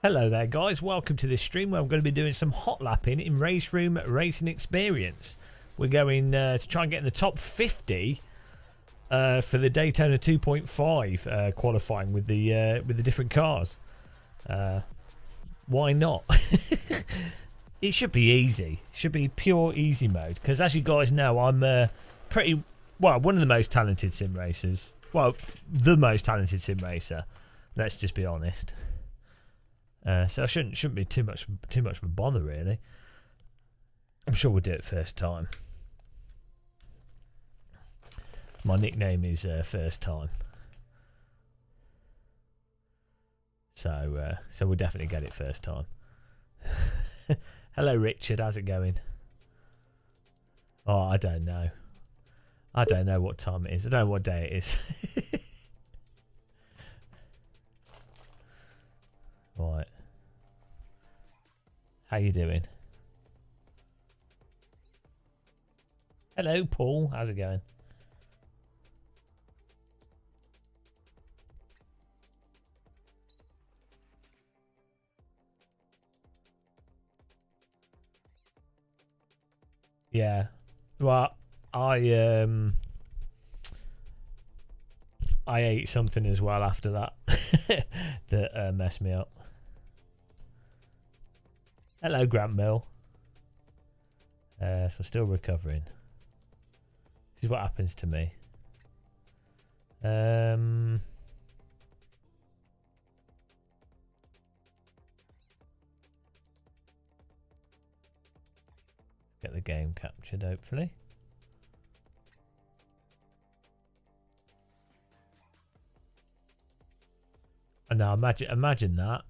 Hello there guys, welcome to this stream where I'm going to be doing some hot lapping in RaceRoom Racing Experience. We're going to try and get in the top 50 for the Daytona 2.5 qualifying with the different cars. Why not? It should be easy. It should be pure easy mode because as you guys know I'm one of the most talented sim racers. Well, the most talented sim racer. Let's just be honest. So I shouldn't be too much of a bother really. I'm sure we'll do it first time. My nickname is First Time. So we'll definitely get it first time. Hello Richard, how's it going? Oh, I don't know. I don't know what time it is. I don't know what day it is. Right. How you doing? Hello Paul, how's it going? Yeah. Well, I ate something as well after that that messed me up. Hello, Grant Mill. So I'm still recovering. This is what happens to me. Get the game captured, hopefully. And now imagine that.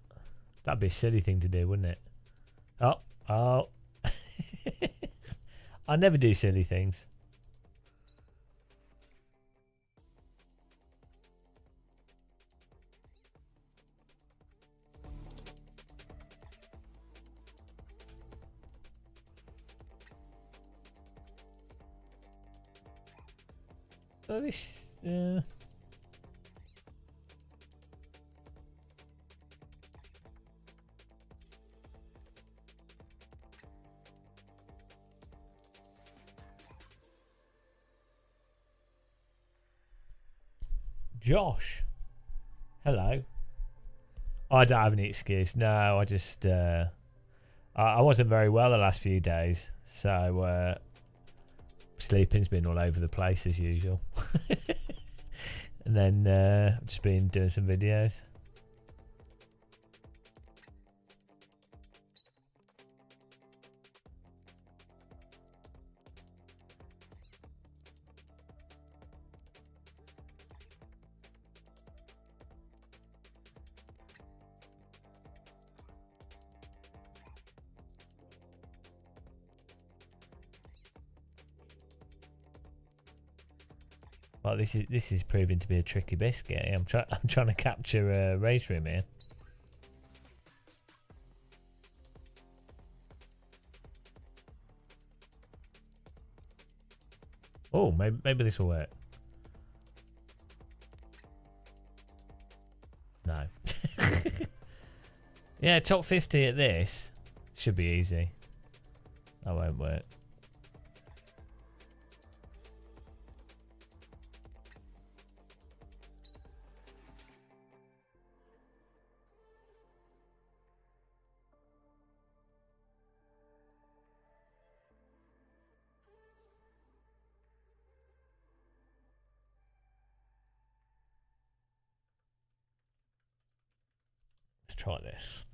That'd be a silly thing to do, wouldn't it? Oh. I never do silly things. So this, Josh, hello. I don't have any excuse. No, I just I wasn't very well the last few days, so sleeping's been all over the place as usual. And then I've just been doing some videos. Well, this is proving to be a tricky biscuit. I'm trying to capture a RaceRoom here. Oh, maybe this will work. No. Yeah, top 50 at this should be easy. That won't work. Let's try this.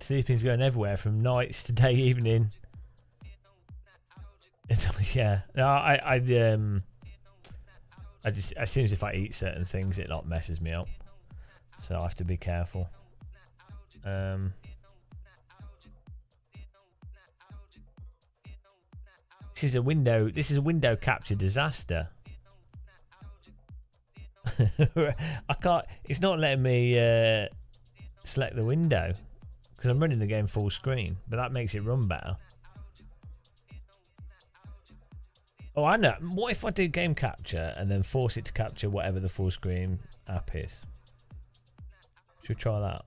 Sleeping's going everywhere from nights to day, evening. Yeah, no, I just, as soon as if I eat certain things, it like messes me up. So I have to be careful. This is a window capture disaster. I can't. It's not letting me select the window because I'm running the game full screen, but that makes it run better. Oh, I know. What if I do game capture and then force it to capture whatever the full screen app is? Should we try that?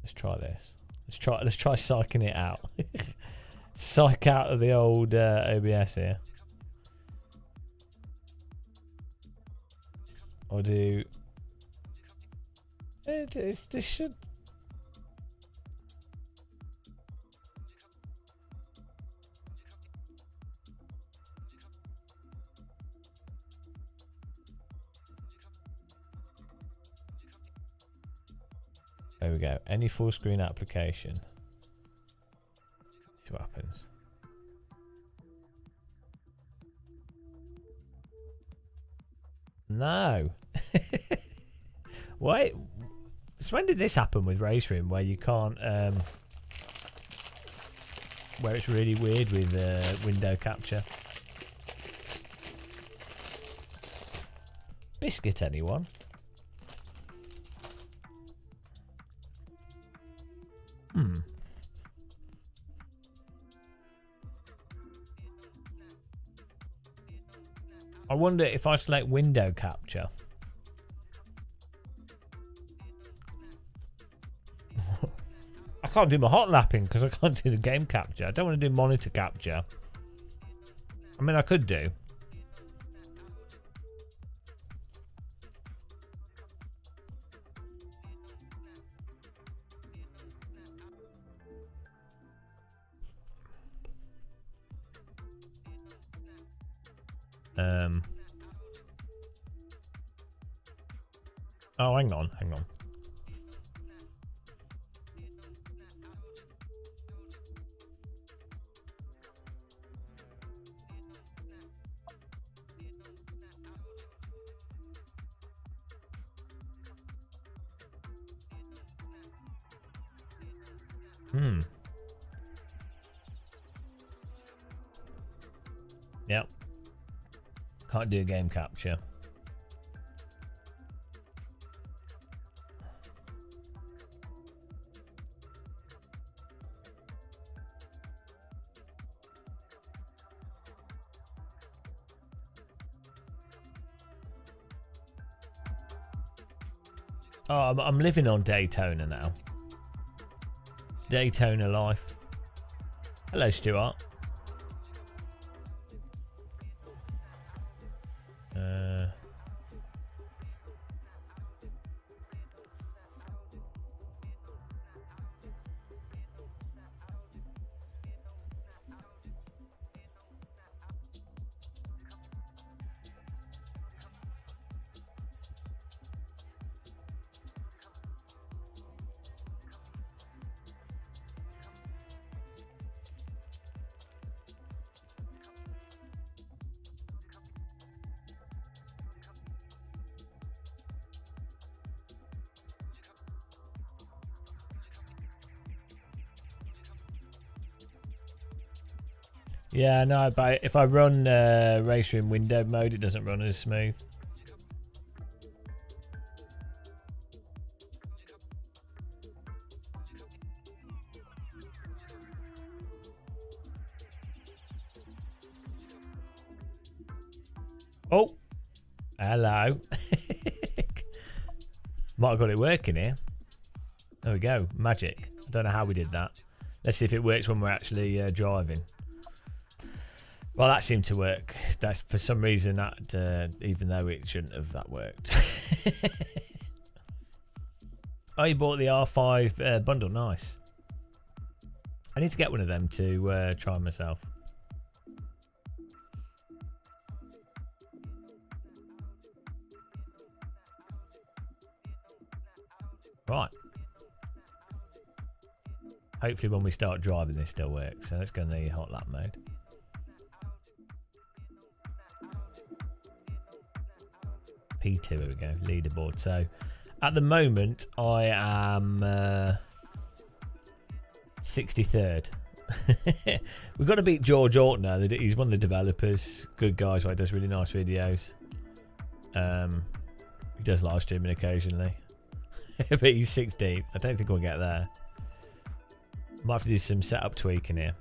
Let's try this. Let's try psyching it out. Psych out of the old OBS here. I'll do. This should. There we go. Any full screen application. See what happens. No. Wait. So when did this happen with RaceRoom where you can't where it's really weird with window capture? Biscuit, anyone? I wonder if I select window capture. I can't do my hot lapping because I can't do the game capture. I don't want to do monitor capture. I mean, I could do. Oh, hang on. Yep. Can't do a game capture. Oh, I'm living on Daytona now. It's Daytona life. Hello, Stuart. Yeah, no, but if I run RaceRoom window mode, it doesn't run as smooth. Oh, hello. Might have got it working here. There we go, magic. I don't know how we did that. Let's see if it works when we're actually driving. Well, that seemed to work. That's for some reason that, even though it shouldn't have, that worked. Oh, you bought the R5 bundle. Nice. I need to get one of them to try myself. Right. Hopefully when we start driving this still works. So let's go in the hot lap mode. P2, here we go, leaderboard. So at the moment I am 63rd. We've got to beat George Ortner. He's one of the developers. Good guy, so he does really nice videos. He does live streaming occasionally. But he's 16th. I don't think we'll get there. Might have to do some setup tweaking here.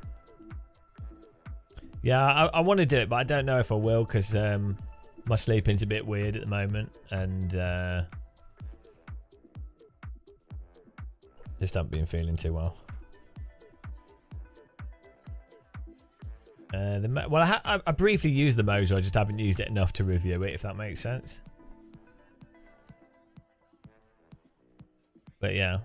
Yeah, I want to do it, but I don't know if I will because my sleeping's a bit weird at the moment, and just haven't been feeling too well. Well, I briefly used the Moser, I just haven't used it enough to review it, if that makes sense. But yeah,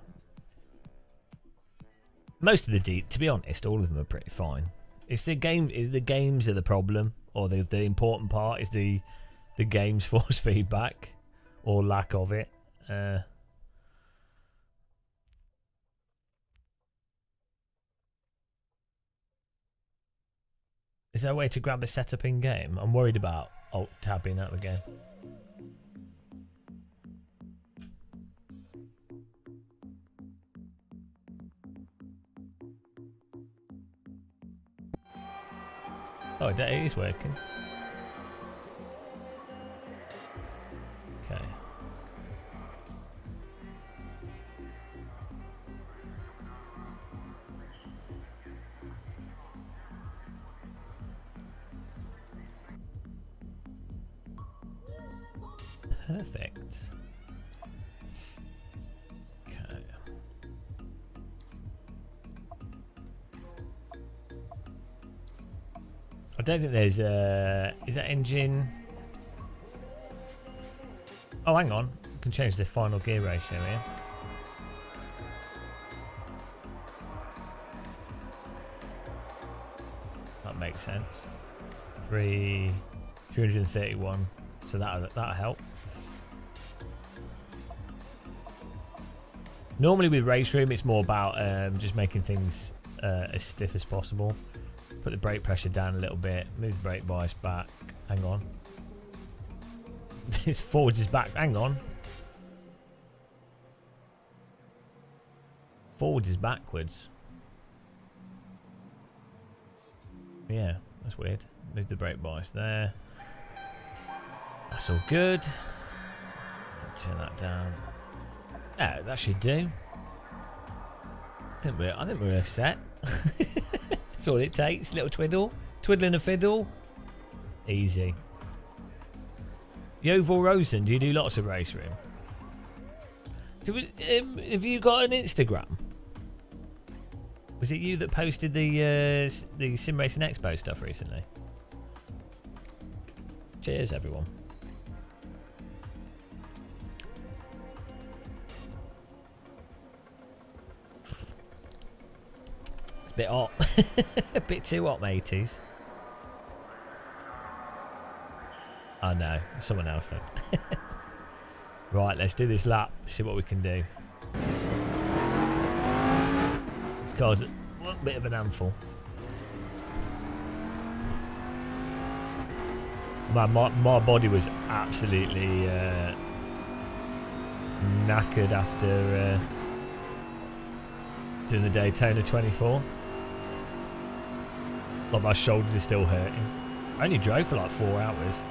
most of to be honest, all of them are pretty fine. It's the games are the problem, or the important part is the game's force feedback or lack of it. Is there a way to grab a setup in game? I'm worried about alt tabbing out of the game. Oh, it is working. Okay. Perfect. Okay. I don't think there's is that engine? Oh, hang on. I can change the final gear ratio here. That makes sense. 331. So that'll help. Normally with RaceRoom, it's more about just making things as stiff as possible. Put the brake pressure down a little bit, move the brake bias back. Hang on. This forwards is back. Hang on. Forwards is backwards. Yeah, that's weird. Move the brake bias there. That's all good. Turn that down. Yeah, that should do. I think we're set. That's all it takes. Little twiddle, twiddling a fiddle. Easy. Yeovil Rosen, do you do lots of RaceRoom? Have you got an Instagram? Was it you that posted the Sim Racing Expo stuff recently? Cheers, everyone. It's a bit hot. A bit too hot, mateys. Oh no, someone else then. Right, let's do this lap, see what we can do. This car's a bit of an handful. Man, my body was absolutely knackered after doing the Daytona 24. Like my shoulders are still hurting. I only drove for like 4 hours.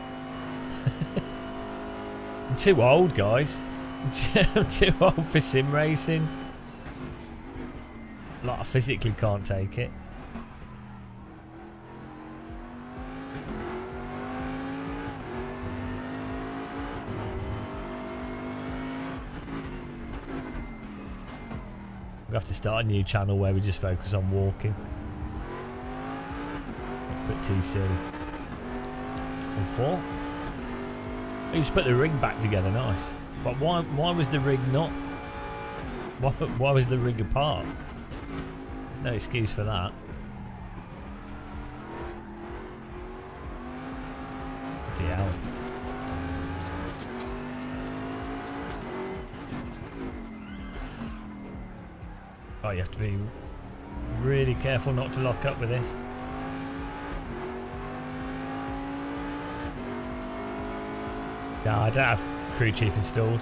I'm too old, guys. I'm too old for sim racing. Like, I physically can't take it. We have to start a new channel where we just focus on walking. Put TC on 4. You just put the rig back together, nice. But why was the rig not? Why was the rig apart? There's no excuse for that. Bloody hell. Oh, you have to be really careful not to lock up with this. No, I don't have crew chief installed.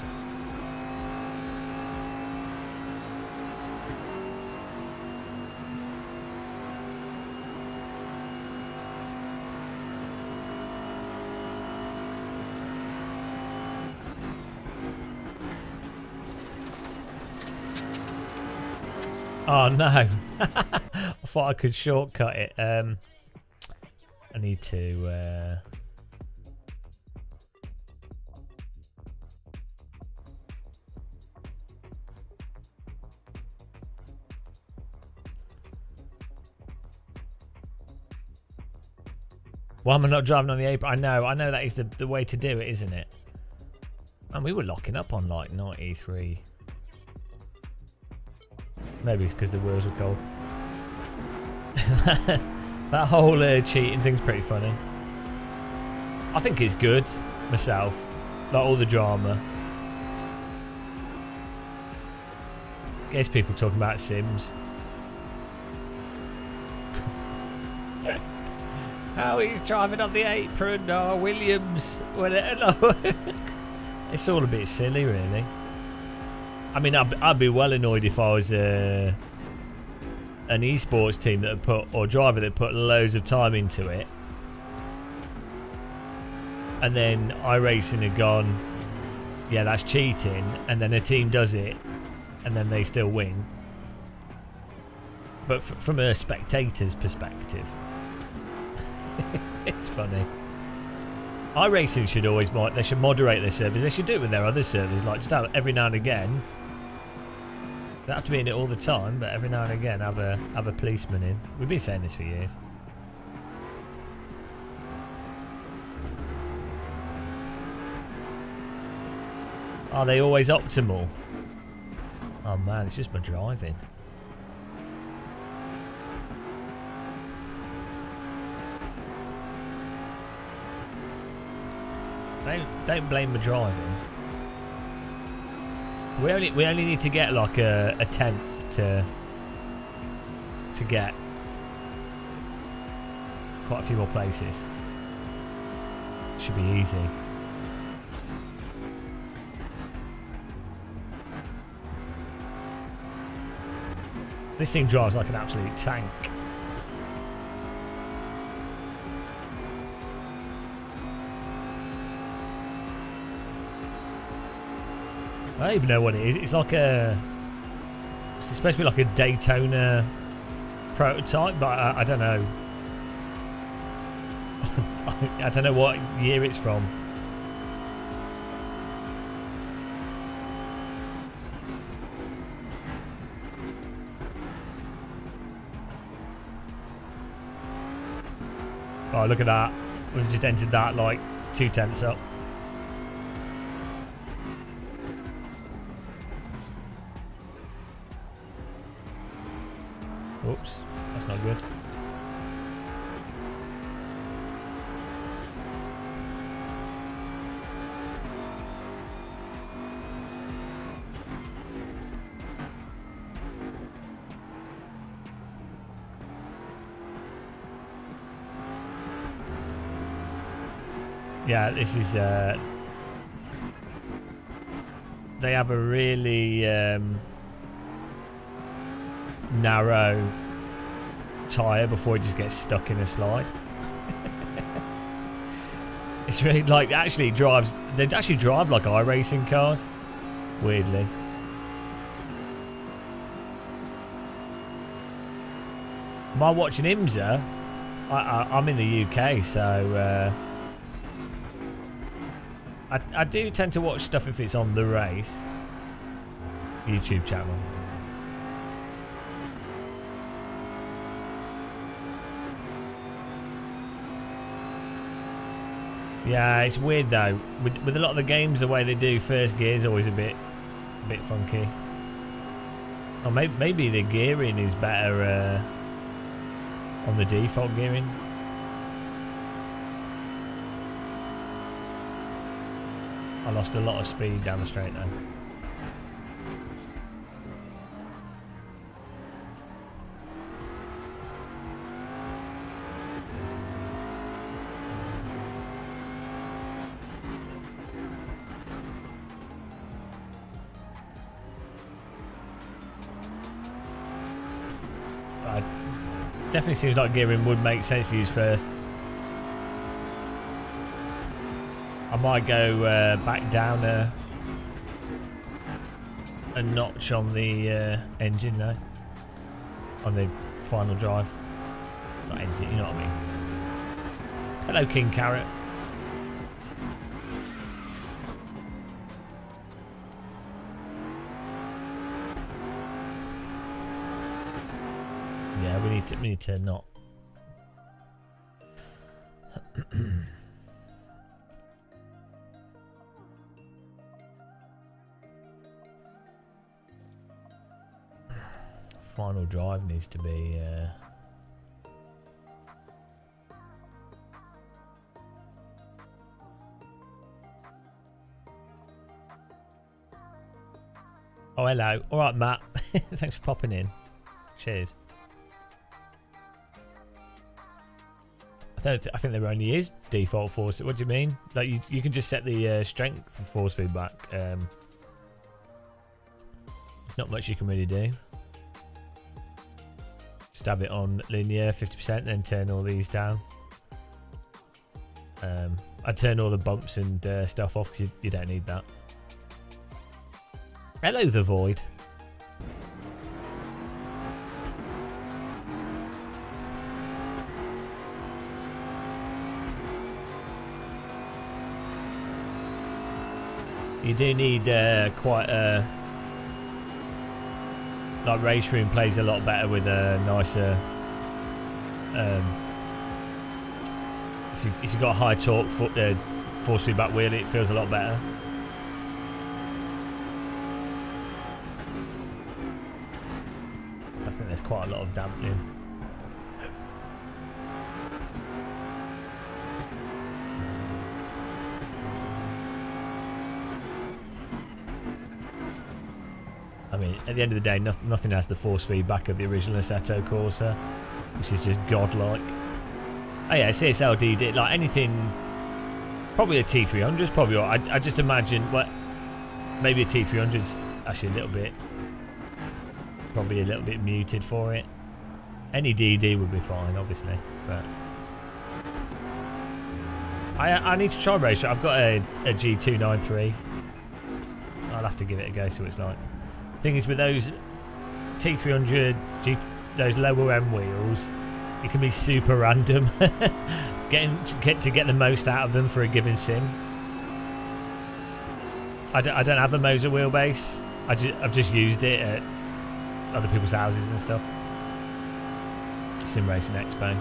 Oh no, I thought I could shortcut it. I need to... Why am I not driving on the apron? I know that is the way to do it, isn't it? And we were locking up on like 93. Maybe it's because the wheels were cold. That whole cheating thing's pretty funny. I think it's good myself. Like all the drama. Gets people talking about Sims. How he's driving on the apron, oh Williams. It's all a bit silly, really. I mean, I'd be well annoyed if I was an esports team that had put, or driver that put loads of time into it, and then iRacing had gone, yeah, that's cheating, and then a team does it, and then they still win. But from a spectator's perspective, it's funny. iRacing should always, they should moderate their servers. They should do it with their other servers, like just have every now and again. They don't have to be in it all the time, but every now and again have a policeman in. We've been saying this for years. Are they always optimal? Oh man, it's just my driving. Don't blame the driving. We only need to get like a 10th to get quite a few more places. Should be easy. This thing drives like an absolute tank. I don't even know what it is. It's like it's supposed to be like a Daytona prototype, but I don't know. I don't know what year it's from. Oh, look at that. We've just entered that like 2/10 up. Oops, that's not good. Yeah, this is they have a really narrow tyre before it just gets stuck in a slide. It's really like, actually drives, they actually drive like iRacing cars, weirdly. Am I watching IMSA? I'm in the UK, so I do tend to watch stuff if it's on the race YouTube channel. Yeah, it's weird though. With a lot of the games, the way they do first gear is always a bit funky. Or maybe the gearing is better on the default gearing. I lost a lot of speed down the straight though. Definitely seems like gearing would make sense to use first. I might go back down a notch on the engine though. On the final drive. Not engine, you know what I mean. Hello, King Carrot. Yeah, we need to not. Final drive needs to be. Oh, hello. All right, Matt. Thanks for popping in. Cheers. I think there only is default force. What do you mean? Like you can just set the strength for force feedback. There's not much you can really do. Just have it on linear 50%, then turn all these down. I turn all the bumps and stuff off because you don't need that. Hello, the Void. You do need quite a... Like RaceRoom plays a lot better with a nicer... if you've got a high torque force feedback wheel, it feels a lot better. I think there's quite a lot of dampening. I mean, at the end of the day, nothing has the force feedback of the original Assetto Corsa, which is just godlike. Oh yeah, CSLD did like anything. Probably a T300 is probably. I just imagine what maybe a T300's actually a little bit, probably a little bit muted for it. Any DD would be fine, obviously, but I need to try race. I've got a G293. I'll have to give it a go, see what it's like. Thing is, with those T300, those lower end wheels, it can be super random. get the most out of them for a given sim. I don't have a Moser wheelbase. I've just used it at other people's houses and stuff. Sim Racing Expo.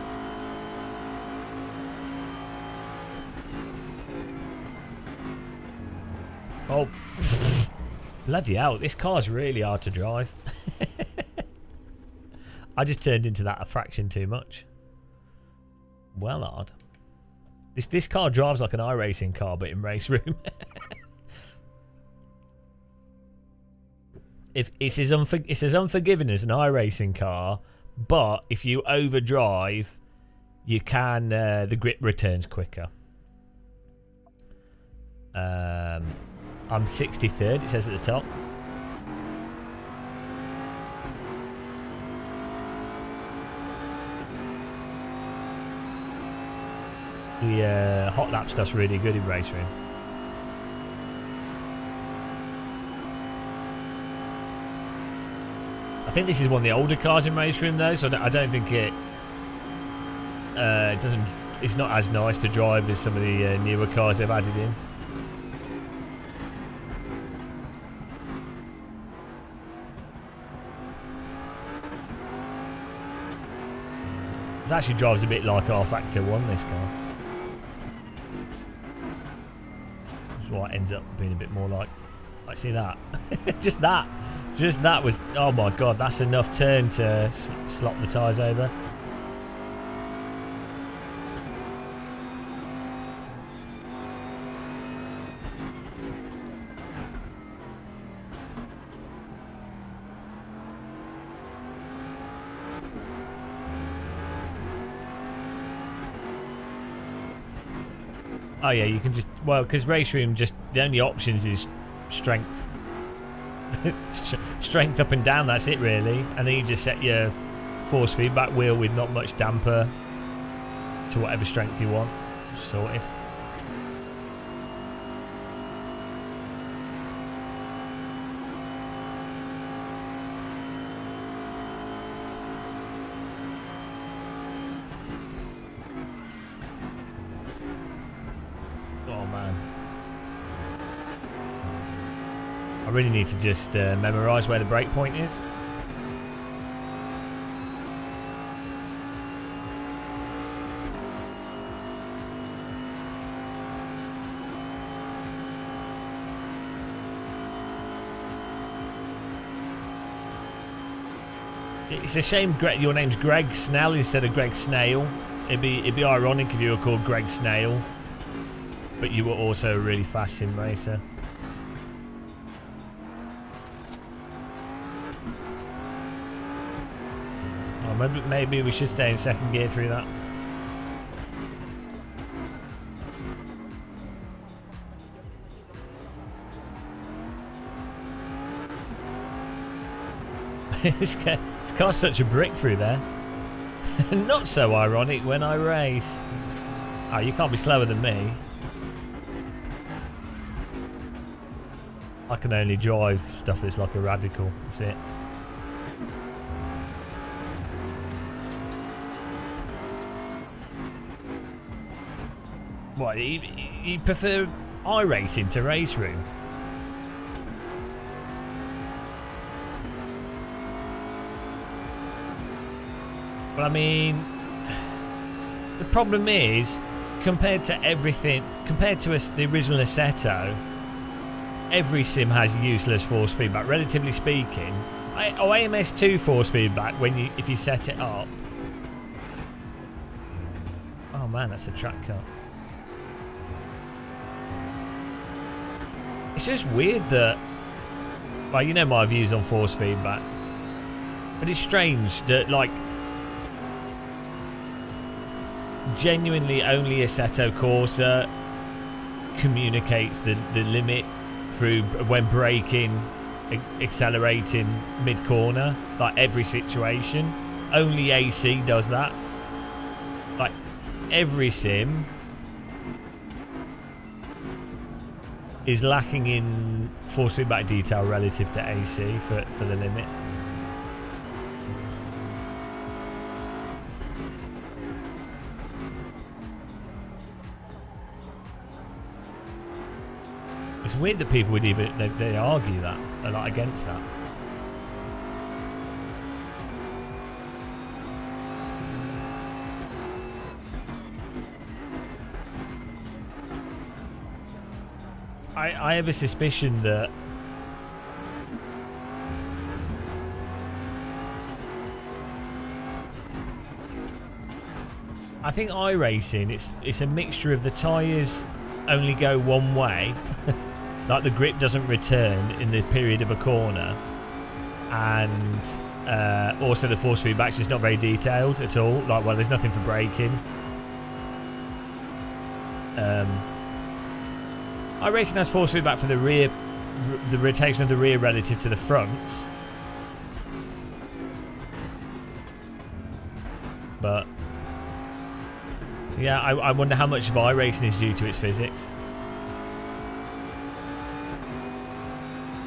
Oh. Bloody hell, this car's really hard to drive. I just turned into that a fraction too much. Well hard. This car drives like an iRacing car, but in RaceRoom. It's as unforgiving as an iRacing car, but if you overdrive, you can the grip returns quicker. I'm 63rd, it says at the top. The hot lap stuff's really good in RaceRoom. I think this is one of the older cars in RaceRoom though, so I don't think it doesn't. It's not as nice to drive as some of the newer cars they've added in. It actually drives a bit like our Factor 1, this car. Which is why it ends up being a bit more like... I see that. Just that was... Oh my god, that's enough turn to slop the tyres over. Oh yeah, you can just, well, because RaceRoom just, the only options is strength. Strength up and down, that's it really. And then you just set your force feedback wheel with not much damper to whatever strength you want. Sorted. Oh man. I really need to just memorise where the brake point is. It's a shame your name's Greg Snell instead of Greg Snail. It'd be ironic if you were called Greg Snail, but you were also a really fast sim racer. Oh, maybe we should stay in second gear through that. It's caused such a breakthrough there. Not so ironic when I race. Oh, you can't be slower than me. I can only drive stuff that's like a radical. That's it. What, you prefer iRacing to RaceRoom? But I mean, the problem is, compared to everything, compared to the original Assetto, every sim has useless force feedback, relatively speaking. AMS2 force feedback if you set it up. Oh man, that's a track cut. It's just weird that, well, you know my views on force feedback, but it's strange that, like, genuinely only Assetto Corsa communicates the limit through when braking, accelerating mid-corner, like every situation. Only AC does that. Like every sim is lacking in force feedback detail relative to AC for the limit. It's weird that people would they argue that, a lot against that. I have a suspicion that I think iRacing, it's a mixture of the tyres only go one way, like the grip doesn't return in the period of a corner, and also the force feedback's just not very detailed at all. Like, well, there's nothing for braking. iRacing has force feedback for the rear, the rotation of the rear relative to the front, but yeah, I wonder how much of iRacing is due to its physics.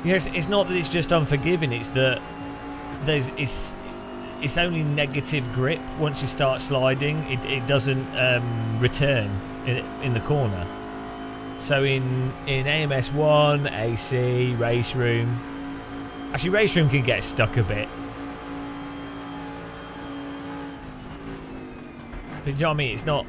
Yes, it's not that it's just unforgiving, it's that it's only negative grip. Once you start sliding, it doesn't return in the corner. So in AMS1, AC, RaceRoom, actually RaceRoom can get stuck a bit. But do you know what I mean? It's not.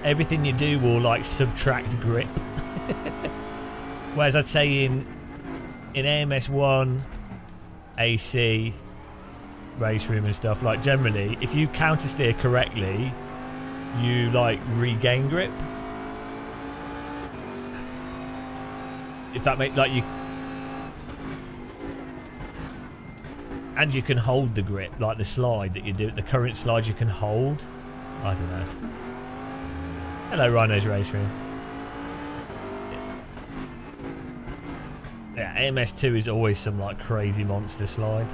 Everything you do will like subtract grip. Whereas I'd say in AMS1, AC, RaceRoom and stuff, like generally, if you counter steer correctly, you like regain grip. If that makes like you. And you can hold the grip, like the slide that you do, the current slide you can hold. I don't know. Hello, Rhino's RaceRoom. Yeah, AMS2 is always some like crazy monster slide.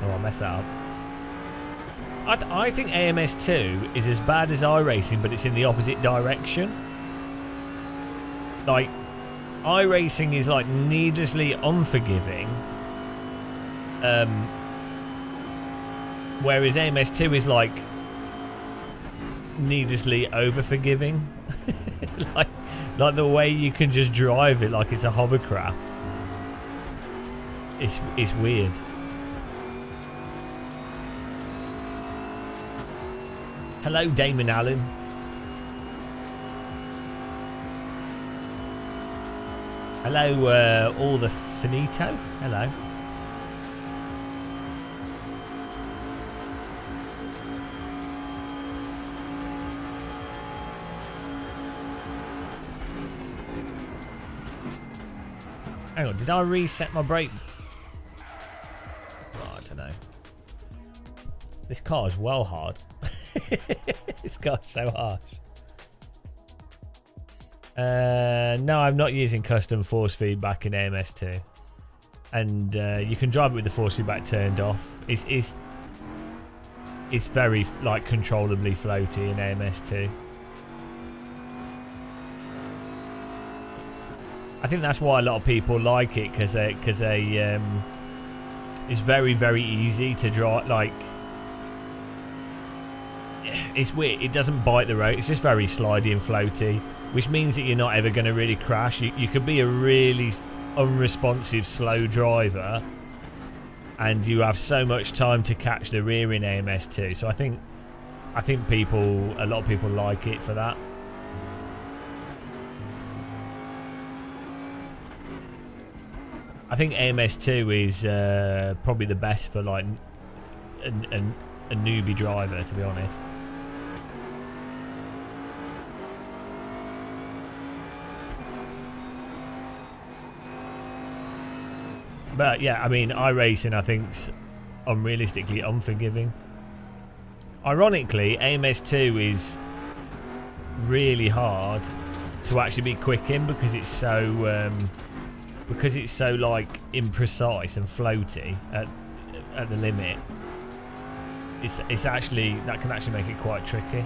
Oh, I messed that up. I think AMS2 is as bad as iRacing, but it's in the opposite direction. Like, iRacing is like needlessly unforgiving, whereas AMS2 is like needlessly overforgiving. like the way you can just drive it like it's a hovercraft. It's weird. Hello, Damon Allen. Hello, all the finito. Hello. Hang on, did I reset my brake? Oh, I don't know. This car is well hard. This car's so harsh. No, I'm not using custom force feedback in AMS2, and you can drive it with the force feedback turned off. It's very like controllably floaty in AMS2. I think that's why a lot of people like it, because it's very, very easy to drive. Like, it's weird. It doesn't bite the road. It's just very slidey and floaty, which means that you're not ever going to really crash. You could be a really unresponsive, slow driver, and you have so much time to catch the rear in AMS2. So I think a lot of people like it for that. I think AMS2 is probably the best for like a newbie driver, to be honest. But yeah, I mean, iRacing I think's unrealistically unforgiving. Ironically, AMS2 is really hard to actually be quick in because it's so like imprecise and floaty at the limit. It's actually, that can actually make it quite tricky.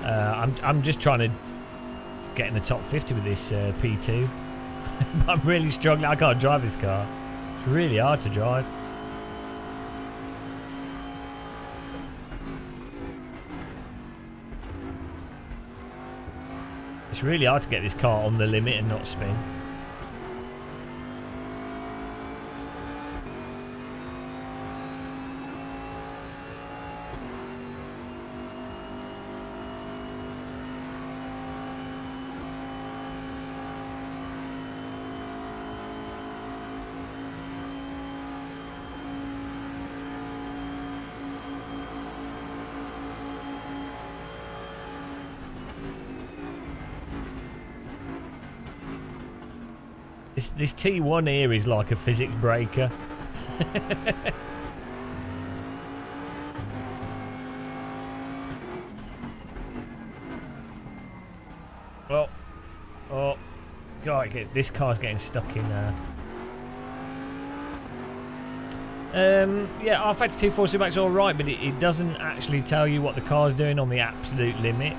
I'm just trying to get in the top 50 with this P2. But I'm really struggling. I can't drive this car. It's really hard to drive. It's really hard to get this car on the limit and not spin. This T1 here is like a physics breaker. Well, oh god, this car's getting stuck in there. Yeah, R-Factor 2 force feedback's alright, but it doesn't actually tell you what the car's doing on the absolute limit.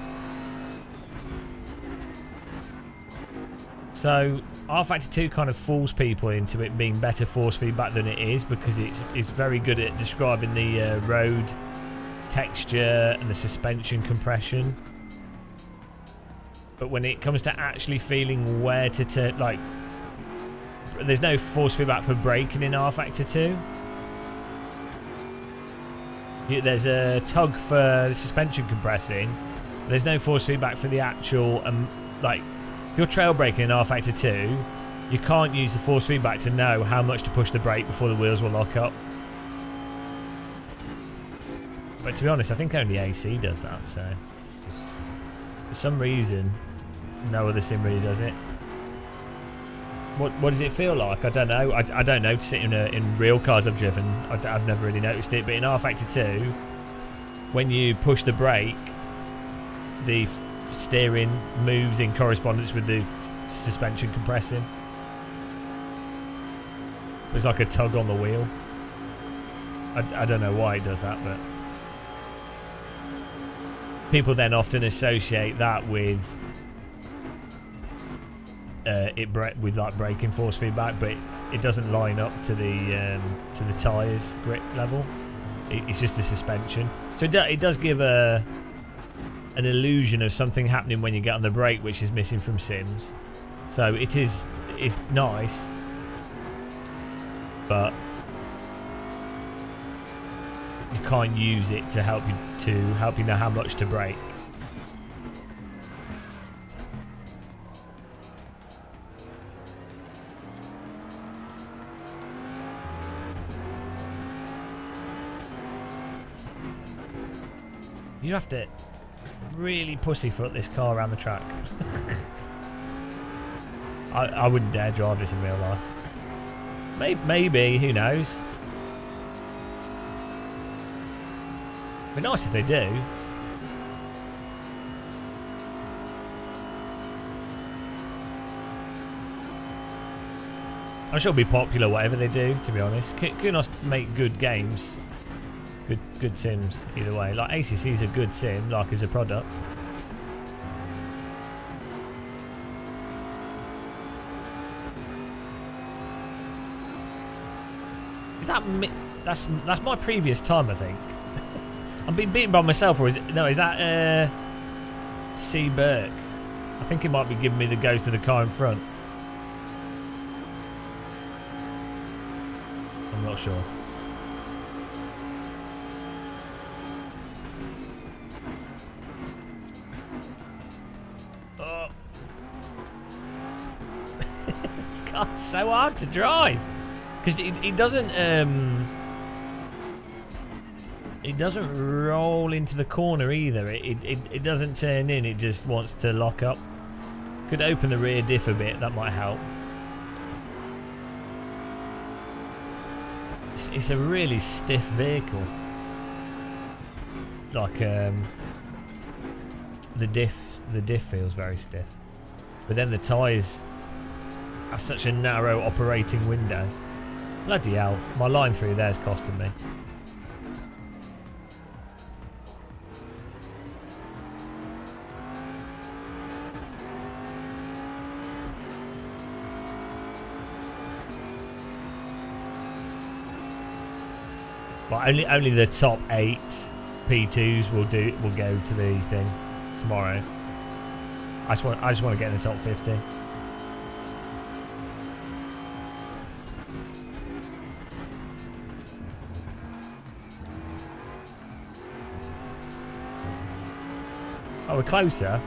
So R-Factor 2 kind of fools people into it being better force feedback than it is, because it's very good at describing the road texture and the suspension compression. But when it comes to actually feeling where to turn, like, there's no force feedback for braking in R-Factor 2. There's a tug for the suspension compressing. There's no force feedback for the actual, like, if you're trail braking in R-Factor 2, you can't use the force feedback to know how much to push the brake before the wheels will lock up. But to be honest, I think only AC does that, so just, for some reason, no other sim really does it. What does it feel like? I don't know. I don't know. To sit in real cars I've driven, I've never really noticed it. But in R-Factor 2, when you push the brake, the steering moves in correspondence with the suspension compressing. It's like a tug on the wheel. I don't know why it does that, but people then often associate that with with like braking force feedback, but it doesn't line up to the tyres grip level. It's just a suspension, so it does give an illusion of something happening when you get on the brake, which is missing from sims. So it's nice, but you can't use it to help you know how much to brake. You have to really pussyfoot this car around the track. I wouldn't dare drive this in real life. Maybe, who knows? It'd be nice if they do. I'm sure it'll be popular whatever they do, to be honest. Kunos make good games. Good sims, either way. Like, ACC's a good sim, like, as a product. Is that that's my previous time, I think. I'm being beaten by myself, or is it? No, is that C. Burke? I think it might be giving me the goes to the car in front. I'm not sure. Oh. This car's so hard to drive because it doesn't. It doesn't roll into the corner either. It doesn't turn in. It just wants to lock up. Could open the rear diff a bit. That might help. It's a really stiff vehicle. Like the diff feels very stiff. But then the tyres have such a narrow operating window. Bloody hell! My line through there's costing me. But only the top 8 P2s will go to the thing tomorrow. I just want to get in the top 50. Oh, we're closer.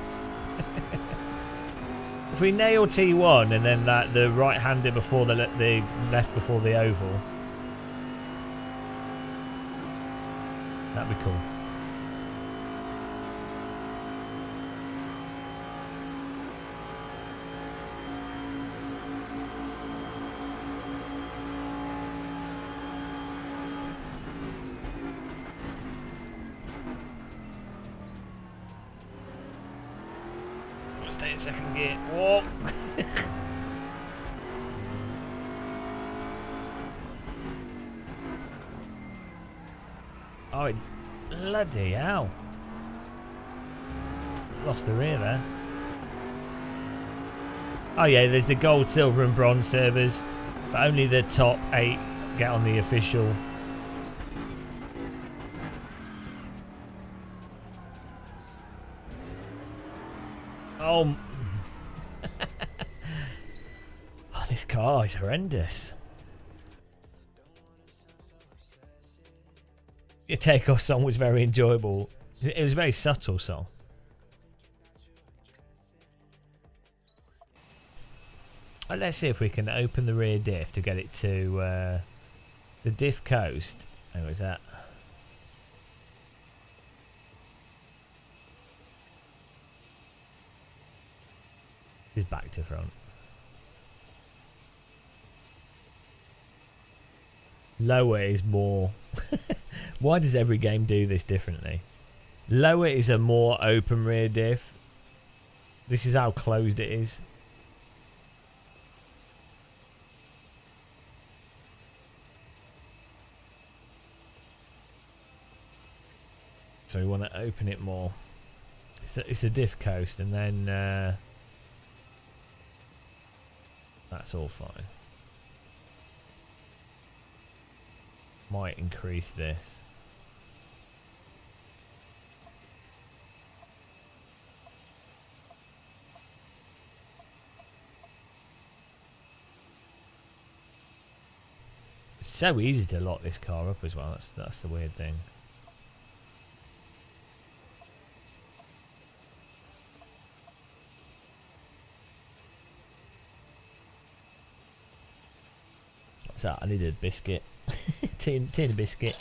If we nail T1 and then the right-hander before the left before the oval. That'd be cool. Let's stay in second gear. Whoa! Oh, bloody hell. Lost the rear there. Oh yeah, there's the gold, silver and bronze servers, but only the top 8 get on the official. Oh, oh, this car is horrendous. Your takeoff song was very enjoyable. It was a very subtle song. Let's see if we can open the rear diff to get it to the diff coast. Where was that? This is back to front. Lower is more. Why does every game do this differently? Lower is a more open rear diff. This is how closed it is. So we want to open it more. It's a diff coast, and then that's all fine. Might increase this. It's so easy to lock this car up as well. That's the weird thing. What's that? I needed a biscuit. tin of biscuit.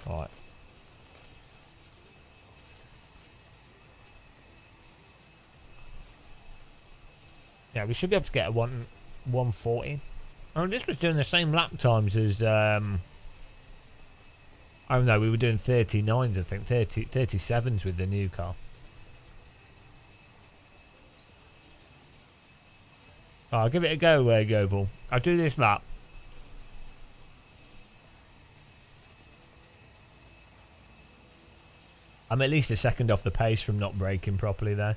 Alright. Yeah, we should be able to get a 140. Oh, this was doing the same lap times as oh no, we were doing 39s, I think 37s with the new car. Oh, I'll give it a go, Goval. I'll do this lap. I'm at least a second off the pace from not braking properly there.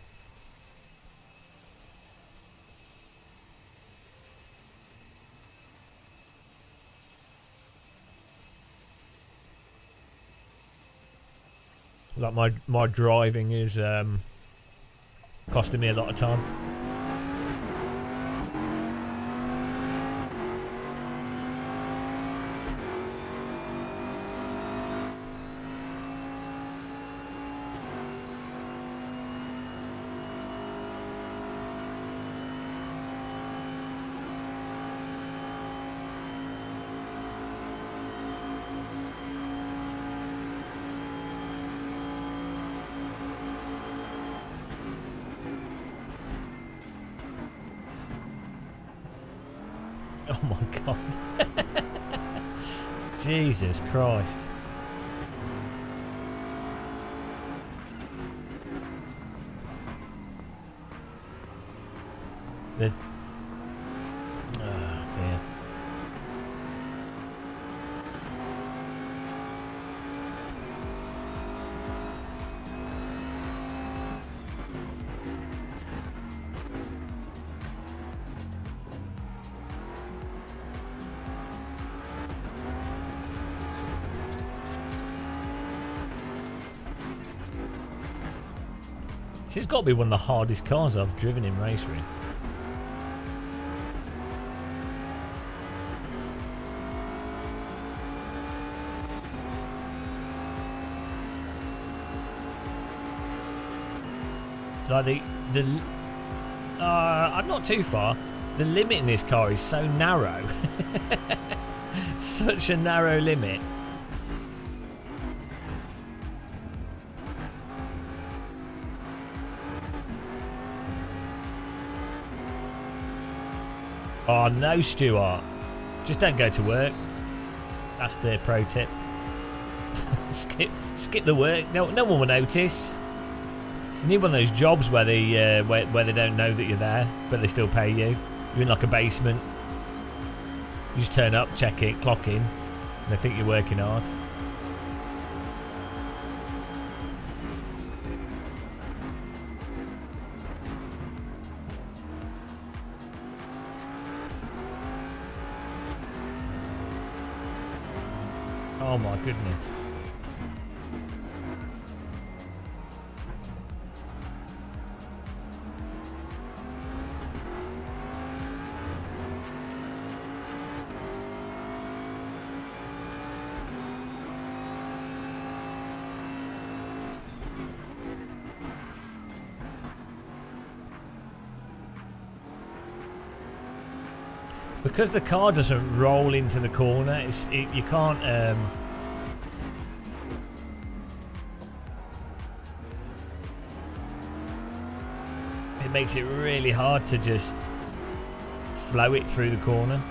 Like my driving is costing me a lot of time. Oh my god. Jesus Christ. There's... Oh dear. This has got to be one of the hardest cars I've driven in RaceRoom. Like I'm not too far. The limit in this car is so narrow. Such a narrow limit. Oh no, Stuart. Just don't go to work. That's the pro tip. skip the work. No one will notice. You need one of those jobs where they where they don't know that you're there, but they still pay you. You're in like a basement. You just turn up, check it, clock in, and they think you're working hard. Oh my goodness. Because the car doesn't roll into the corner, you can't. It makes it really hard to just flow it through the corner.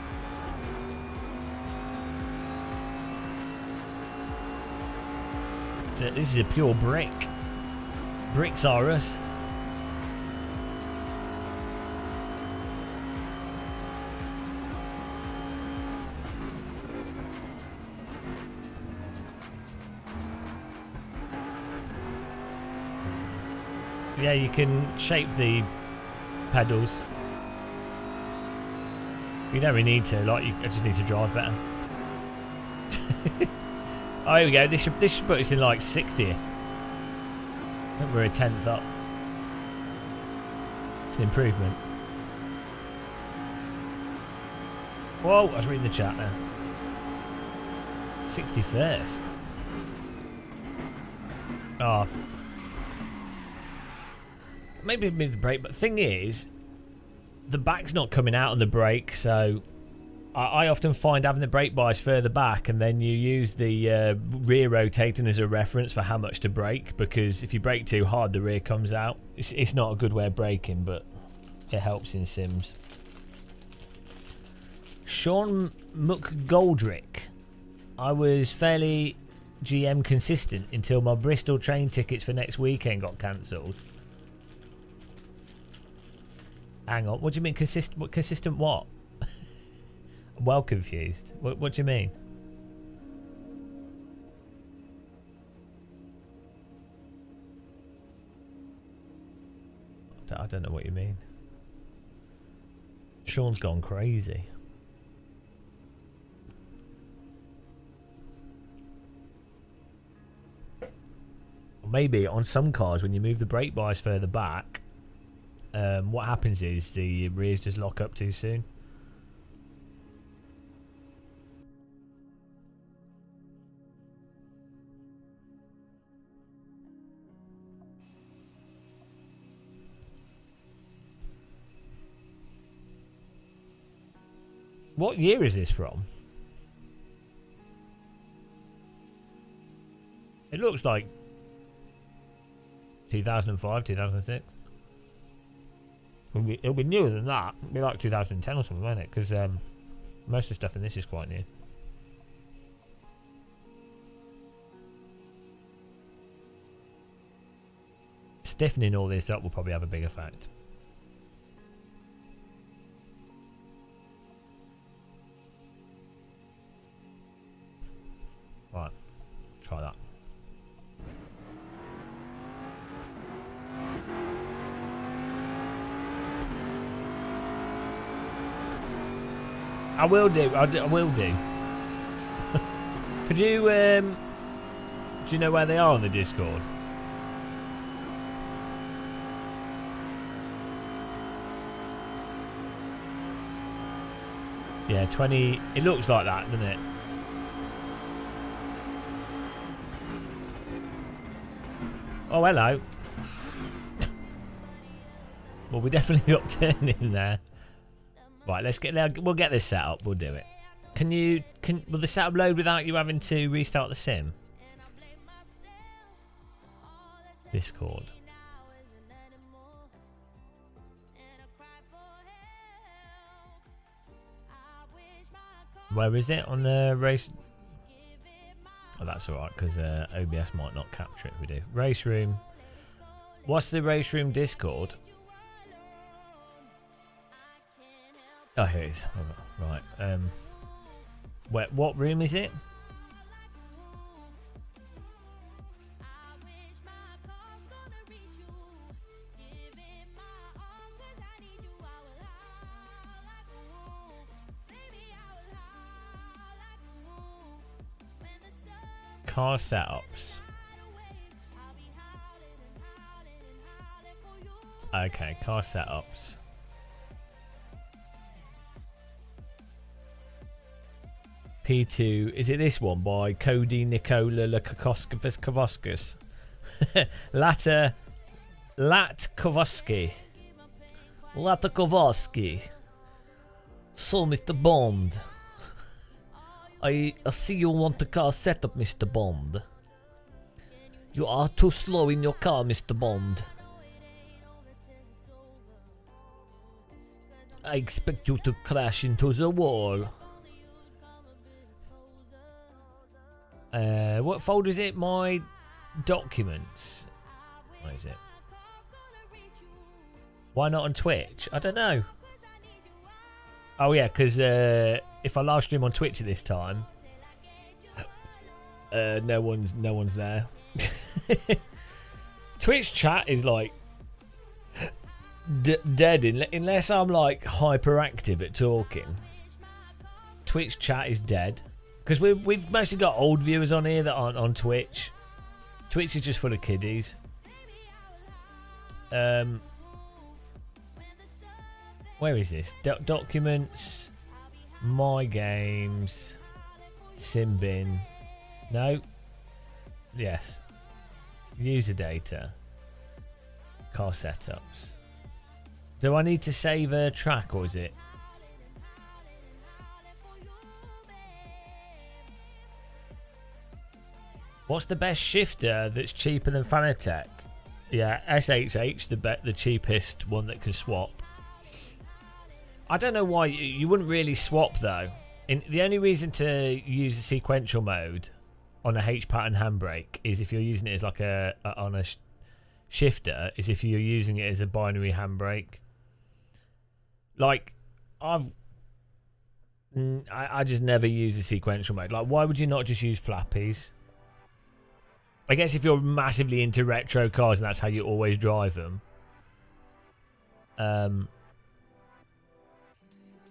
This is a pure brick. Bricks are us. Yeah, you can shape the pedals. You don't really need to. Like, I just need to drive better. Oh, here we go. This should put us in like 60th. I think we're a 10th up. It's an improvement. Whoa, I was reading the chat now. 61st. Oh. Maybe move the brake, but the thing is, the back's not coming out on the brake, so I often find having the brake bias further back, and then you use the rear rotating as a reference for how much to brake, because if you brake too hard, the rear comes out. It's not a good way of braking, but it helps in sims. Sean McGoldrick. I was fairly GM consistent until my Bristol train tickets for next weekend got cancelled. Hang on, what do you mean consistent? What consistent? What? I'm well confused. What do you mean? I don't know what you mean. Sean's gone crazy. Maybe on some cars, when you move the brake bias further back, what happens is the rears just lock up too soon. What year is this from? It looks like 2005, 2006. It'll be newer than that. It'll be like 2010 or something, won't it? Because most of the stuff in this is quite new. Stiffening all this up will probably have a big effect. Right, try that. I will do. I will do. Could you? Do you know where they are on the Discord? Yeah, 20. It looks like that, doesn't it? Oh, hello. Well, we definitely got turning there. Right, let's get there. We'll get this set up. We'll do it. Will the setup load without you having to restart the sim? Discord. Where is it on the race? Oh, that's alright, because OBS might not capture it if we do. Race Room. What's the Race Room Discord? Oh, here it is. Right. What room is it? Car setups. Okay, car setups. P2, is it this one by Cody Nikola Kavoskas? Latkovsky. So, Mr. Bond, I see you want the car setup, Mr. Bond. You are too slow in your car, Mr. Bond. I expect you to crash into the wall. What folder is it? My documents. What is it? Why not on Twitch? I don't know. Oh yeah, because if I live stream on Twitch at this time, no one's there. Twitch chat is like dead unless I'm like hyperactive at talking. Twitch chat is dead because we've mostly got old viewers on here that aren't on Twitch. Twitch is just full of kiddies. Where is this? Documents, my games, Simbin. No. Yes. User data. Car setups. Do I need to save a track or is it? What's the best shifter that's cheaper than Fanatec? Yeah, SHH, the cheapest one that can swap. I don't know why you wouldn't really swap though. The only reason to use a sequential mode on a H pattern handbrake is if you're using it as like on a shifter, is if you're using it as a binary handbrake. Like I just never use a sequential mode. Like why would you not just use flappies? I guess if you're massively into retro cars and that's how you always drive them.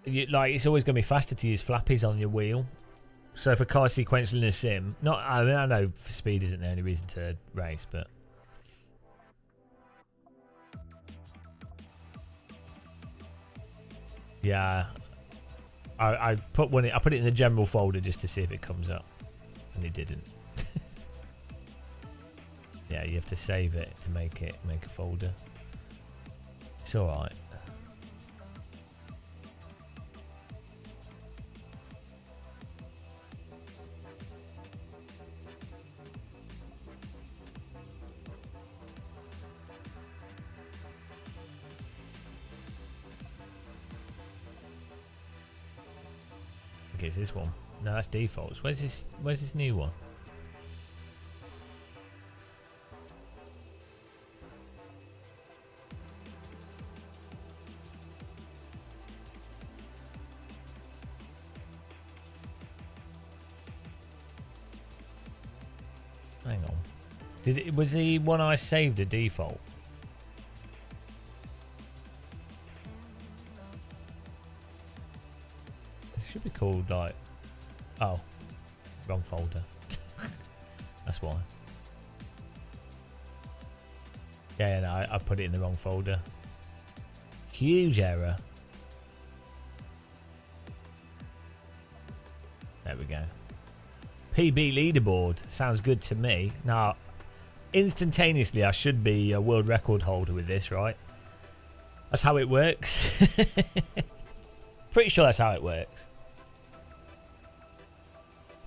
It's always going to be faster to use flappies on your wheel. So if a car's sequential in a sim, I know speed isn't the only reason to race, but yeah, I put it in the general folder just to see if it comes up, and it didn't. Yeah, you have to save it to make a folder. It's all right. Okay, it's this one. No, that's defaults. Where's this new one? Hang on. Was the one I saved a default? Should be called like, oh, wrong folder. That's why. Yeah, no, I put it in the wrong folder. Huge error. There we go. PB leaderboard sounds good to me. Now, instantaneously, I should be a world record holder with this, right? That's how it works. Pretty sure that's how it works.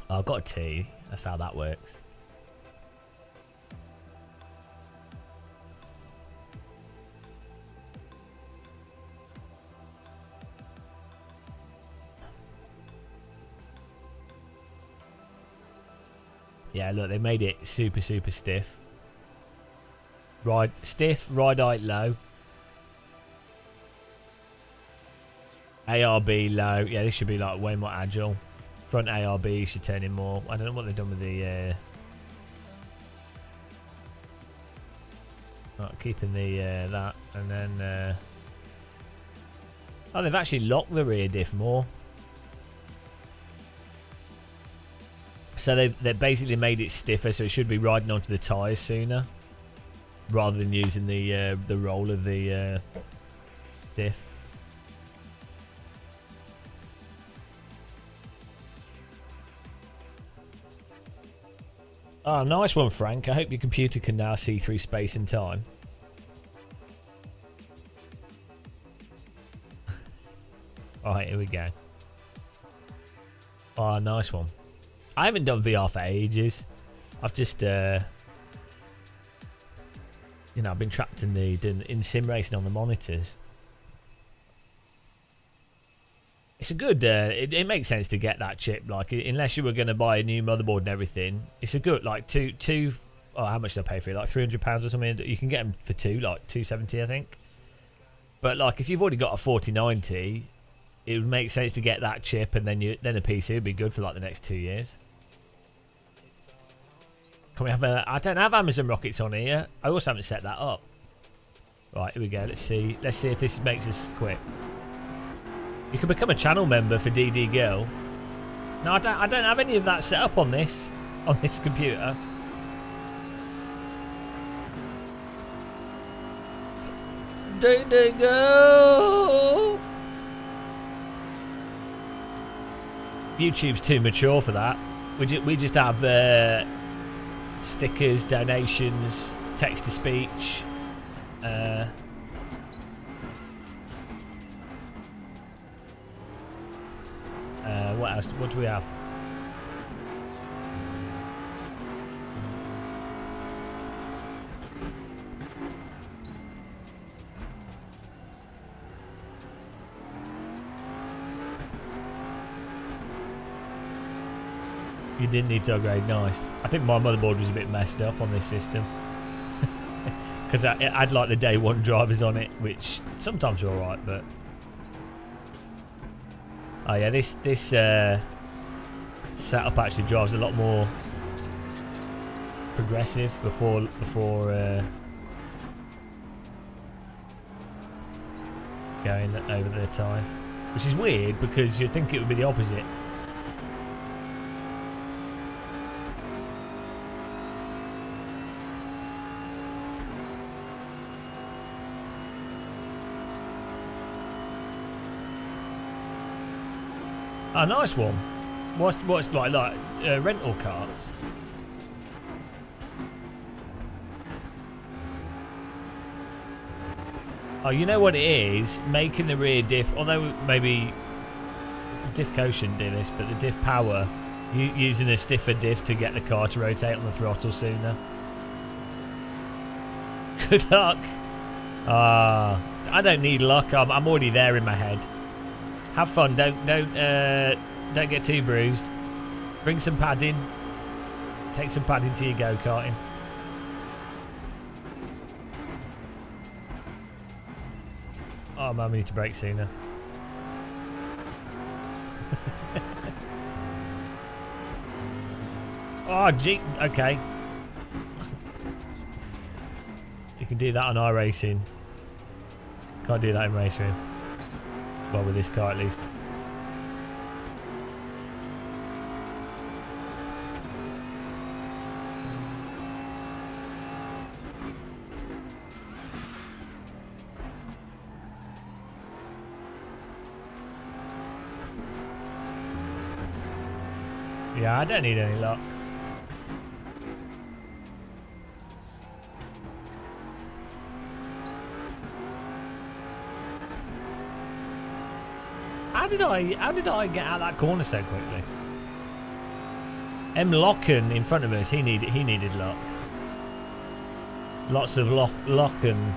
Oh, I've got a T. That's how that works. Yeah, look, they made it super stiff. Ride height low. ARB low. Yeah, this should be like way more agile. Front ARB should turn in more. I don't know what they've done with the keeping the that, and then oh, they've actually locked the rear diff more. So they basically made it stiffer, so it should be riding onto the tyres sooner, rather than using the roll of the diff. Oh, nice one, Frank. I hope your computer can now see through space and time. Alright, here we go. Oh, nice one. I haven't done VR for ages. I've just, I've been trapped in sim racing on the monitors. It's a good, it makes sense to get that chip. Like, unless you were going to buy a new motherboard and everything, it's a good, like, two oh, how much did I pay for it? Like £300 or something. You can get them for two, like 270, I think. But like, if you've already got a 4090, it would make sense to get that chip, and then the PC would be good for like the next 2 years. Can we have a? I don't have Amazon Rockets on here. I also haven't set that up. Right, here we go. Let's see. Let's see if this makes us quick. You can become a channel member for DD Girl. No, I don't have any of that set up on this computer. DD Girl. YouTube's too mature for that. We just have stickers, donations, text to speech. What else? What do we have? You didn't need to upgrade, nice. I think my motherboard was a bit messed up on this system. Because I had like the day one drivers on it, which sometimes are alright, but... Oh yeah, this setup actually drives a lot more progressive before going over the tyres. Which is weird, because you'd think it would be the opposite. Oh, nice one. What's like rental cars? Oh, you know what it is? Making the rear diff, although maybe Diffco shouldn't do this, but the diff power, using a stiffer diff to get the car to rotate on the throttle sooner. Good luck. I don't need luck. I'm already there in my head. Have fun. Don't get too bruised. Bring some padding. Take some padding to your go-karting. Oh man, we need to brake sooner. Oh, gee. Okay. You can do that on iRacing. Can't do that in RaceRoom. Well, with this car at least. Yeah, I don't need any luck. How did I get out of that corner so quickly? Locken in front of us, he needed luck. Lots of lock and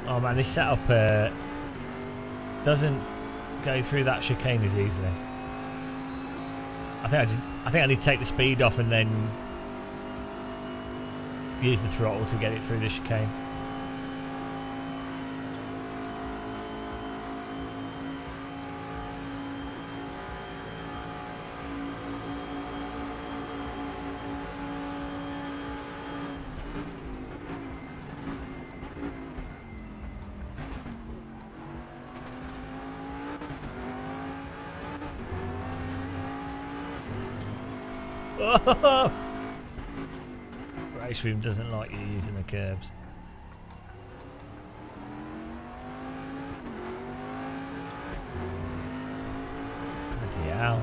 oh man, this setup doesn't go through that chicane as easily. I think I need to take the speed off and then use the throttle to get it through the chicane. Oh! RaceRoom doesn't like you using the curbs. Bloody hell.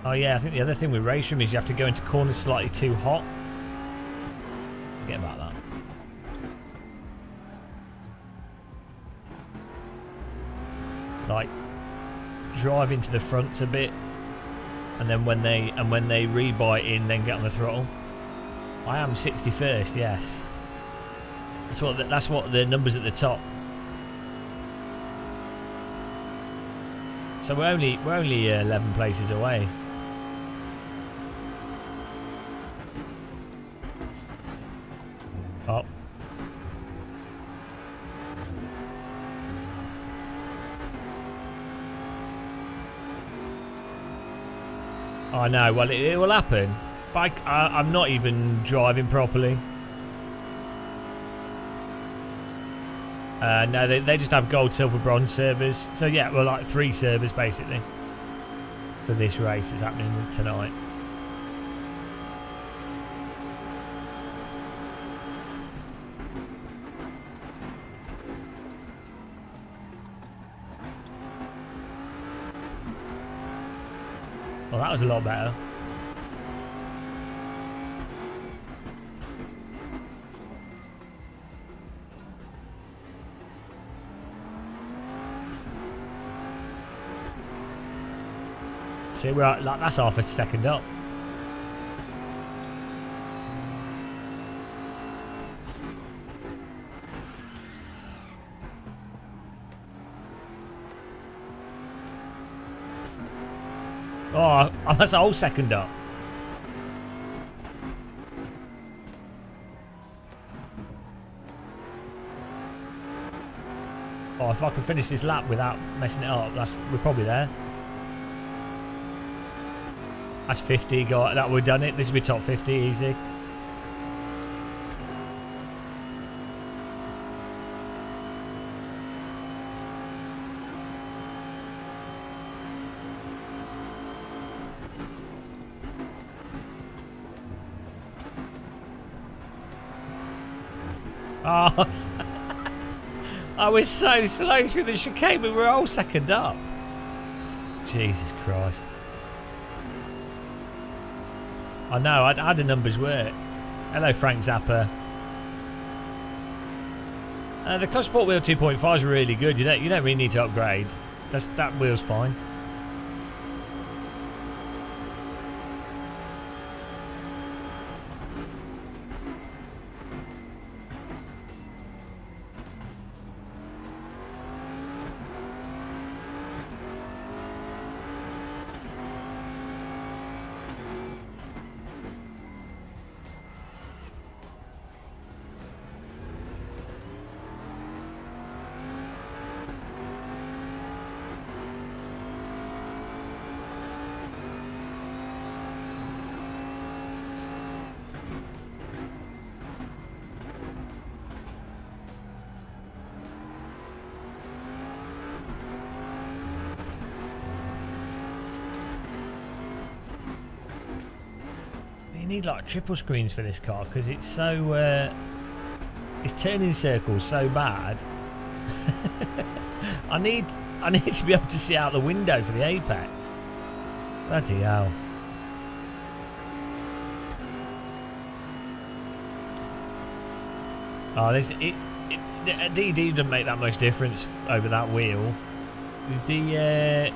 Oh yeah, I think the other thing with RaceRoom is you have to go into corners slightly too hot. Forget about that. like drive into the fronts a bit, and then when they rebite in, then get on the throttle. I am 61st, yes. That's what the numbers at the top. So we're only 11 places away. Oh. I know. Well, it will happen. But I'm not even driving properly. No, they just have gold, silver, bronze servers. So yeah, well, like 3 servers basically for this race that's happening tonight. Well, that was a lot better. See, we're at, like, that's half a second up. Oh, that's a whole second up. Oh, if I can finish this lap without messing it up, we're probably there. That's 50, that we've done it. This will be top 50 easy. Oh, I was so slow through the chicane, we were all second up. Jesus Christ. I know, how do numbers work? Hello, Frank Zappa. The clutch support wheel 2.5 is really good. You don't really need to upgrade. That wheel's fine. Need like triple screens for this car because it's so it's turning circles so bad. I need to be able to see out the window for the apex. Bloody hell. Oh, DD doesn't make that much difference over that wheel. The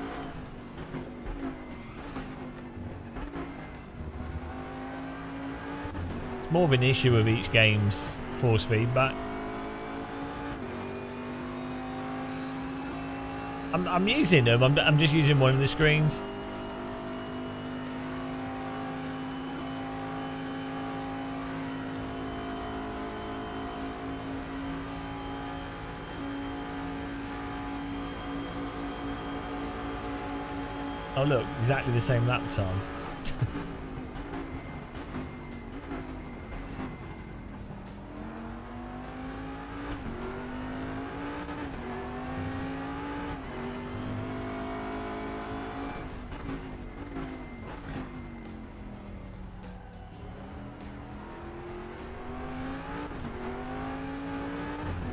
it's more of an issue of each game's force feedback. I'm using them. I'm just using one of the screens. Oh look, exactly the same lap time.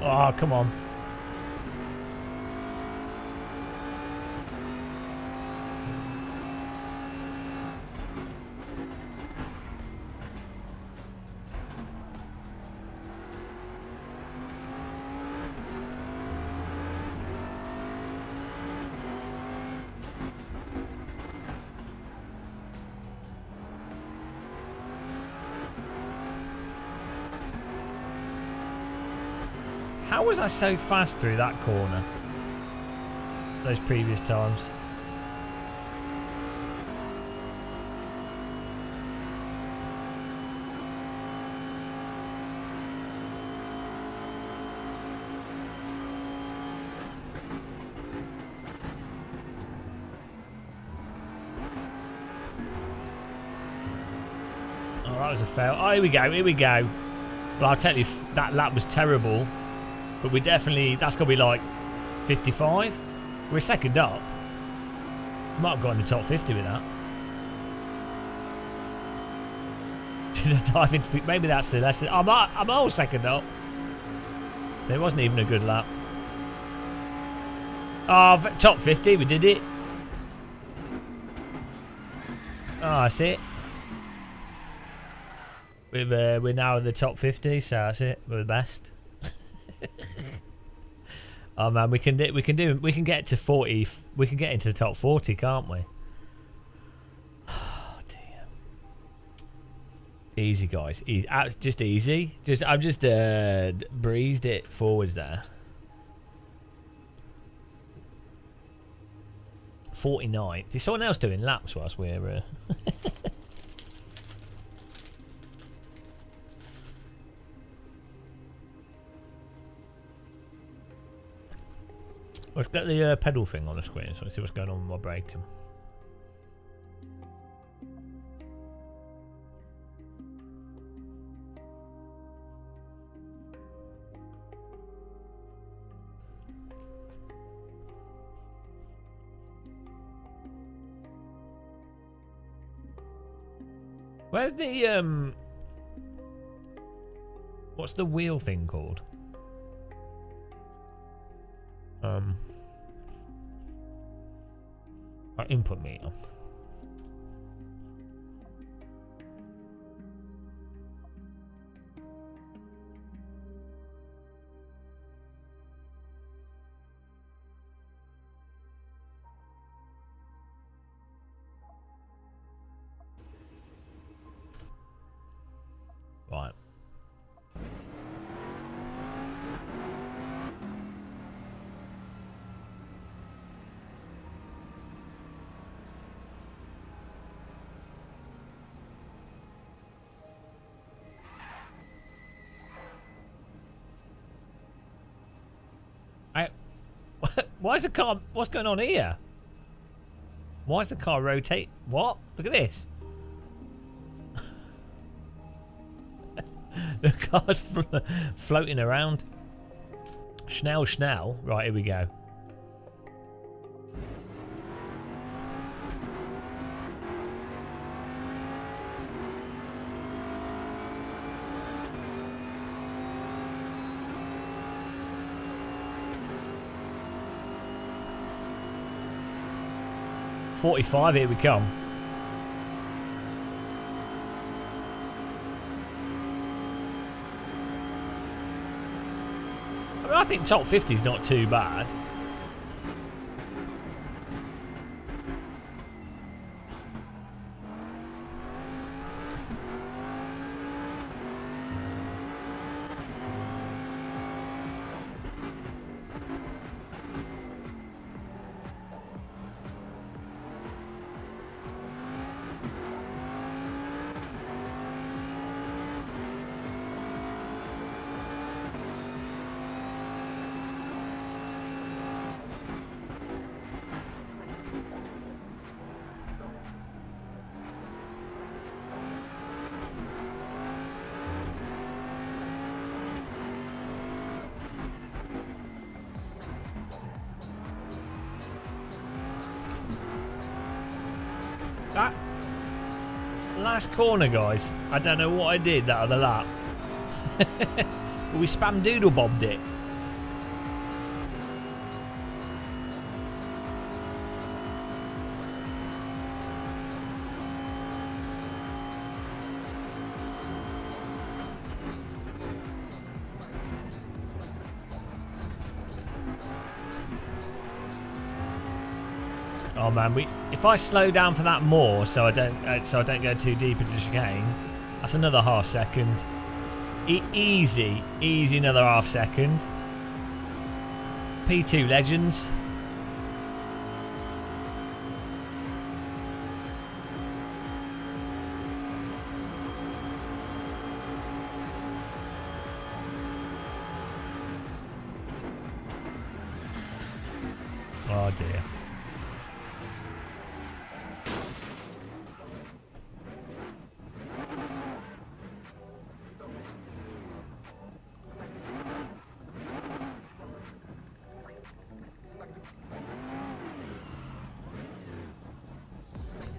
Oh, come on. How was I so fast through that corner? Those previous times. Oh, that was a fail. Oh, here we go, here we go. Well, I'll tell you, that lap was terrible. But we definitely, that's got to be like 55. We're second up. Might have got in the top 50 with that. Did I dive into the, maybe that's the lesson. I'm all second up. It wasn't even a good lap. Oh, top 50, we did it. Oh, that's it. We're now in the top 50, so that's it. We're the best. Oh man, we can get to 40. We can get into the top 40, can't we? Oh dear. Easy, guys. Just easy. I've just breezed it forwards there. 49th. Is someone else doing laps whilst we're? Let's get the pedal thing on the screen so let's see what's going on with my braking. Where's the what's the wheel thing called? Our input meter. Right. Why is the car... What's going on here? Why is the car rotate? What? Look at this. The car's floating around. Schnell, schnell. Right, here we go. .45, here we come. I mean, I think top 50 is not too bad. That last corner, guys, I don't know what I did that other lap. We spam doodle bobbed it. Oh man, if I slow down for that more, so I don't go too deep into the chicane, that's another half second. Easy, another half second. P2 Legends. Oh dear.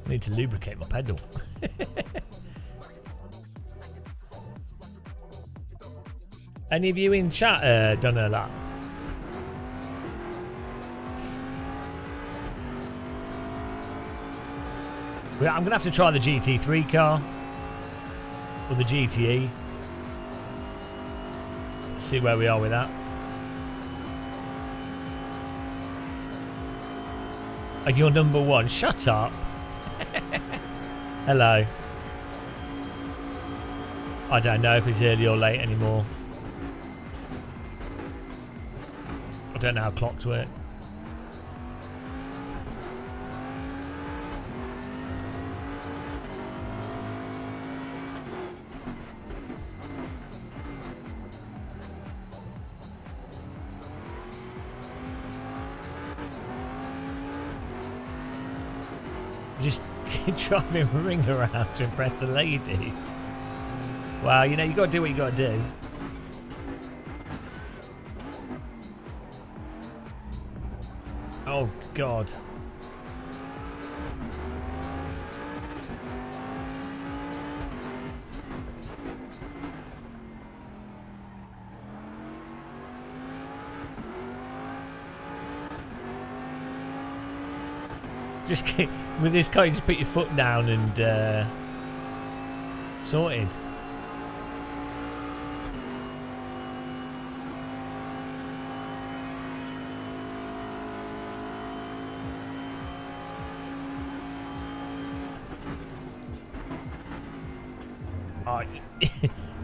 I need to lubricate my pedal. Any of you in chat done a lap? I'm going to have to try the GT3 car. Or the GTE. See where we are with that. Are you number one? Shut up. Hello. I don't know if it's early or late anymore. I don't know how clocks work. Just driving a ring around to impress the ladies. Well, you know, you got to do what you got to do. Oh, God. Just with this car, you just put your foot down and sorted.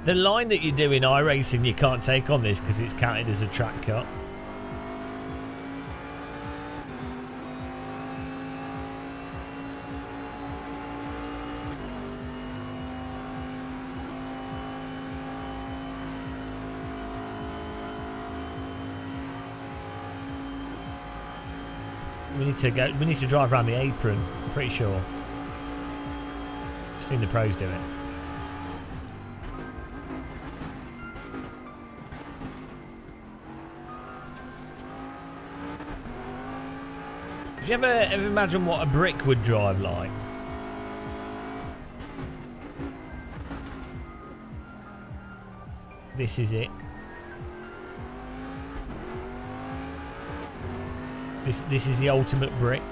The line that you do in iRacing, you can't take on this because it's counted as a track cut. We need to go. We need to drive around the apron. I'm pretty sure. I've seen the pros do it. Have you ever imagined what a brick would drive like? This is it. This is the ultimate brick.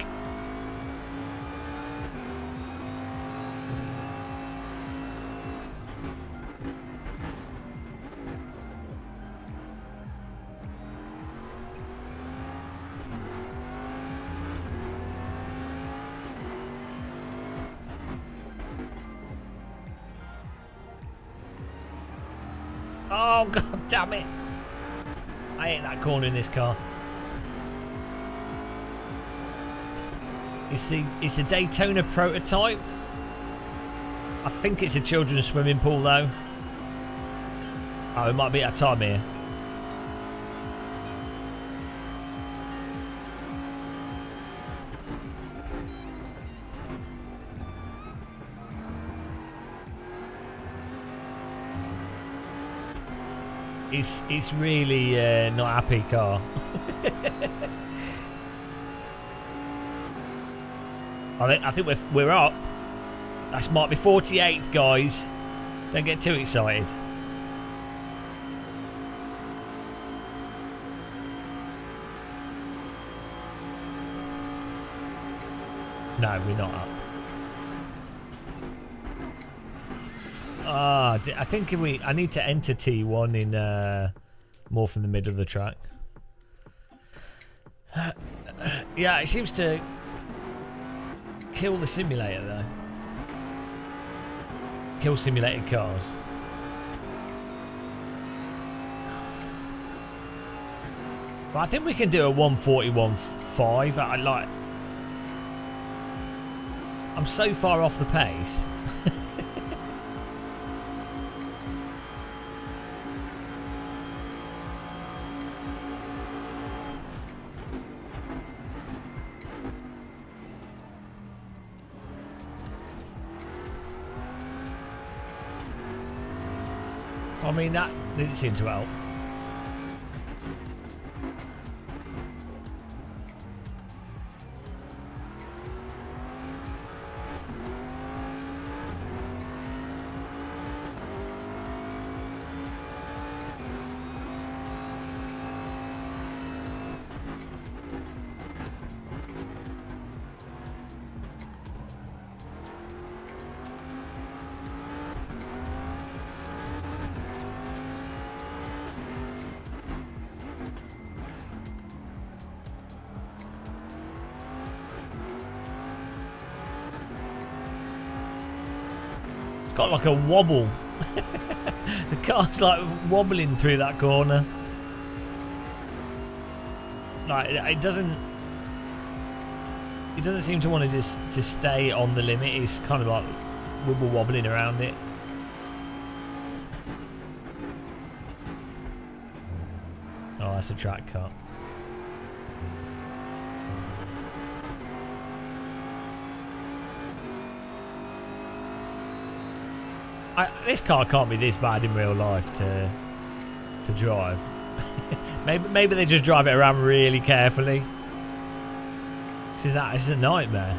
Oh, God damn it. I hate that corner in this car. It's the Daytona prototype. I think it's a children's swimming pool though. Oh, it might be at a time here. It's really not happy car. I think we're up. That might be 48th, guys. Don't get too excited. No, we're not up. I think I need to enter T1 in more from the middle of the track. Yeah, it seems to kill the simulator though. Kill simulated cars. But I think we can do a 141.5. I'm so far off the pace. I mean, that didn't seem to help. Got like a wobble. The car's like wobbling through that corner. Like it doesn't seem to want to just stay on the limit. It's kind of like wibble wobbling around it. Oh, that's a track cut. This car can't be this bad in real life to drive. maybe they just drive it around really carefully. This is a nightmare.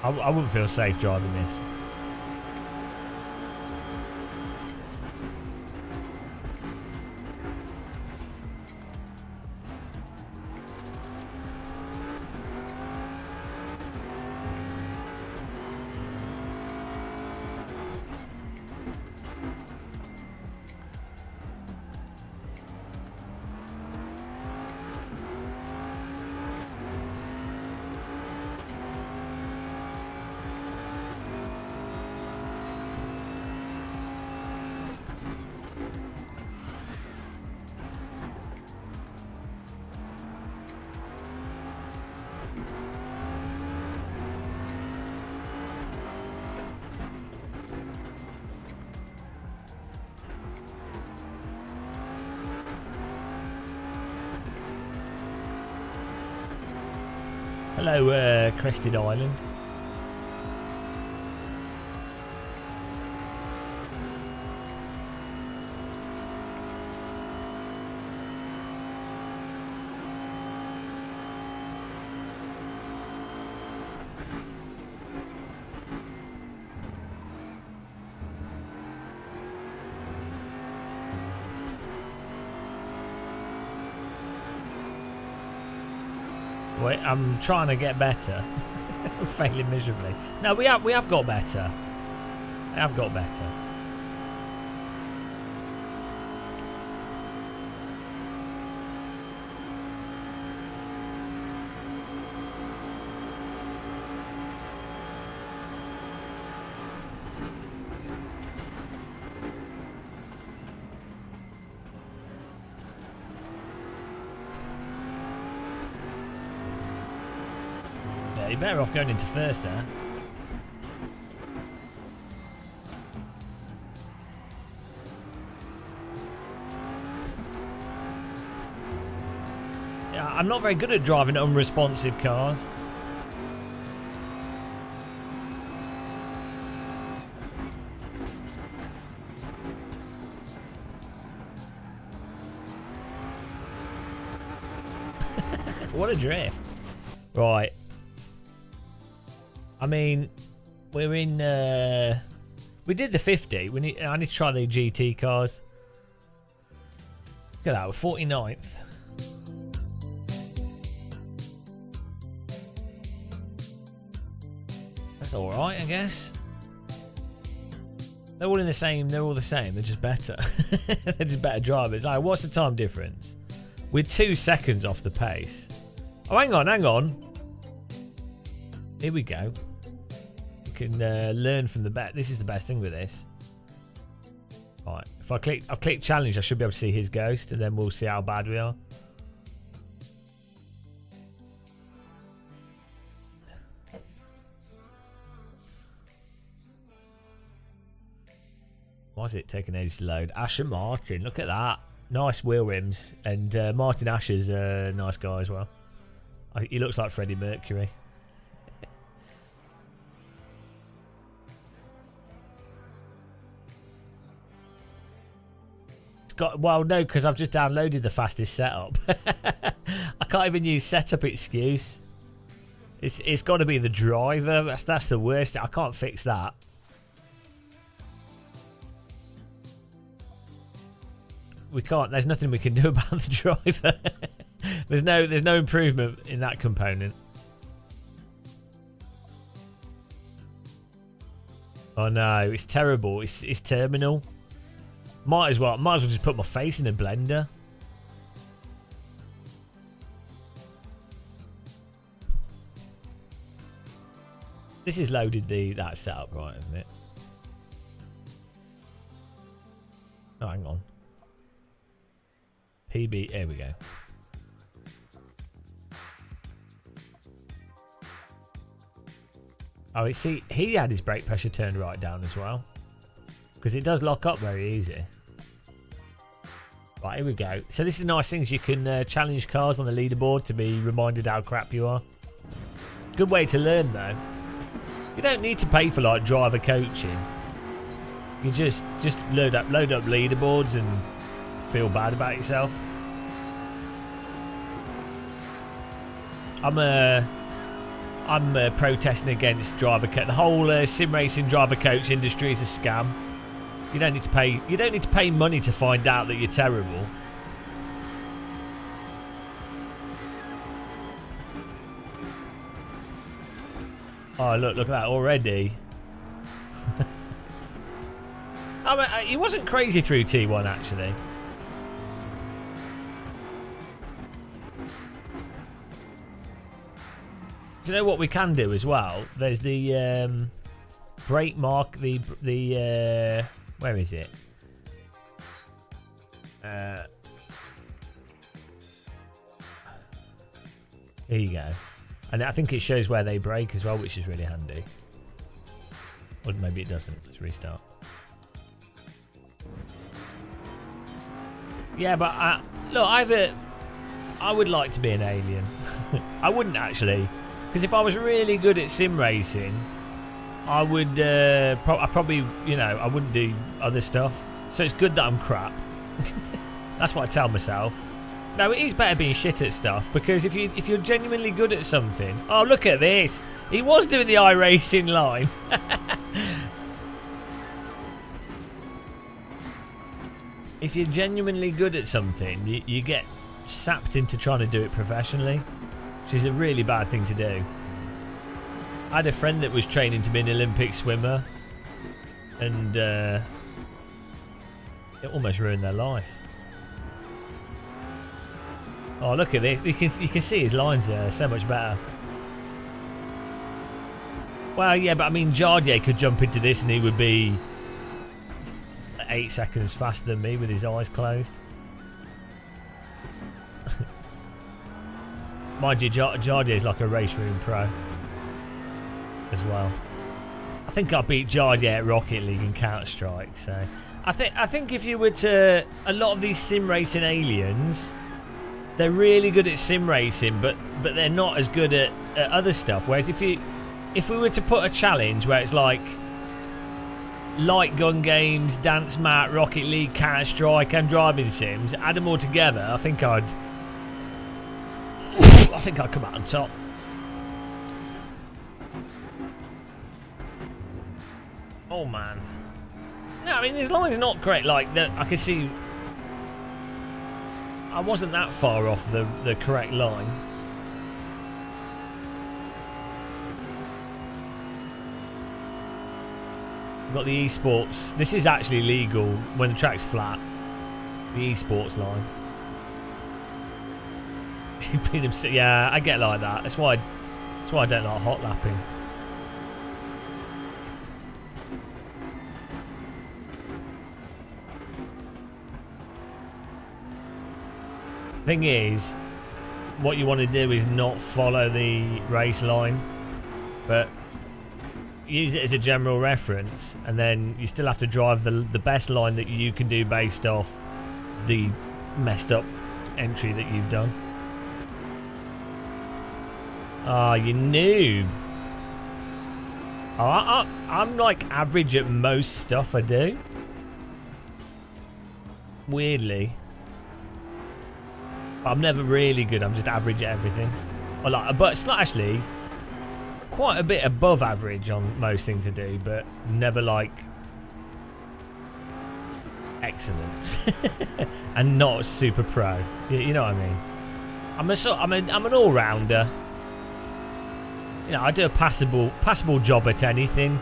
I wouldn't feel safe driving this. Hello, Crested Island. Wait, I'm trying to get better. I'm failing miserably. No, we have got better. I have got better. You're better off going into first there. Yeah, I'm not very good at driving unresponsive cars. What a drift. Right. I mean, we're in. We did the 50. I need to try the GT cars. Look at that, we're 49th. That's all right, I guess. They're all in the same. They're all the same. They're just better. They're just better drivers. Alright, what's the time difference? We're 2 seconds off the pace. Oh, hang on, hang on. Here we go. We can learn from the best. This is the best thing with this. Right, if I click challenge, I should be able to see his ghost, and then we'll see how bad we are. Why is it taking ages to load? Asher Martin, look at that. Nice wheel rims. And Martin Asher's a nice guy as well. He looks like Freddie Mercury. Well, no, because I've just downloaded the fastest setup. I can't even use setup excuse. It's got to be the driver. That's the worst. I can't fix that. We can't. There's nothing we can do about the driver. there's no improvement in that component. Oh no, it's terrible. It's terminal. Might as well just put my face in a blender. This is loaded that setup, right, isn't it? Oh, hang on. PB, there we go. Oh, see, he had his brake pressure turned right down as well. Because it does lock up very easy. Right, here we go. So this is nice things. You can challenge cars on the leaderboard to be reminded how crap you are. Good way to learn, though. You don't need to pay for, like, driver coaching. You just load up leaderboards and feel bad about yourself. I'm protesting against driver coach. The whole sim racing driver coach industry is a scam. You don't need to pay. You don't need to pay money to find out that you're terrible. Oh, look at that already. I mean, he wasn't crazy through T1 actually. Do you know what we can do as well? There's the brake mark. The where is it? Here you go. And I think it shows where they brake as well, which is really handy. Or maybe it doesn't. Let's restart. Yeah, but look, I would like to be an alien. I wouldn't actually, because if I was really good at sim racing, I would. I probably, I wouldn't do other stuff. So it's good that I'm crap. That's what I tell myself. No, it is better being shit at stuff, because if you're genuinely good at something. Oh, look at this! He was doing the iRacing line. If you're genuinely good at something, you get sapped into trying to do it professionally, which is a really bad thing to do. I had a friend that was training to be an Olympic swimmer, and it almost ruined their life. Oh, look at this. You can see his lines there so much better. Well, yeah, but I mean, Jardier could jump into this and he would be 8 seconds faster than me with his eyes closed. Mind you, Jardier is like a RaceRoom pro as well. I think I beat Jardier at Rocket League and Counter-Strike. So I think if you were to, a lot of these sim racing aliens, they're really good at sim racing, but they're not as good at other stuff. Whereas if we were to put a challenge where it's like light gun games, dance mat, Rocket League, Counter-Strike, and driving sims, add them all together, I think I'd come out on top. Oh man. No, I mean, this line's not great. Like that, I can see. I wasn't that far off the correct line. We've got the esports. This is actually legal when the track's flat. The esports line. Yeah, I get like that. That's why I don't like hot lapping. Thing is, what you want to do is not follow the race line, but use it as a general reference, and then you still have to drive the best line that you can do based off the messed up entry that you've done. Ah, you noob. Oh, I'm like average at most stuff I do. Weirdly. I'm never really good, I'm just average at everything. But it's not actually quite a bit above average on most things I do, but never like excellent. And not super pro. You know what I mean? I'm an all-rounder. You know, I do a passable job at anything.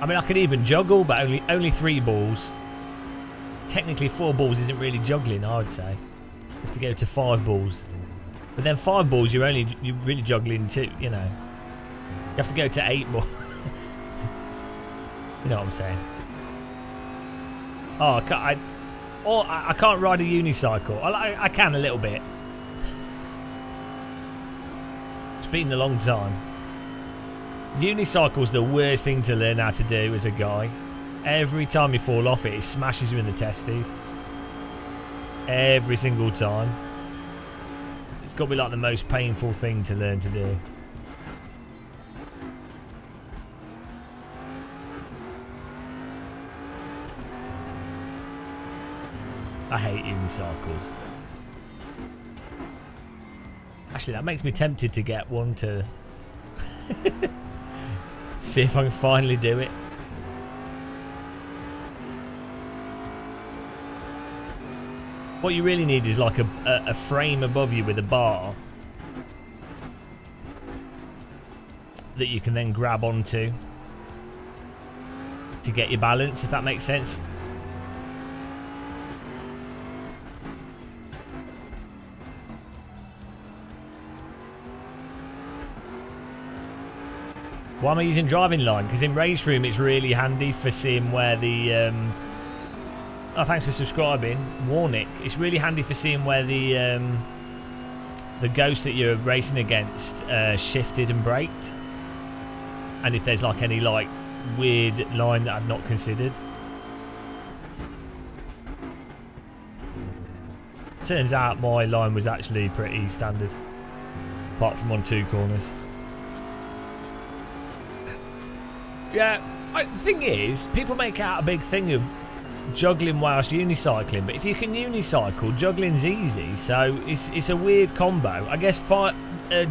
I mean, I can even juggle, but only 3 balls. Technically 4 balls isn't really juggling, I would say. You have to go to 5 balls. But then 5 balls you're really juggling 2, you know. You have to go to 8 balls. You know what I'm saying? Oh, I can't ride a unicycle. I can a little bit. It's been a long time. Unicycle's the worst thing to learn how to do as a guy. Every time you fall off it, it smashes you in the testes. Every single time. It's got to be like the most painful thing to learn to do. I hate unicycles. Actually, that makes me tempted to get one to see if I can finally do it. What you really need is like a frame above you with a bar that you can then grab onto to get your balance, if that makes sense. Why am I using driving line? Because in RaceRoom it's really handy for seeing where the oh, thanks for subscribing, Warnick. It's really handy for seeing where the ghost that you're racing against shifted and braked, and if there's like any like weird line that I've not considered. Turns out my line was actually pretty standard, apart from on 2 corners. Yeah, the thing is, people make out a big thing of juggling whilst unicycling, but if you can unicycle, juggling's easy, so it's a weird combo. I guess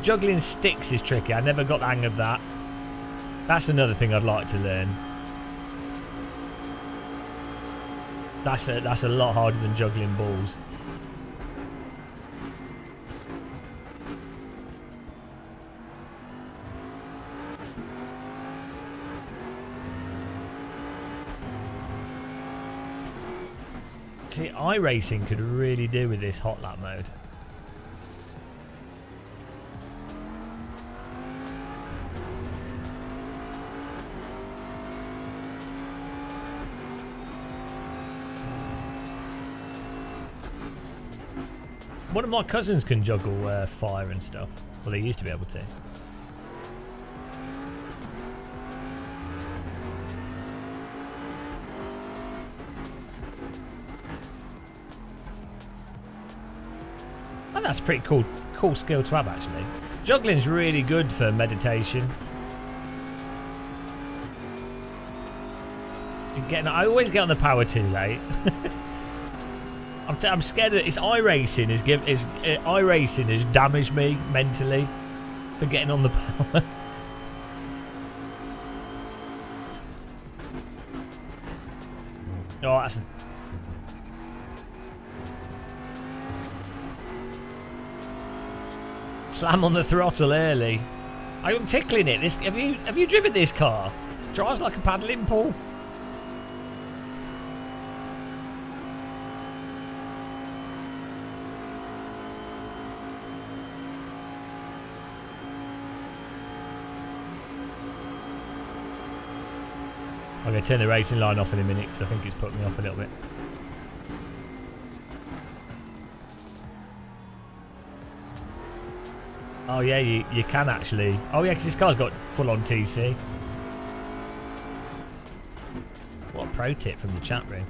juggling sticks is tricky. I never got the hang of that. That's another thing I'd like to learn. That's a lot harder than juggling balls. See, iRacing could really do with this hot lap mode. One of my cousins can juggle fire and stuff. Well, they used to be able to. That's a pretty cool skill to have, actually. Juggling's really good for meditation. I always get on the power too late. I'm scared that iRacing iRacing has damaged me mentally for getting on the power. Oh, that's. Slam on the throttle early. I'm tickling it. Have you driven this car? Drives like a paddling pool. I'm going to turn the racing line off in a minute because I think it's put me off a little bit. Oh yeah, you can actually. Oh yeah, because this car's got full-on TC. What a pro tip from the chat room.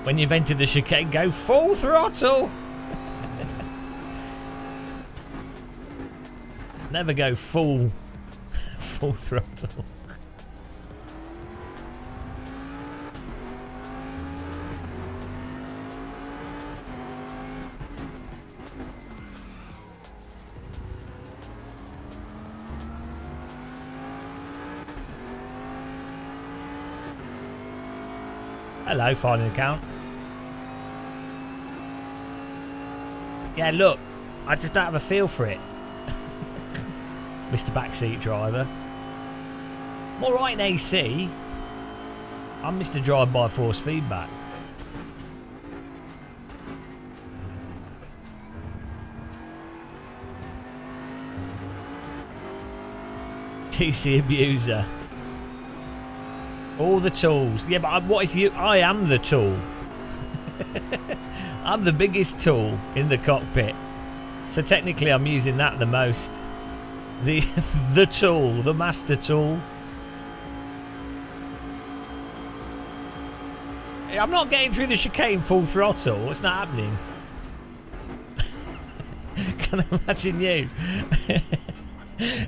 When you've entered the chicane, go full throttle. Never go full throttle. Hello, filing account. Yeah, look, I just don't have a feel for it. Mr. Backseat Driver. I'm alright in AC. I'm Mr. Drive by Force Feedback. TC Abuser. All the tools. Yeah, but what if you... I am the tool. I'm the biggest tool in the cockpit. So technically I'm using that the most. The tool. The master tool. I'm not getting through the chicane full throttle. It's not happening. Can I imagine you?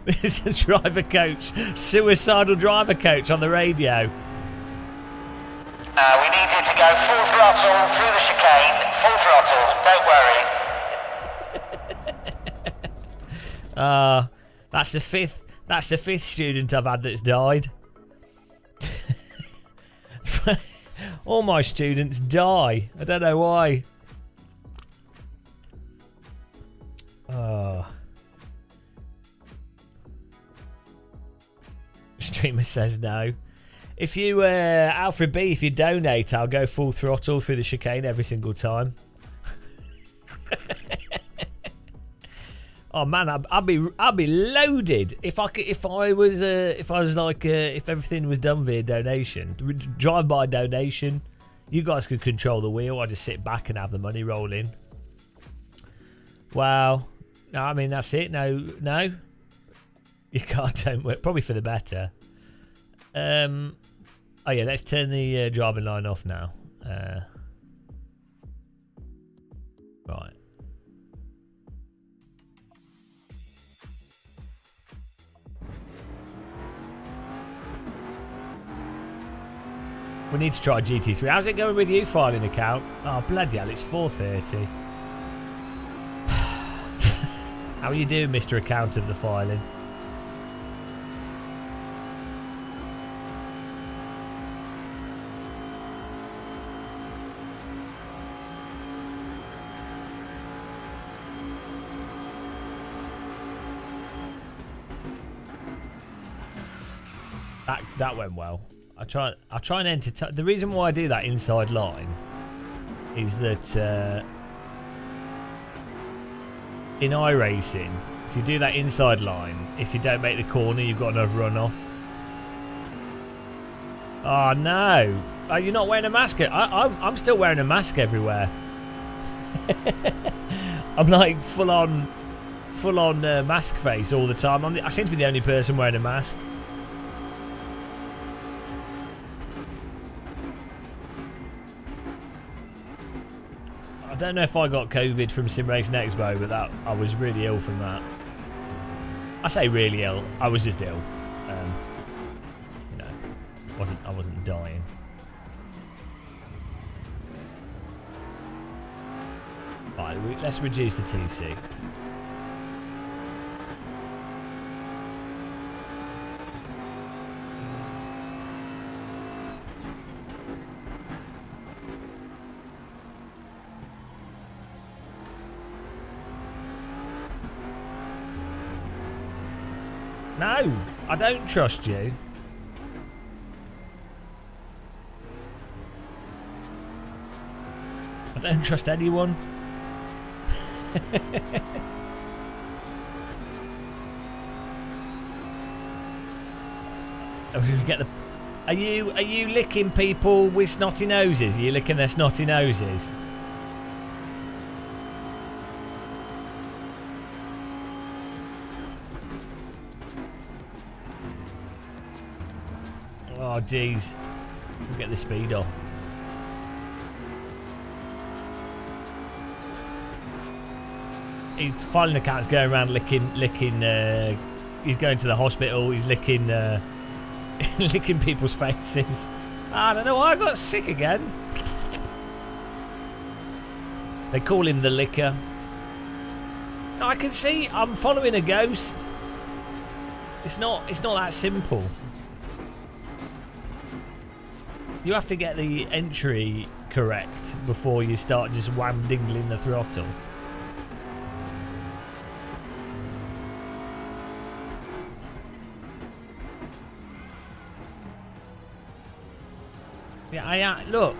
There's a driver coach, suicidal driver coach on the radio. We need you to go full throttle through the chicane, full throttle, don't worry. That's the fifth student I've had that's died. All my students die. I don't know why. Streamer says no. If you, Alfred B, if you donate, I'll go full throttle through the chicane every single time. Oh man, I'd be loaded if everything was done via donation, drive by donation. You guys could control the wheel. I just sit back and have the money roll in. Wow. No, I mean that's it. No. Your car don't work. Probably for the better. Oh yeah, let's turn the driving line off now. Right. We need to try GT3. How's it going with you, filing account? Oh bloody hell, it's 4:30. How are you doing, Mr. Account of the filing? That went well. I try and entertain. The reason why I do that inside line is that in iRacing, if you do that inside line, if you don't make the corner, you've got another run off. Oh no! Are you not wearing a mask? I'm still wearing a mask everywhere. I'm like full on mask face all the time. I seem to be the only person wearing a mask. I don't know if I got COVID from Sim Racing Expo, but I was really ill from that. I say really ill. I was just ill. You know, I wasn't dying. Right, let's reduce the TC. No, I don't trust you. I don't trust anyone. We get the. Are you licking people with snotty noses? Are you licking their snotty noses? Oh, jeez. We'll get the speed off. He's following the cats going around licking. He's going to the hospital. He's licking licking people's faces. I don't know why I got sick again. They call him the licker. I can see I'm following a ghost. It's not that simple. You have to get the entry correct before you start just wham dingling the throttle. Yeah, look,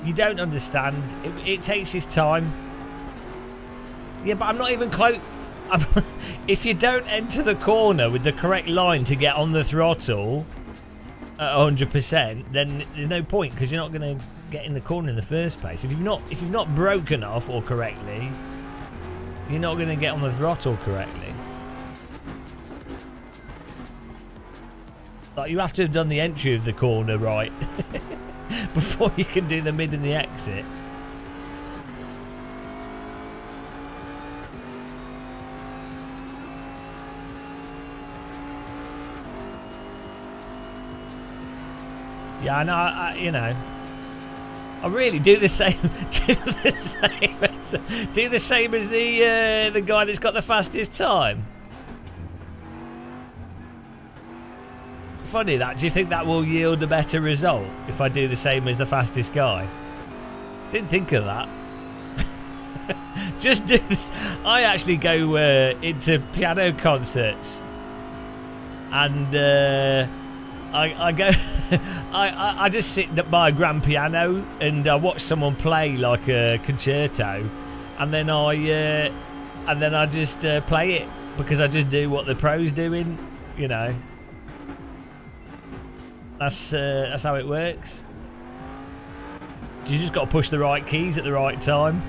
you don't understand. It takes its time. Yeah, but I'm not even close. If you don't enter the corner with the correct line to get on the throttle at 100%, then there's no point because you're not going to get in the corner in the first place. If you've not broken off or correctly, you're not going to get on the throttle correctly. Like, you have to have done the entry of the corner right before you can do the mid and the exit. Yeah, I know. You know, I really do the same. Do the same as the guy that's got the fastest time. Funny that. Do you think that will yield a better result if I do the same as the fastest guy? Didn't think of that. Just do this. I actually go into piano concerts, and I go. I just sit by a grand piano and I watch someone play like a concerto, and then I just play it because I just do what the pro's doing, you know. That's how it works. You just got to push the right keys at the right time.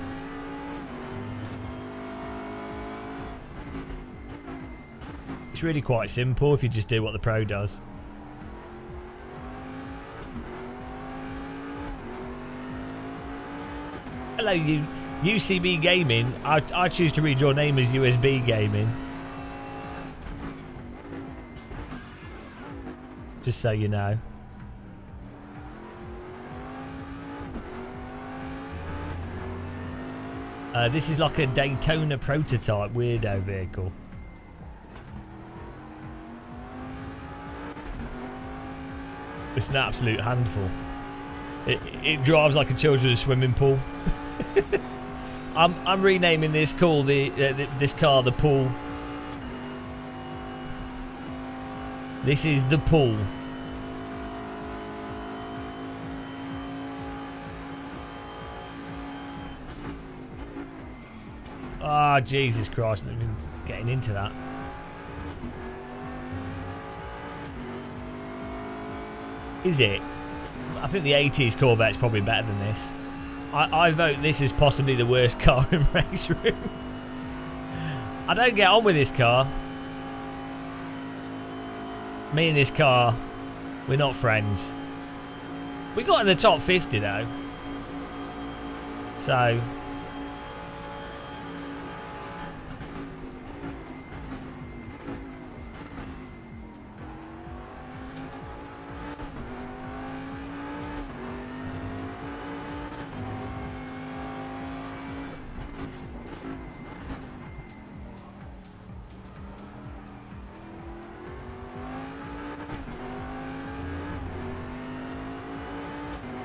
It's really quite simple if you just do what the pro does. Hello, you UCB Gaming. I choose to read your name as USB Gaming. Just so you know. This is like a Daytona prototype weirdo vehicle. It's an absolute handful. It drives like a children's swimming pool. I'm renaming this car the Pool. This is the Pool. Ah, Jesus Christ! I'm even getting into that. Is it? I think the 80s Corvette's probably better than this. I vote this is possibly the worst car in RaceRoom. I don't get on with this car. Me and this car, we're not friends. We got in the top 50 though. So...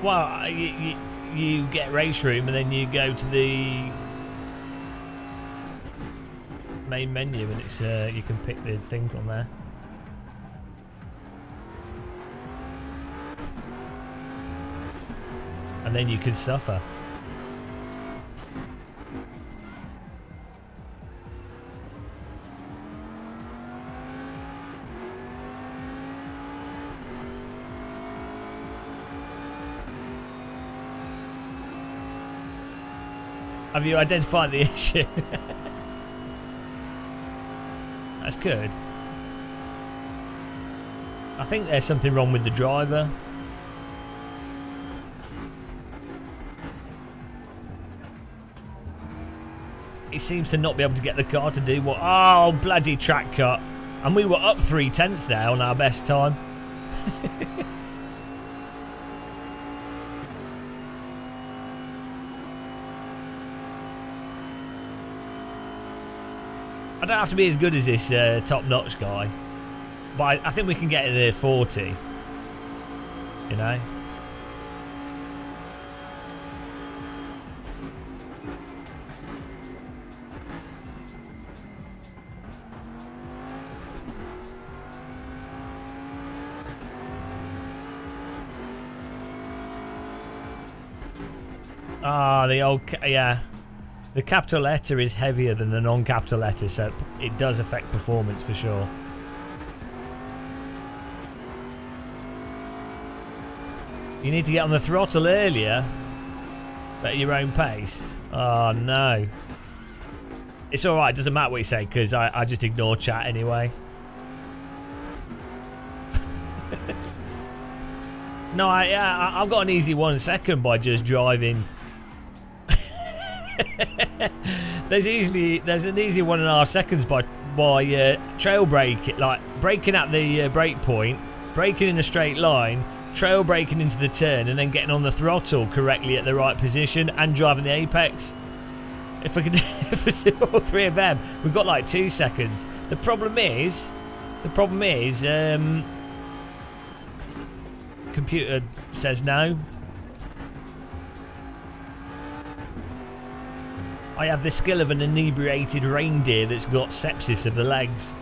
Well, you get RaceRoom and then you go to the main menu and it's you can pick the thing from there. And then you can suffer. Have you identified the issue? That's good. I think there's something wrong with the driver. He seems to not be able to get the car to do what... Oh, bloody track cut. And we were up 3/10 there on our best time. I don't have to be as good as this top-notch guy. But I think we can get to the 40. You know? Ah, the old... Yeah. The capital letter is heavier than the non-capital letter, so it does affect performance for sure. You need to get on the throttle earlier, but at your own pace. Oh no. It's alright, doesn't matter what you say, because I just ignore chat anyway. No, I've got an easy 1 second by just driving. There's an easy 1.5 seconds by trail braking, like braking at the brake point, braking in a straight line, trail braking into the turn, and then getting on the throttle correctly at the right position and driving the apex. If we could do all three of them, we've got like 2 seconds. The problem is, computer says no. I have the skill of an inebriated reindeer that's got sepsis of the legs.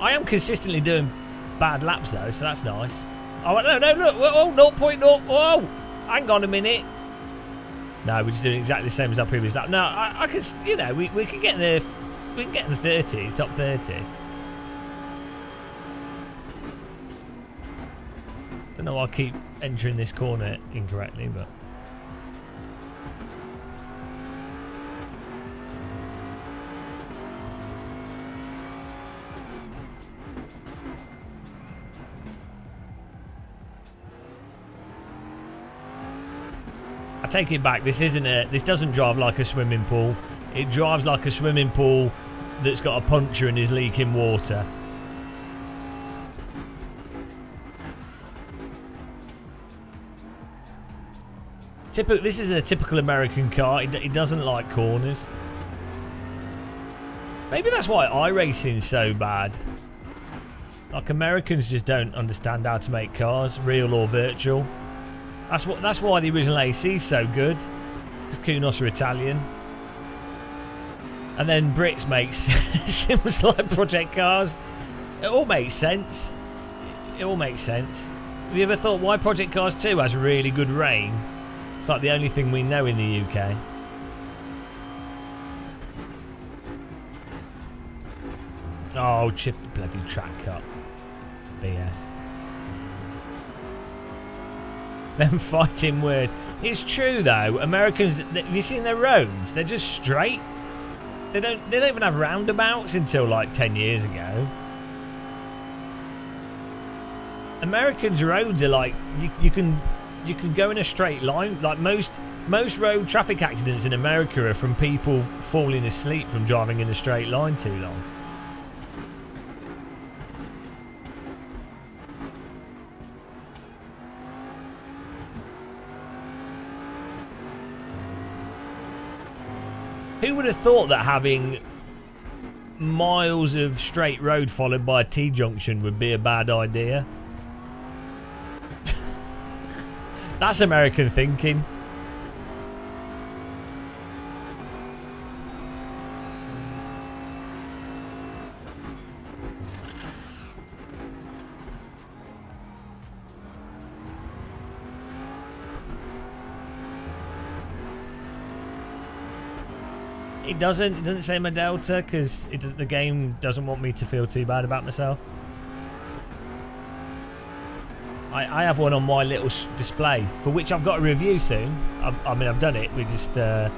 I am consistently doing bad laps though, so that's nice. Oh no, look, oh, 0.0, oh, hang on a minute. No, we're just doing exactly the same as our previous lap. No, I can, you know, we can get in the, the 30, top 30. Don't know why I keep entering this corner incorrectly, but I take it back. This doesn't drive like a swimming pool. It drives like a swimming pool that's got a puncture and is leaking water. This is a typical American car. It doesn't like corners. Maybe that's why iRacing's so bad. Like, Americans just don't understand how to make cars, real or virtual. That's why the original AC is so good. Because Kunos are Italian. And then Brits make sims like project cars. It all makes sense. It all makes sense. Have you ever thought why Project Cars 2 has really good rain? It's like the only thing we know in the UK. Oh, chip the bloody track cut. BS. Them fighting words. It's true though. Americans, have you seen their roads? They're just straight. They don't even have roundabouts until like 10 years ago. Americans' roads are like you can go in a straight line. Like most road traffic accidents in America are from people falling asleep from driving in a straight line too long. Who would have thought that having miles of straight road followed by a T-junction would be a bad idea? That's American thinking. It doesn't say my delta because the game doesn't want me to feel too bad about myself. I have one on my little display, for which I've got a review soon. I mean, I've done it. We just we'll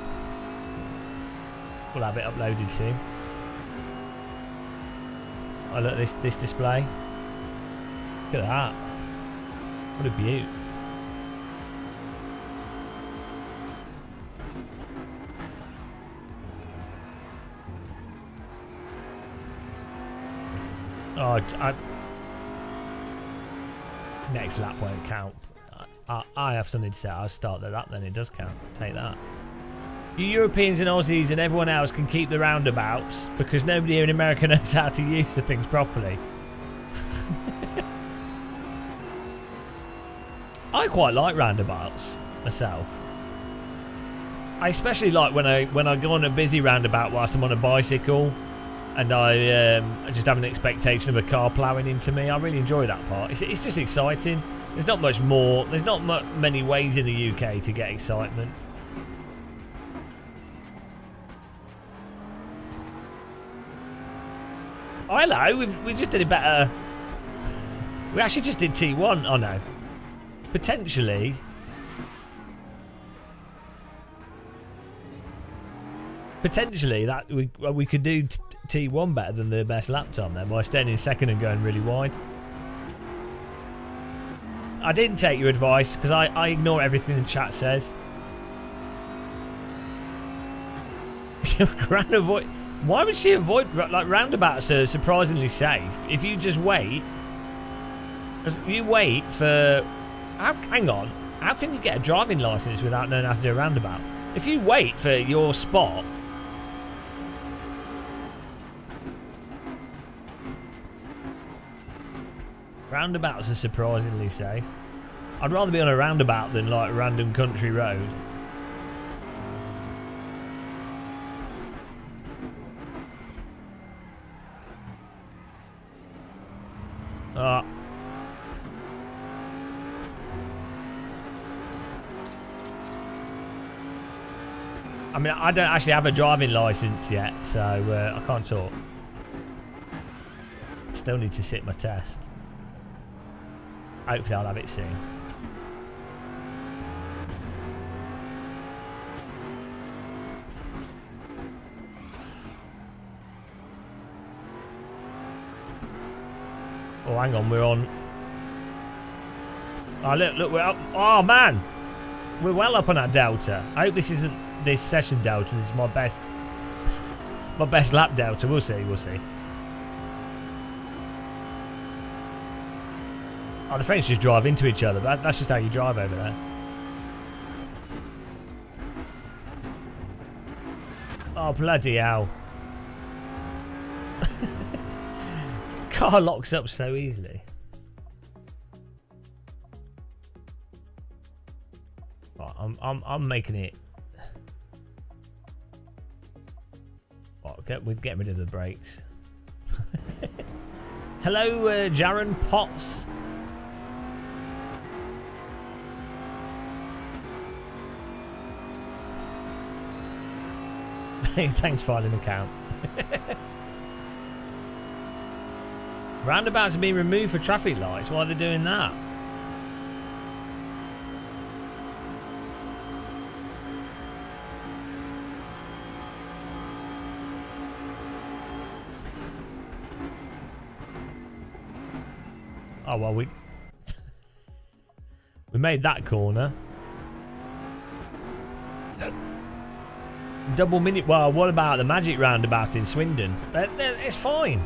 have it uploaded soon. Oh, look, this display. Look at that. What a beaut. Oh, next lap won't count. I have something to say. I'll start the lap, then it does count. Take that. You Europeans and Aussies and everyone else can keep the roundabouts because nobody here in America knows how to use the things properly. I quite like roundabouts myself. I especially like when I go on a busy roundabout whilst I'm on a bicycle and I just have an expectation of a car ploughing into me. I really enjoy that part. It's just exciting. There's not much more. There's not many ways in the UK to get excitement. Oh, hello. We just did it better. We actually just did T1. Oh no. Potentially. Potentially that we could do T1 better than the best lap time then by staying in second and going really wide. I didn't take your advice because I ignore everything the chat says. Why would she avoid, like, roundabouts are surprisingly safe. If you just wait, for, hang on, how can you get a driving license without knowing how to do a roundabout? If you wait for your spot, roundabouts are surprisingly safe. I'd rather be on a roundabout than like a random country road. I mean, I don't actually have a driving license yet, so I can't talk. Still need to sit my test. Hopefully I'll have it soon. Oh, hang on, we're on. Oh, look, we're up. Oh, man. We're well up on that delta. I hope this isn't this session delta. This is my best lap delta. We'll see. Oh, the French just drive into each other. That's just how you drive over there. Oh, bloody hell. This car locks up so easily. Oh, I'm making it. Oh, we're getting rid of the brakes. Hello, Jaron Potts. Thanks for filing account. Roundabouts are being removed for traffic lights. Why are they doing that? Oh well, we made that corner. Double minute. Well, what about the magic roundabout in Swindon? It's fine.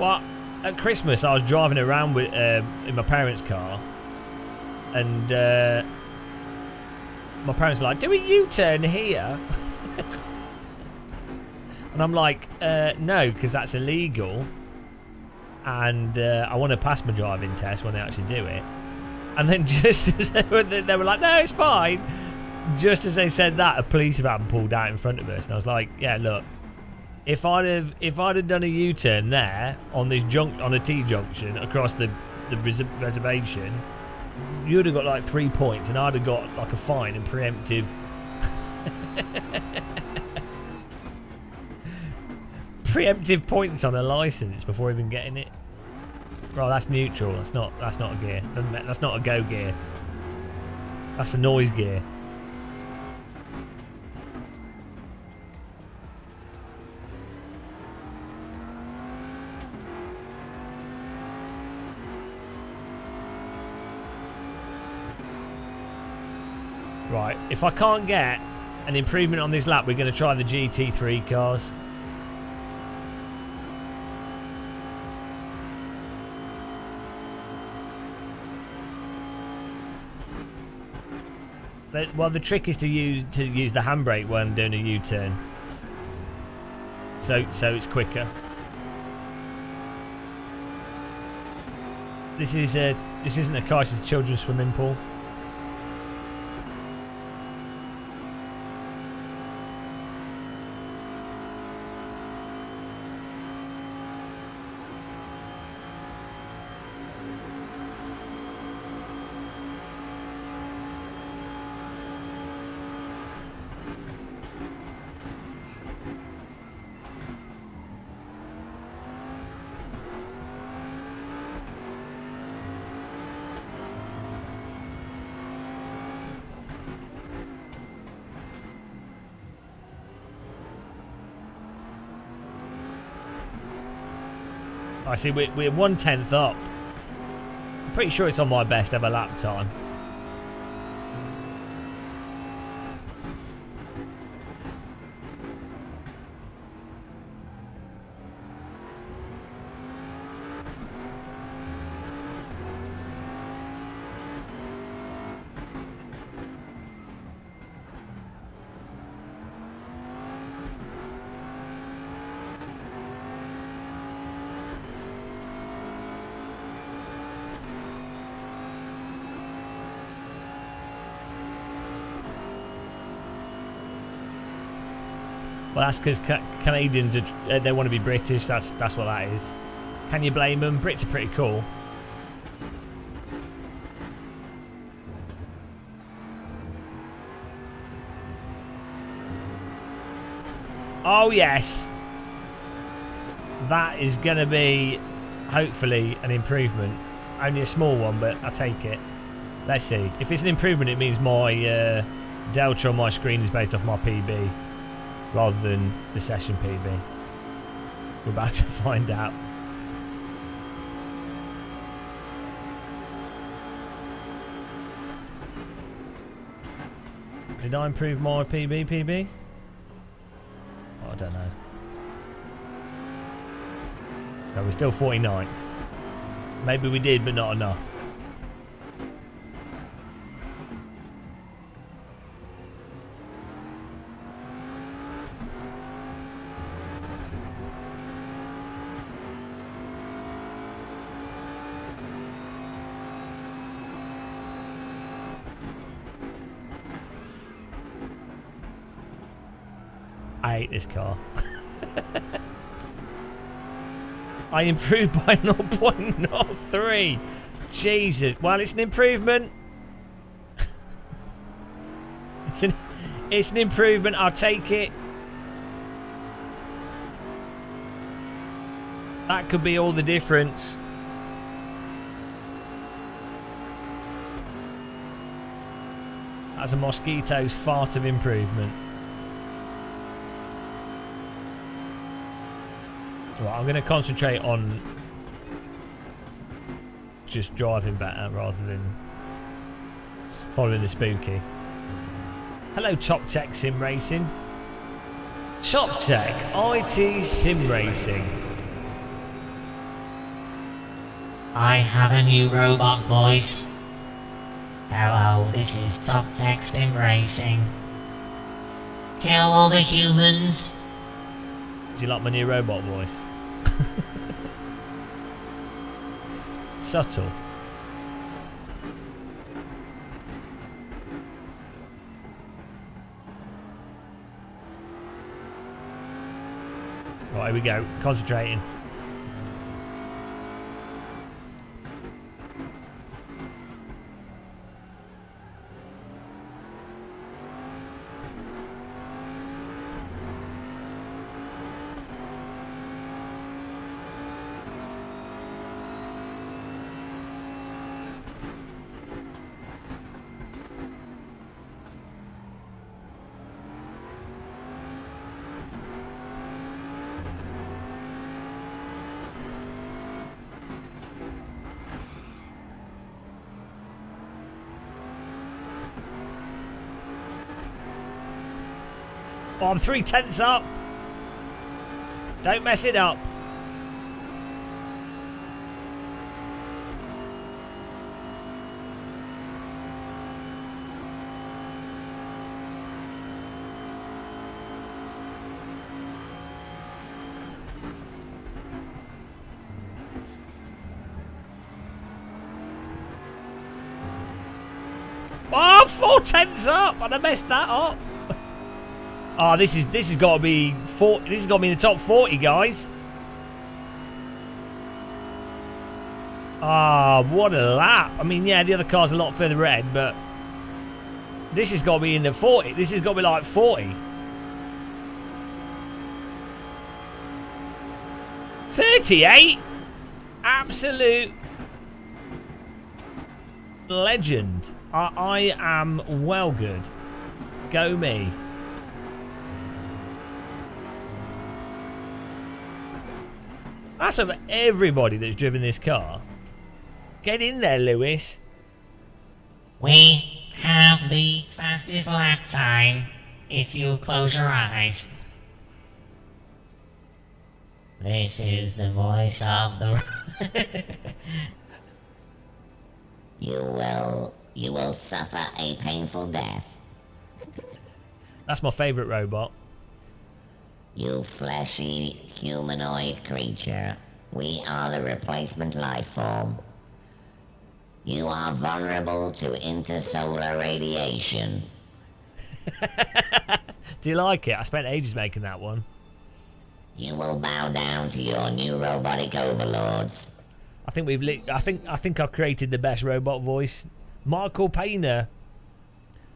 Well, at Christmas I was driving around with in my parents' car, and my parents were like, "Do a U-turn here?" And I'm like, "No, because that's illegal." And I want to pass my driving test when they actually do it. And then just as they were like, "No, it's fine." Just as they said that, a police van pulled out in front of us, and I was like, "Yeah, look, if I'd have done a U-turn there on this on a T junction across the reservation, you'd have got like 3 points, and I'd have got like a fine and preemptive." preemptive points on a license before even getting it. Oh, that's neutral. That's not a gear. That's not a go gear. That's a noise gear. Right, if I can't get an improvement on this lap, we're going to try the GT3 cars. Well, the trick is to use the handbrake when doing a U-turn, so it's quicker. This isn't a car; it's a children's swimming pool. I see we're 1/10 up. I'm pretty sure it's on my best ever lap time. Well, that's because Canadians they want to be British. That's what that is. Can you blame them? Brits are pretty cool. Oh yes, that is going to be hopefully an improvement. Only a small one, but I'll take it. Let's see. If it's an improvement, it means my delta on my screen is based off my PB. Rather than the session PB. We're about to find out. Did I improve my PB? Oh, I don't know. No, we're still 49th. Maybe we did, but not enough. I hate this car. I improved by 0.03. Jesus. Well, it's an improvement. It's an improvement. I'll take it. That could be all the difference. That's a mosquito's fart of improvement. Right, I'm going to concentrate on just driving better rather than following the spooky. Hello, Top Tech Sim Racing. Top Tech IT Sim Racing. I have a new robot voice. Hello, this is Top Tech Sim Racing. Kill all the humans. Do you like my new robot voice? Subtle. Right, here we go. Concentrating. Oh, I'm 3/10 up. Don't mess it up. Oh, 4/10 up, and I messed that up. Oh, this has got to be this has got to be in the top 40, guys. Ah, what a lap! I mean, yeah, the other car's a lot further ahead, but this has got to be in the 40. This has got to be like 40. 38. Absolute legend. I am well good. Go me. That's over everybody that's driven this car. Get in there, Lewis. We have the fastest lap time if you close your eyes. This is the voice of the... You will suffer a painful death. That's my favourite robot. You fleshy humanoid creature. We are the replacement life form. You are vulnerable to intersolar radiation. Do you like it? I spent ages making that one. You will bow down to your new robotic overlords. I think I've created the best robot voice. Michael Painter.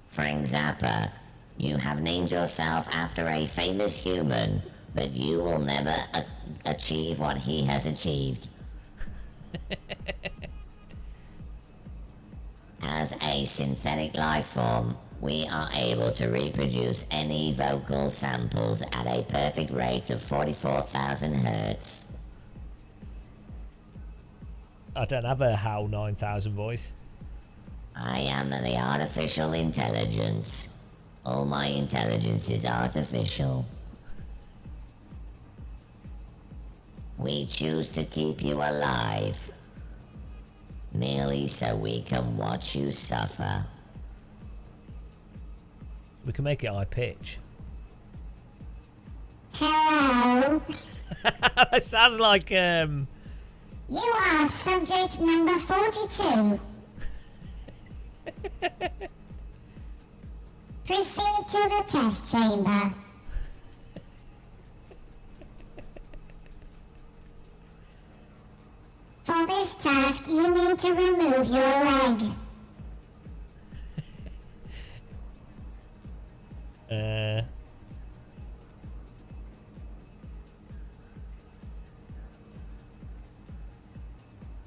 Frank Zappa, you have named yourself after a famous human, but you will never achieve what he has achieved. As a synthetic life form, we are able to reproduce any vocal samples at a perfect rate of 44,000 hertz. I don't have a HAL 9000 voice. I am the artificial intelligence. All my intelligence is artificial. We choose to keep you alive, merely so we can watch you suffer. We can make it high pitch. Hello. It sounds like You are subject number 42. Proceed to the test chamber. For this task, you need to remove your leg.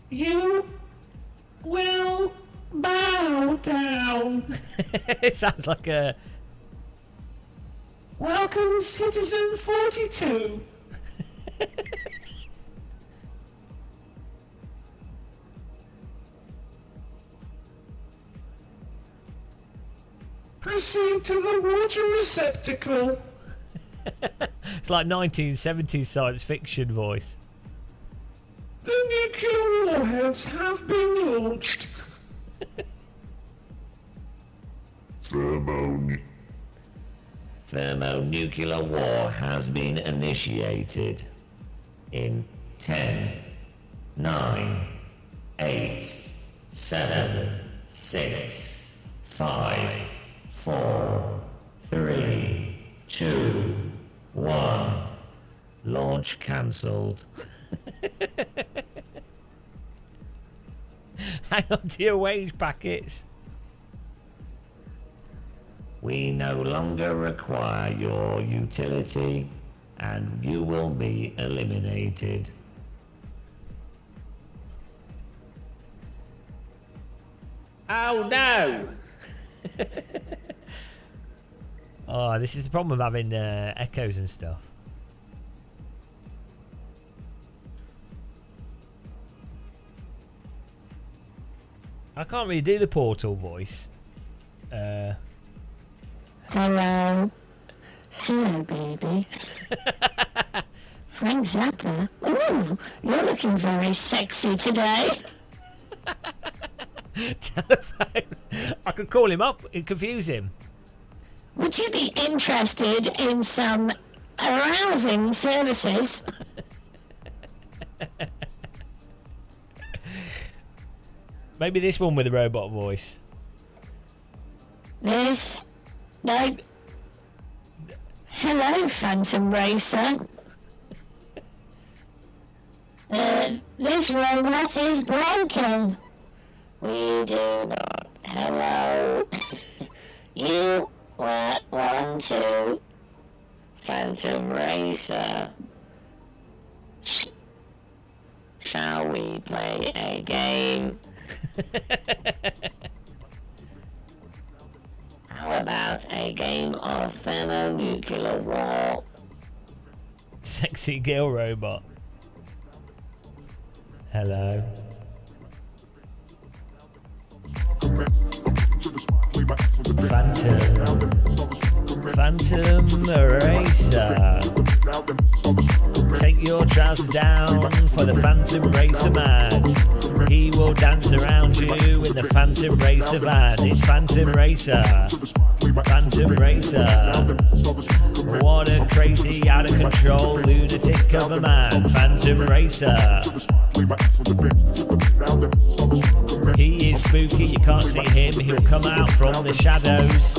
You will bow down. It sounds like a... Welcome, Citizen 42. Proceed to the water receptacle. It's like 1970s science fiction voice. The nuclear warheads have been launched. Thermonuclear war has been initiated. In 10, 9, 8, 7, 6, 5, 4, 3, 2, 1. Launch cancelled. Hang on to your wage packets. We no longer require your utility, and you will be eliminated. Oh no! Oh, this is the problem of having echoes and stuff. I can't really do the Portal voice. Hello. Hello, baby. Frank Zappa? Ooh, you're looking very sexy today. Telephone. I could call him up and confuse him. Would you be interested in some arousing services? Maybe this one with a robot voice. This? No. Hello, Phantom Racer. This robot is broken. We do not. Hello. You want to. Phantom Racer. Shall we play a game? How about a game of thermonuclear war? Sexy girl robot. Hello. Phantom Racer. Take your trousers down for the Phantom Racer man. He will dance around you in the Phantom Racer van. It's Phantom Racer. Phantom Racer. What a crazy, out of control lunatic of a man. Phantom Racer. He is spooky, you can't see him. He'll come out from the shadows.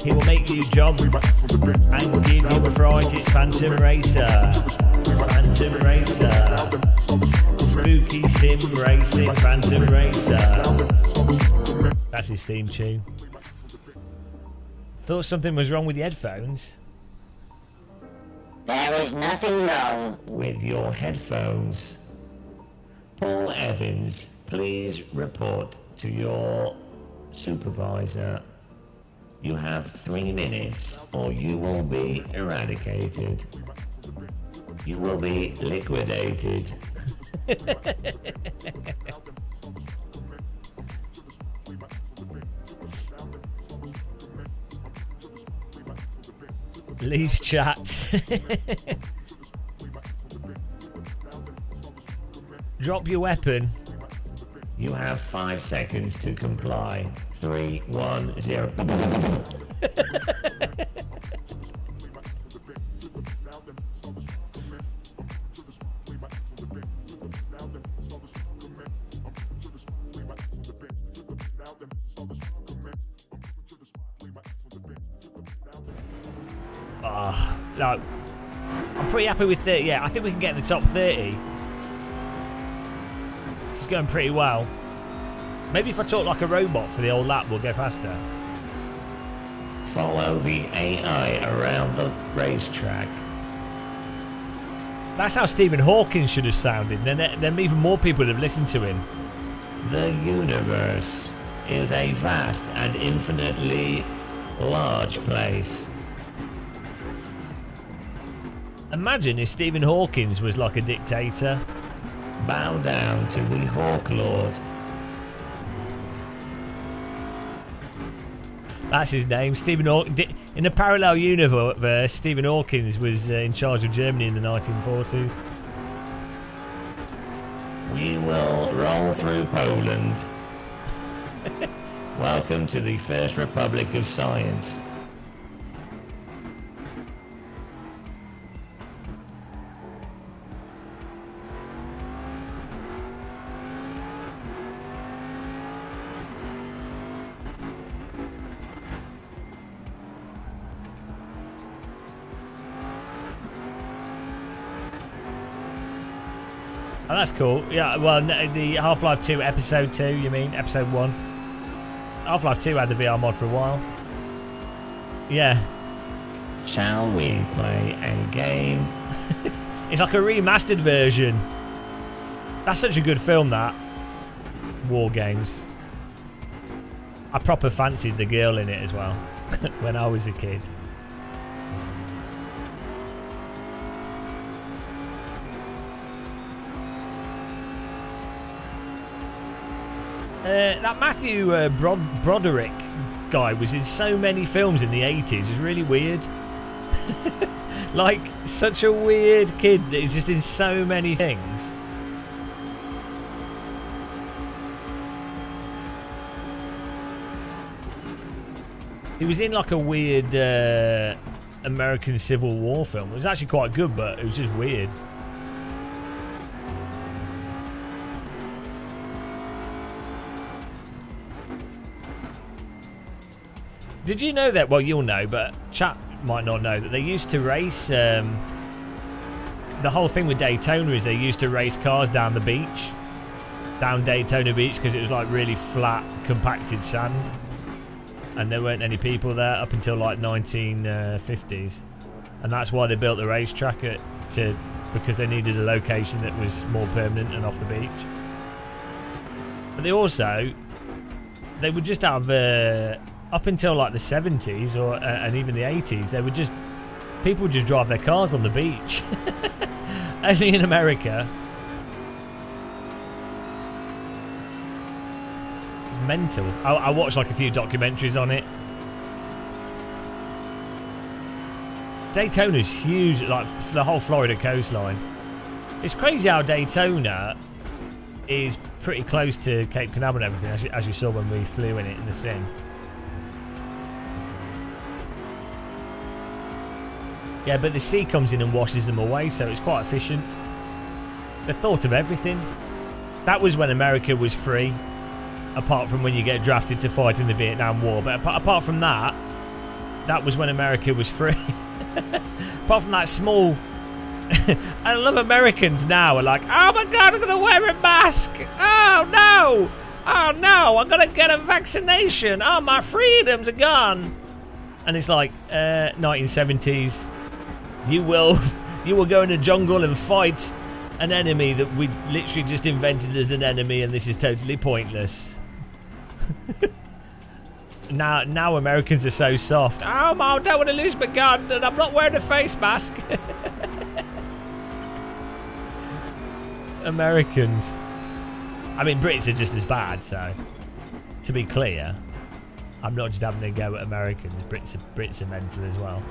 He will make you jump and give you a fright. It's Phantom Racer. Phantom Racer. Spooky sim racing. Phantom Racer. That's his theme tune. Thought something was wrong with the headphones. There is nothing wrong With your headphones. Paul Evans, please report to your supervisor. You have 3 minutes or you will be eradicated. You will be liquidated. Leaves chat. Drop your weapon. You have 5 seconds to comply. 3, 1, 0. No, I'm pretty happy with 30. Yeah, I think we can get in the top 30. This is going pretty well. Maybe if I talk like a robot for the old lap, we'll go faster. Follow the AI around the racetrack. That's how Stephen Hawking should have sounded. Then even more people would have listened to him. The universe is a vast and infinitely large place. Imagine if Stephen Hawking was like a dictator. Bow down to the Hawk Lord. That's his name, Stephen Hawking. In a parallel universe, Stephen Hawking was in charge of Germany in the 1940s. We will roll through Poland. Welcome to the First Republic of Science. Oh, that's cool. Yeah, well, the Half-Life 2 Episode 2, you mean? Episode 1. Half-Life 2 had the VR mod for a while. Yeah. Shall we play a game? It's like a remastered version. That's such a good film, that. War Games. I proper fancied the girl in it as well when I was a kid. That Matthew Broderick guy was in so many films in the 80s. It was really weird. Like, such a weird kid that is just in so many things. He was in like a weird American Civil War film. It was actually quite good, but it was just weird. Did you know that? Well, you'll know, but chat might not know that they used to race. The whole thing with Daytona is they used to race cars down the beach, down Daytona Beach, because it was like really flat, compacted sand, and there weren't any people there up until like 1950s, and that's why they built the racetrack because they needed a location that was more permanent and off the beach. But they would just have. Up until like the 70s and even the 80s, people would just drive their cars on the beach. Only in America. It's mental. I watched like a few documentaries on it. Daytona's huge, like the whole Florida coastline. It's crazy how Daytona is pretty close to Cape Canaveral and everything, as you saw when we flew in it in the sim. Yeah, but the sea comes in and washes them away, so it's quite efficient. They thought of everything. That was when America was free, apart from when you get drafted to fight in the Vietnam War. But apart from that, that was when America was free. Apart from that small... I love Americans now are like, oh my god, I'm going to wear a mask. Oh no. Oh no, I'm going to get a vaccination. Oh, my freedoms are gone. And it's like, 1970s. You will go in the jungle and fight an enemy that we literally just invented as an enemy, and this is totally pointless. Now Americans are so soft. Oh, I don't want to lose my gun, and I'm not wearing a face mask. Americans. I mean, Brits are just as bad, so to be clear, I'm not just having a go at Americans. Brits are mental as well.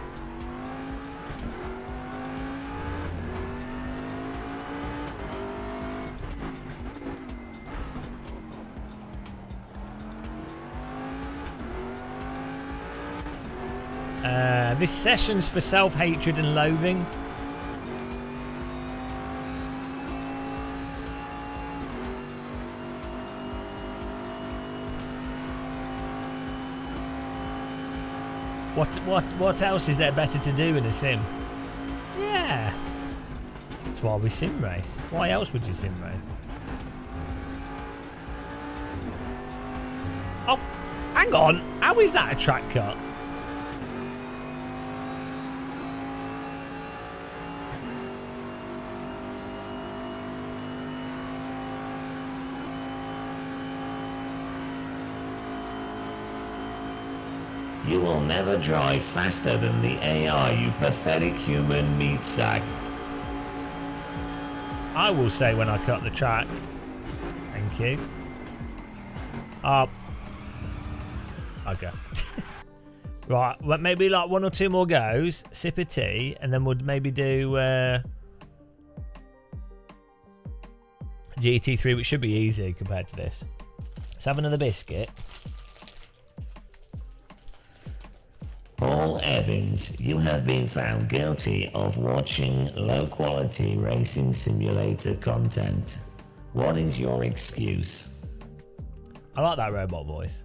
This session's for self-hatred and loathing. What else is there better to do in a sim? Yeah. That's why we sim race. Why else would you sim race? Oh, hang on. How is that a track cut? You will never drive faster than the AI, you pathetic human meat sack. I will say when I cut the track. Thank you. Okay. Right, well, maybe like one or two more goes, sip of tea, and then we'll maybe do GT3, which should be easy compared to this. Let's have another biscuit. Paul Evans, you have been found guilty of watching low-quality racing simulator content. What is your excuse? I like that robot voice.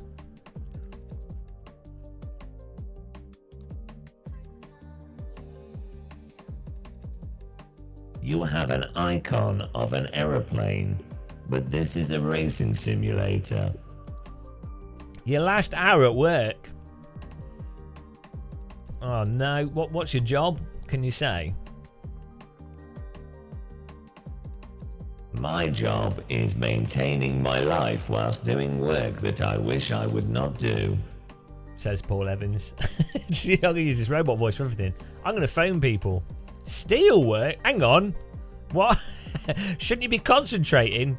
You have an icon of an aeroplane, but this is a racing simulator. Your last hour at work. Oh no, what's your job? Can you say? My job is maintaining my life whilst doing work that I wish I would not do. Says Paul Evans. I'm going to use this robot voice for everything. I'm going to phone people. Steal work? Hang on. What? Shouldn't you be concentrating?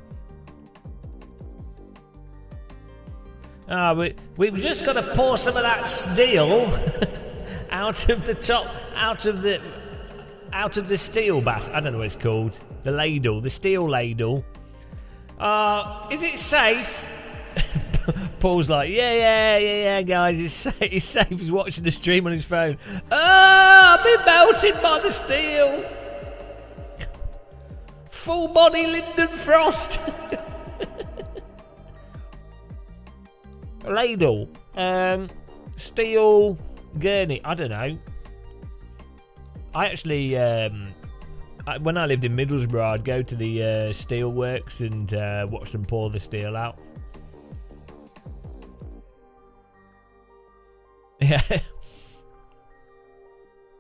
we've just got to pour some of that steel out of the top out of the steel basket. I don't know what it's called. The ladle, the steel ladle. Is it safe? Paul's like, yeah, guys, it's safe. He's watching the stream on his phone. I've been melted by the steel. Full body Linden Frost. Ladle. Steel gurney. I don't know. I actually, when I lived in Middlesbrough, I'd go to the steel works and watch them pour the steel out. Yeah.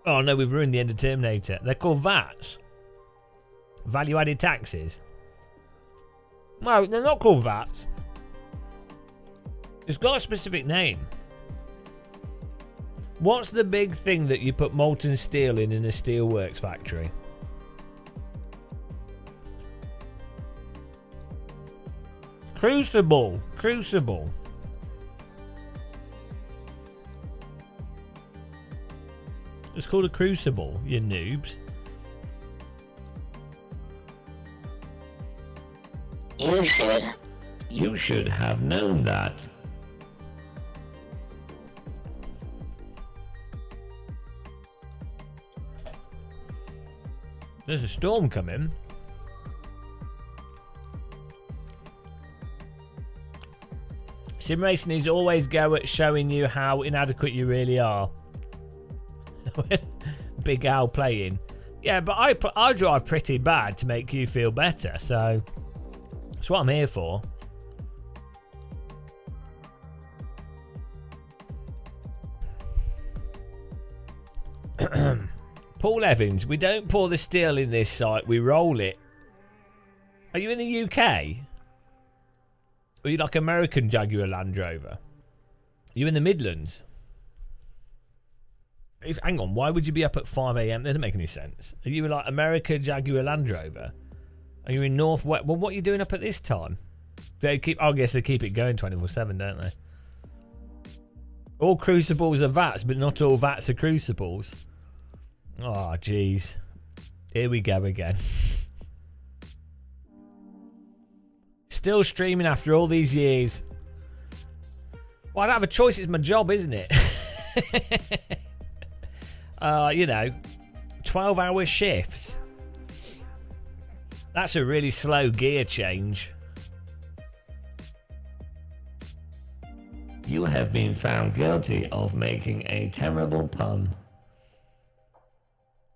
Oh no, we've ruined the end of Terminator. They're called VATs. Value-added taxes. No, they're not called VATs. It's got a specific name. What's the big thing that you put molten steel in a steelworks factory? Crucible. Crucible. It's called a crucible, you noobs. You should have known that. There's a storm coming. Sim racing is always go at showing you how inadequate you really are. Big Al playing. Yeah, but I drive pretty bad to make you feel better, so that's what I'm here for. Paul Evans, we don't pour the steel in this site, we roll it. Are you in the UK? Are you like American Jaguar Land Rover? Are you in the Midlands? Hang on, why would you be up at 5 AM? That doesn't make any sense. Are you like America Jaguar Land Rover? Are you in North West? Well, what are you doing up at this time? I guess they keep it going 24/7, don't they? All crucibles are VATs, but not all VATs are crucibles. Oh, jeez. Here we go again. Still streaming after all these years. Well, I don't have a choice. It's my job, isn't it? 12-hour shifts. That's a really slow gear change. You have been found guilty of making a terrible pun.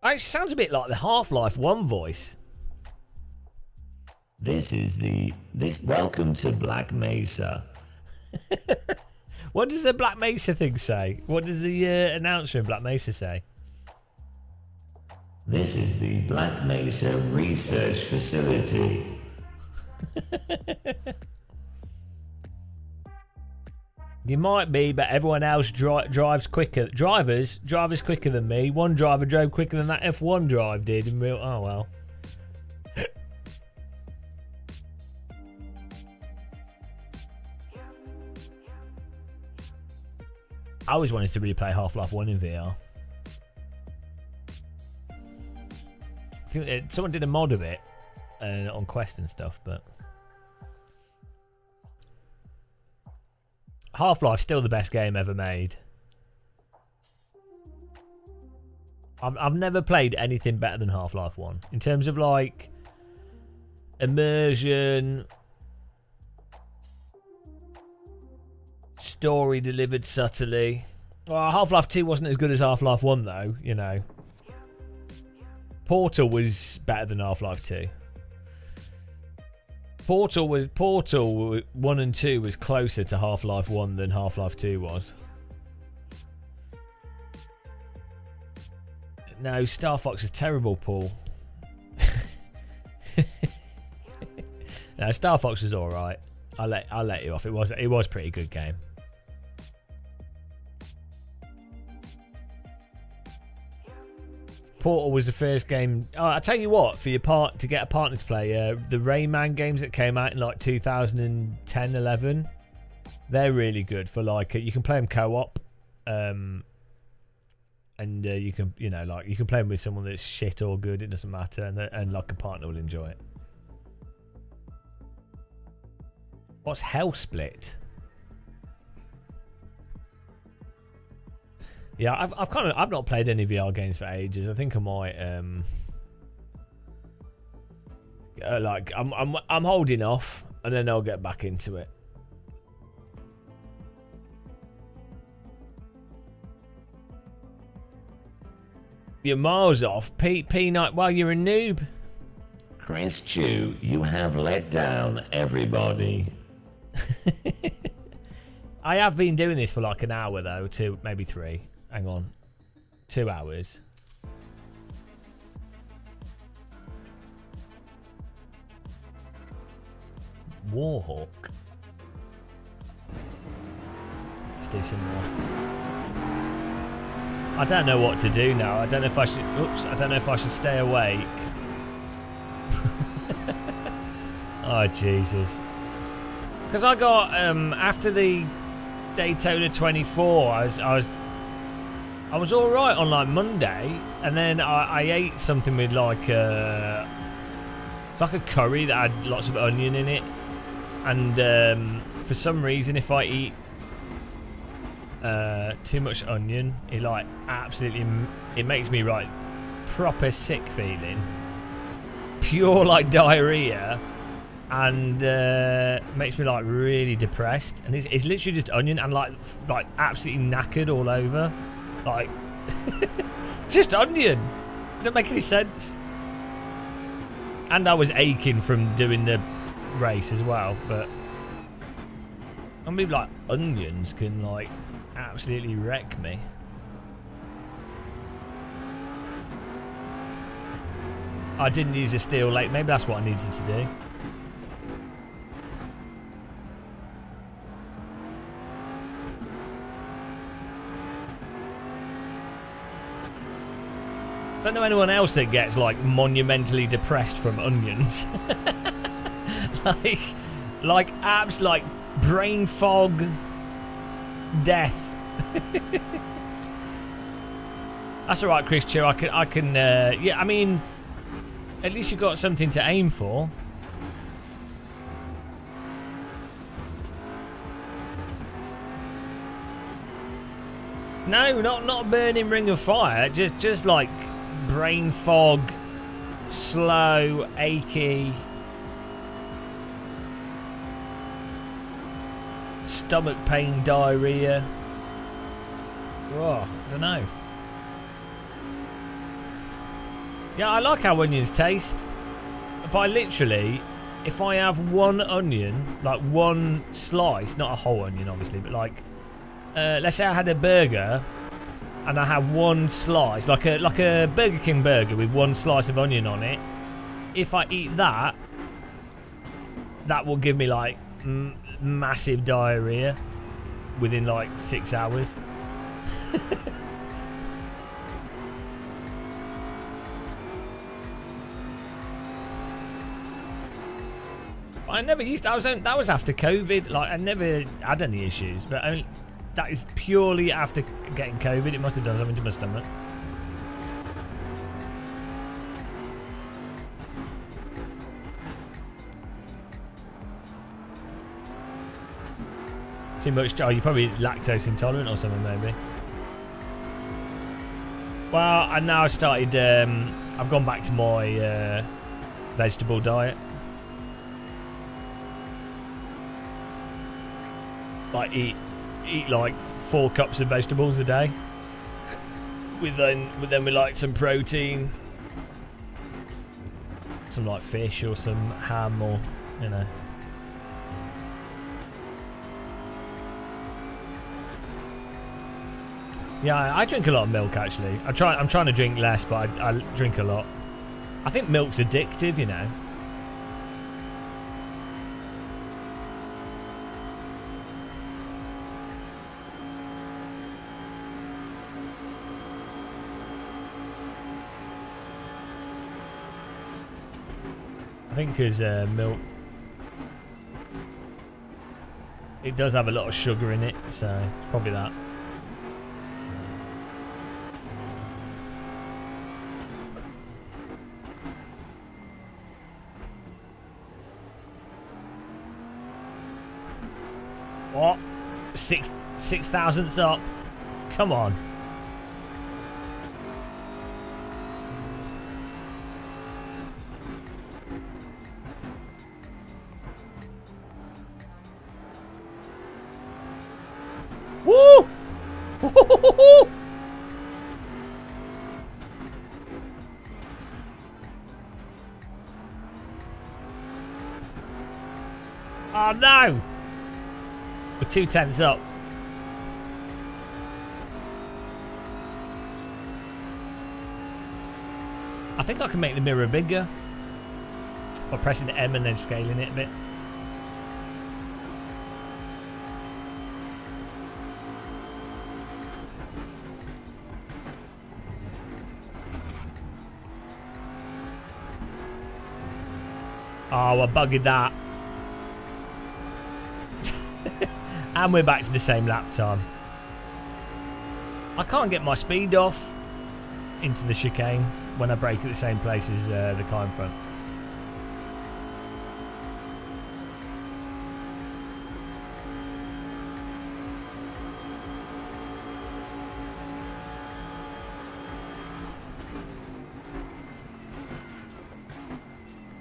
It sounds a bit like the Half-Life 1 voice. Welcome to Black Mesa. What does the Black Mesa thing say? What does the announcer in Black Mesa say? This is the Black Mesa Research Facility. You might be, but everyone else drives quicker. Drivers quicker than me. One driver drove quicker than that F1 drive did in real. Oh well. I always wanted to replay Half-Life 1 in VR. I think someone did a mod of it on Quest and stuff, but Half-Life's still the best game ever made. I've never played anything better than Half-Life 1 in terms of like immersion, story delivered subtly. Well, Half-Life 2 wasn't as good as Half-Life 1 though, you know. Portal was better than Half-Life 2. Portal 1 and 2 was closer to Half-Life 1 than Half-Life 2 was. No, Star Fox is terrible, Paul. No, Star Fox was alright. I'll let you off. It was a pretty good game. Portal was the first game. Oh, I tell you what, for your part to get a partner to play, the Rayman games that came out in like 2010-11, they're really good for like you can play them co-op, and and you can, you know, like you can play with someone that's shit or good. It doesn't matter, and like a partner will enjoy it. What's Hell Split? Yeah, I've not played any VR games for ages. I think I might like I'm holding off, and then I'll get back into it. You're miles off, P9. Well, you're a noob. Chris Chew, you have let down everybody. I have been doing this for like an hour though, 2, maybe 3. Hang on, 2 hours. Warhawk. Let's do some more. I don't know what to do now. I don't know if I should. Oops! I don't know if I should stay awake. Oh Jesus! Because I got after the Daytona 24, I was all right on like Monday, and then I ate something with like it's like a curry that had lots of onion in it, and for some reason, if I eat too much onion, it like absolutely it makes me like proper sick feeling, pure like diarrhea, and makes me like really depressed. And it's literally just onion and like absolutely knackered all over, like just onion. Don't make any sense. And I was aching from doing the race as well, but I mean, like onions can like absolutely wreck me. I didn't use a steel late. Maybe that's what I needed to do. I don't know anyone else that gets like monumentally depressed from onions. like abs, like brain fog, death. That's all right, Chris Chew. I can. Yeah, I mean, at least you got something to aim for. No, not a burning ring of fire. Just like brain fog, slow, achy, stomach pain, diarrhea. Oh, I don't know. Yeah, I like how onions taste. If I have one onion, like one slice, not a whole onion obviously, but like, let's say I had a burger and I had one slice, like a Burger King burger with one slice of onion on it. If I eat that, that will give me like massive diarrhea within like 6 hours. I never used to, that was after COVID. Like I never had any issues, but that is purely after getting COVID. It must have done something to my stomach. Too much. Oh, you're probably lactose intolerant or something, maybe. Well, and now I started. I've gone back to my vegetable diet. Like eat like 4 cups of vegetables a day. With like some protein, some like fish or some ham, or you know. Yeah, I drink a lot of milk actually. I'm trying to drink less, but I drink a lot. I think milk's addictive, you know. I think because milk, it does have a lot of sugar in it, so it's probably that. What? Six thousandths up. Come on. Woo! Oh no! We're 2/10 up. I think I can make the mirror bigger by pressing M and then scaling it a bit. Oh, I buggered that. And we're back to the same lap time. I can't get my speed off into the chicane when I brake at the same place as the car in front.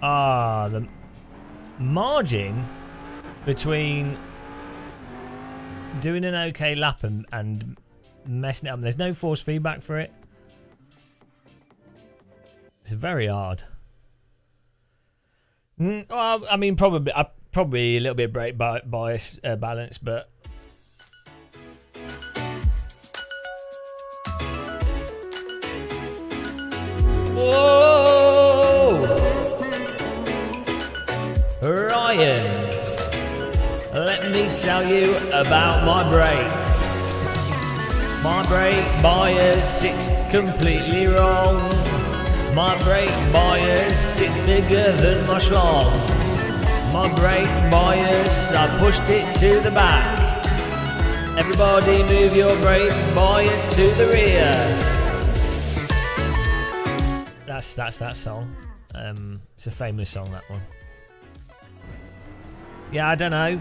Ah, the margin between doing an okay lap and messing it up. There's no force feedback for it. It's very hard. Well, I mean, probably a little bit brake bias balance, but whoa, Ryan. Let me tell you about my brakes. My brake bias sits completely wrong. My brake bias sits bigger than my schlong. My brake bias, I pushed it to the back. Everybody move your brake bias to the rear. That's that song. It's a famous song, that one. Yeah, I don't know.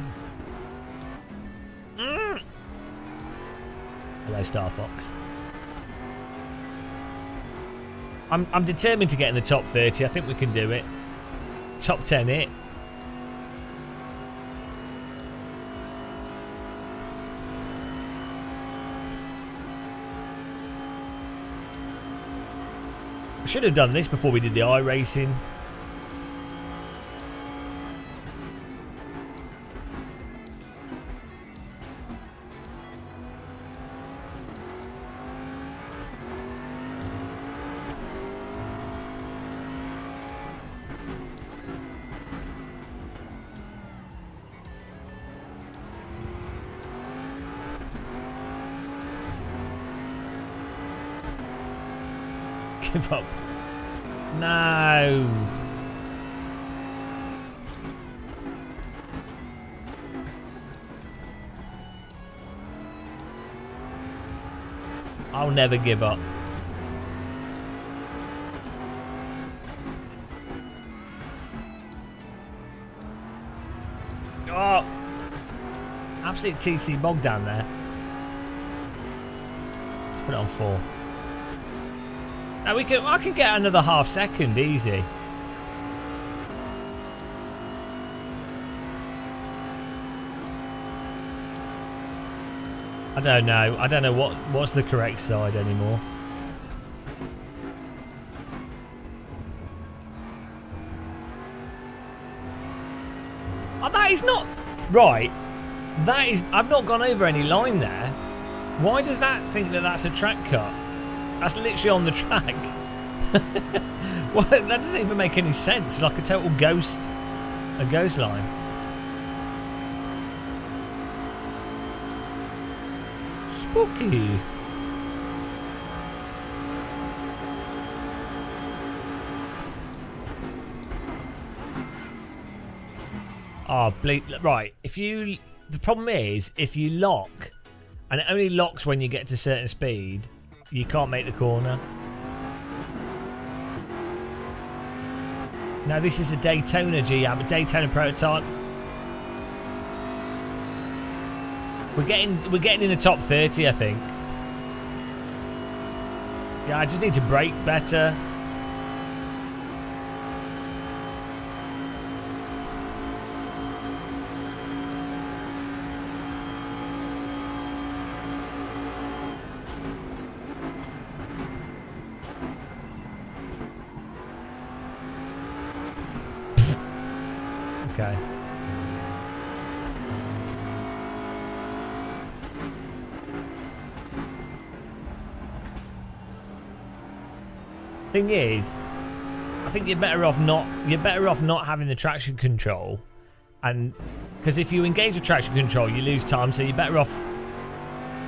Hello, Star Fox. I'm determined to get in the top 30. I think we can do it. Top 10 it. We should have done this before we did the iRacing. Give up. No. I'll never give up. Oh. Absolute TC bog down there. Let's put it on 4. Now I can get another half second easy. I don't know. I don't know what's the correct side anymore. Oh, that is not right. That is. I've not gone over any line there. Why does that think that that's a track cut? That's literally on the track. Well, that doesn't even make any sense. Like a total ghost line. Spooky. Oh, right. The problem is if you lock, and it only locks when you get to a certain speed. You can't make the corner. Now this is a Daytona GM, a Daytona prototype. We're getting in the top 30, I think. Yeah, I just need to brake better. Okay. Thing is, I think you're better off not having the traction control, and because if you engage with traction control, you lose time. So you're better off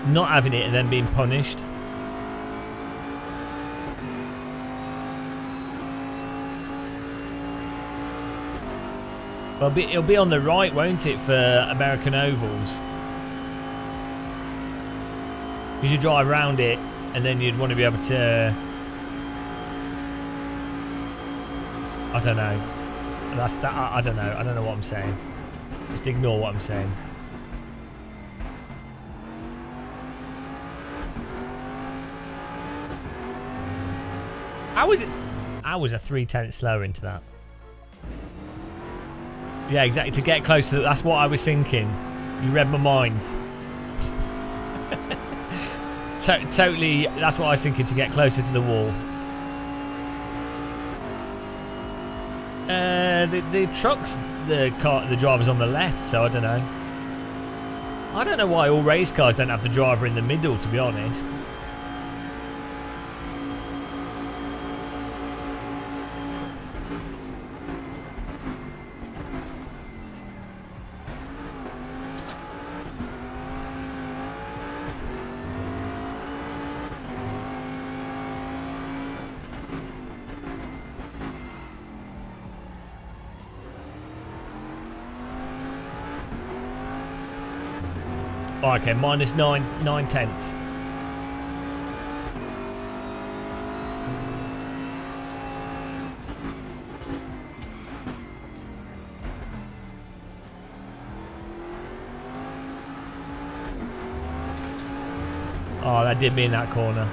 not having it and then being punished. Well, it'll be on the right, won't it, for American ovals? Because you drive around it, and then you'd want to be able to. I don't know. I don't know. I don't know what I'm saying. Just ignore what I'm saying. How was it? I was a 3/10 slower into that. Yeah, exactly. To get closer, that's what I was thinking. You read my mind. Totally. That's what I was thinking. To get closer to the wall. The truck's the driver's on the left, so I don't know. I don't know why all race cars don't have the driver in the middle, to be honest. Oh, okay, minus 9 tenths. Oh, that did me in that corner.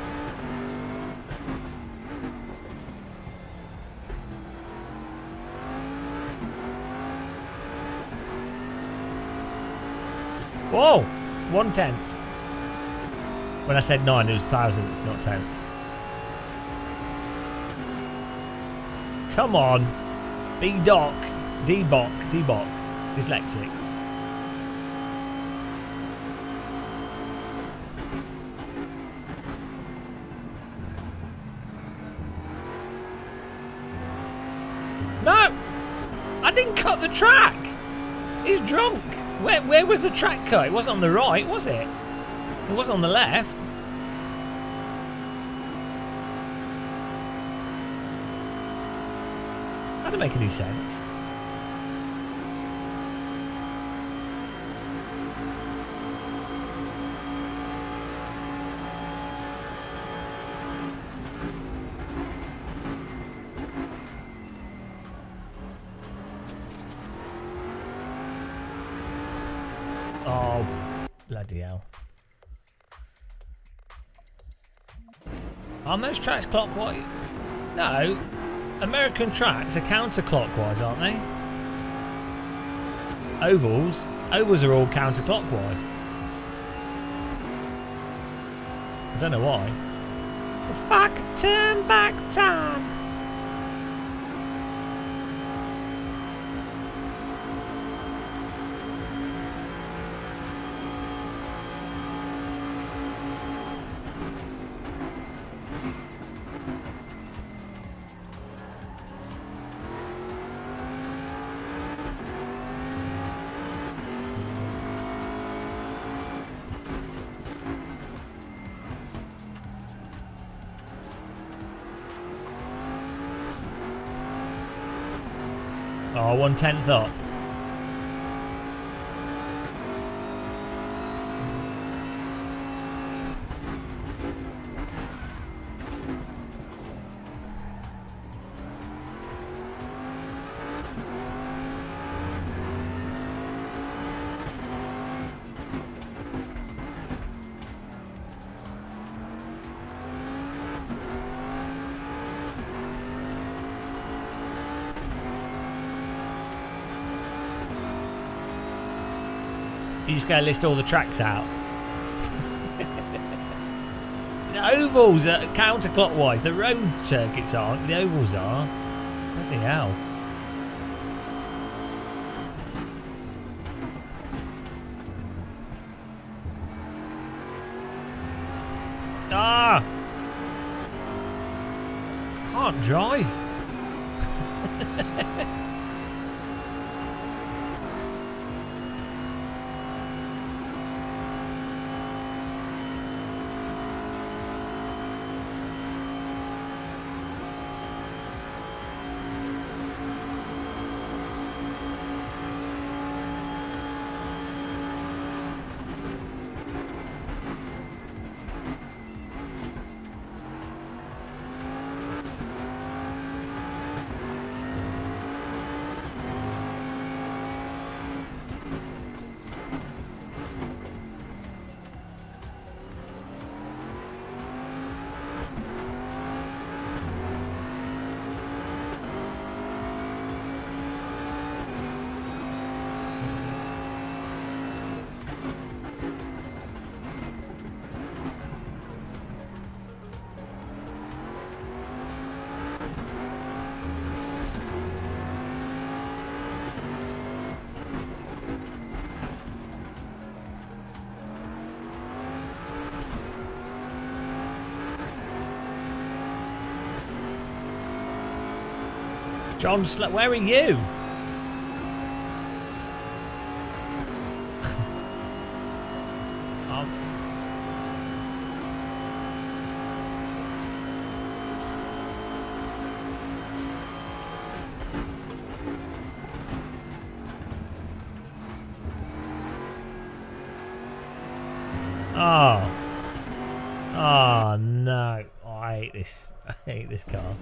Whoa! 1/10. When I said 9, it was thousandths, not tenths. Come on. B-Doc. D-Boc. D-Boc. Dyslexic. No! I didn't cut the track! He's drunk! Where was the track cut? It wasn't on the right, was it? It wasn't on the left. That didn't make any sense. Oh, bloody hell. Are most tracks clockwise? No. American tracks are counterclockwise, aren't they? Ovals? Ovals are all counterclockwise. I don't know why. If I could turn back time. Oh, 1/10 up. You just going to list all the tracks out. The ovals are counterclockwise. The road circuits aren't. The ovals are. Bloody hell. Ah! I can't drive. John, where are you? Oh. Oh no. Oh, I hate this. I hate this car.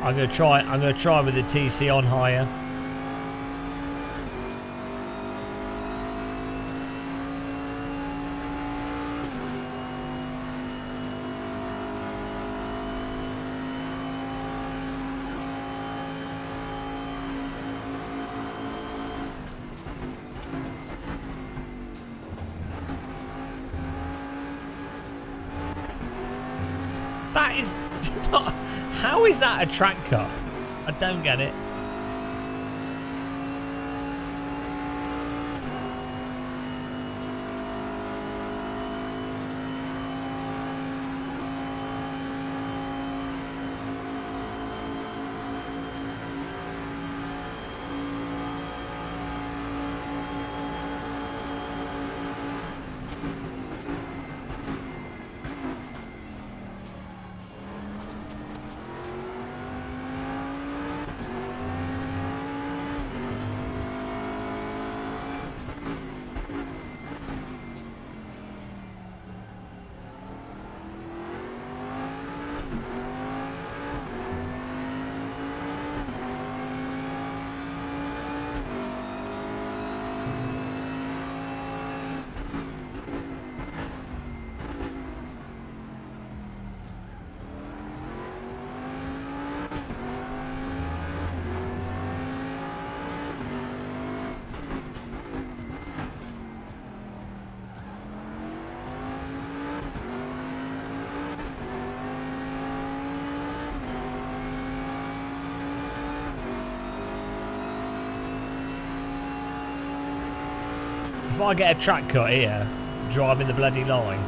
I'm gonna try with the TC on higher. That is not. How is that a track cut? I don't get it. If I get a track cut here, driving the bloody line.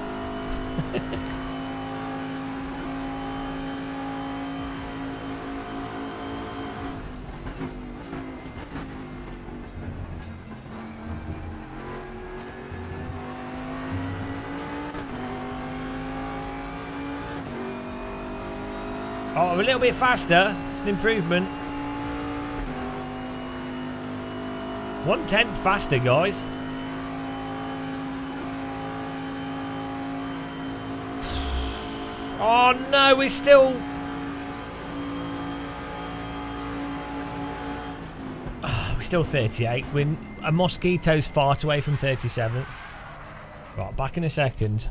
Oh, I'm a little bit faster. It's an improvement. 1/10 faster, guys. Oh no, we're still... Oh, we're still 38. A Mosquito's far away from 37th. Right, back in a second.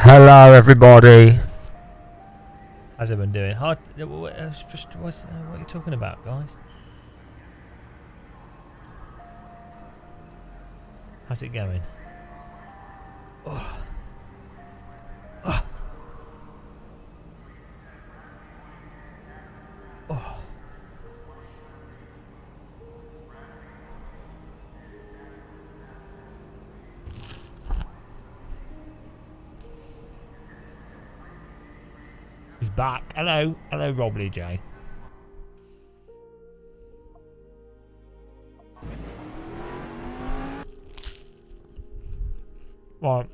Hello, everybody. How's everyone doing? What are you talking about, guys? How's it going? Oh. Oh. Oh. He's back. Hello, Robbly J. Right,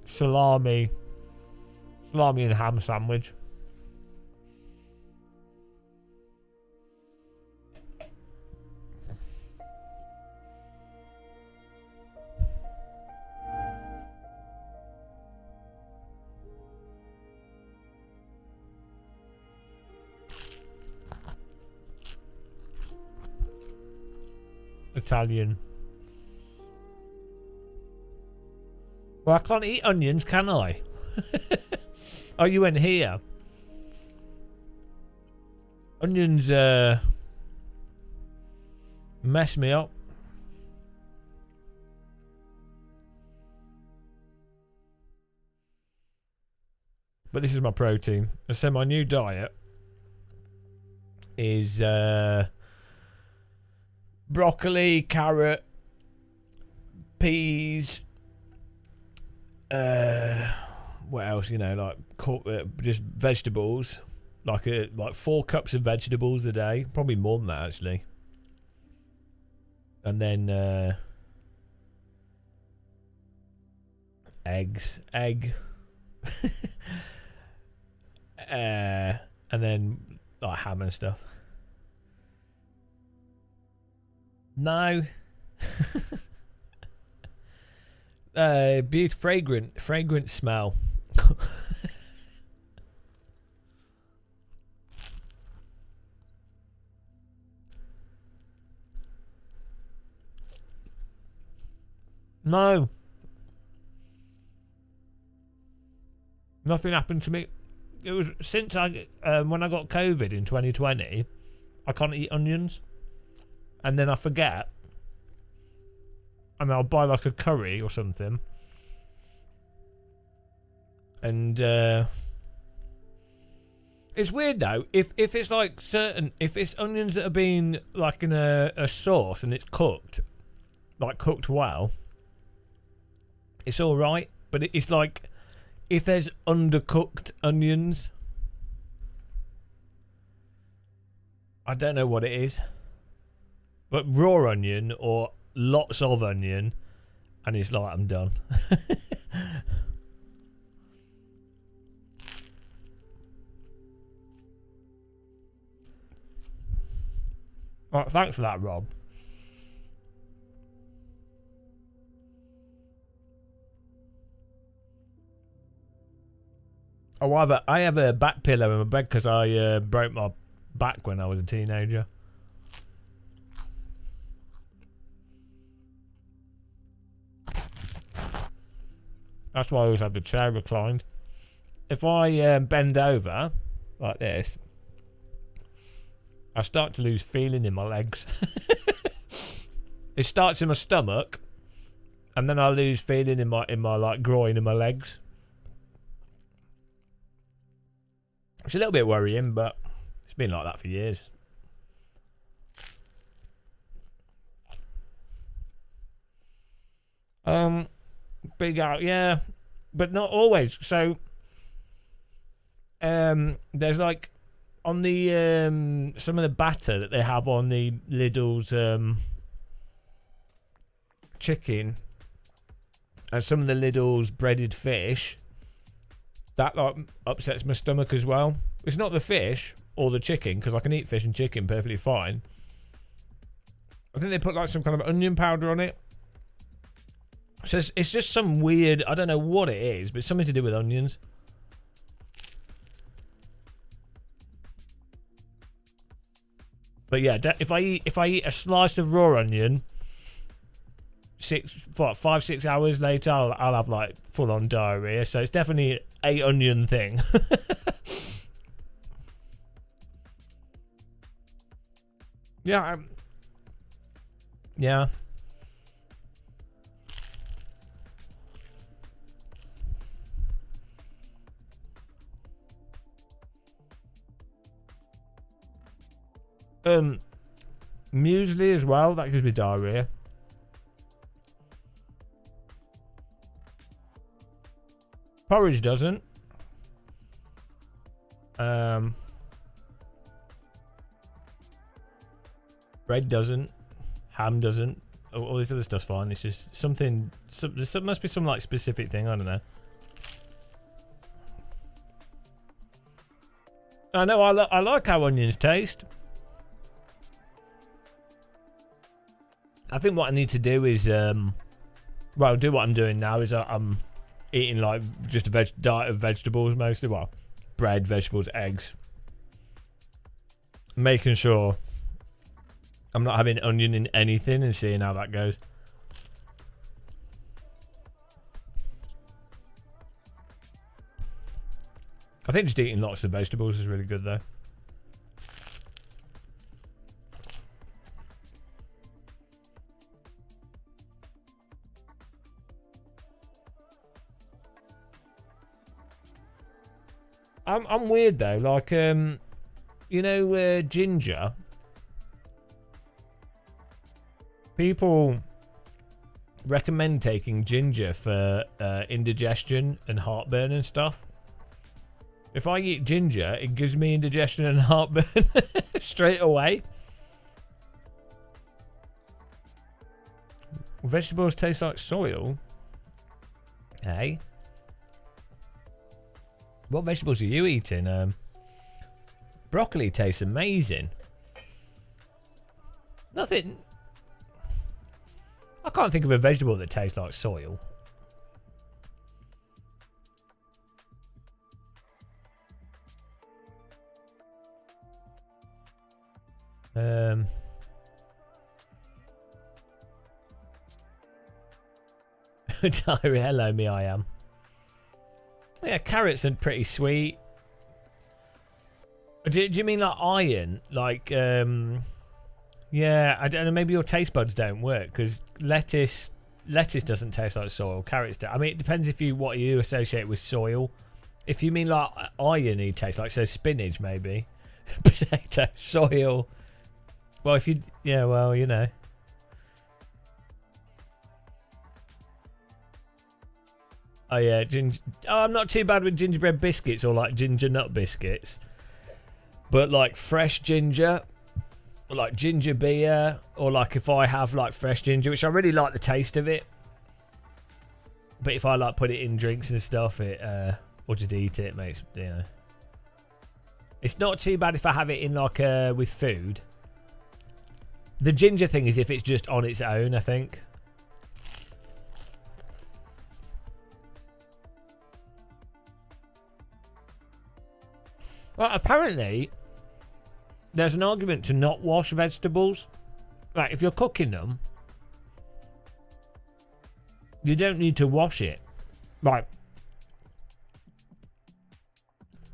salami and ham sandwich. Italian. Well, I can't eat onions, can I? Oh, you went here. Onions mess me up. But this is my protein. So my new diet is broccoli, carrot, peas, what else, like just vegetables, like 4 cups of vegetables a day, probably more than that actually, and then egg and then like ham and stuff. No. Beautiful, fragrant smell. No. Nothing happened to me. It was since when I got COVID in 2020, I can't eat onions. And then I forget. And I'll buy like a curry or something. And it's weird though. If it's like if it's onions that are being like in a sauce and it's cooked, like cooked well, it's all right. But it's like if there's undercooked onions, I don't know what it is. But raw onion or lots of onion, and it's like I'm done. Right, thanks for that, Rob. Oh, I have a back pillow in my bed because I broke my back when I was a teenager. That's why I always have the chair reclined. If I bend over like this, I start to lose feeling in my legs. It starts in my stomach, and then I lose feeling in my like groin and my legs. It's a little bit worrying, but it's been like that for years. Big out, yeah, but not always. So, there's like on the some of the batter that they have on the Lidl's chicken, and some of the Lidl's breaded fish. That like upsets my stomach as well. It's not the fish or the chicken because I can eat fish and chicken perfectly fine. I think they put like some kind of onion powder on it. So it's just some weird, I don't know what it is, but it's something to do with onions. But yeah, if I eat a slice of raw onion, 5-6 hours later, I'll have like full on diarrhea. So it's definitely a onion thing. Yeah. Yeah. Muesli as well, that gives me diarrhea. Porridge doesn't. Bread doesn't. Ham doesn't. All this other stuff's fine. It's just something. There must be some like specific thing. I don't know. I know. I like how onions taste. I think what I need to do is, do what I'm doing now is I'm eating like just a diet of vegetables mostly. Well, bread, vegetables, eggs. Making sure I'm not having onion in anything and seeing how that goes. I think just eating lots of vegetables is really good though. I'm weird though, like you know, ginger. People recommend taking ginger for indigestion and heartburn and stuff. If I eat ginger, it gives me indigestion and heartburn straight away. Vegetables taste like soil. Hey. What vegetables are you eating? Broccoli tastes amazing. Nothing. I can't think of a vegetable that tastes like soil. Diary, hello me, I am. Yeah, carrots are pretty sweet. Do you mean like iron? Like, yeah, I don't know, maybe your taste buds don't work, because lettuce doesn't taste like soil, carrots do. I mean, it depends what you associate with soil. If you mean like irony taste, like, so spinach maybe. Potato, soil. Well, if you, yeah, well, you know. Oh yeah, I'm not too bad with gingerbread biscuits or like ginger nut biscuits, but like fresh ginger, or like ginger beer, or like if I have like fresh ginger, which I really like the taste of it, but if I like put it in drinks and stuff, it or just eat it, makes, you know. It's not too bad if I have it in like with food. The ginger thing is if it's just on its own, I think. Well, apparently, there's an argument to not wash vegetables. Like, if you're cooking them, you don't need to wash it. Like,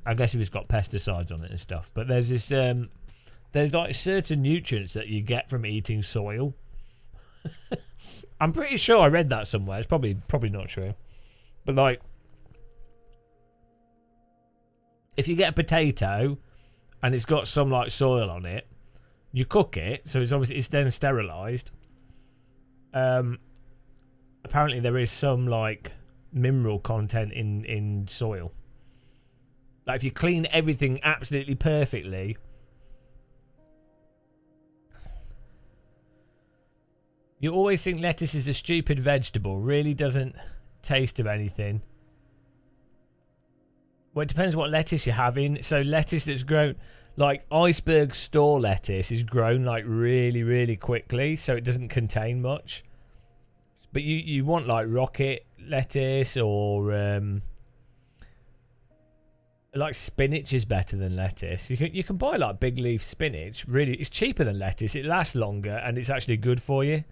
I guess if it's got pesticides on it and stuff. But there's this, there's like certain nutrients that you get from eating soil. I'm pretty sure I read that somewhere. It's probably not true. But like, if you get a potato and it's got some like soil on it, you cook it, so it's then sterilized. Apparently there is some like mineral content in soil. Like if you clean everything absolutely perfectly, you always think lettuce is a stupid vegetable, really doesn't taste of anything. Well, it depends what lettuce you're having. So lettuce that's grown, like iceberg store lettuce, is grown like really, really quickly, so it doesn't contain much. But you want like rocket lettuce, or like spinach is better than lettuce. You can buy like big leaf spinach. Really, it's cheaper than lettuce. It lasts longer and it's actually good for you.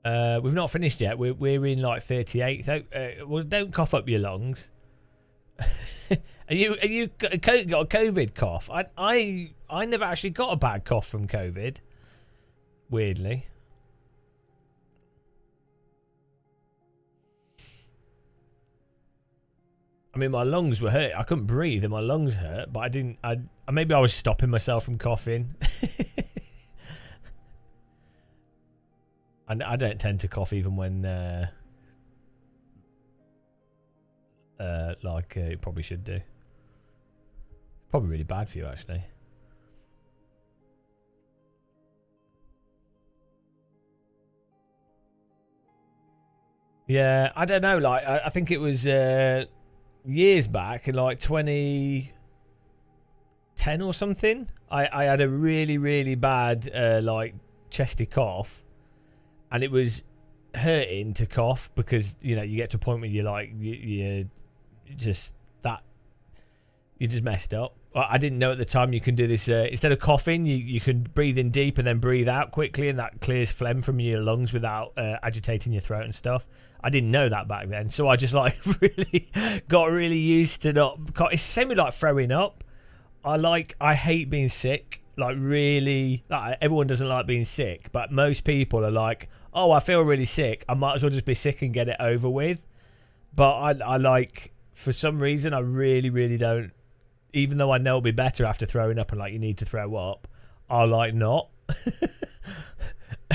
We've not finished yet. We're in like 38. So, well, don't cough up your lungs. Are you got a COVID cough? I never actually got a bad cough from COVID. Weirdly. I mean, my lungs were hurt. I couldn't breathe and my lungs hurt, but I didn't. Maybe I was stopping myself from coughing. I don't tend to cough even when, you probably should do. Probably really bad for you, actually. Yeah, I don't know. Like, I think it was years back in like 2010 or something. I had a really, really bad like chesty cough, and it was hurting to cough because you know you get to a point where you're like you just messed up. I didn't know at the time you can do this instead of coughing you can breathe in deep and then breathe out quickly, and that clears phlegm from your lungs without agitating your throat and stuff. I didn't know that back then, so I just like really got really used to not. It's the same with like throwing up. I hate being sick. Like really, like everyone doesn't like being sick, but most people are like, oh, I feel really sick. I might as well just be sick and get it over with. But I like, for some reason, I really, really don't. Even though I know it'll be better after throwing up and like you need to throw up, I like not.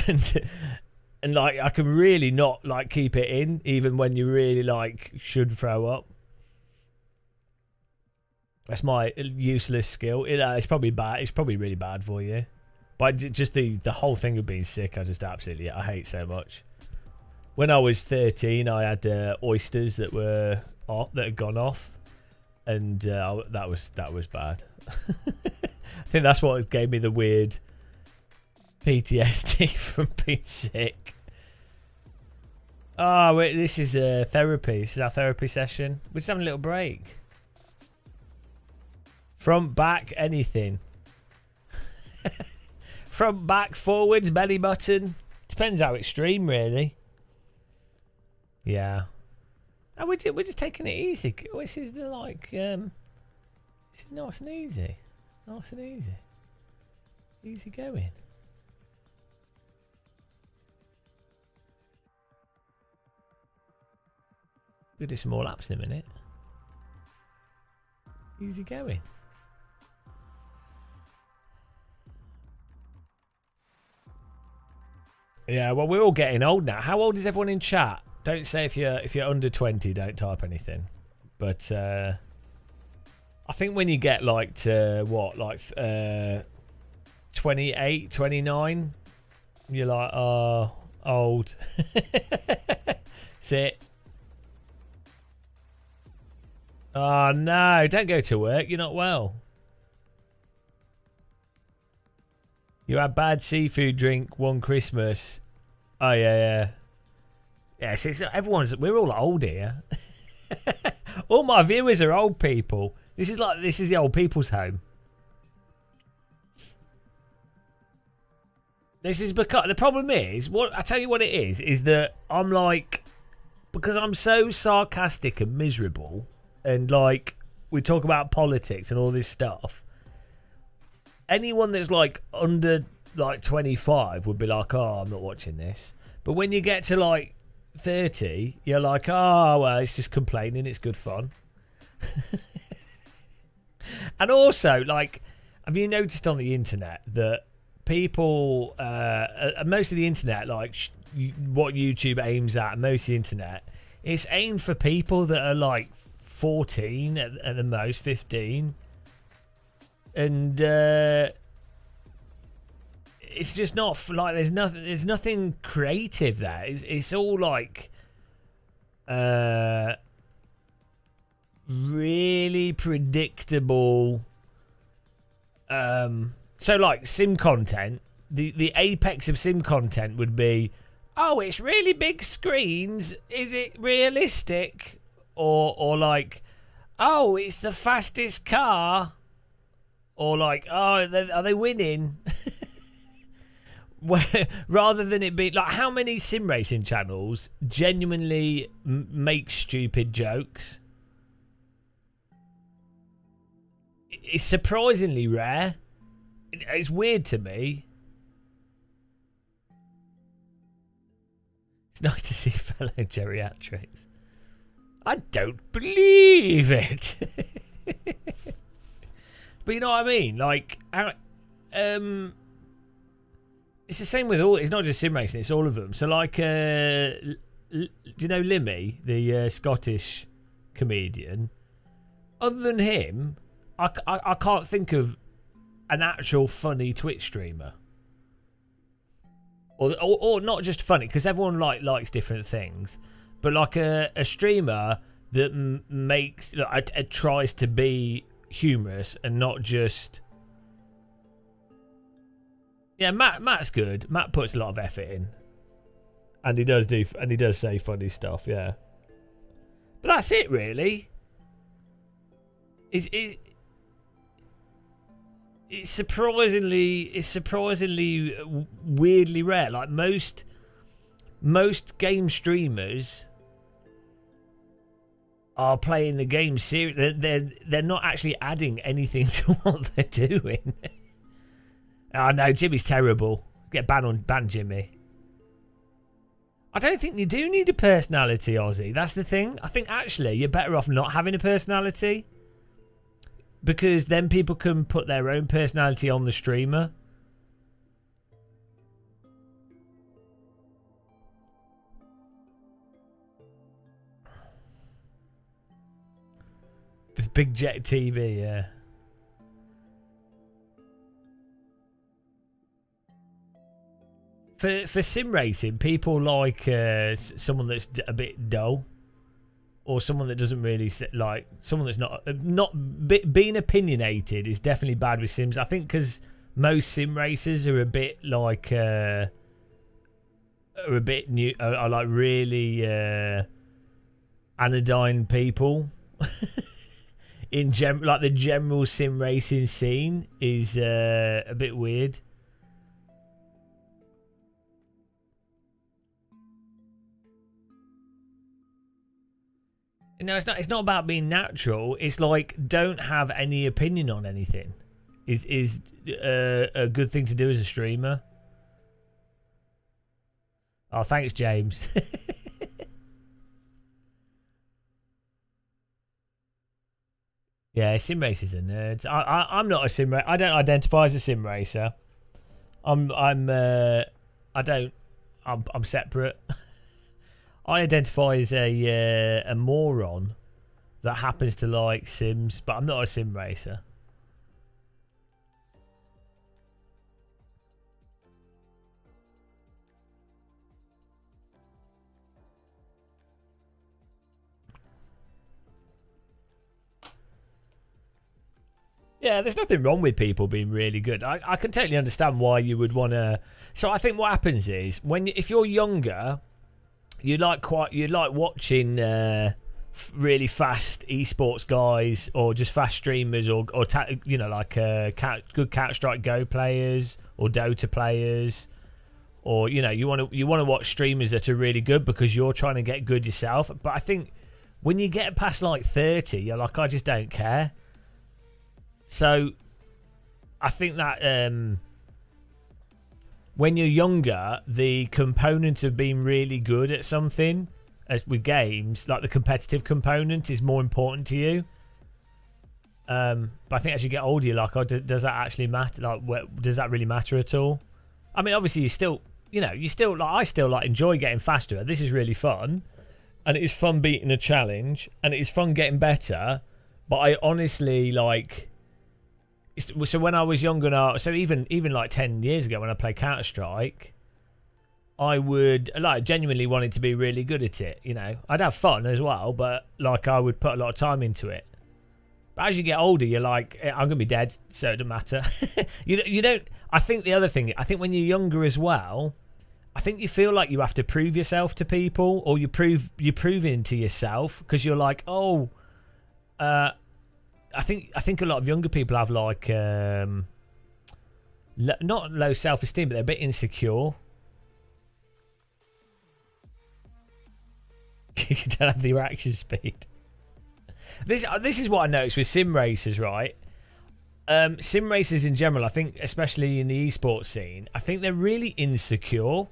and like I can really not like keep it in, even when you really like should throw up. That's my useless skill. It's probably bad. It's probably really bad for you. But just the whole thing of being sick, I just absolutely I hate so much. When I was 13, I had oysters that had gone off, and that was bad. I think that's what gave me the weird PTSD from being sick. Oh, wait, this is therapy. This is our therapy session. We're just having a little break. Front, back, anything. Front, back, forwards, belly button. Depends how extreme, really. Yeah. And we're just taking it easy. This is like, this is nice and easy. Nice and easy. Easy going. We'll do some more laps in a minute. Easy going. Yeah, well, we're all getting old now. How old is everyone in chat? Don't say if you're under 20, don't type anything. But I think when you get like to what, like 28, 29, you're like, oh, old. Sit. Oh no, don't go to work. You're not well. You had bad seafood drink one Christmas. Oh yeah. Yeah, see, so we're all old here. All my viewers are old people. This is the old people's home. This is because the problem is, I tell you what it is that I'm like, because I'm so sarcastic and miserable, and like we talk about politics and all this stuff. Anyone that's like under like 25 would be like, oh, I'm not watching this. But when you get to like 30, you're like, oh, well, it's just complaining. It's good fun. And also, like, have you noticed on the internet that people, most of the internet, like what YouTube aims at, most of the internet, it's aimed for people that are like 14 at the most, 15. And it's just not like there's nothing creative there. It's all like really predictable. So like sim content, the apex of sim content would be, oh, it's really big screens. Is it realistic? Or like, oh, it's the fastest car. Or like, oh, are they winning? where rather than it be like, how many sim racing channels genuinely make stupid jokes? It's surprisingly rare. It's weird to me. It's nice to see fellow geriatrics. I don't believe it. But you know what I mean? Like, it's the same with all. It's not just sim racing; it's all of them. So, like, do you know Limmy, the Scottish comedian? Other than him, I can't think of an actual funny Twitch streamer, or not just funny, because everyone likes different things, but like a streamer that makes tries to be humorous and not just. Yeah, Matt's good. Matt puts a lot of effort in, and he does say funny stuff. Yeah, but that's it really. It's surprisingly weirdly rare. Like most game streamers are playing the game serious. They're not actually adding anything to what they're doing. Oh no, Jimmy's terrible. Get ban Jimmy. I don't think you do need a personality, Ozzy. That's the thing. I think actually you're better off not having a personality, because then people can put their own personality on the streamer. With Big Jet TV, yeah. For sim racing, people like someone that's a bit dull, or someone that doesn't really like someone that's not being opinionated is definitely bad with sims. I think because most sim racers are a bit like are like really anodyne people. Like the general sim racing scene is a bit weird. No, it's not about being natural. It's like, don't have any opinion on anything. Is a good thing to do as a streamer. Oh, thanks, James. Yeah, sim racers are nerds. I'm not a sim racer. I don't identify as a sim racer. I'm separate. I identify as a moron that happens to like Sims, but I'm not a sim racer. Yeah, there's nothing wrong with people being really good. I can totally understand why you would want to. So I think what happens is if you're younger, you like watching really fast esports guys, or just fast streamers, or good Counter-Strike Go players or Dota players, or you want to watch streamers that are really good because you're trying to get good yourself. But I think when you get past like 30, you're like, I just don't care. So I think that when you're younger, the component of being really good at something, as with games, like the competitive component, is more important to you. But I think as you get older, you're like, oh, does that actually matter? Like, does that really matter at all? I mean, obviously, I still enjoy getting faster. This is really fun, and it is fun beating a challenge, and it is fun getting better. But I honestly like. So when I was younger now, so even like 10 years ago when I played Counter-Strike, I would genuinely wanted to be really good at it. I'd have fun as well, but like I would put a lot of time into it. But as you get older, you're like, I'm gonna be dead, so it doesn't matter. you don't. I think the other thing, I think when you're younger as well, I think you feel like you have to prove yourself to people, or you're proving to yourself, because you're like, oh. I think a lot of younger people have like not low self-esteem, but they're a bit insecure. You don't have the reaction speed. This is what I noticed with sim racers, right? Sim racers in general, I think, especially in the esports scene, I think they're really insecure.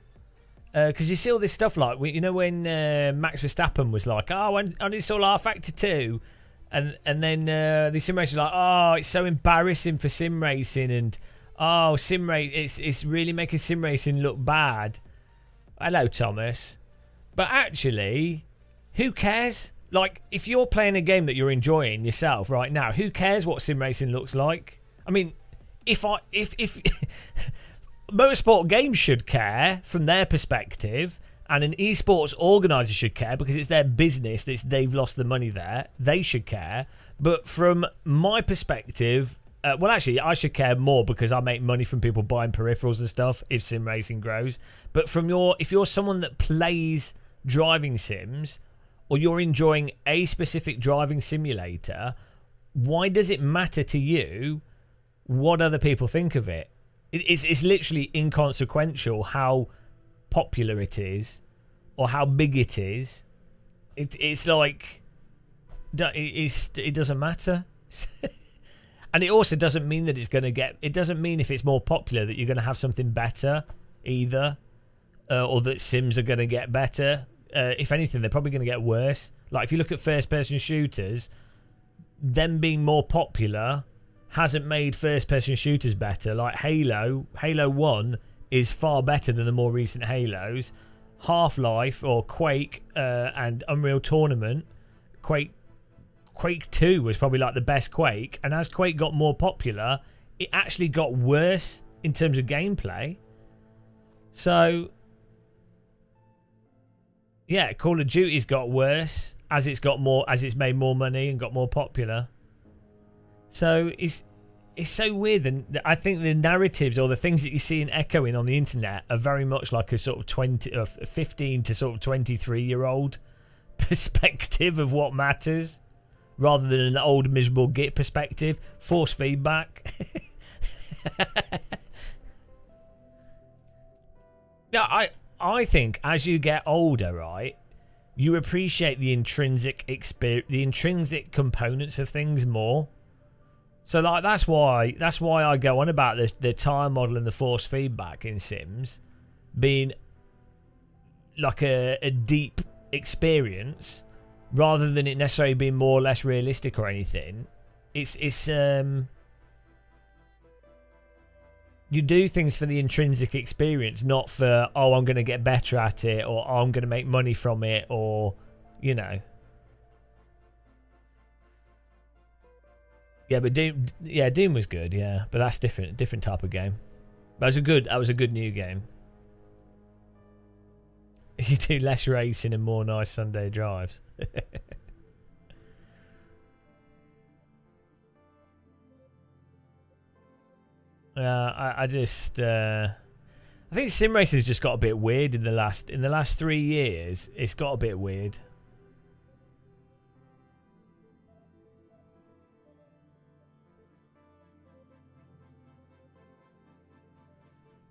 Because you see all this stuff like, you know, when Max Verstappen was like, oh, I install R Factor 2, and then the sim racers are like, oh, it's so embarrassing for sim racing, and oh, it's really making sim racing look bad. Hello, Thomas. But actually, who cares? Like, if you're playing a game that you're enjoying yourself right now, who cares what sim racing looks like? I mean, if motorsport games should care from their perspective, and an esports organizer should care because it's their business, they've lost the money there, they should care. But from my perspective, well, actually, I should care more because I make money from people buying peripherals and stuff if sim racing grows. But if you're someone that plays driving sims, or you're enjoying a specific driving simulator, why does it matter to you what other people think of it? It's literally inconsequential how popular it is or how big it is. It's like it doesn't matter. And it also doesn't mean that it doesn't mean if it's more popular that you're going to have something better either, or that sims are going to get better. If anything, they're probably going to get worse. Like, if you look at first-person shooters, them being more popular hasn't made first-person shooters better. Like Halo 1 is far better than the more recent Halos. Half-Life or Quake and Unreal Tournament, Quake 2 was probably like the best Quake, and as Quake got more popular, it actually got worse in terms of gameplay. So yeah, Call of Duty's got worse as it's made more money and got more popular. So it's so weird, and I think the narratives or the things that you see echoing on the internet are very much like a sort of 15 to sort of 23-year-old perspective of what matters, rather than an old miserable git perspective. Force feedback. Yeah, I think as you get older, right, you appreciate the intrinsic components of things more. So like that's why I go on about the time model and the force feedback in Sims being like a deep experience, rather than it necessarily being more or less realistic or anything. It's you do things for the intrinsic experience, not for, oh, I'm going to get better at it, or oh, I'm going to make money from it, or, you know. Yeah, but Doom was good, yeah, but that's different type of game. That was a good new game. You do less racing and more nice Sunday drives. I think sim racing's just got a bit weird in the last 3 years. It's got a bit weird.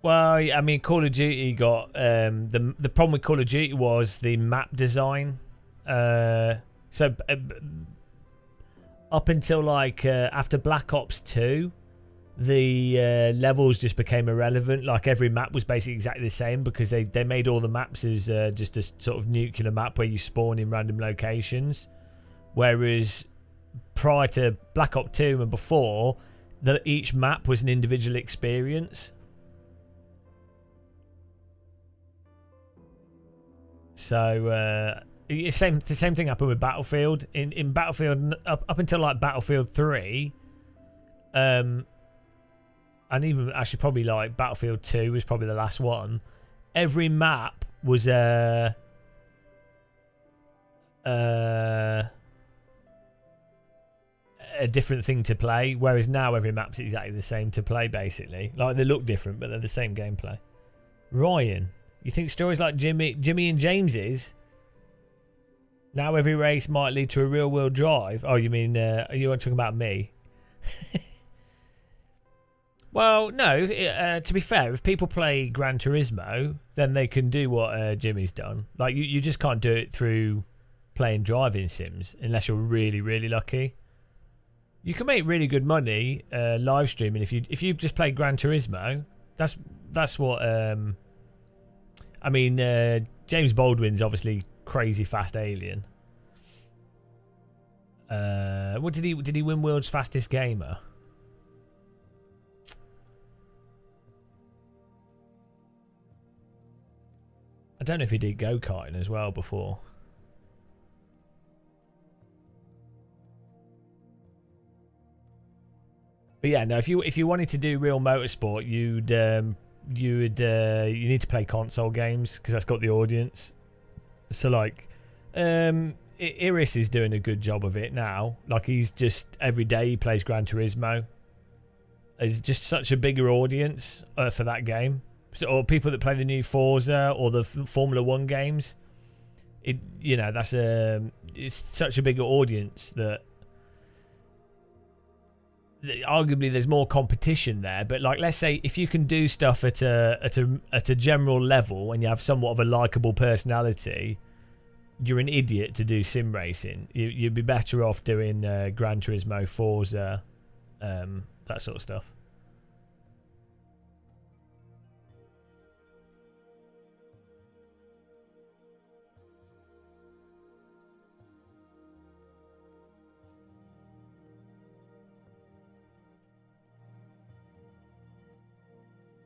Well, I mean, Call of Duty got the problem with Call of Duty was the map design. So up until like after Black Ops 2. The levels just became irrelevant. Like every map was basically exactly the same because they made all the maps as just a sort of nuclear map where you spawn in random locations. Whereas prior to Black Ops 2 and before, each map was an individual experience. So the same thing happened with Battlefield. In Battlefield up until like Battlefield 3, and even actually probably like Battlefield 2 was probably the last one. Every map was a different thing to play, whereas now every map's exactly the same to play, basically. Like they look different, but they're the same gameplay. Ryan, you think stories like Jimmy and James's, now every race might lead to a real-world drive? Oh, you mean, are you talking about me? Well, no. To be fair, if people play Gran Turismo, then they can do what Jimmy's done. Like you just can't do it through playing driving sims unless you're really, really lucky. You can make really good money live streaming if you just play Gran Turismo. That's what. I mean, James Baldwin's obviously crazy fast alien. What did he win world's fastest gamer? I don't know if he did go-karting as well before. But yeah, no. If you wanted to do real motorsport, you need to play console games because that's got the audience. So like, Iris is doing a good job of it now. Like he's just every day he plays Gran Turismo. It's just such a bigger audience for that game. So, or people that play the new Forza or the Formula One games. That's it's such a bigger audience that arguably there's more competition there. But like, let's say if you can do stuff at a general level and you have somewhat of a likable personality, you're an idiot to do sim racing. You'd be better off doing Gran Turismo, Forza, that sort of stuff.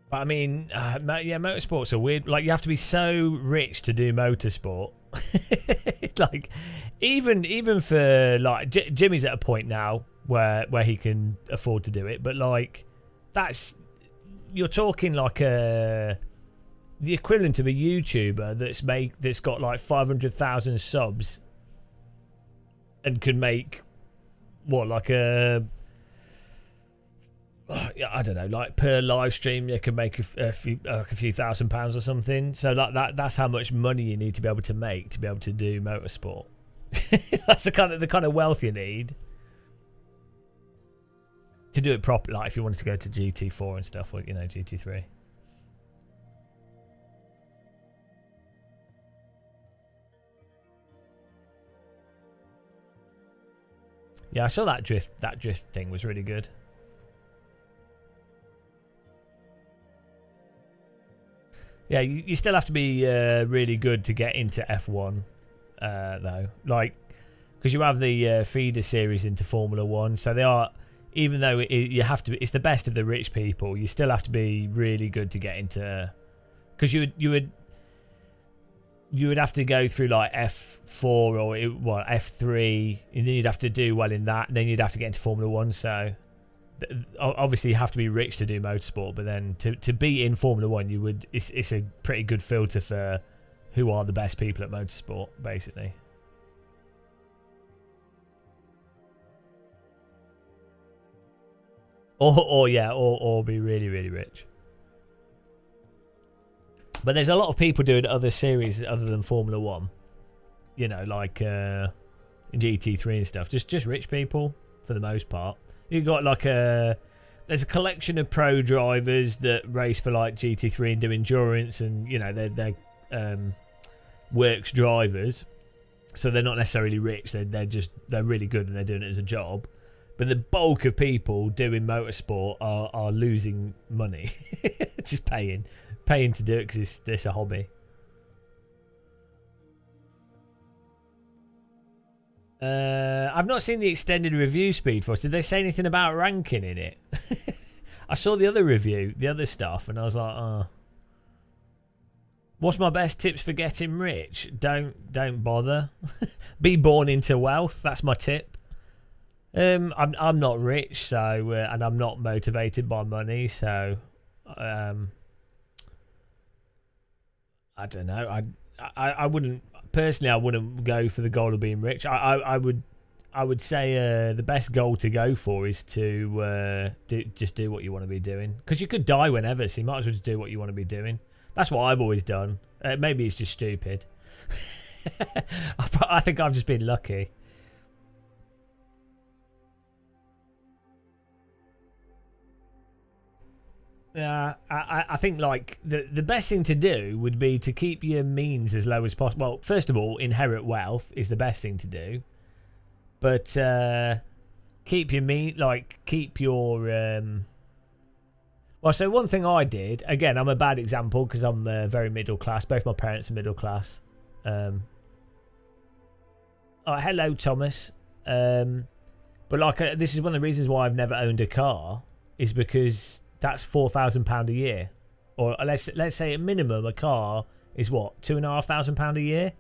But I mein, motorsports are weird. Like you have to be so rich to do motorsport. Like even for like Jimmy's at a point now where he can afford to do it, but like you're talking like the equivalent of a YouTuber that's got like 500,000 subs and can make what, like I don't know, like per live stream you can make a few £1,000 or something. So that's how much money you need to be able to make to be able to do motorsport. That's the kind of wealth you need to do it properly. Like if you wanted to go to GT4 and stuff, or GT3. Yeah, I saw that drift thing was really good. Yeah, you still have to be really good to get into F1, though. Like, because you have the feeder series into Formula One, so they are. Even though you have to, it's the best of the rich people. You still have to be really good to get into. Because you would have to go through like F4 or F3, and then you'd have to do well in that, and then you'd have to get into Formula One. So obviously you have to be rich to do motorsport, but then to be in Formula One, it's a pretty good filter for who are the best people at motorsport, basically. Or be really, really rich. But there's a lot of people doing other series other than Formula One. Like GT3 and stuff. Just rich people for the most part. You've got like there's a collection of pro drivers that race for like GT3 and do endurance, and they're works drivers, so they're not necessarily rich. They're really good and they're doing it as a job. But the bulk of people doing motorsport are losing money, just paying to do it because it's a hobby. I've not seen the extended review, Speed Force. Did they say anything about ranking in it? I saw the other review, the other stuff, and I was like, oh. What's my best tips for getting rich? Don't bother. Be born into wealth. That's my tip. I'm not rich, so and I'm not motivated by money, so I don't know. I wouldn't personally. I wouldn't go for the goal of being rich. I would say the best goal to go for is to do what you want to be doing, because you could die whenever, so you might as well just do what you want to be doing. That's what I've always done. Maybe it's just stupid. I think I've just been lucky. Yeah, I think like the best thing to do would be to keep your means as low as possible. Well, first of all, inherit wealth is the best thing to do, but keep your Well, so one thing I did, again, I'm a bad example because I'm very middle class. Both my parents are middle class. Oh, hello, Thomas. But like, this is one of the reasons why I've never owned a car, is because that's £4,000 a year, or let's say at minimum a car is what, £2,500 a year.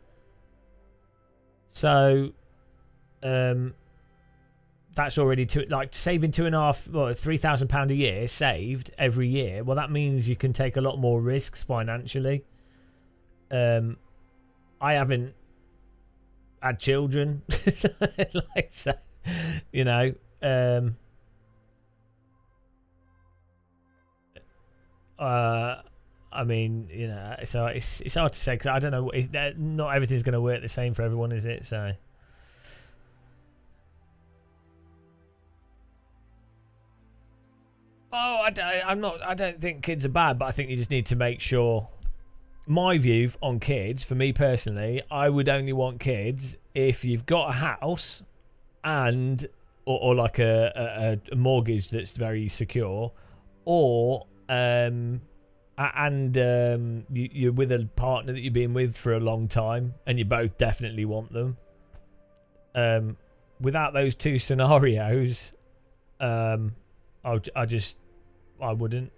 So, that's already saving £3,000 a year saved every year. Well, that means you can take a lot more risks financially. I haven't had children, like, so, you know. I mean, you know, so it's hard to say because I don't know. Not everything's going to work the same for everyone, is it? So. Oh, I don't think kids are bad, but I think you just need to make sure. My view on kids, for me personally, I would only want kids if you've got a house and or like a mortgage that's very secure, or you're with a partner that you've been with for a long time and you both definitely want them. Without those two scenarios, I wouldn't.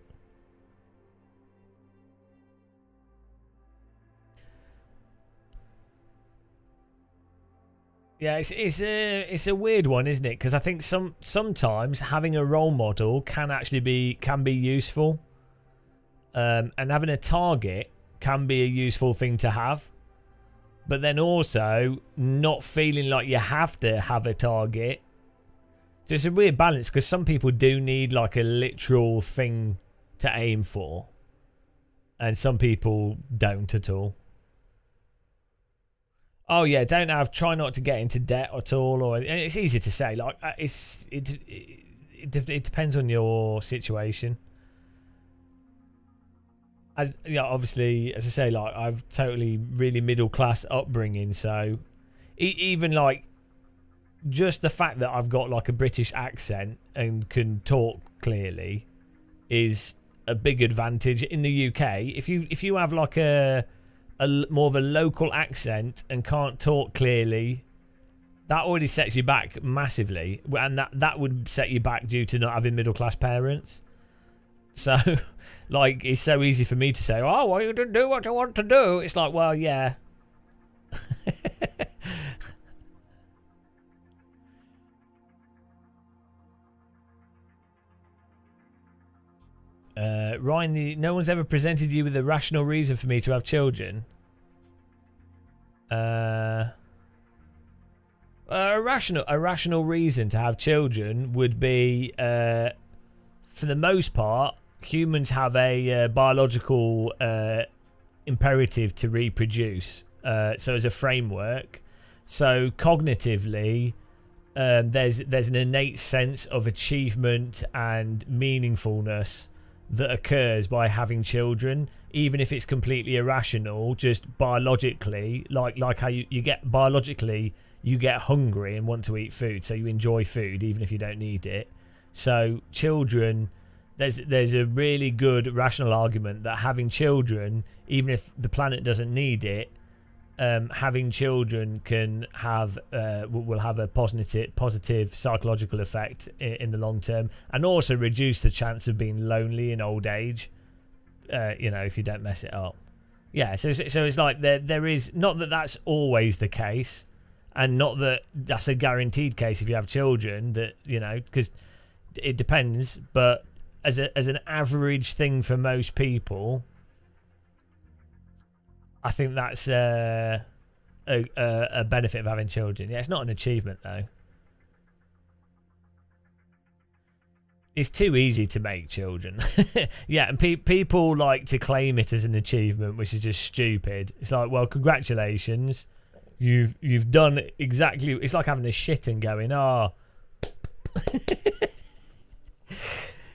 Yeah, it's a weird one, isn't it? Because I think sometimes having a role model can be useful, and having a target can be a useful thing to have. But then also not feeling like you have to have a target. So it's a weird balance because some people do need like a literal thing to aim for, and some people don't at all. Oh yeah, try not to get into debt at all, or it's easy to say. Like it depends on your situation. As obviously, as I say, like I've totally really middle class upbringing, so even like just the fact that I've got like a British accent and can talk clearly is a big advantage in the UK. If you have like a more of a local accent and can't talk clearly, that already sets you back massively, and that would set you back due to not having middle class parents. So like it's so easy for me to say, oh, well, you didn't do what you want to do. It's like, well, yeah. Ryan, no one's ever presented you with a rational reason for me to have children. A rational reason to have children would be, for the most part, humans have a biological imperative to reproduce. So as a framework, so cognitively, there's an innate sense of achievement and meaningfulness that occurs by having children, even if it's completely irrational. Just biologically, like how you get biologically, you get hungry and want to eat food, so you enjoy food even if you don't need it. So children, there's a really good rational argument that having children, even if the planet doesn't need it, having children will have a positive psychological effect in the long term, and also reduce the chance of being lonely in old age. If you don't mess it up. Yeah, so it's like there is, not that that's always the case, and not that that's a guaranteed case if you have children, that because it depends. But as an average thing for most people, I think that's a benefit of having children. Yeah, it's not an achievement though. It's too easy to make children. Yeah, and people like to claim it as an achievement, which is just stupid. It's like, well, congratulations, you've done exactly. It's like having a shit and going,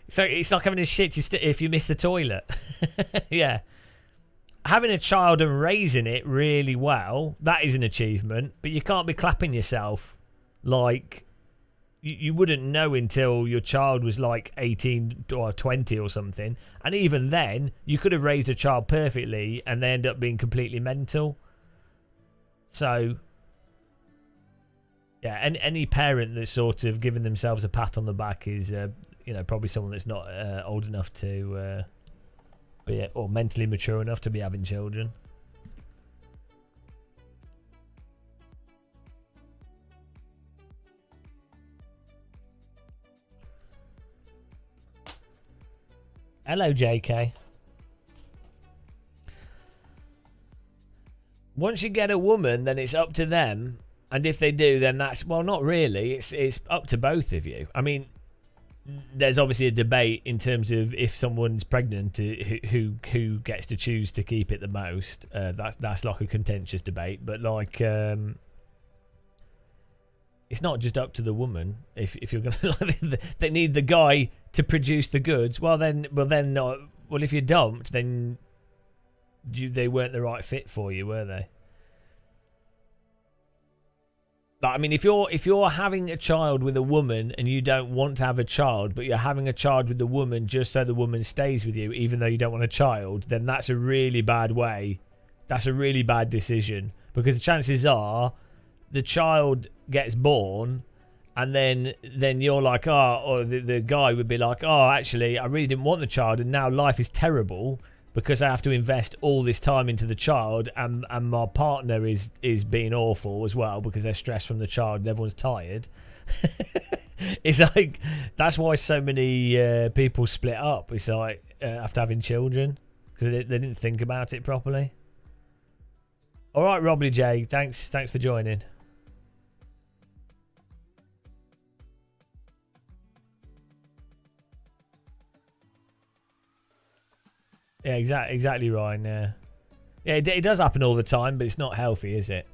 it's So it's like having a shit if you miss the toilet. Yeah. Having a child and raising it really well, that is an achievement, but you can't be clapping yourself like you wouldn't know until your child was like 18 or 20 or something. And even then, you could have raised a child perfectly and they end up being completely mental. So, yeah, any parent that's sort of giving themselves a pat on the back is, probably someone that's not old enough to be, or mentally mature enough to be having children. Hello, JK. Once you get a woman, then it's up to them. And if they do, then that's... Well, not really. It's up to both of you. I mean, there's obviously a debate in terms of if someone's pregnant, who gets to choose to keep it the most. That's like a contentious debate. But, like... it's not just up to the woman. If you're gonna, they need the guy to produce the goods. Well, if you're dumped, then they weren't the right fit for you, were they? Like, I mean, if you're having a child with a woman and you don't want to have a child, but you're having a child with the woman just so the woman stays with you, even though you don't want a child, then that's a really bad way. That's a really bad decision, because the chances are the child gets born, and then you're like, or the guy would be like, actually, I really didn't want the child, and now life is terrible because I have to invest all this time into the child, and my partner is being awful as well because they're stressed from the child and everyone's tired. It's like, that's why so many people split up. It's like after having children, because they didn't think about it properly. All right, Robbly J, thanks for joining. Yeah, exactly, Ryan. Yeah, it does happen all the time, but it's not healthy, is it?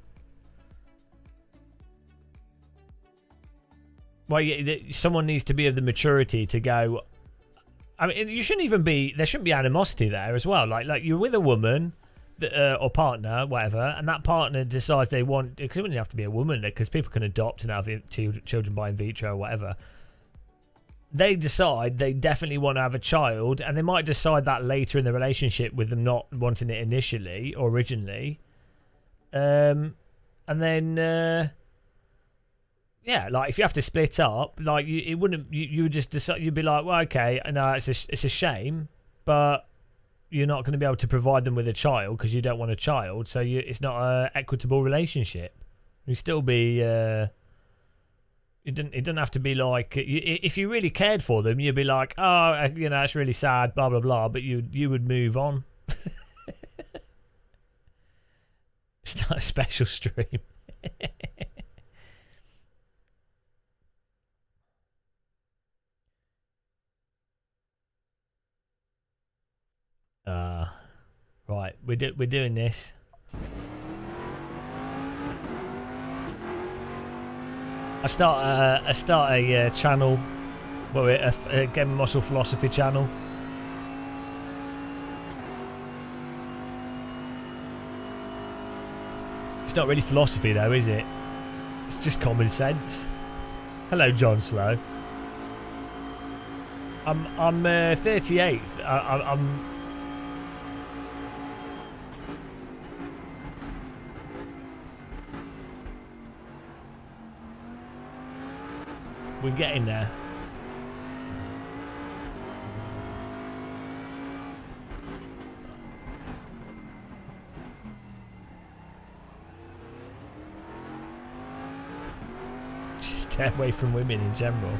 Well, someone needs to be of the maturity to go. I mean, you shouldn't even be. There shouldn't be animosity there as well. Like you're with a woman, or partner, whatever, and that partner decides they want. Because it wouldn't have to be a woman, because people can adopt and have children by in vitro or whatever. They decide they definitely want to have a child, and they might decide that later in the relationship with them not wanting it initially or originally. And then, yeah, like if you have to split up, like you would just decide, you'd be like, well, okay, no, it's a shame, but you're not going to be able to provide them with a child because you don't want a child, so it's not an equitable relationship. You still be. It doesn't have to be like, if you really cared for them, you'd be like, it's really sad, blah blah blah, but you would move on. Start a special stream. Right, we're doing this. I start a channel, a Game Muscle Philosophy channel. It's not really philosophy though, is it? It's just common sense. Hello, John Slow. I'm 38th. I'm. We're getting there. Just stay away from women in general.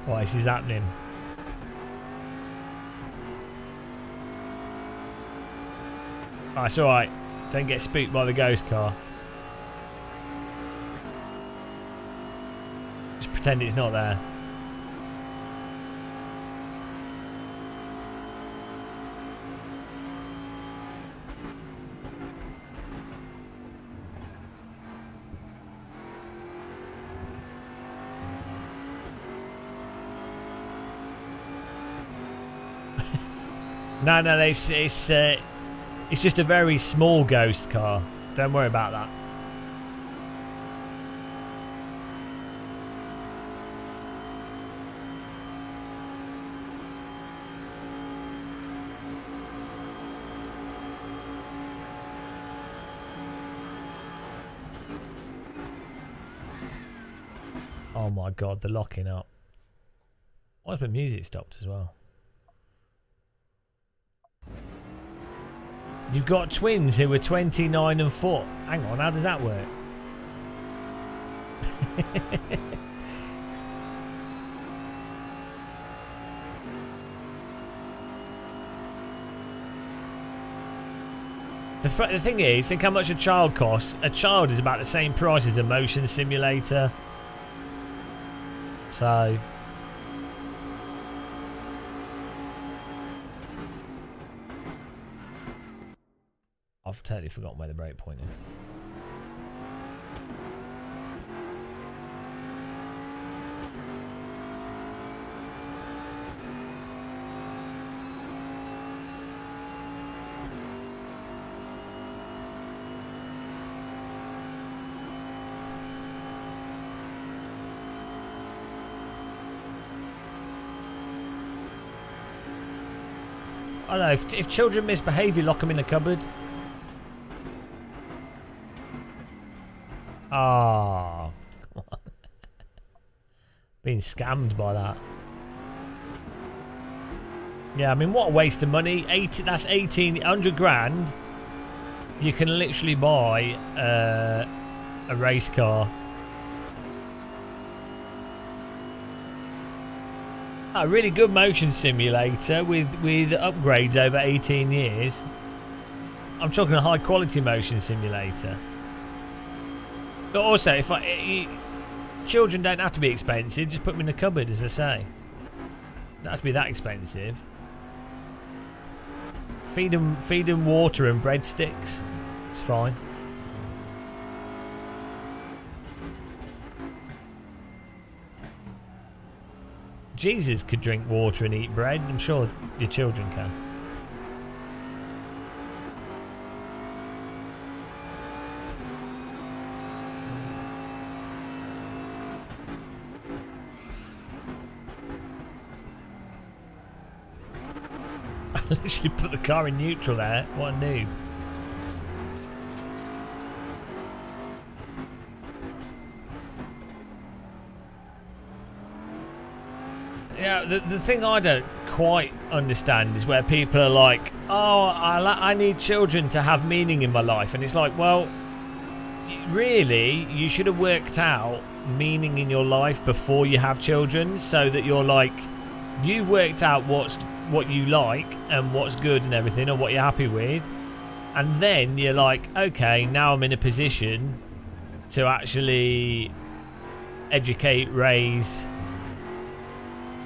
Why this is happening? Oh, it's alright. Don't get spooked by the ghost car. Just pretend it's not there. No, it's just a very small ghost car. Don't worry about that. Oh my god, the locking up. Why's my music stopped as well? You've got twins who were 29 and 4. Hang on, how does that work? The thing is, think how much a child costs. A child is about the same price as a motion simulator. So... I've totally forgotten where the break point is. I don't know, if children misbehave, you lock them in a cupboard. Ah, oh, come on. Being scammed by that. Yeah, I mean, what a waste of money. That's 1,800 grand. You can literally buy a race car. A really good motion simulator with upgrades over 18 years. I'm talking a high quality motion simulator. But also, children don't have to be expensive. Just put them in a cupboard, as I say. Don't have to be that expensive. Feed them water and breadsticks. It's fine. Jesus could drink water and eat bread. I'm sure your children can. I literally put the car in neutral there. What a noob. Yeah, the thing I don't quite understand is where people are like, oh, I need children to have meaning in my life. And it's like, well, really, you should have worked out meaning in your life before you have children, so that you're like, you've worked out what you like and what's good and everything, or what you're happy with. And then you're like, okay, now I'm in a position to actually educate, raise,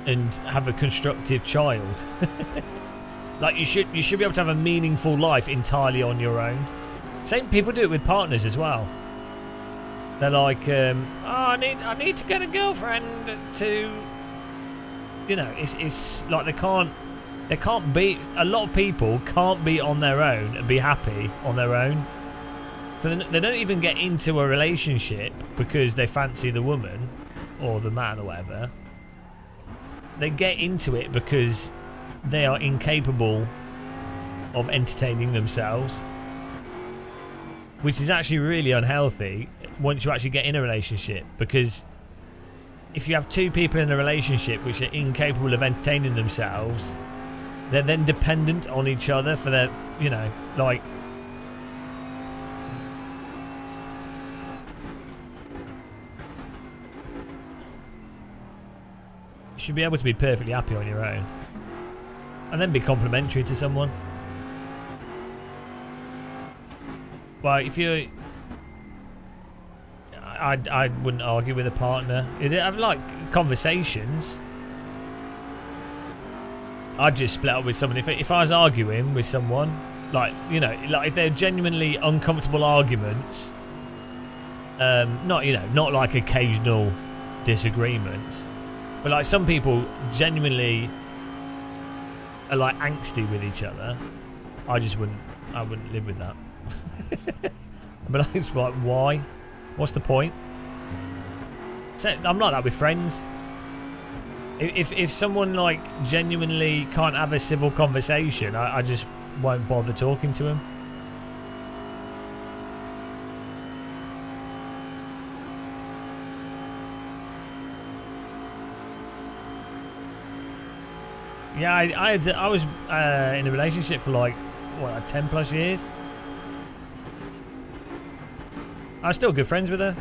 and have a constructive child. Like you should be able to have a meaningful life entirely on your own. Same people do it with partners as well. They're like, oh, I need to get a girlfriend to, you know, it's like they can't be. A lot of people can't be on their own and be happy on their own. So they don't even get into a relationship because they fancy the woman or the man or whatever. They get into it because they are incapable of entertaining themselves, which is actually really unhealthy once you actually get in a relationship. Because if you have two people in a relationship which are incapable of entertaining themselves, they're then dependent on each other for their, you know, like... You should be able to be perfectly happy on your own. And then be complimentary to someone. Well, if you, I wouldn't argue with a partner. You'd have like conversations. I'd just split up with someone. If I was arguing with someone, like, you know, like if they're genuinely uncomfortable arguments, not, you know, not like occasional disagreements, but like some people genuinely are like angsty with each other. I wouldn't live with that. But it's like, why? What's the point? I'm like that with friends. If someone like genuinely can't have a civil conversation, I just won't bother talking to him. Yeah, I was in a relationship for like, what, 10 plus years. I was still good friends with her.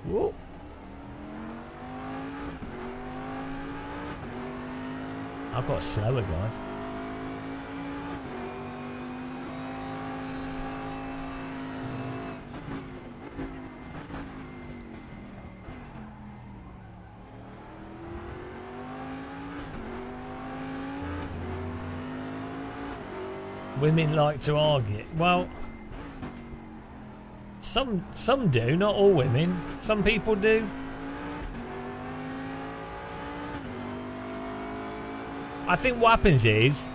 Whoa. I've got slower, guys. Women like to argue. Well, some do, not all women. Some people do. I think what happens is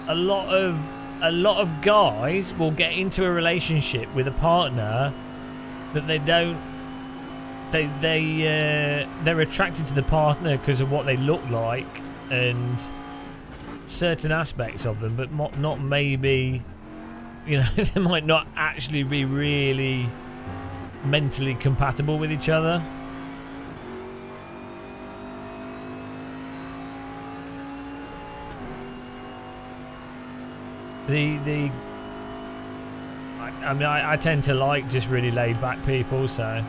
a lot of guys will get into a relationship with a partner that they don't. They're attracted to the partner because of what they look like and certain aspects of them, but not maybe, you know, they might not actually be really mentally compatible with each other. I tend to like just really laid back people, so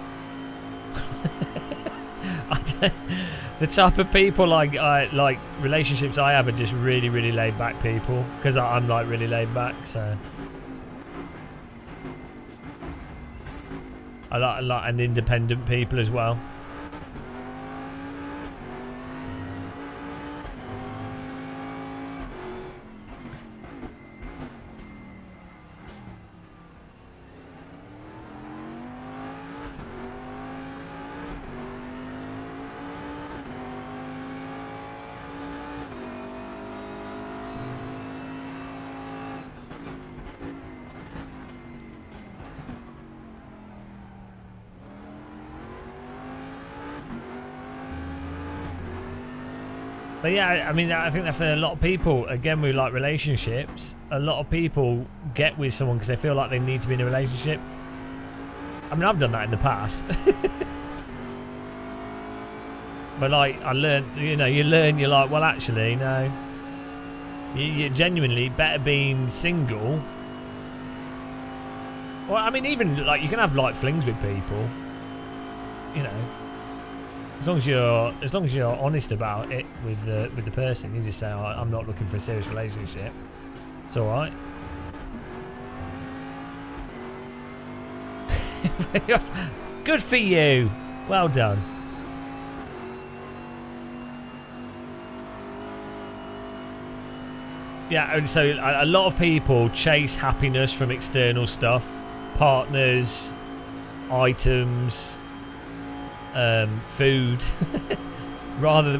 the type of people like relationships I have are just really, really laid back people, because I'm like really laid back, so I like and independent people as well. But yeah, I mean, I think that's a lot of people, again, with like relationships, a lot of people get with someone because they feel like they need to be in a relationship. I mean, I've done that in the past. But like, I learned, you know, you're like, well, actually, no. You're genuinely better being single. Well, I mean, even like, you can have like flings with people, you know. As long as you're honest about it with the person, you just say, oh, I'm not looking for a serious relationship. It's all right. Good for you. Well done. Yeah, so a lot of people chase happiness from external stuff, partners, items, food, rather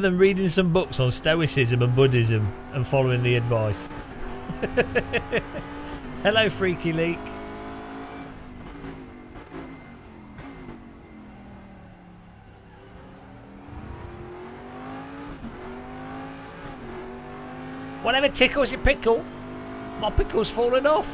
than reading some books on Stoicism and Buddhism and following the advice. Hello, Freaky Leak. Whatever tickles your pickle. My pickle's fallen off.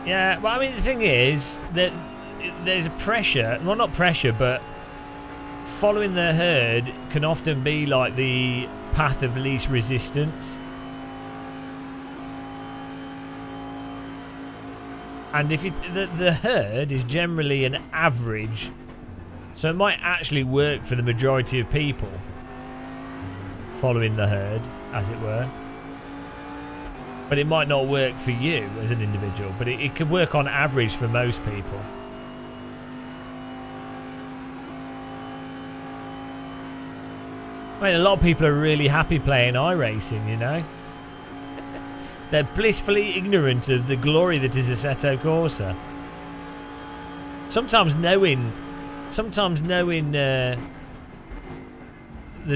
Yeah, well, I mean, the thing is that there's a pressure. Well, not pressure, but following the herd can often be like the path of least resistance. And if the herd is generally an average, so it might actually work for the majority of people following the herd, as it were. But it might not work for you as an individual, but it could work on average for most people. I mean, a lot of people are really happy playing iRacing, you know? They're blissfully ignorant of the glory that is Assetto Corsa. Sometimes knowing the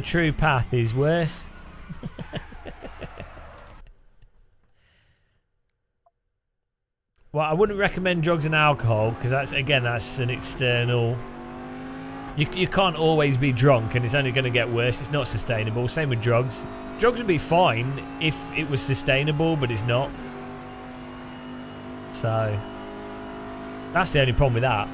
true path is worse. Well, I wouldn't recommend drugs and alcohol because that's an external. You can't always be drunk and it's only going to get worse. It's not sustainable. Same with drugs. Drugs would be fine if it was sustainable, but it's not. So that's the only problem with that.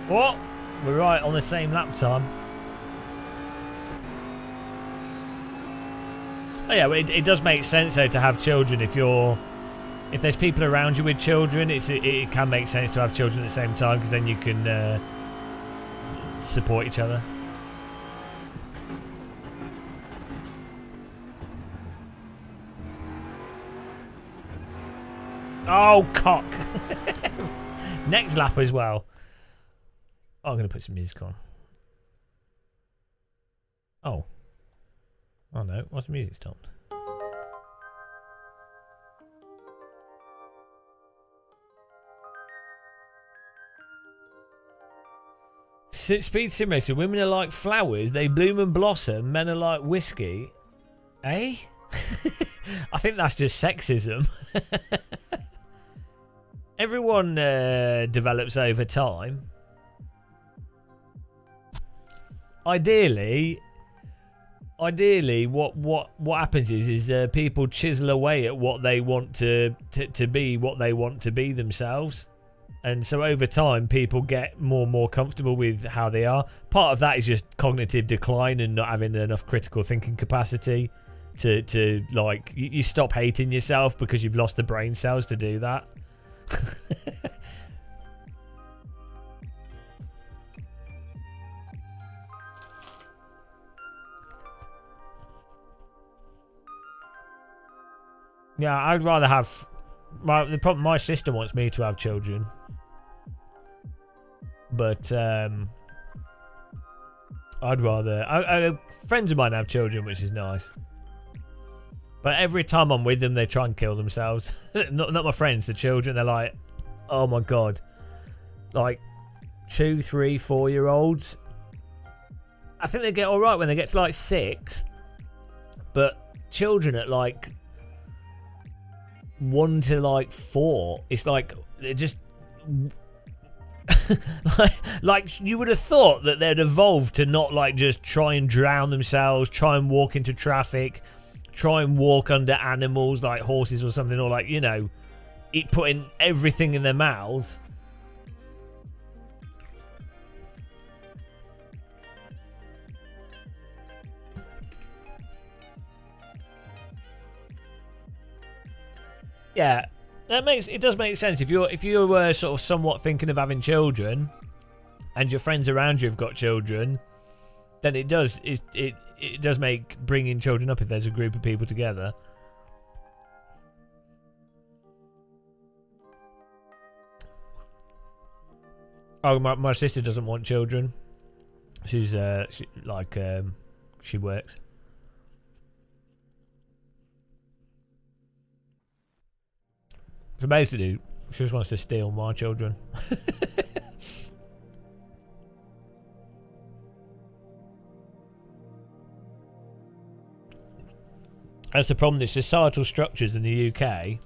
What? We're right on the same lap time. Oh yeah, well, it does make sense though to have children if there's people around you with children. It can make sense to have children at the same time because then you can support each other. Oh, cock! Next lap as well. Oh, I'm going to put some music on. Oh. Oh no, what's the music stopped? Speed Sim Racer, women are like flowers, they bloom and blossom, men are like whiskey. Eh? I think that's just sexism. Everyone develops over time. Ideally, what happens is people chisel away at what they want to be, what they want to be themselves, and so over time people get more and more comfortable with how they are. Part of that is just cognitive decline and not having enough critical thinking capacity to like you stop hating yourself because you've lost the brain cells to do that. Yeah, I'd rather have the problem. My sister wants me to have children, but I'd rather. Friends of mine have children, which is nice. But every time I'm with them, they try and kill themselves. not my friends, the children. They're like, oh my god, like 2, 3, 4-year-olds. I think they get all right when they get to like 6, but children at like 1 to like 4, it's like they're just like you would have thought that they'd evolved to not like just try and drown themselves, try and walk into traffic, try and walk under animals like horses or something, or like, you know, eat putting everything in their mouths. Yeah, It does make sense if you're sort of somewhat thinking of having children, and your friends around you have got children, then it does make bringing children up if there's a group of people together. Oh, my sister doesn't want children. She works. So basically, she just wants to steal my children. That's the problem. The societal structures in the UK.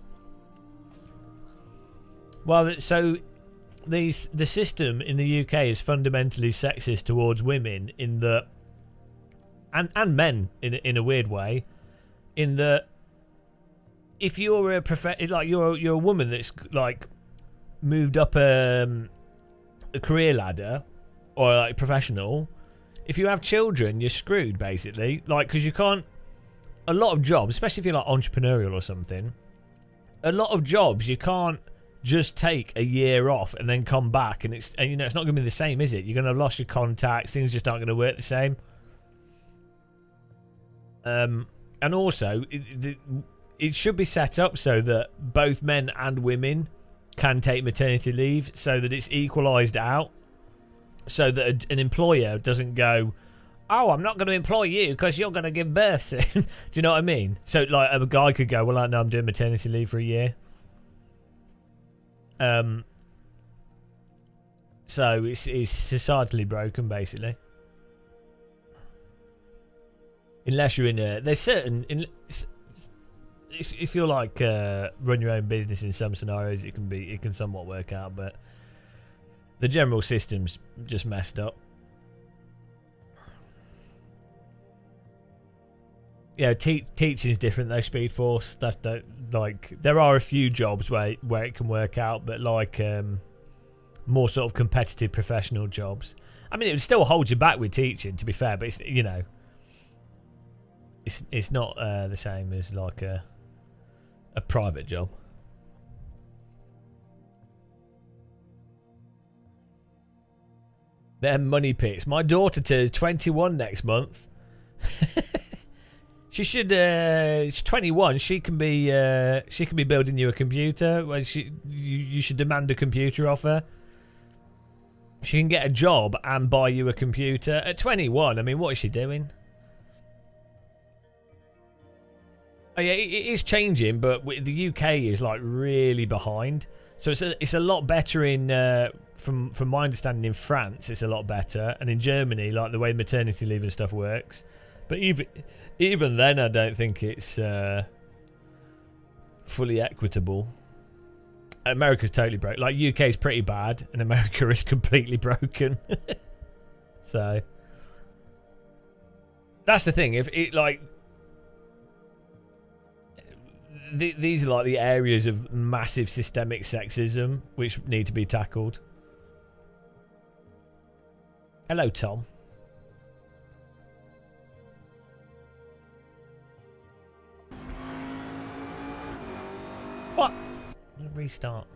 Well, so the system in the UK is fundamentally sexist towards women in the and men in a weird way, in that if you're you're a woman that's like moved up a career ladder or like professional, if you have children, you're screwed basically. Like, because you can't. A lot of jobs, especially if you're like entrepreneurial or something, a lot of jobs you can't just take a year off and then come back and it's not going to be the same, is it? You're going to have lost your contacts. Things just aren't going to work the same. And also, it should be set up so that both men and women can take maternity leave, so that it's equalised out, so that an employer doesn't go, oh, I'm not going to employ you because you're going to give birth soon. Do you know what I mean? So, like, a guy could go, well, no, I'm doing maternity leave for a year. So it's societally broken, basically. Unless you're in a... There's certain... If you're like run your own business in some scenarios, it can somewhat work out, but the general system's just messed up. Yeah, teaching is different though. Speed Force, there are a few jobs where it can work out, but like more sort of competitive professional jobs. I mean, it would still hold you back with teaching, to be fair, but it's not the same as like a private job. They're money pits. My daughter turns 21 next month. She should. She's 21. She can be building you a computer. Well, you should demand a computer off her. She can get a job and buy you a computer at 21. I mean, what is she doing? Oh yeah, it is changing, but the UK is like really behind. So it's a lot better in from my understanding in France. It's a lot better, and in Germany, like the way maternity leave and stuff works. But even then, I don't think it's fully equitable. America's totally broke. Like, UK is pretty bad, and America is completely broken. So that's the thing. If it like these are like the areas of massive systemic sexism which need to be tackled. Hello, Tom. What? I'm gonna restart.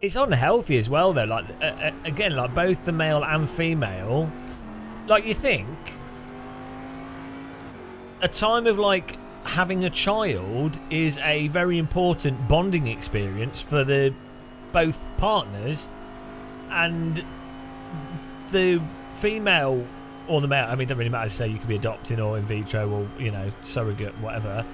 It's unhealthy as well, though. Like again, like both the male and female. Like, you think a time of like having a child is a very important bonding experience for the both partners, and the female or the male, I mean, it doesn't really matter to say, you could be adopting or in vitro or, surrogate, whatever.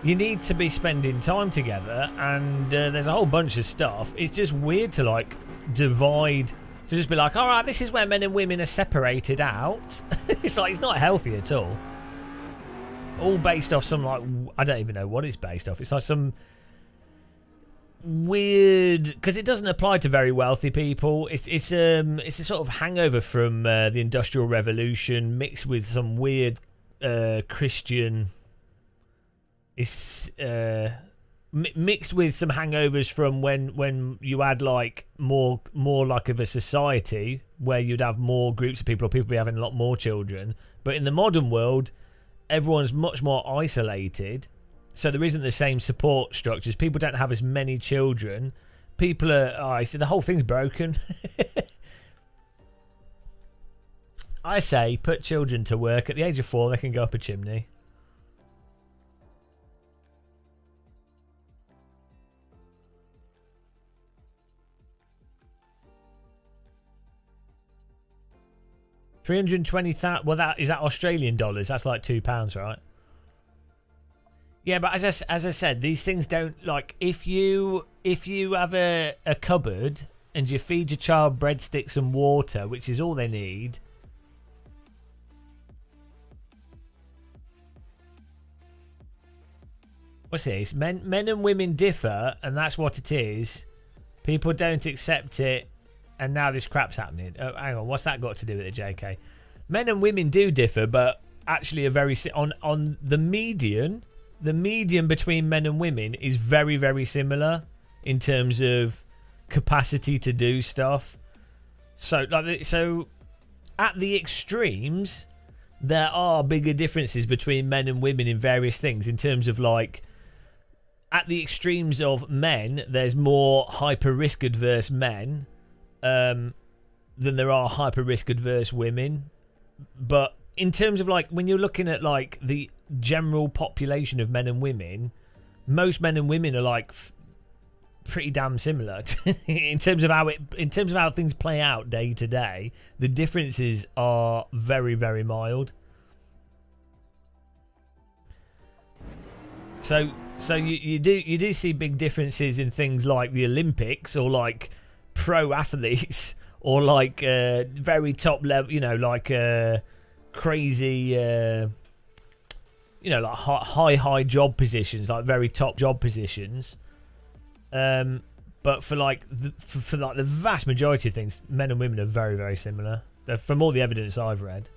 You need to be spending time together, and there's a whole bunch of stuff. It's just weird to, like, divide, to just be like, all right, this is where men and women are separated out. It's like, it's not healthy at all. All based off some, like, I don't even know what it's based off. It's like some weird, because it doesn't apply to very wealthy people. It's a sort of hangover from the Industrial Revolution mixed with some weird Christian. It's mixed with some hangovers from when you had like more like of a society where you'd have more groups of people, or people be having a lot more children. But in the modern world, everyone's much more isolated. So there isn't the same support structures. People don't have as many children. People are... Oh, I see, the whole thing's broken. I say put children to work. At the age of 4, they can go up a chimney. $320,000. Well, that is that Australian dollars. That's like £2, right? Yeah, but as I said, these things don't like. If you have a cupboard and you feed your child breadsticks and water, which is all they need. What's this? Men and women differ, and that's what it is. People don't accept it, and now this crap's happening. Oh, hang on, what's that got to do with it, JK? Men and women do differ, but actually are very on the median. The median between men and women is very, very similar in terms of capacity to do stuff. So at the extremes, there are bigger differences between men and women in various things. In terms of like, at the extremes of men, there's more hyper risk adverse men than there are hyper risk adverse women. But in terms of like, when you're looking at like the general population of men and women, most men and women are like pretty damn similar in terms of how things play out day to day. The differences are very, very mild. So you do see big differences in things like the Olympics or like pro athletes or like very top level, you know, like crazy, you know, like high job positions, like very top job positions. But for like for like the vast majority of things, men and women are very, very similar. From all the evidence I've read.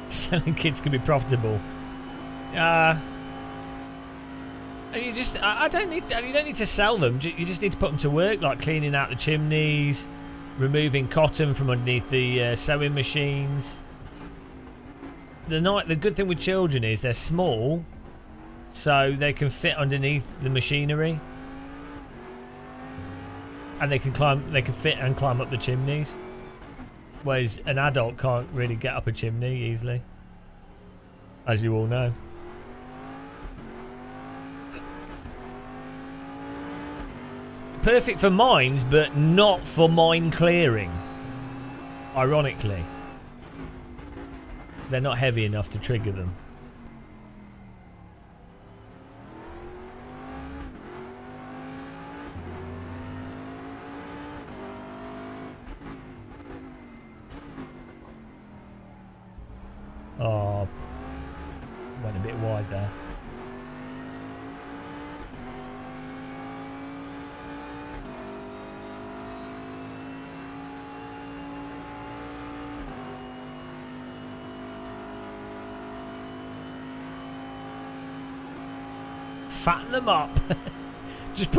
Selling kids can be profitable. You just, I don't need to. You don't need to sell them. You just need to put them to work, like cleaning out the chimneys, removing cotton from underneath the sewing machines. The good thing with children is they're small, so they can fit underneath the machinery, and they can climb. They can fit and climb up the chimneys. Whereas an adult can't really get up a chimney easily, as you all know. Perfect for mines, but not for mine clearing. Ironically. They're not heavy enough to trigger them. Oh, went a bit wide there. Fatten them up. Just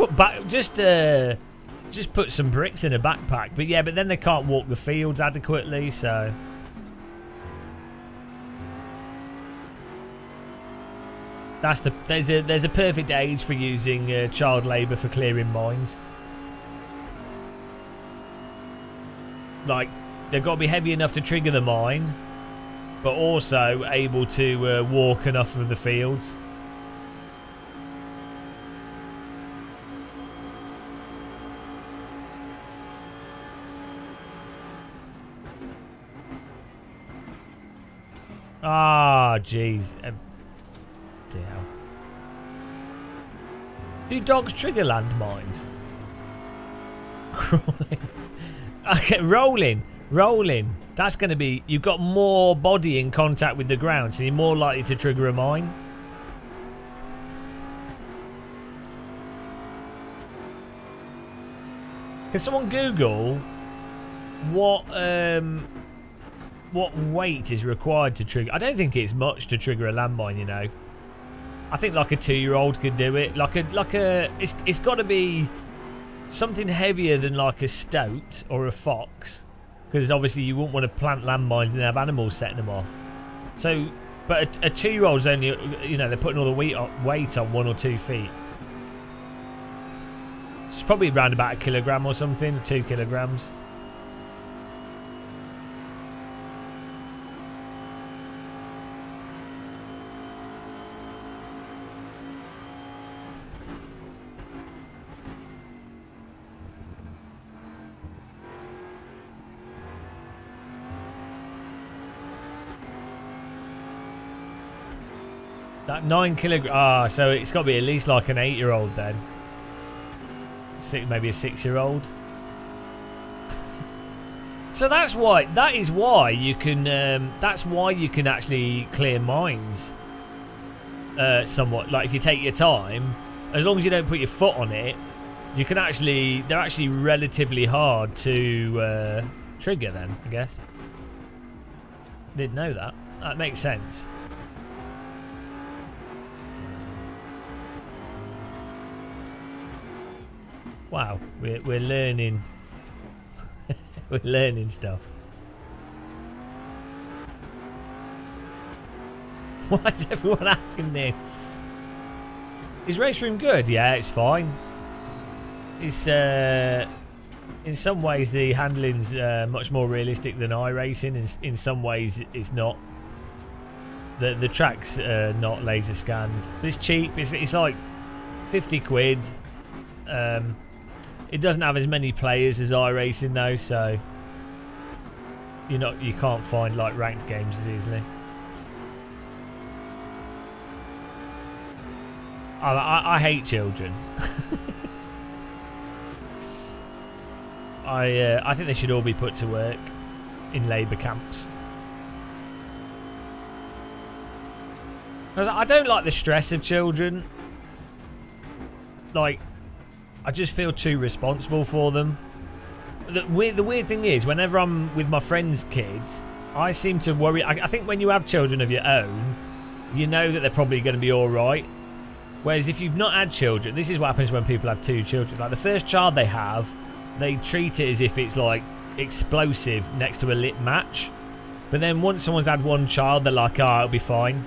put some bricks in a backpack. But yeah, but then they can't walk the fields adequately, so. There's a perfect age for using child labour for clearing mines. Like, they've got to be heavy enough to trigger the mine, but also able to walk enough of the fields. Ah, jeez. Dear. Do dogs trigger landmines? Crawling. Okay, rolling. That's going to be... You've got more body in contact with the ground, so you're more likely to trigger a mine. Can someone Google what what weight is required to trigger. I don't think it's much to trigger a landmine, you know. I think like a 2-year-old could do it. It's got to be something heavier than like a stoat or a fox, because obviously you wouldn't want to plant landmines and have animals setting them off. So, but a 2-year-old's only, you know, they're putting all the weight on 1 or 2 feet. It's probably around about 1 kilogram or something, 2 kilograms. That 9 kilogram. Ah, so it's got to be at least like an 8-year-old then. Maybe a 6-year-old. So that's why. That is why you can. That's why you can actually clear mines. Somewhat. Like if you take your time, as long as you don't put your foot on it, you can actually. They're actually relatively hard to trigger. Then I guess. Didn't know that. That makes sense. Wow, we're learning. We're learning stuff. Why is everyone asking this? Is RaceRoom good? Yeah, it's fine. It's in some ways the handling's much more realistic than iRacing. In some ways it's not. The track's not laser scanned, but it's cheap. It's like 50 quid. It doesn't have as many players as iRacing though, so you can't find like ranked games as easily. I hate children. I think they should all be put to work in labour camps. I don't like the stress of children. Like, I just feel too responsible for them. The weird thing is, whenever I'm with my friends' kids, I seem to worry. I think when you have children of your own, you know that they're probably going to be all right. Whereas if you've not had children, this is what happens when people have 2 children. Like the first child they have, they treat it as if it's like explosive next to a lit match. But then once someone's had 1 child, they're like, oh, it'll be fine.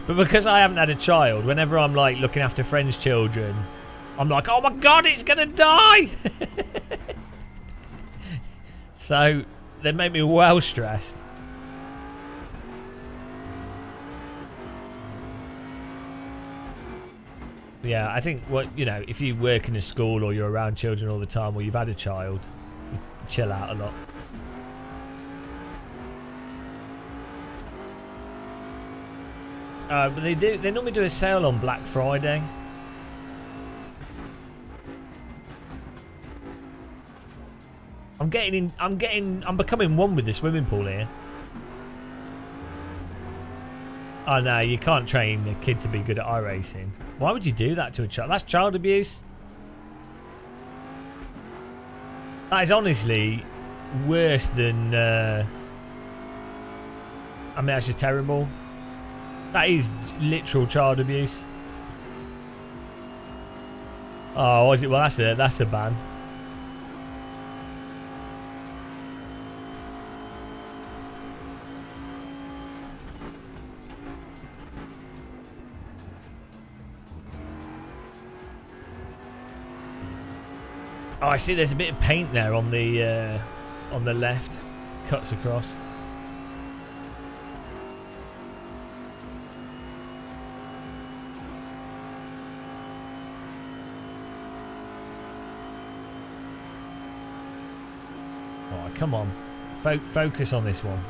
But because I haven't had a child, whenever I'm like looking after friends' children, I'm like, oh my god, it's gonna die. So they make me well stressed. Yeah, I think if you work in a school or you're around children all the time, or you've had a child, you chill out a lot. But they normally do a sale on Black Friday. I'm becoming one with the swimming pool here. Oh no, you can't train a kid to be good at iRacing. Why would you do that to a child? That's child abuse. That is honestly worse than I mean, that's just terrible. That is literal child abuse. Oh, is it? Well, that's a ban. Oh, I see. There's a bit of paint there on the left. Cuts across. Oh, come on. Focus on this one.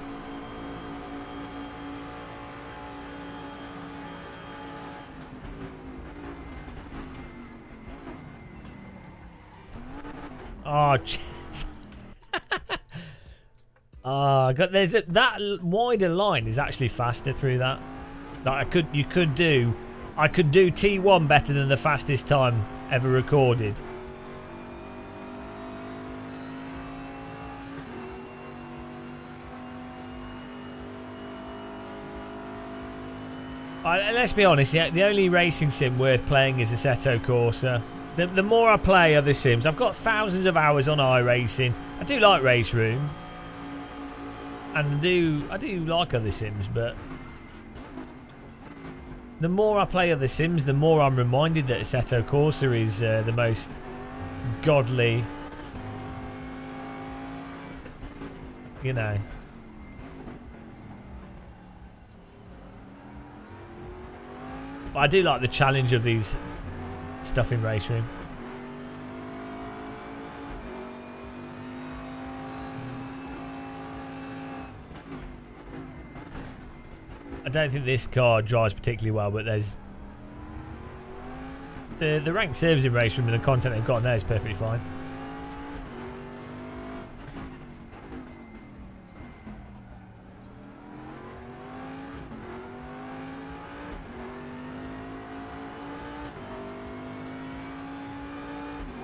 Oh, oh, God, that wider line is actually faster through that. Like I could do T1 better than the fastest time ever recorded. Let's be honest, the only racing sim worth playing is Assetto Corsa. The more I play other sims, I've got thousands of hours on iRacing. I do like RaceRoom, and I do like other sims, but the more I play other sims, the more I'm reminded that Assetto Corsa is the most godly, you know. But I do like the challenge of these stuff in RaceRoom. I don't think this car drives particularly well, but there's the ranked servers in RaceRoom and the content they've got on there is perfectly fine.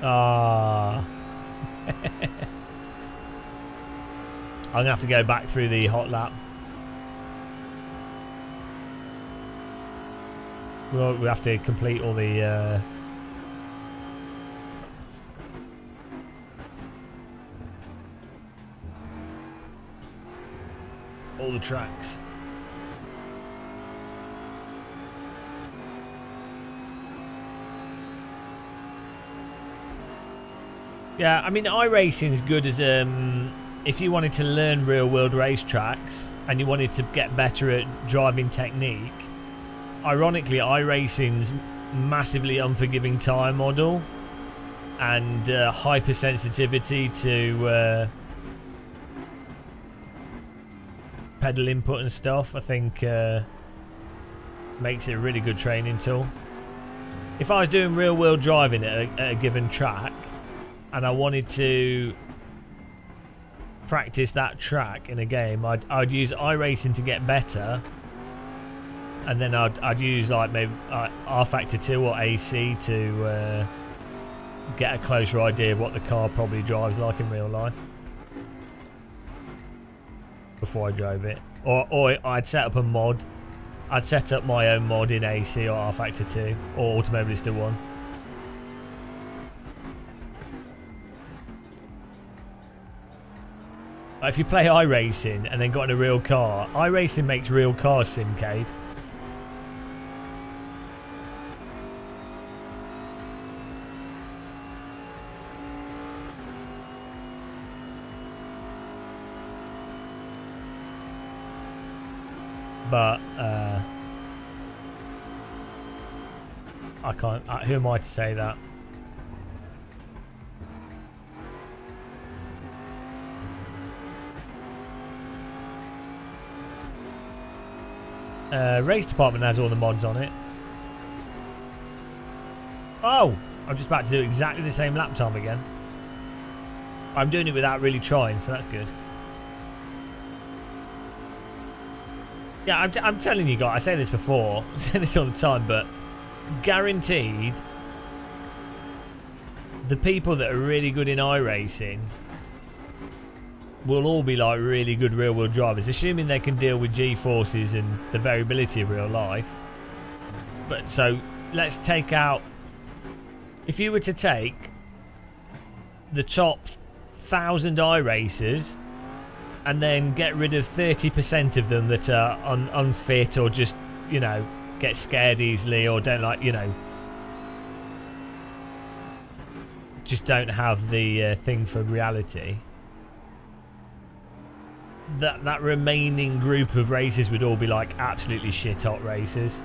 Ah. I'm going to have to go back through the hot lap. We have to complete all the tracks. Yeah, I mean, iRacing is good as if you wanted to learn real-world racetracks and you wanted to get better at driving technique. Ironically, iRacing's massively unforgiving tyre model and hypersensitivity to pedal input and stuff, I think makes it a really good training tool. If I was doing real-world driving at a given track and I wanted to practice that track in a game, I'd use iRacing to get better. And then I'd use like maybe R Factor 2 or AC to get a closer idea of what the car probably drives like in real life before I drove it. Or I'd set up a mod. I'd set up my own mod in AC or R Factor 2 or Automobilista 1. If you play iRacing and then got in a real car, iRacing makes real cars simcade. But I can't. Who am I to say that? Race department has all the mods on it. Oh, I'm just about to do exactly the same lap time again. I'm doing it without really trying, so that's good. Yeah, I'm telling you guys, I say this before, I say this all the time, but guaranteed the people that are really good in iRacing will all be like really good real-world drivers, assuming they can deal with G-forces and the variability of real life. But so let's take out, if you were to take the top 1,000 iRacers and then get rid of 30% of them that are unfit or just, you know, get scared easily or don't like, you know, just don't have the thing for reality. That remaining group of racers would all be like absolutely shit hot racers.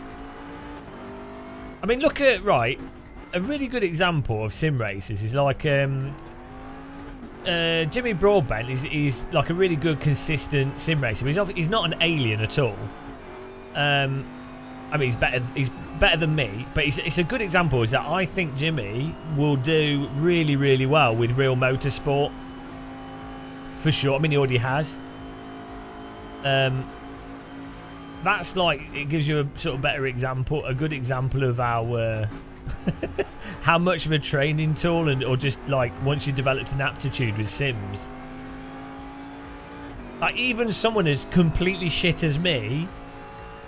I mean, look at, right, a really good example of sim racers is like Jimmy Broadbent is like a really good consistent sim racer. He's not an alien at all. I mean, he's better than me, but it's a good example. Is that I think Jimmy will do really, really well with real motorsport for sure. I mean, he already has. That's like, it gives you a sort of better example, a good example of our how much of a training tool, and or just like once you developed an aptitude with sims, like even someone as completely shit as me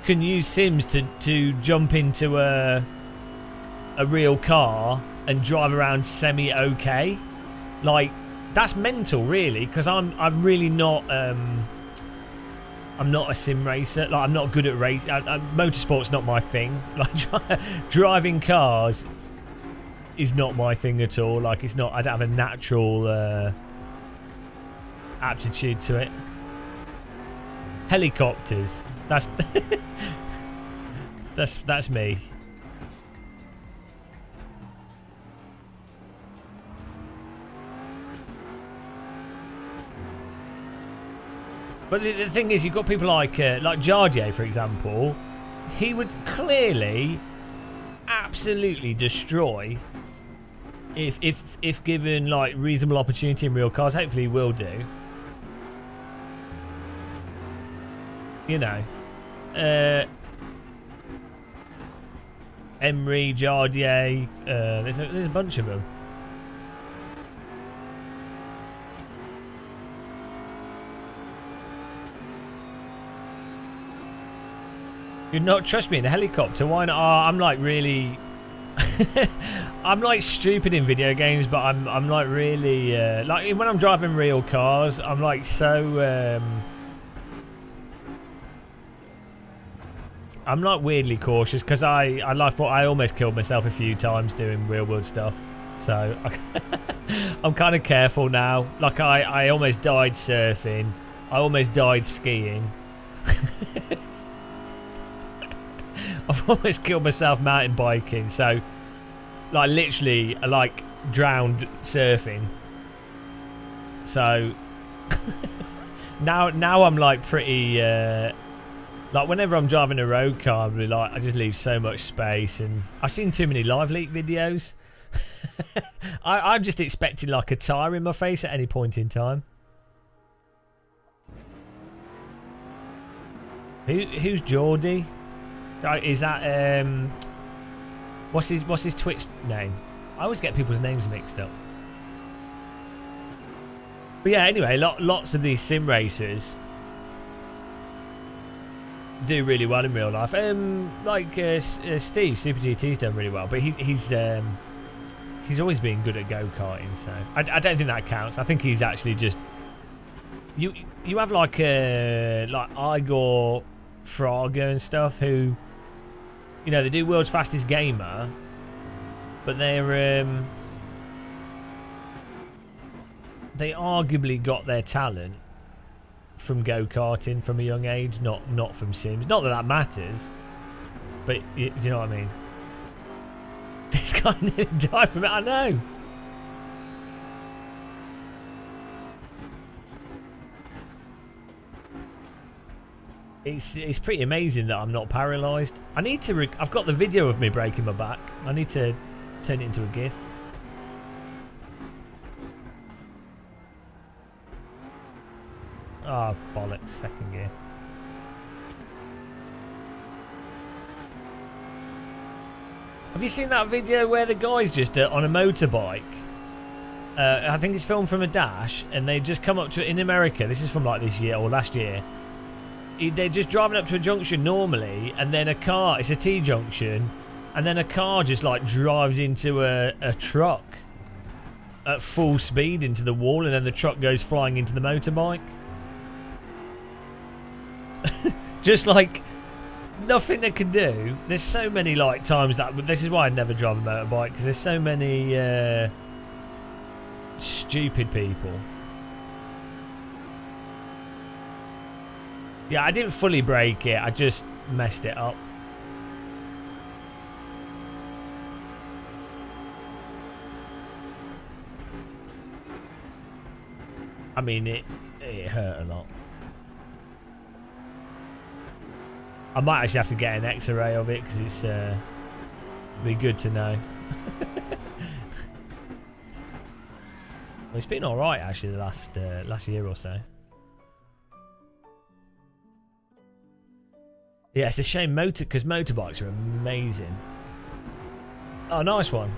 can use sims to jump into a real car and drive around semi-okay. Like, that's mental, really, because I'm really not I'm not a sim racer. Like, I'm not good at race. Motorsport's not my thing. Like, driving cars is not my thing at all. Like, it's not. I don't have a natural aptitude to it. Helicopters. That's that's me. But the thing is, you've got people like Jardier, for example. He would clearly, absolutely destroy if given like reasonable opportunity in real cars. Hopefully, he will do. You know, Emery, Jardier. There's a bunch of them. You'd not trust me in a helicopter? Why not? Oh, I'm like really... I'm like stupid in video games, but I'm like really... like when I'm driving real cars, I'm like so... I'm like weirdly cautious because I almost killed myself a few times doing real world stuff. So I'm kind of careful now. Like I almost died surfing. I almost died skiing. I've almost killed myself mountain biking, so like literally I like drowned surfing. So now I'm like pretty like whenever I'm driving a road car, I'm really like I just leave so much space, and I've seen too many live leak videos. I'm just expecting like a tyre in my face at any point in time. Who's Geordie? Is that what's his Twitch name? I always get people's names mixed up. But yeah, anyway, lots of these sim racers do really well in real life. Like Steve Super GT's done really well, but he's always been good at go-karting, so I don't think that counts. I think he's actually just you have like Igor Fraga and stuff who, you know, they do world's fastest gamer, but they're they arguably got their talent from go-karting from a young age, not from sims. Not that that matters, but do you know what I mean? This guy nearly died from it. I know. It's pretty amazing that I'm not paralysed. I need to. I've got the video of me breaking my back. I need to turn it into a GIF. Ah, oh, bollocks! Second gear. Have you seen that video where the guy's just on a motorbike? I think it's filmed from a dash, and they just come up to it in America. This is from like this year or last year. They're just driving up to a junction normally, and then a car, it's a T-junction, and then a car just like drives into a truck at full speed into the wall, and then the truck goes flying into the motorbike. Just like nothing they can do. There's so many like times that, this is why I never drive a motorbike, because there's so many stupid people. Yeah, I didn't fully break it, I just messed it up. I mean, it hurt a lot. I might actually have to get an X-ray of it, because it's be good to know. Well, it's been alright actually the last year or so. Yeah, it's a shame because motorbikes are amazing. Oh, nice one.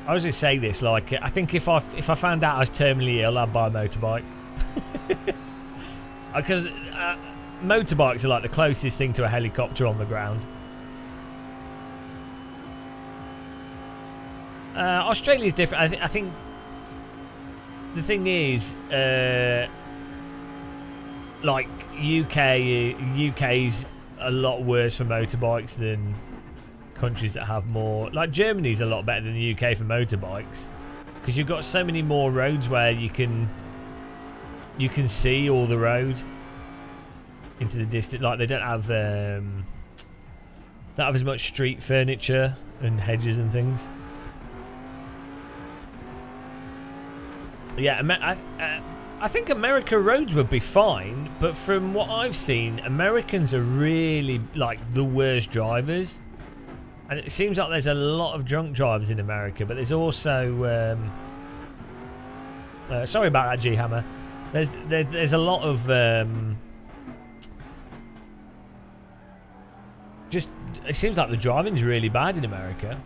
I was going to say this, like, I think if I found out I was terminally ill, I'd buy a motorbike. Because motorbikes are like the closest thing to a helicopter on the ground. Australia's different. I think the thing is, like UK's a lot worse for motorbikes than countries that have more. Like Germany's a lot better than the UK for motorbikes because you've got so many more roads where you can see all the road into the distance. Like they don't have as much street furniture and hedges and things. Yeah, I think America roads would be fine, but from what I've seen, Americans are really like the worst drivers, and it seems like there's a lot of drunk drivers in America. But there's also sorry about that, G Hammer. There's a lot of just it seems like the driving's really bad in America.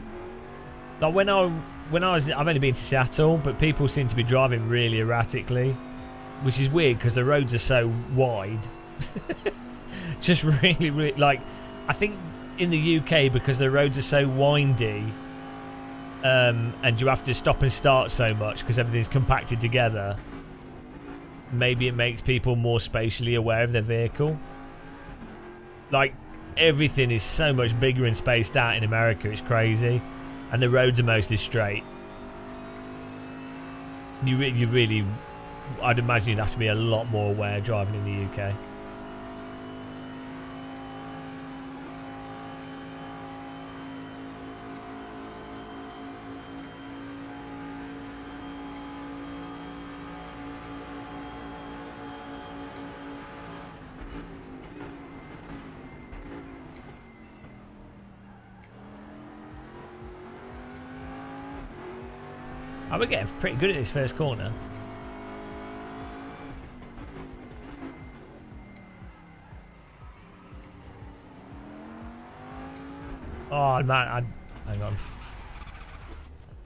Like when I was, I've only been to Seattle, but people seem to be driving really erratically, which is weird because the roads are so wide. Just really, really, like, I think in the UK because the roads are so windy, and you have to stop and start so much because everything's compacted together, maybe it makes people more spatially aware of their vehicle. Like, everything is so much bigger and spaced out in America, it's crazy. And the roads are mostly straight. You really, I'd imagine you'd have to be a lot more aware driving in the UK. Oh, we're getting pretty good at this first corner. Oh man, hang on.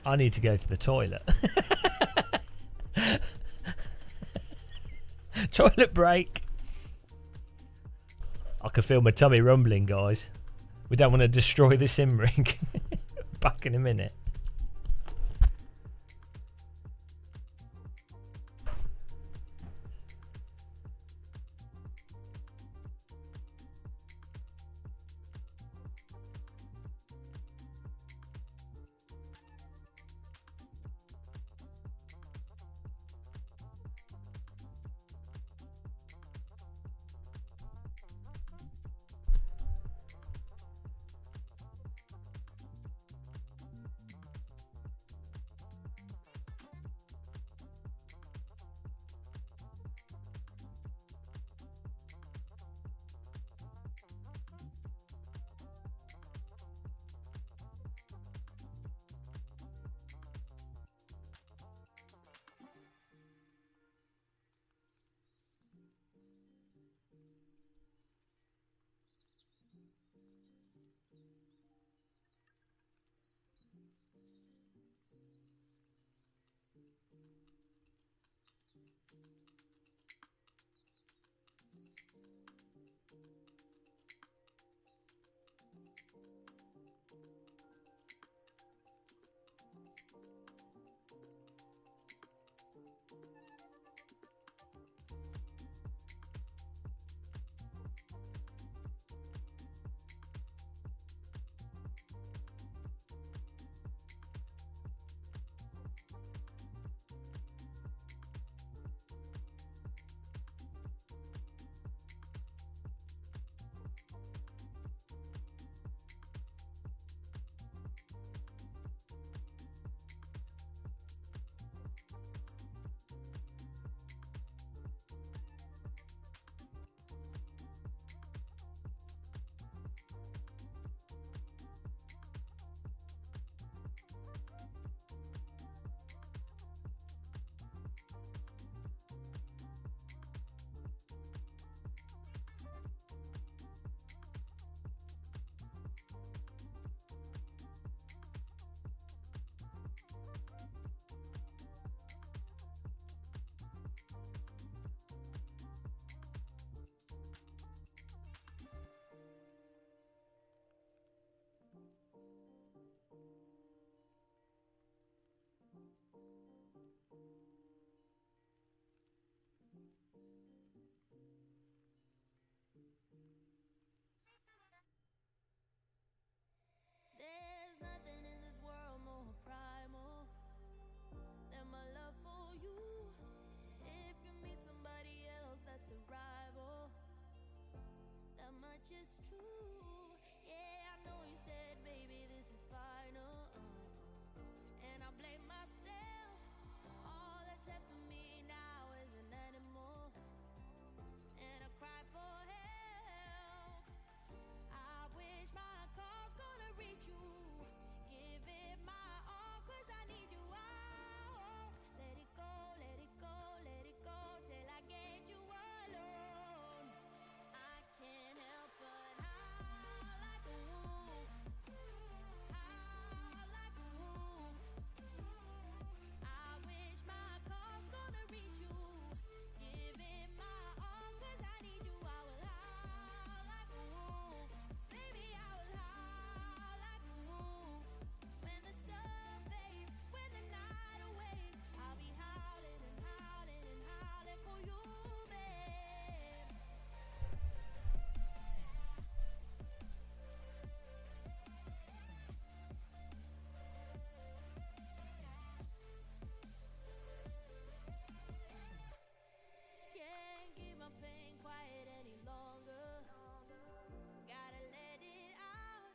I need to go to the toilet. Toilet break. I can feel my tummy rumbling, guys. We don't want to destroy the sim ring. Back in a minute. There's nothing in this world more primal than my love for you. If you meet somebody else that's a rival, that much is true. Yeah, I know you said, baby, this is final, and I blame myself. All that's left of me now is an animal, and I cry for help. I wish my call's gonna reach you. Give it my all, 'cause I need you out. Let it go, let it go, let it go, till I get you alone. I can't help but howl like a wolf, howl like a wolf. I wish my call's gonna reach you. Give it my all, 'cause I need you. I will howl like a wolf. Baby, I will howl like a wolf. When the sun fades, when the night awaits, I'll be howling and howling and howling for you, babe. Can't keep my pain quiet any longer. Gotta let it out.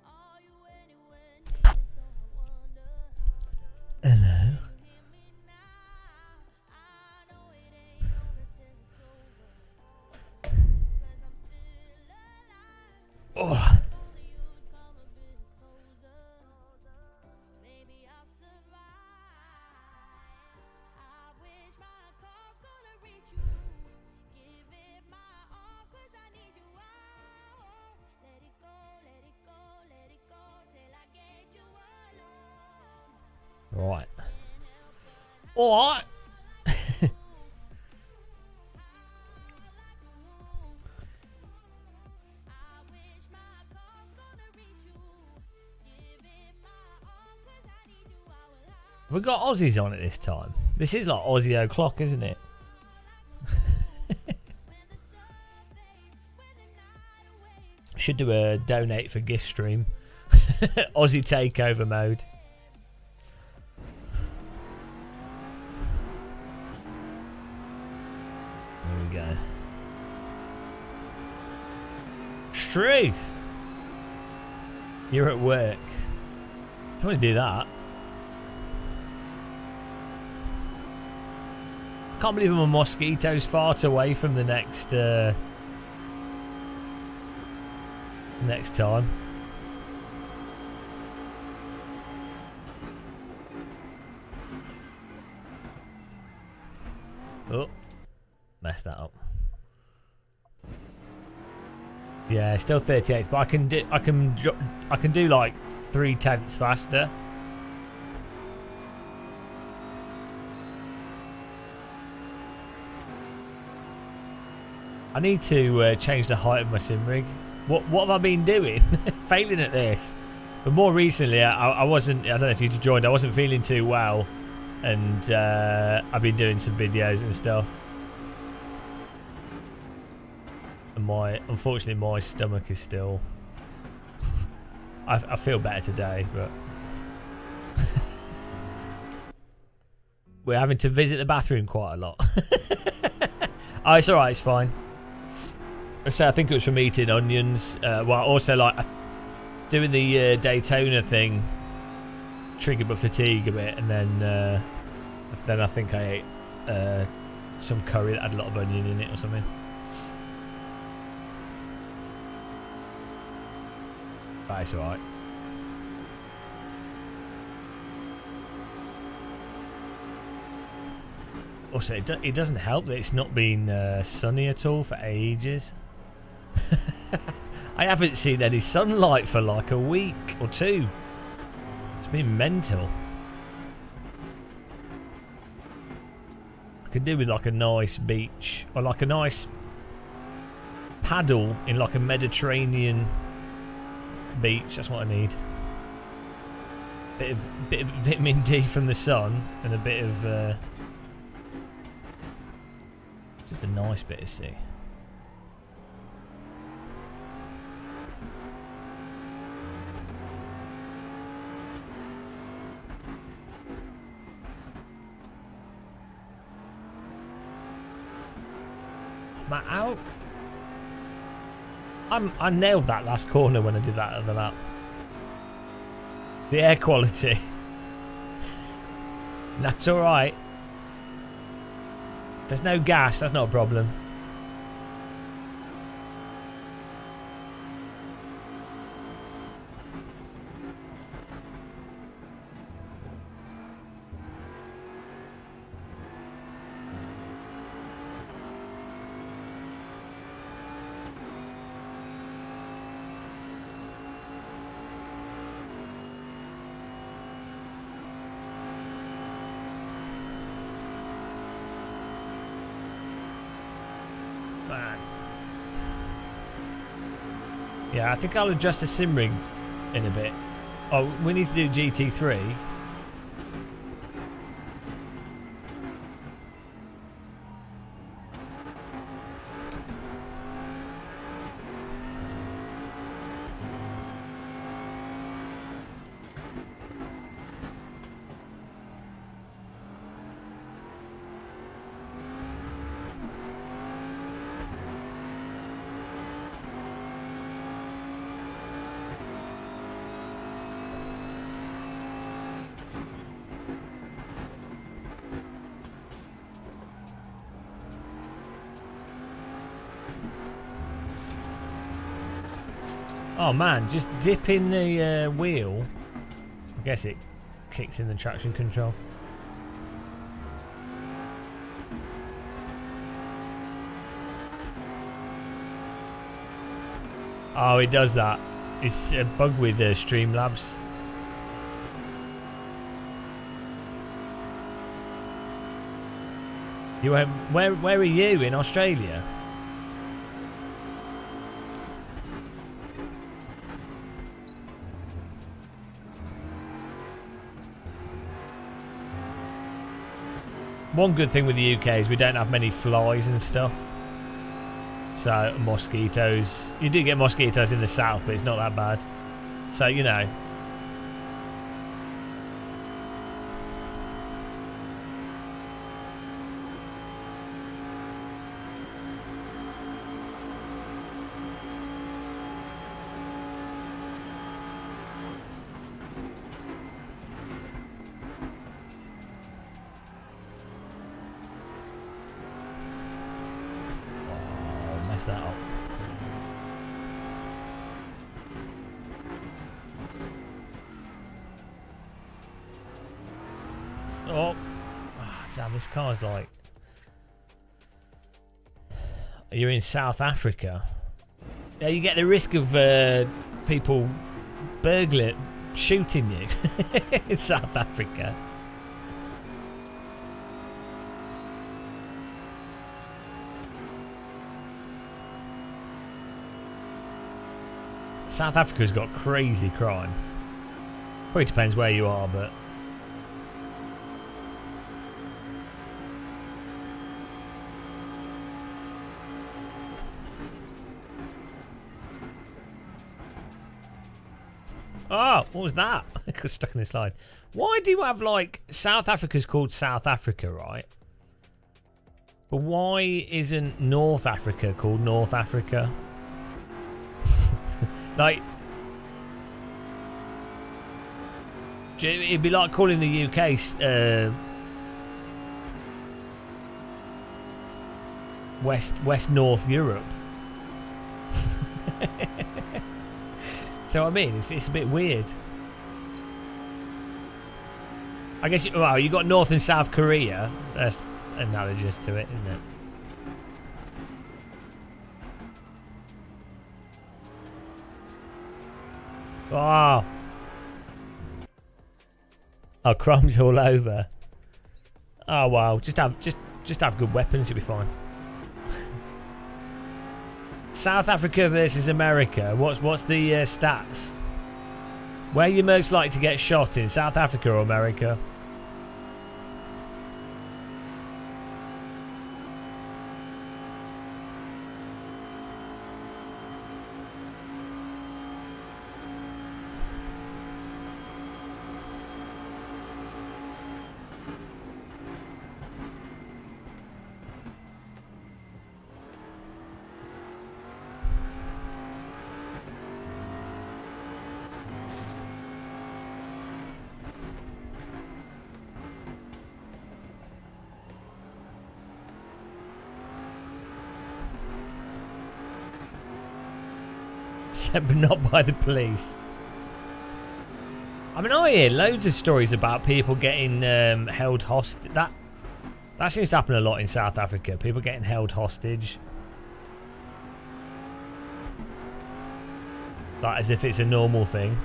All you anyone need is, so I wonder. Hello. You hear me now? I know it ain't over till it's over. 'Cause I'm still alive. Oh, Only you'd come a bit closer. Maybe I'll survive. I wish my call's gonna reach you. Give it my all, 'cause I need you out. Let it go, let it go, let it go, till I get you alone. right. All right. I wish my call's gonna reach you. Give it my all, 'cause I need you. I will howl. We got Aussies on at this time. This is like Aussie o'clock, isn't it? Should do a donate for gift stream. Aussie takeover mode. There we go. Struth! You're at work. If you want to do that. I can't believe I'm a mosquito's fart away from the next next time. Oh, messed that up. Yeah, still 38th, but I can do like 3/10 faster. I need to change the height of my sim rig. What have I been doing? Failing at this. But more recently, I wasn't. I don't know if you joined. I wasn't feeling too well, and I've been doing some videos and stuff. And unfortunately, my stomach is still. I feel better today, but we're having to visit the bathroom quite a lot. Oh, it's alright. It's fine. So I think it was from eating onions. Well, also like doing the Daytona thing triggered my fatigue a bit, and then I think I ate some curry that had a lot of onion in it or something. But it's alright. Also, it doesn't help that it's not been sunny at all for ages. I haven't seen any sunlight for like a week or two. It's been mental. I could do with like a nice beach or like a nice paddle in like a Mediterranean beach. That's what I need. Bit of vitamin D from the sun and a bit of just a nice bit of sea. Am I out? I nailed that last corner when I did that on the map. The air quality. That's alright. There's no gas, that's not a problem. Yeah, I think I'll adjust the sim ring in a bit. Oh, we need to do GT3. Oh man, just dip in the wheel. I guess it kicks in the traction control. Oh, it does that. It's a bug with Streamlabs. You went, where are you in Australia? One good thing with the UK is we don't have many flies and stuff. So, mosquitoes. You do get mosquitoes in the south, but it's not that bad. So, you know. Mess that up. Oh, damn! This car's like. You're in South Africa. Yeah, you get the risk of people shooting you in South Africa. South Africa's got crazy crime. Probably depends where you are, but... Oh, what was that? I got stuck in this line. Why do you have, like... South Africa's called South Africa, right? But why isn't North Africa called North Africa? Like, it'd be like calling the UK West North Europe. So I mean, it's a bit weird. I guess you got North and South Korea. That's analogous to it, isn't it? Oh. Oh, crumbs all over. Oh wow, just have good weapons, you'll be fine. South Africa versus America. What's the stats? Where are you most likely to get shot in, South Africa or America? But not by the police. I mean, I hear loads of stories about people getting held hostage. That seems to happen a lot in South Africa. People getting held hostage, like as if it's a normal thing.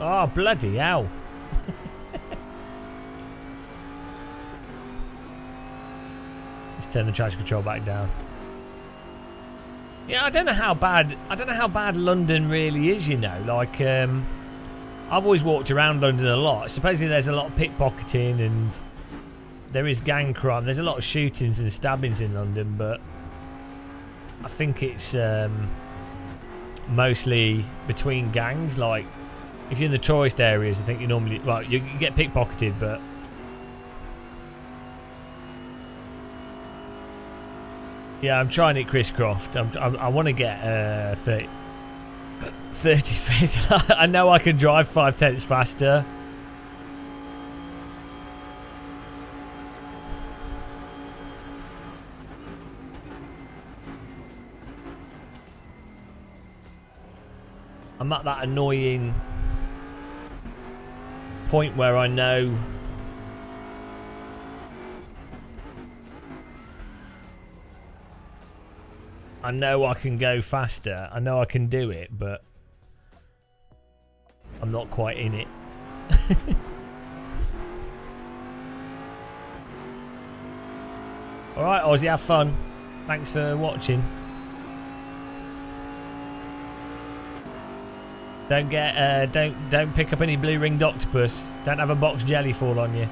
Oh, bloody hell. Let's turn the traction control back down. Yeah, I don't know how bad London really is, you know. Like, I've always walked around London a lot. Supposedly there's a lot of pickpocketing and there is gang crime. There's a lot of shootings and stabbings in London, but I think it's mostly between gangs. Like, if you're in the tourist areas, I think you normally, well, you get pickpocketed, but yeah, I'm trying it, Chris Croft. I want to get 30 feet. I know I can drive 5/10 faster. I'm at that annoying point where I know I can go faster. I know I can do it, but I'm not quite in it. Alright, Aussie, have fun. Thanks for watching. Don't get don't pick up any blue ringed octopus. Don't have a box jelly fall on you.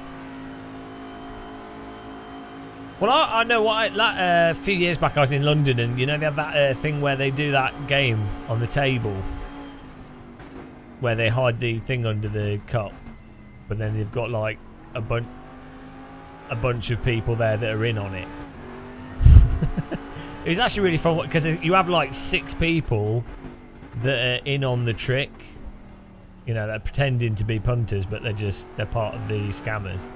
Well, I know what. A few years back, I was in London, and you know they have that thing where they do that game on the table, where they hide the thing under the cup, but then they've got like a bunch of people there that are in on it. It was actually really fun because you have like 6 people that are in on the trick. You know, they're pretending to be punters, but they're part of the scammers.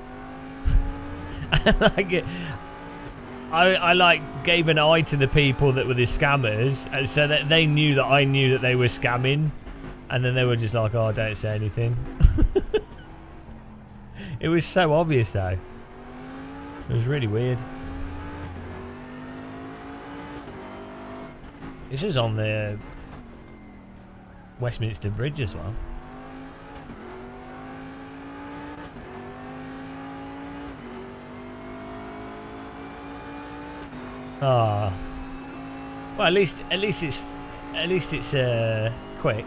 Like, I like gave an eye to the people that were the scammers, and so that they knew that I knew that they were scamming, and then they were just like, "Oh, don't say anything." It was so obvious, though. It was really weird. This was on the Westminster Bridge as well. Ah, well, at least it's quick.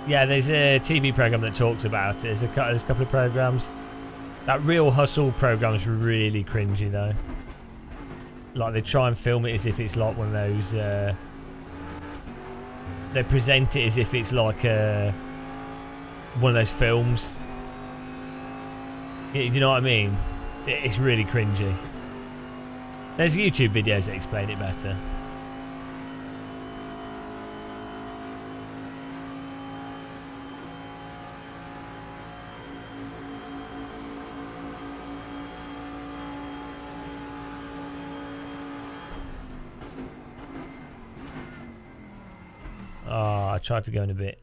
Yeah, there's a TV program that talks about it. There's a couple of programs. That Real Hustle program's really cringy though. Like, they try and film it as if it's like one of those. They present it as if it's like one of those films. You know what I mean? It's really cringy. There's YouTube videos that explain it better. Oh, I tried to go in a bit.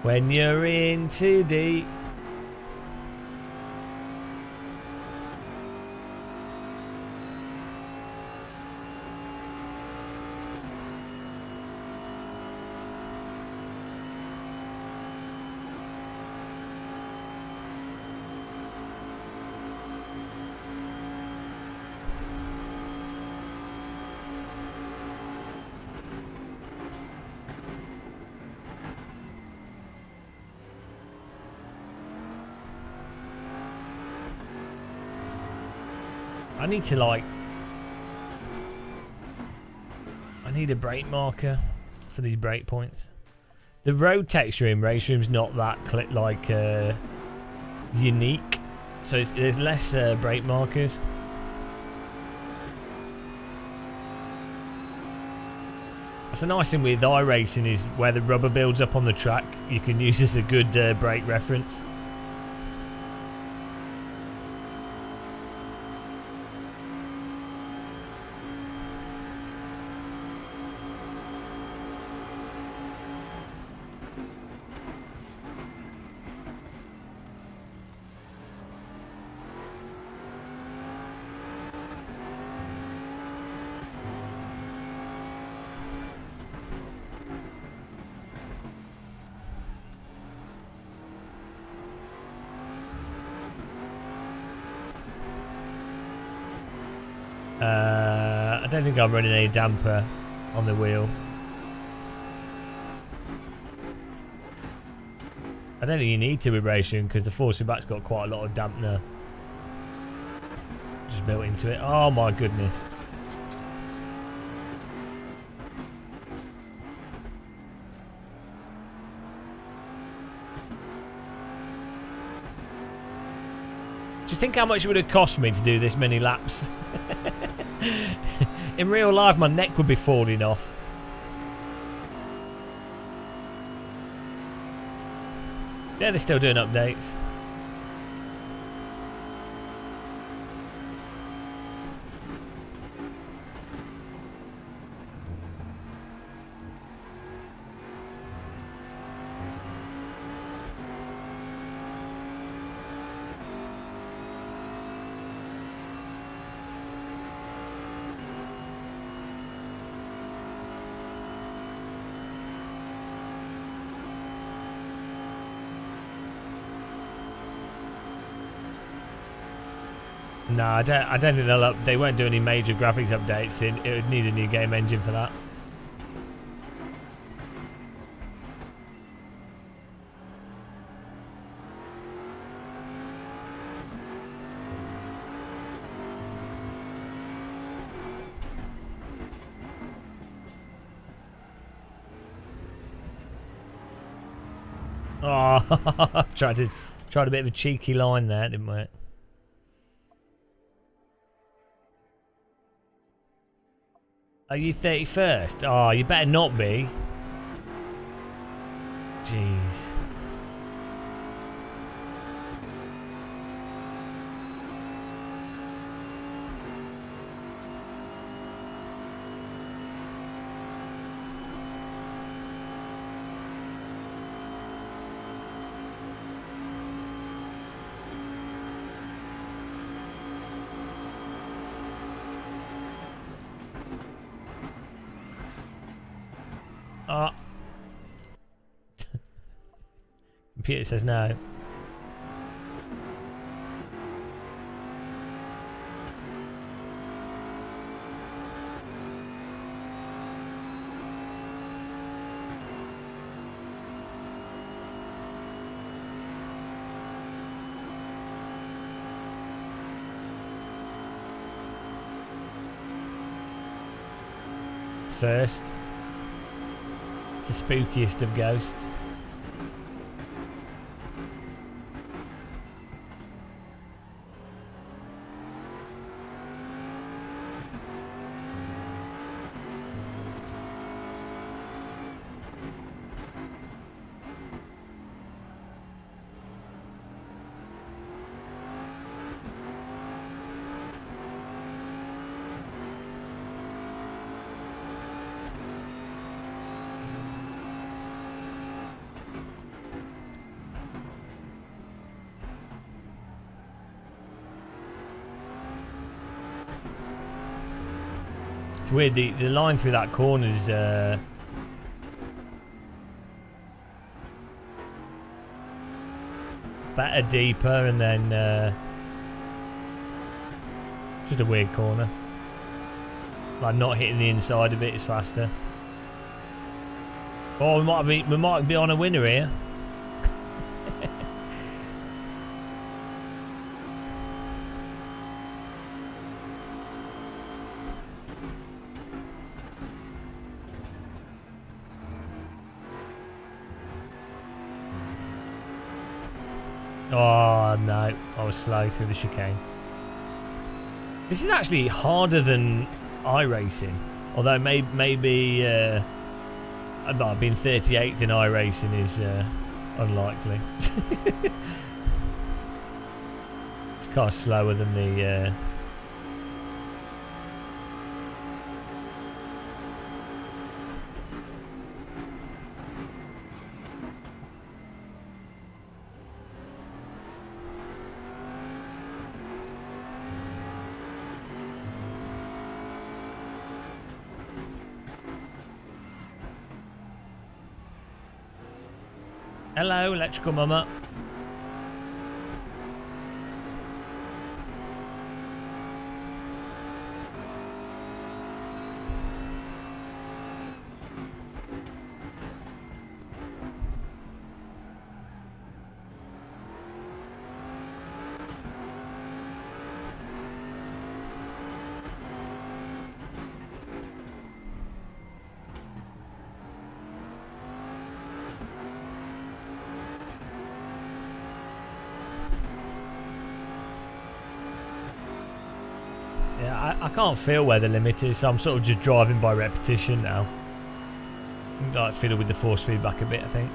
When you're in too deep. I need to like... I need a brake marker for these brake points. The road texture in RaceRoom's not that unique, so there's less brake markers. That's a nice thing with iRacing is where the rubber builds up on the track, you can use as a good brake reference. I don't think I'm running any damper on the wheel. I don't think you need to with racing because the forcing back's got quite a lot of dampener just built into it. Oh my goodness. Do you think how much it would have cost me to do this many laps? In real life, my neck would be falling off. Yeah, they're still doing updates. No, I don't think they won't do any major graphics updates. It would need a new game engine for that. Oh, tried a bit of a cheeky line there, didn't we? Are you 31st? Oh, you better not be. Jeez. Computer says no. First. It's the spookiest of ghosts. It's weird, the line through that corner is better deeper and then just a weird corner. Like not hitting the inside of it is faster. Oh, we might be on a winner here. Oh no, I was slow through the chicane. This is actually harder than iRacing, although maybe being 38th in iRacing is unlikely. It's kind of slower than the. Hello, electrical mama. Yeah, I can't feel where the limit is, so I'm sort of just driving by repetition now. Like fiddle with the force feedback a bit, I think.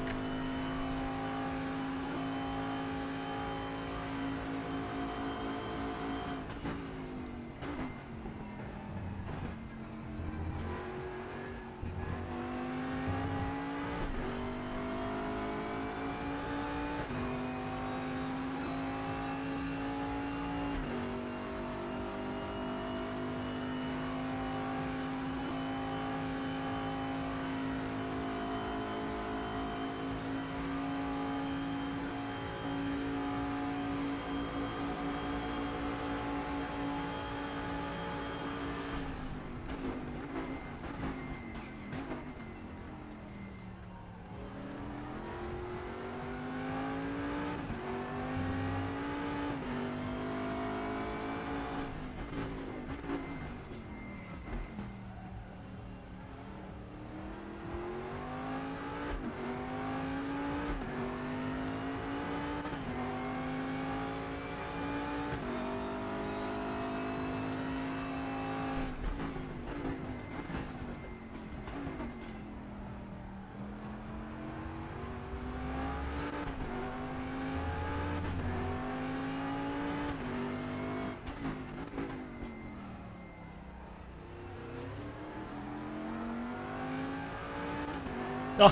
Oh,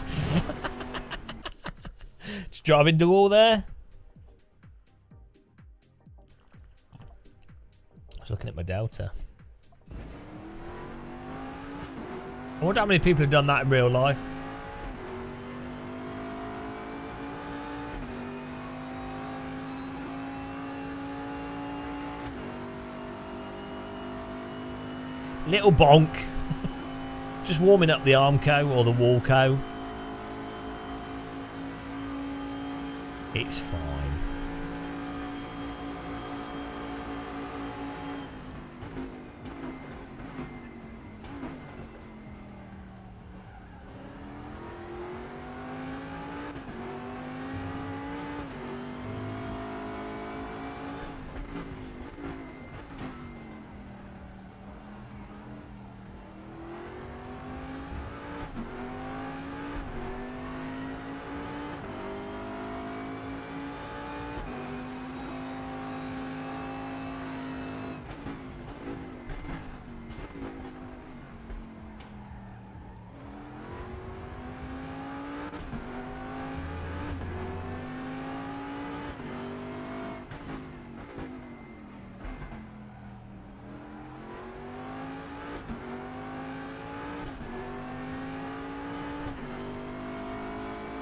just driving the wall there. I was looking at my Delta. I wonder how many people have done that in real life. Little bonk. Just warming up the Armco or the Wallco. It's fine.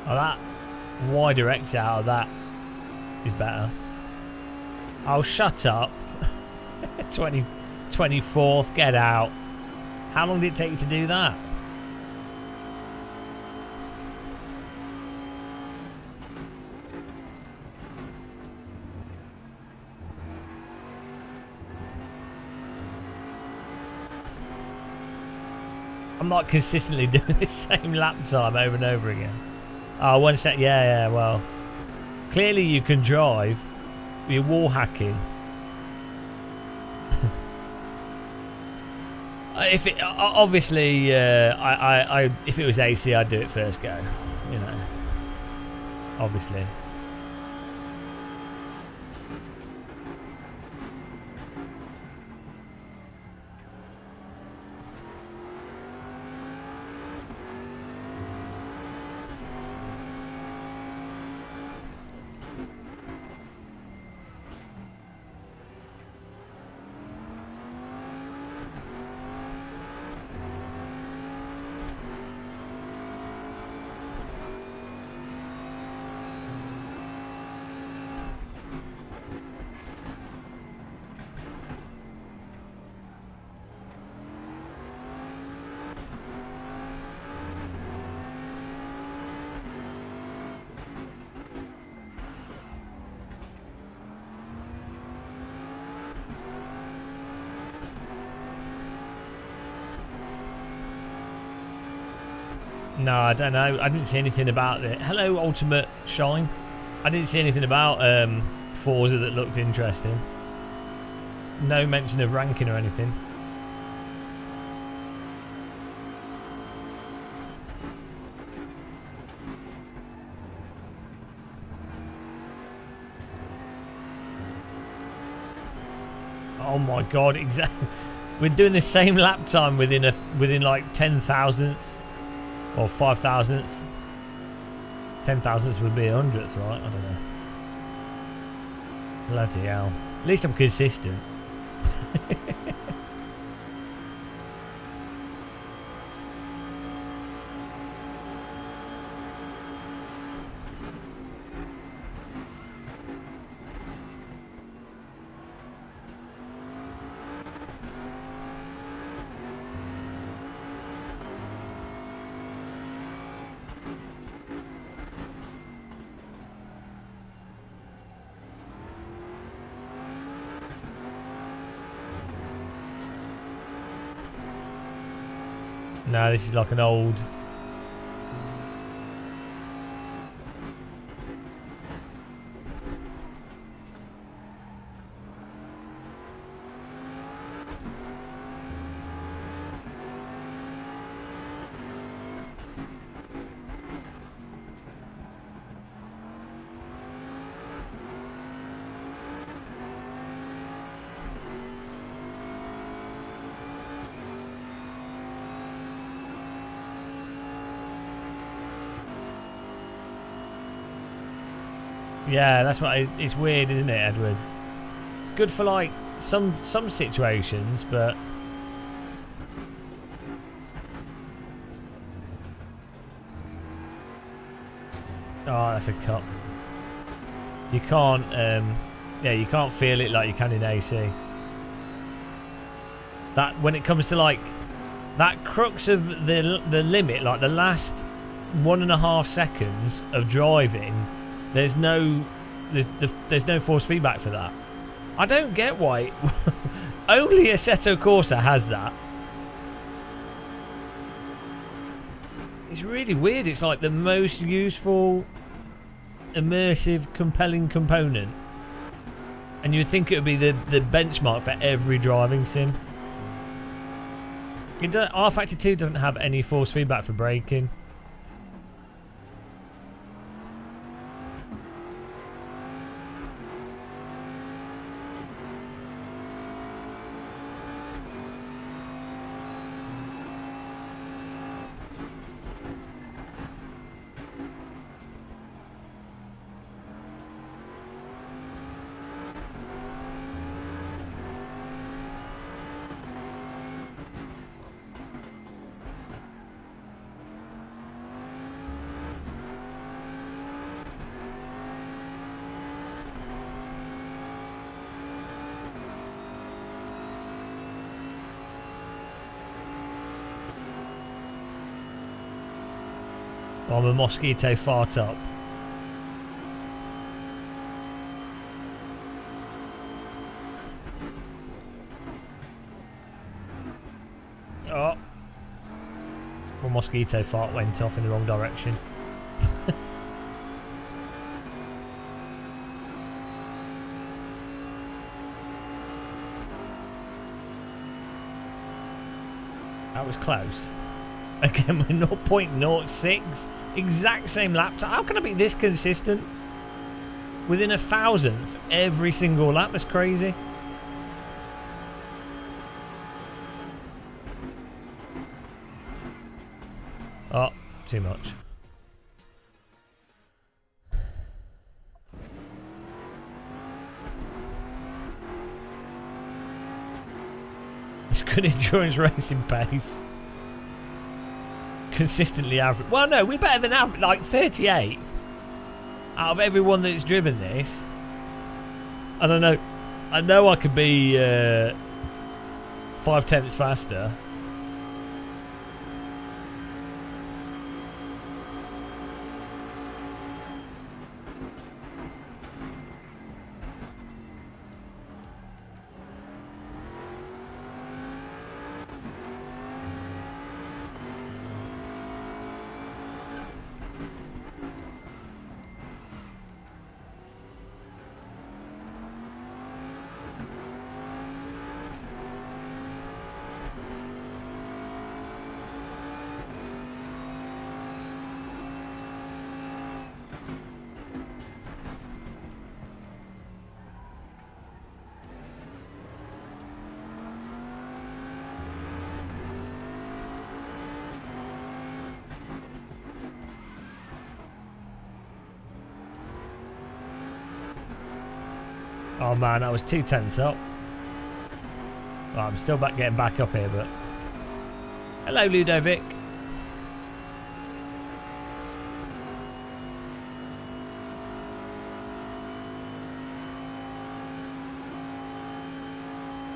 Oh, that wider X out of that is better. Oh, shut up. 24th, get out. How long did it take you to do that? I'm not consistently doing the same lap time over and over again. Oh, 1 sec. Yeah, well. Clearly you can drive. You're wall hacking. If it obviously, if it was AC, I'd do it first go. You know, obviously. No, I don't know. I didn't see anything about it. Hello, Ultimate Shine. I didn't see anything about Forza that looked interesting. No mention of ranking or anything. Oh my god! Exactly. We're doing the same lap time within like 10,000ths. Or 5,000ths. 10,000ths would be 100th, right? I don't know. Bloody hell. At least I'm consistent. No, this is like an old... Yeah, that's what it's weird, isn't it, Edward? It's good for like some situations, but oh, that's a cut. You can't, yeah, you can't feel it like you can in AC. That when it comes to like that crux of the limit, like the last 1.5 seconds of driving. There's no force feedback for that. I don't get why. Only Assetto Corsa has that. It's really weird. It's like the most useful, immersive, compelling component. And you'd think it would be the benchmark for every driving sim. R-Factor 2 doesn't have any force feedback for braking. I'm a mosquito fart up. Oh. My mosquito fart went off in the wrong direction. That was close. Again, we're 0.06. Exact same lap time. How can I be this consistent? Within a thousandth every single lap. That's crazy. Oh, too much. It's good endurance racing pace. Consistently average. Well, no, we're better than average. Like 38th out of everyone that's driven this. I don't know. I know I could be 5/10ths faster. Oh man, I was 2/10ths up. Well, I'm still getting back up here, but... Hello, Ludovic.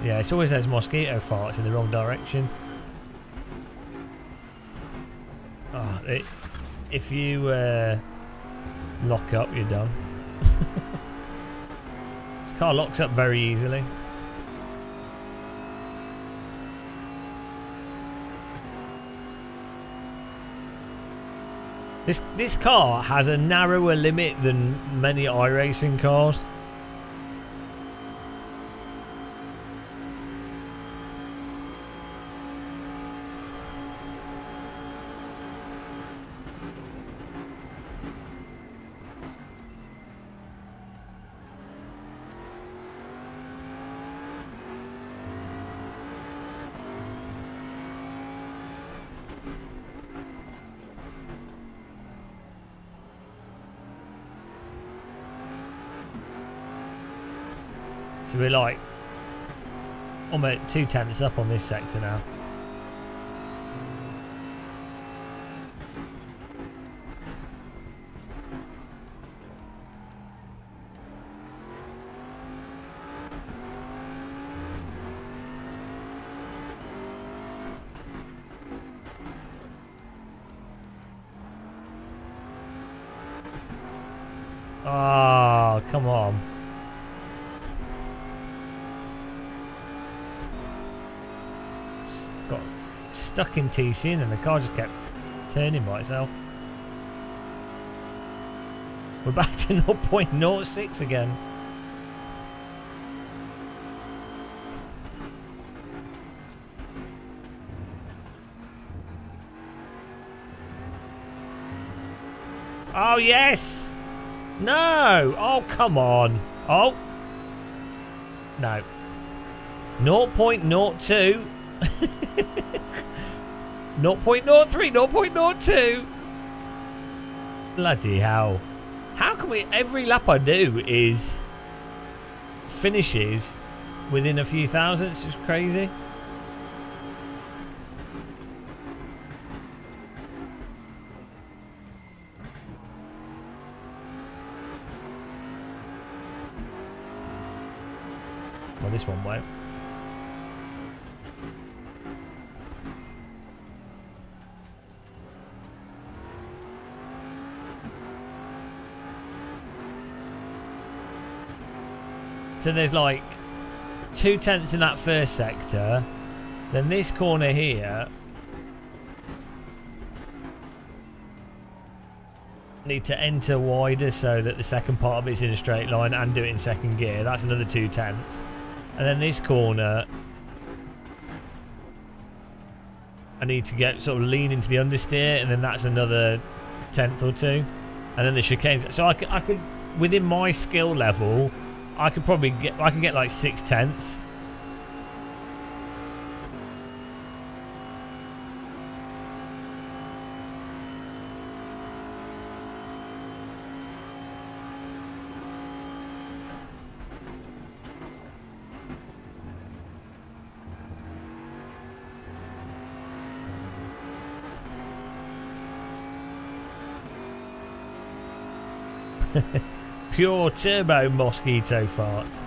Yeah, it's always those mosquito farts in the wrong direction. Oh, if you lock up, you're done. This car locks up very easily. This car has a narrower limit than many iRacing cars. So we're like almost 2/10ths up on this sector now. Oh, come on. Got stuck in TC and then the car just kept turning by itself. We're back to 0.06 again. Oh yes! No! Oh come on! Oh! No. 0.02 0.03, 0.02. Bloody hell. How can we... Every lap I do is... finishes within a few thousandths. It's just crazy. Well, this one won't. So there's like 2/10ths in that first sector, then this corner here. Need to enter wider so that the second part of it's in a straight line and do it in second gear. That's another 2/10ths. And then this corner I need to get sort of lean into the understeer, and then that's another tenth or two, and then the chicanes. So I could within my skill level, I could get like 6/10. Pure turbo mosquito fart.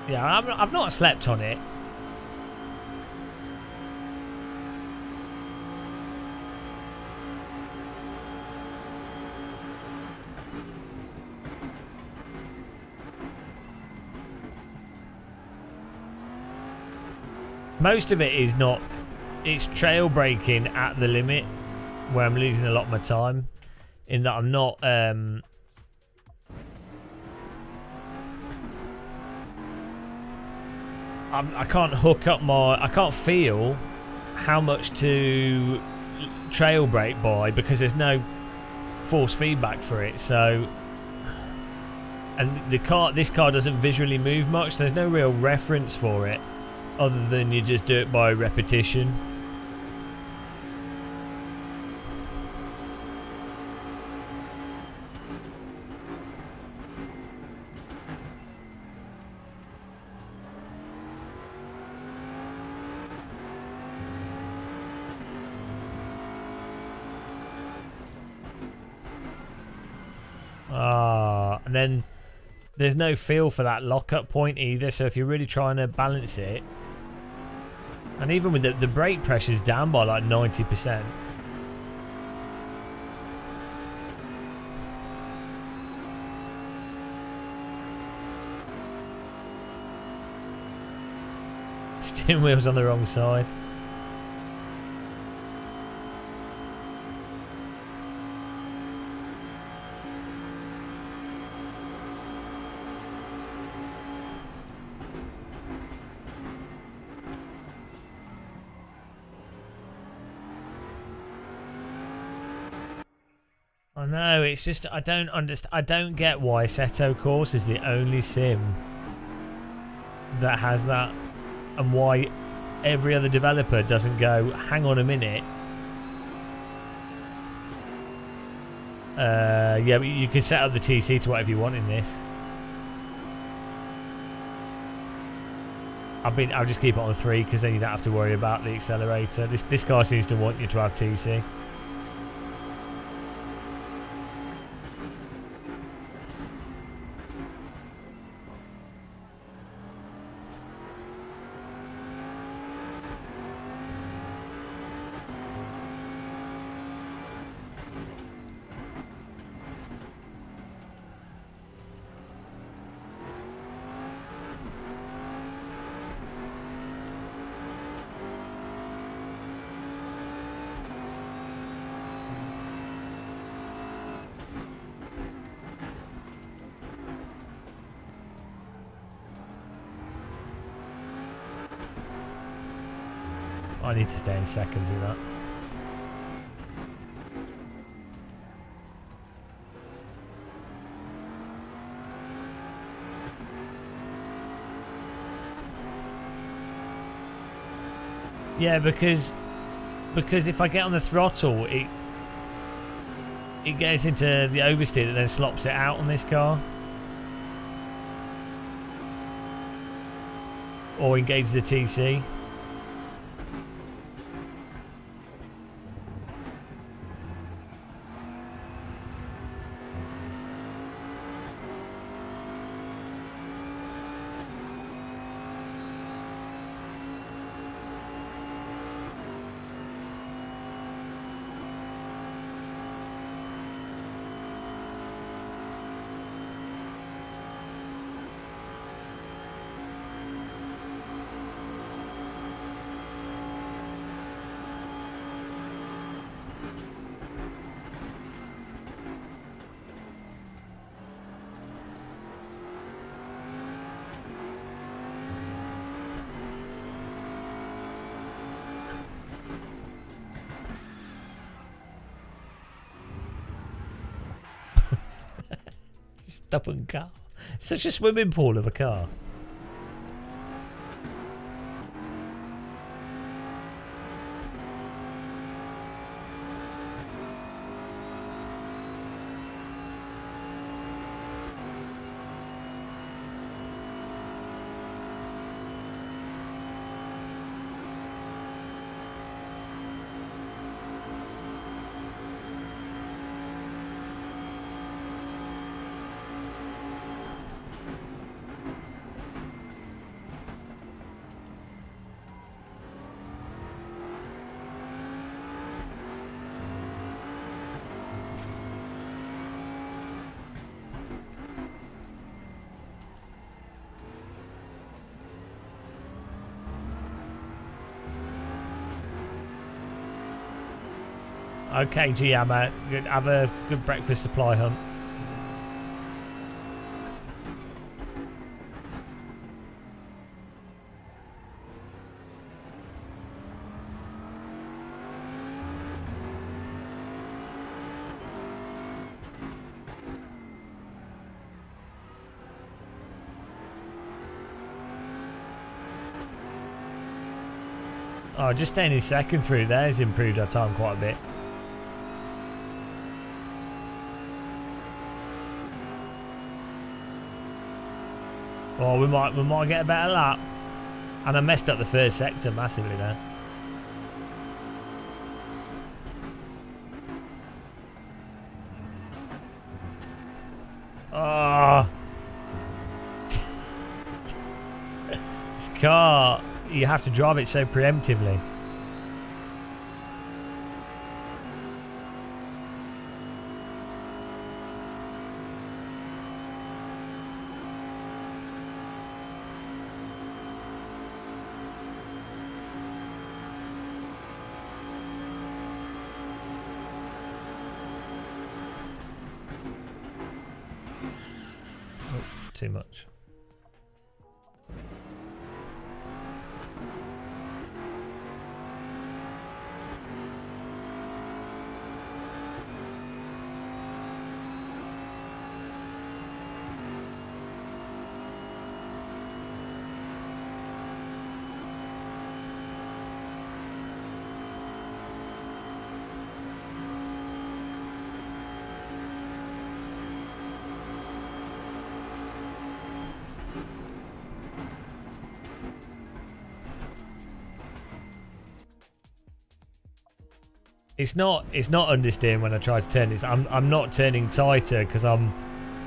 Yeah, I've not slept on it. Most of it is not. It's trail braking at the limit where I'm losing a lot of my time. In that I'm not. I can't hook up my. I can't feel how much to trail brake by because there's no force feedback for it. So, and this car doesn't visually move much. So there's no real reference for it, other than you just do it by repetition. And then there's no feel for that lockup point either, so if you're really trying to balance it, and even with the brake pressure's down by like 90%. Steering wheel's on the wrong side. I know, it's just I don't understand. I don't get why Assetto Corsa is the only sim that has that, and why every other developer doesn't go, hang on a minute. Yeah, but you can set up the TC to whatever you want in this. I'll just keep it on 3 because then you don't have to worry about the accelerator. This car seems to want you to have TC. I need to stay in second through that. Yeah, because if I get on the throttle, it gets into the oversteer that then slops it out on this car. Or engage the TC. Stubborn car. Such a swimming pool of a car. Okay, Giamma, have a good breakfast supply hunt. Oh, just staying in second through there has improved our time quite a bit. Oh, we might get a better lap. And I messed up the first sector massively there. Oh. This car, you have to drive it so preemptively. Too much. It's not understeering when I try to turn. I'm not turning tighter because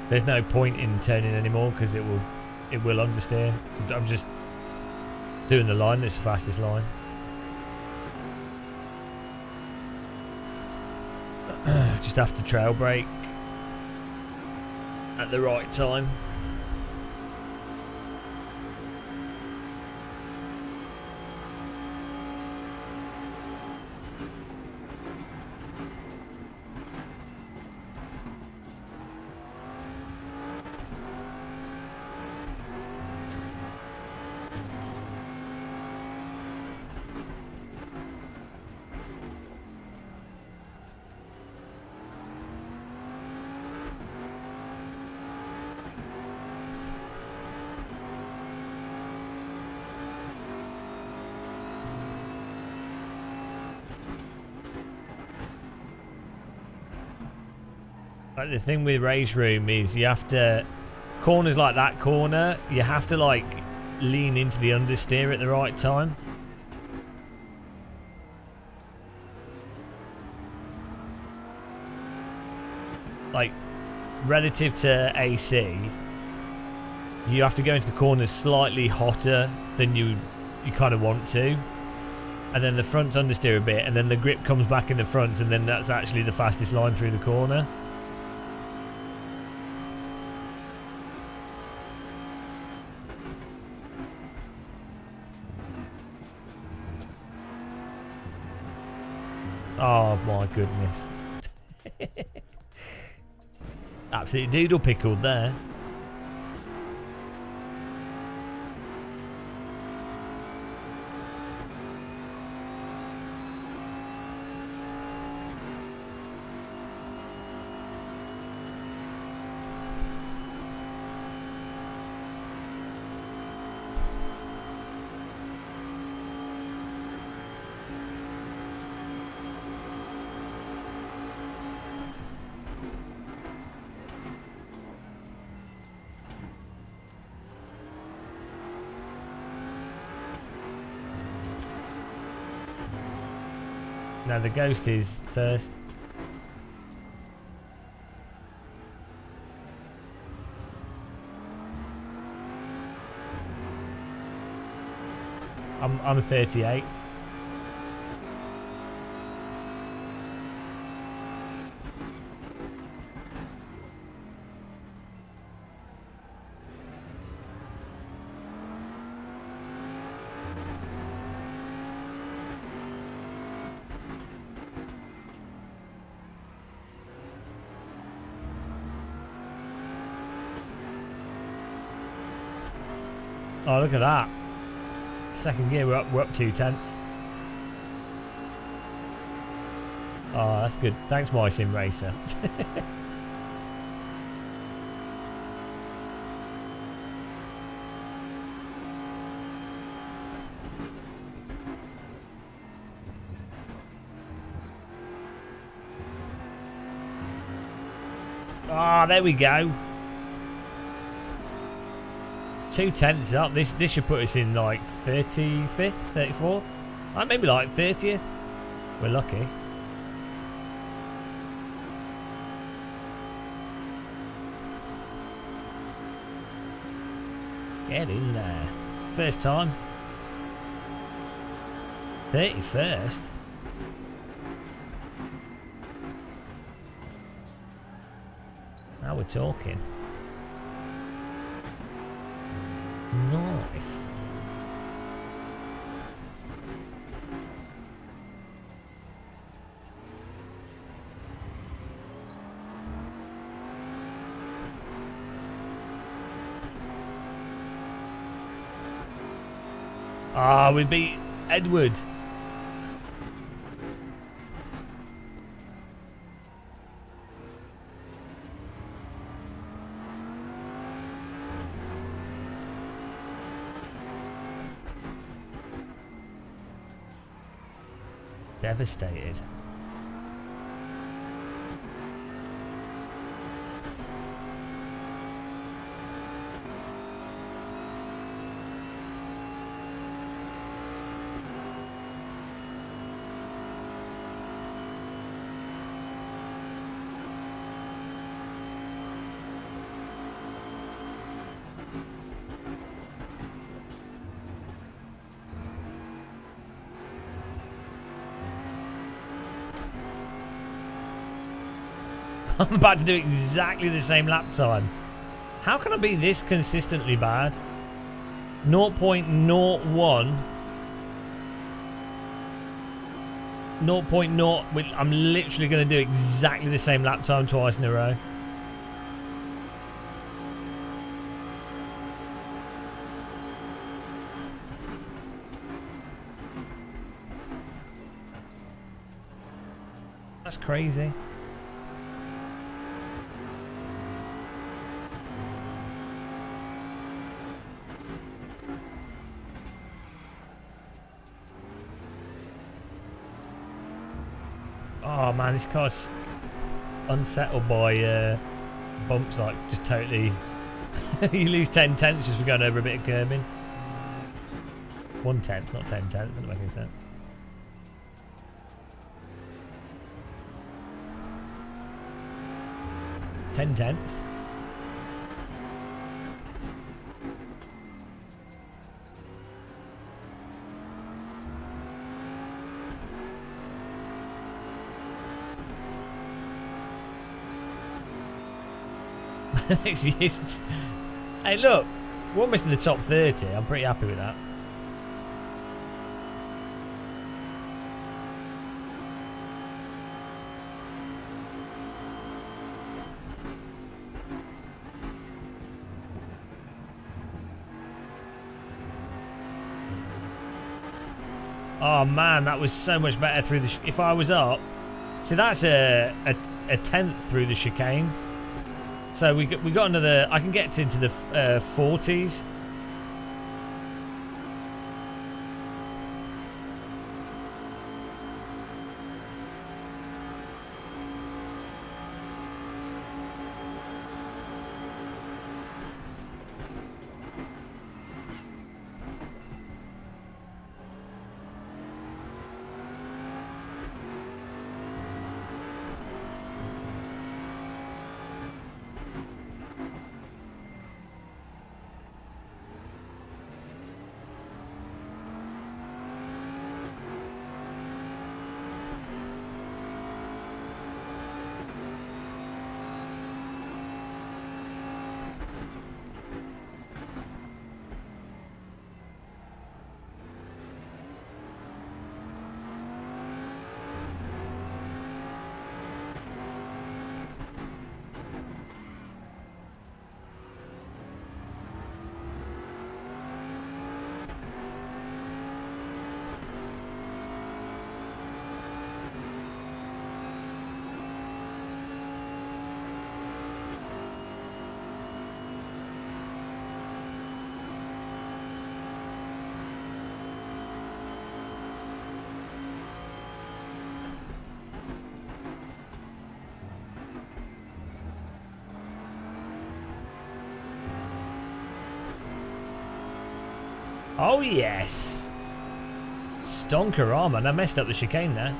there's no point in turning anymore because it will understeer. So I'm just doing the line that's the fastest line. Just have to trail brake at the right time. Like the thing with RaceRoom is you have to, corners like that corner, you have to like lean into the understeer at the right time. Like relative to AC, you have to go into the corners slightly hotter than you kind of want to. And then the fronts understeer a bit, and then the grip comes back in the fronts, and then that's actually the fastest line through the corner. Oh my goodness. Absolutely doodle pickled there. No, the Ghost is first. I'm 38th. Oh, look at that. Second gear, we're up 2/10. Oh, that's good. Thanks, my sim racer. Ah, there we go. 2/10 up. This should put us in like 35th, 34th. Maybe like 30th. We're lucky. Get in there. First time. 31st. Now we're talking. Nice. Ah, we beat Edward. Devastated. I'm about to do exactly the same lap time. How can I be this consistently bad? 0.01. 0.0. I'm literally going to do exactly the same lap time twice in a row. That's crazy. Oh man, this car's unsettled by bumps, like just totally. You lose 10/10 just for going over a bit of curbing. 1/10, not 10/10. Doesn't make any sense. Ten tenths. Hey, look, we're almost in the top 30. I'm pretty happy with that. Oh man, that was so much better through the. If I was up, see that's a 10th through the chicane. So we got another. I can get into the 40s. Oh yes. Stonkerama. And I messed up the chicane there.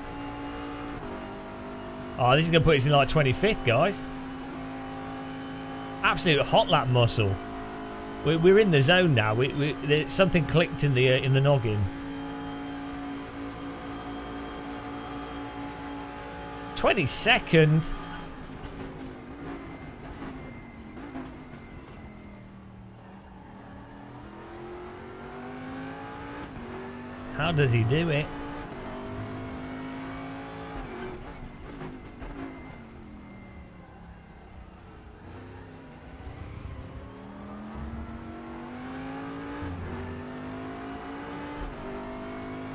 Oh, this is going to put us in like 25th, guys. Absolute hot lap muscle. We're in the zone now. Something clicked in the noggin. 22nd. How does he do it?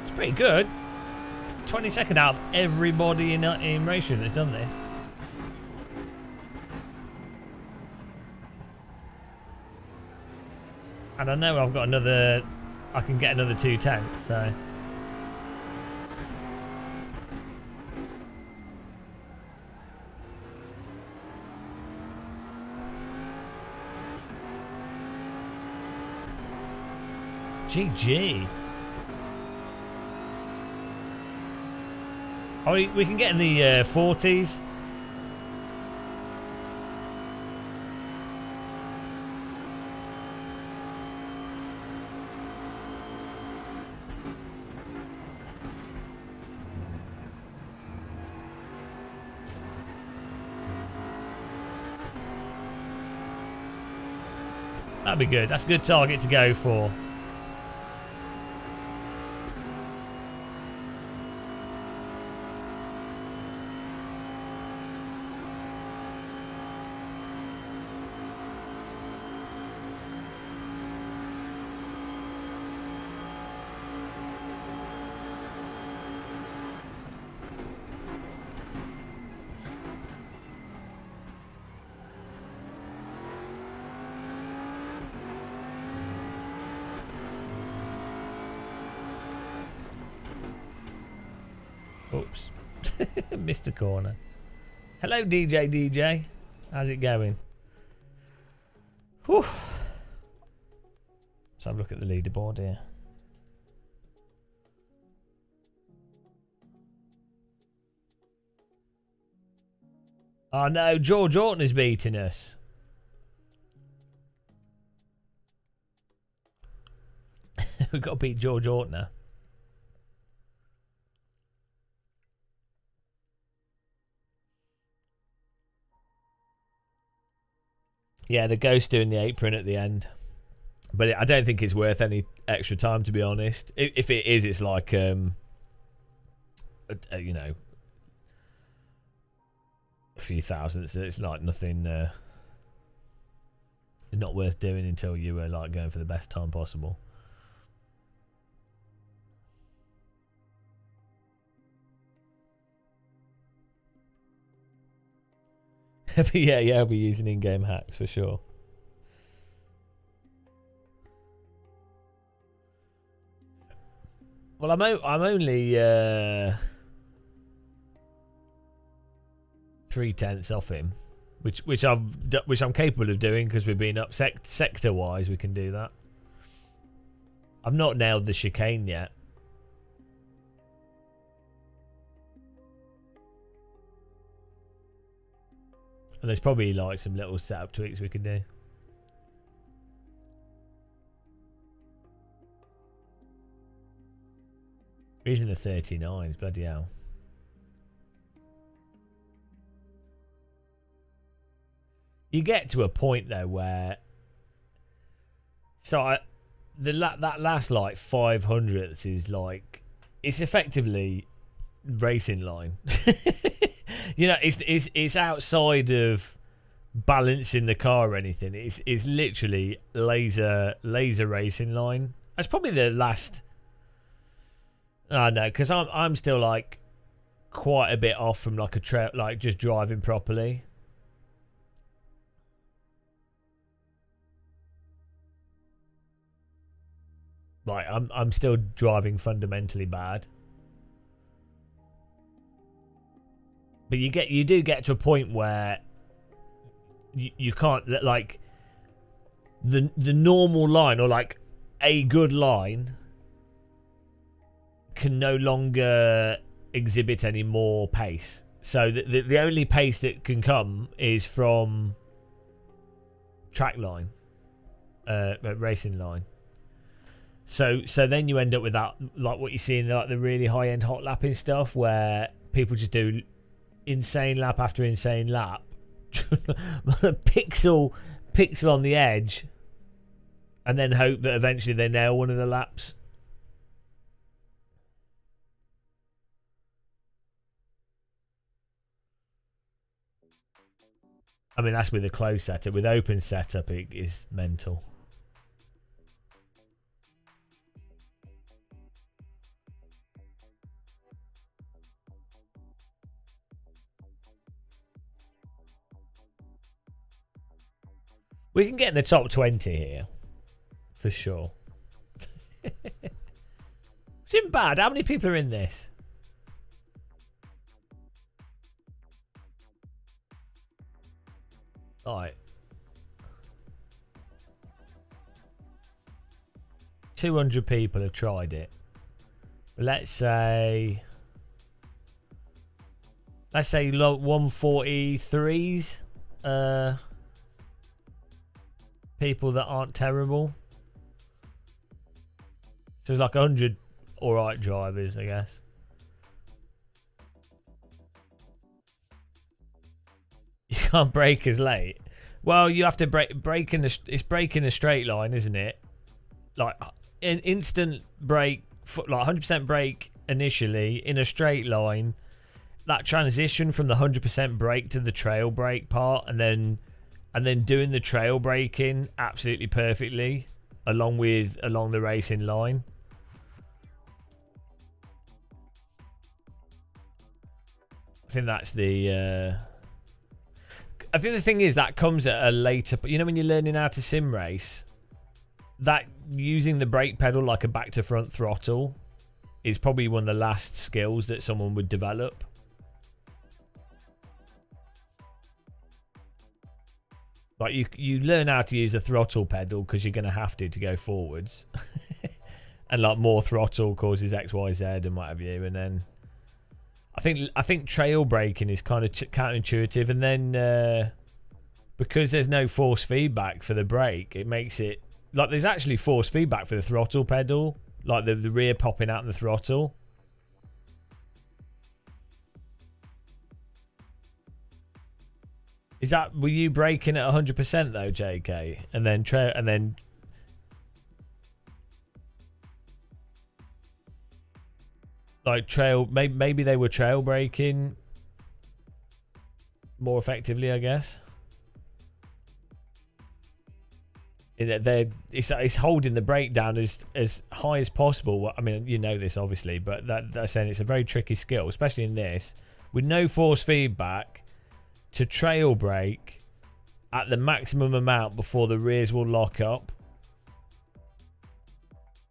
It's pretty good. 22nd out of everybody in RaceRoom that's done this. And I know I've got another... I can get another 2 tenths, so... GG. Oh, we can get in the 40s. That'd be good. That's a good target to go for. Oops. Missed a corner. Hello, DJ. How's it going? Whew. Let's have a look at the leaderboard here. Oh no, George Orton is beating us. We've got to beat George Orton. Yeah, the ghost doing the apron at the end. But I don't think it's worth any extra time, to be honest. If it is, it's like, you know, a few thousand. It's like nothing, not worth doing until you are like going for the best time possible. But yeah, I'll be using in-game hacks for sure. Well, I'm only 3 tenths off him, which I'm capable of doing because we've been up sector wise. We can do that. I've not nailed the chicane yet. And there's probably like some little setup tweaks we could do. He's in the 39s, bloody hell. You get to a point though where, so that last like 500ths is like, it's effectively racing line. You know, it's outside of balancing the car or anything. It's literally laser racing line. That's probably the last. I know, because I'm still like quite a bit off from like a trail, like just driving properly. Like I'm still driving fundamentally bad. But you do get to a point where you can't, like the normal line, or like a good line can no longer exhibit any more pace. So the only pace that can come is from track line, racing line. So then you end up with that, like what you see in the really high end hot lapping stuff, where people just do insane lap after insane lap, pixel on the edge, and then hope that eventually they nail one of the laps. I mean, that's with a closed setup. With open setup, it is mental. We can get in the top 20 here, for sure. It isn't bad. How many people are in this? Alright. 200 people have tried it. Let's say 143's people that aren't terrible. So there's like 100 alright drivers, I guess. You can't brake as late. Well, you have to brake in it's braking a straight line, isn't it? Like an instant brake, like 100% brake initially in a straight line. That transition from the 100% brake to the trail brake part, and then doing the trail braking absolutely perfectly along the racing line. I think that's the I think the thing is that comes at a later, you know, when you're learning how to sim race, that using the brake pedal like a back to front throttle is probably one of the last skills that someone would develop. Like you learn how to use a throttle pedal because you're going to have to go forwards. And like more throttle causes X, Y, Z and what have you. And then I think trail braking is kind of counterintuitive, and then because there's no force feedback for the brake, it makes it like there's actually force feedback for the throttle pedal, like the rear popping out in the throttle. Were you braking at 100% though, JK? And then like trail, maybe they were trail braking more effectively, I guess. It's holding the brake down as high as possible. I mean, you know this obviously, but that's saying it's a very tricky skill, especially in this with no force feedback, to trail brake at the maximum amount before the rears will lock up,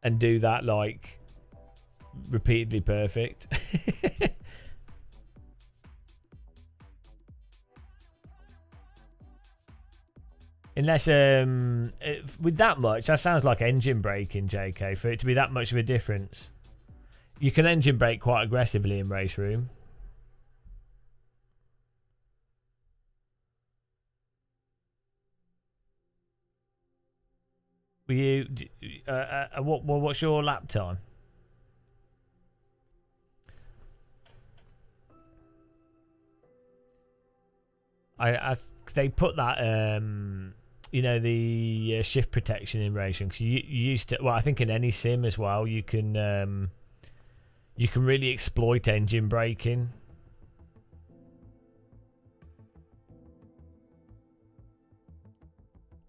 and do that like repeatedly perfect. Unless with that much, that sounds like engine braking, JK, for it to be that much of a difference. You can engine brake quite aggressively in RaceRoom. Were you what's your lap time? They put that you know, the shift protection in racing, because you used to, well, I think in any sim as well, you can really exploit engine braking.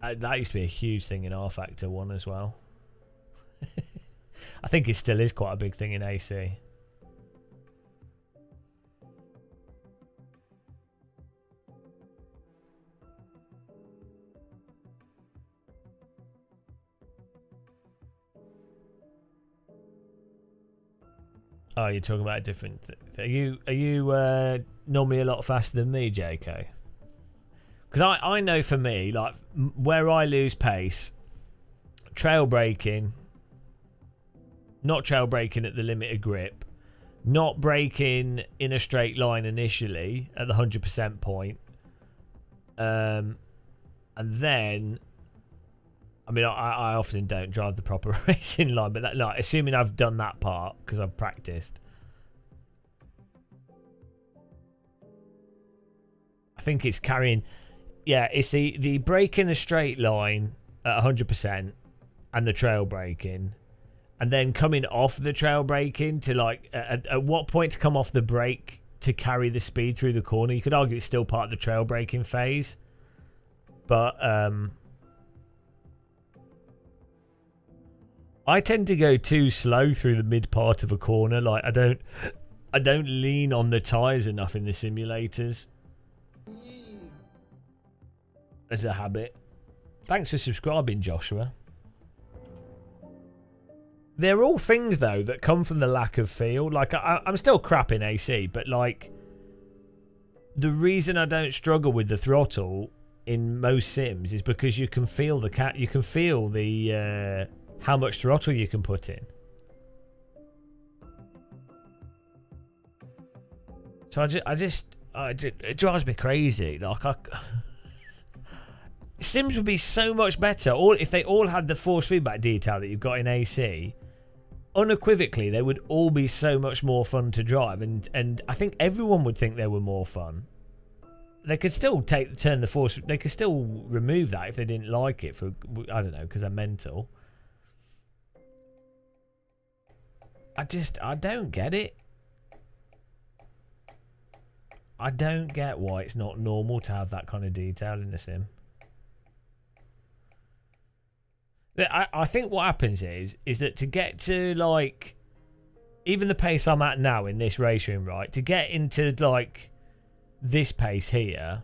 That used to be a huge thing in R Factor 1 as well. I think it still is quite a big thing in AC. Oh, you're talking about a different thing. Are you normally a lot faster than me, JK? Because I know for me, like where I lose pace, trail braking not trail braking at the limit of grip, not braking in a straight line initially at the 100% point, and then, I mean, I often don't drive the proper racing line, but that, no, assuming I've done that part because I've practiced, I think it's carrying. Yeah, it's the brake in a straight line at 100% and the trail braking, and then coming off the trail braking to like at what point to come off the brake to carry the speed through the corner. You could argue it's still part of the trail braking phase, but I tend to go too slow through the mid part of a corner. Like I don't lean on the tires enough in the simulators as a habit. Thanks for subscribing, Joshua. They're all things though that come from the lack of feel. Like I'm still crap in AC, but like the reason I don't struggle with the throttle in most sims is because you can feel the how much throttle you can put in. So it drives me crazy. Like Sims would be so much better if they all had the force feedback detail that you've got in AC. Unequivocally, they would all be so much more fun to drive, and I think everyone would think they were more fun. They could still turn the force. They could still remove that if they didn't like it for, I don't know, because they're mental. I don't get it. I don't get why it's not normal to have that kind of detail in the sim. I think what happens is that to get to like even the pace I'm at now in this race room, right, to get into like this pace here,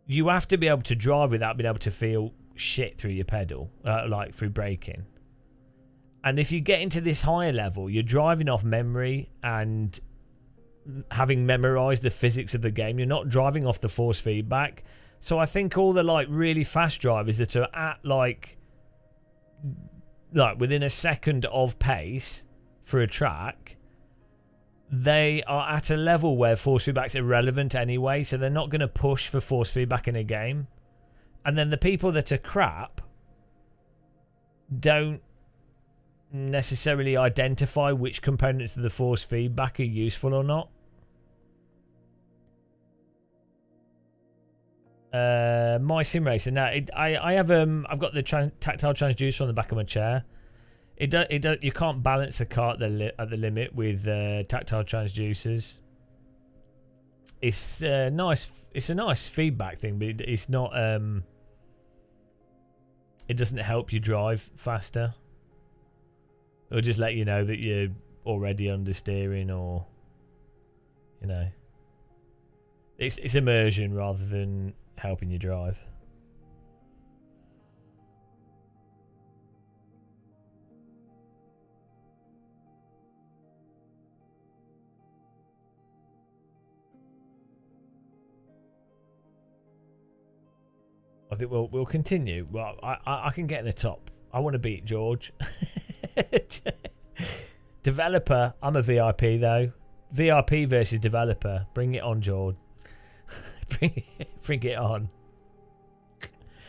you have to be able to drive without being able to feel shit through your pedal, like through braking. And if you get into this higher level, you're driving off memory and having memorized the physics of the game. You're not driving off the force feedback. So I think all the like really fast drivers that are at like within a second of pace for a track, they are at a level where force feedback's irrelevant anyway, so they're not going to push for force feedback in a game. And then the people that are crap don't necessarily identify which components of the force feedback are useful or not. My sim racer now. I have I've got the tactile transducer on the back of my chair. You can't balance a car at the limit with tactile transducers. It's nice. It's a nice feedback thing, but it's not. It doesn't help you drive faster. It'll just let you know that you're already understeering, or you know. It's immersion rather than helping you drive. I think we'll continue. Well, I can get in the top. I want to beat George. Developer, I'm a VIP though. VIP versus developer. Bring it on, George. Bring it on.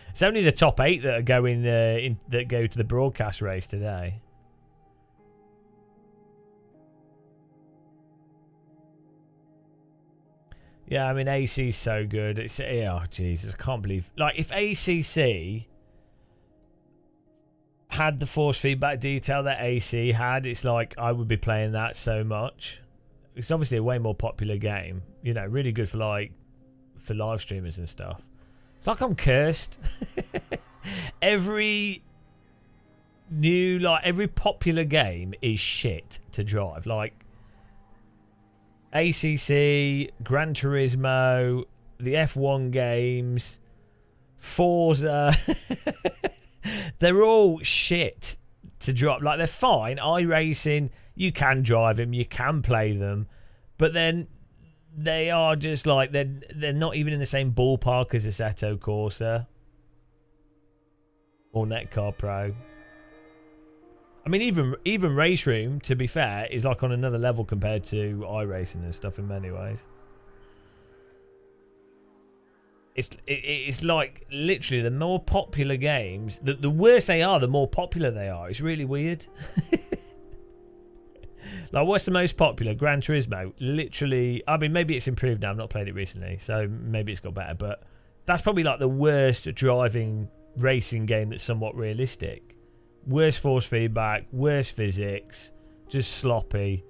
It's only the top 8 that are going that go to the broadcast race today. Yeah, I mean AC's so good. It's oh Jesus, I can't believe, like, if ACC had the force feedback detail that AC had, it's like I would be playing that so much. It's obviously a way more popular game. You know, really good for like for live streamers and stuff. It's like I'm cursed. Every popular game is shit to drive. Like ACC, Gran Turismo, the F1 games, Forza. They're all shit to drive. Like, they're fine. iRacing, you can drive them, you can play them, but then they are just like they're not even in the same ballpark as Assetto Corsa or Netcar Pro. I I mean, even RaceRoom, to be fair, is like on another level compared to iRacing and stuff in many ways. It's like literally the more popular games, the worse they are, the more popular they are. It's really weird. Like, what's the most popular? Gran Turismo. Literally, I mean, maybe it's improved now. I've not played it recently, so maybe it's got better. But that's probably like the worst driving racing game that's somewhat realistic. Worse force feedback, worse physics, just sloppy.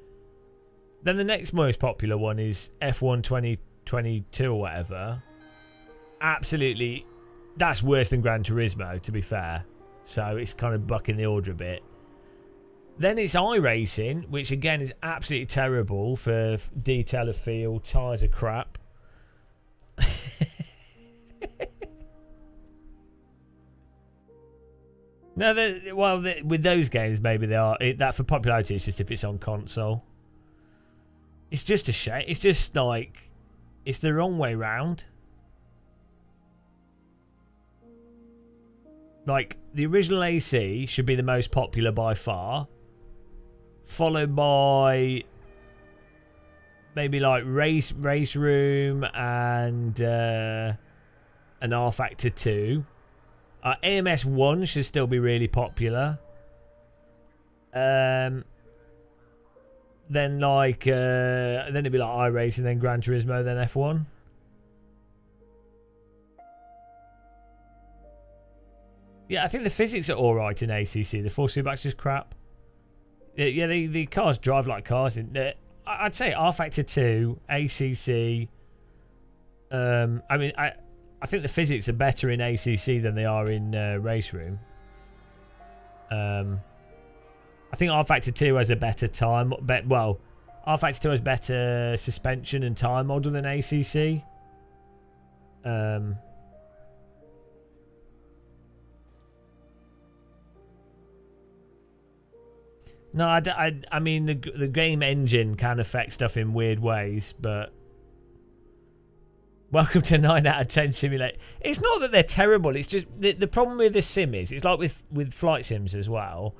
Then the next most popular one is F1 2022 or whatever. Absolutely, that's worse than Gran Turismo, to be fair. So it's kind of bucking the order a bit. Then it's iRacing, which again is absolutely terrible for detail of field, tyres are crap. No, with those games maybe they are. That for popularity is just if it's on console. It's just a shame. It's just like it's the wrong way round. Like the original AC should be the most popular by far, followed by maybe like RaceRoom and an R Factor 2. AMS 1 should still be really popular. Then like then it'd be like iRacing, then Gran Turismo, then F1. Yeah, I think the physics are alright in ACC. The force feedback's just crap. Yeah, the cars drive like cars. I'd say R Factor 2, ACC. I mean, I think the physics are better in ACC than they are in RaceRoom. I think R Factor 2 has a better time. Well, R Factor 2 has better suspension and tire model than ACC. No, I mean the game engine can affect stuff in weird ways, but welcome to 9 out of 10 simulator. It's not that they're terrible. It's just the problem with this sim is it's like with flight sims as well.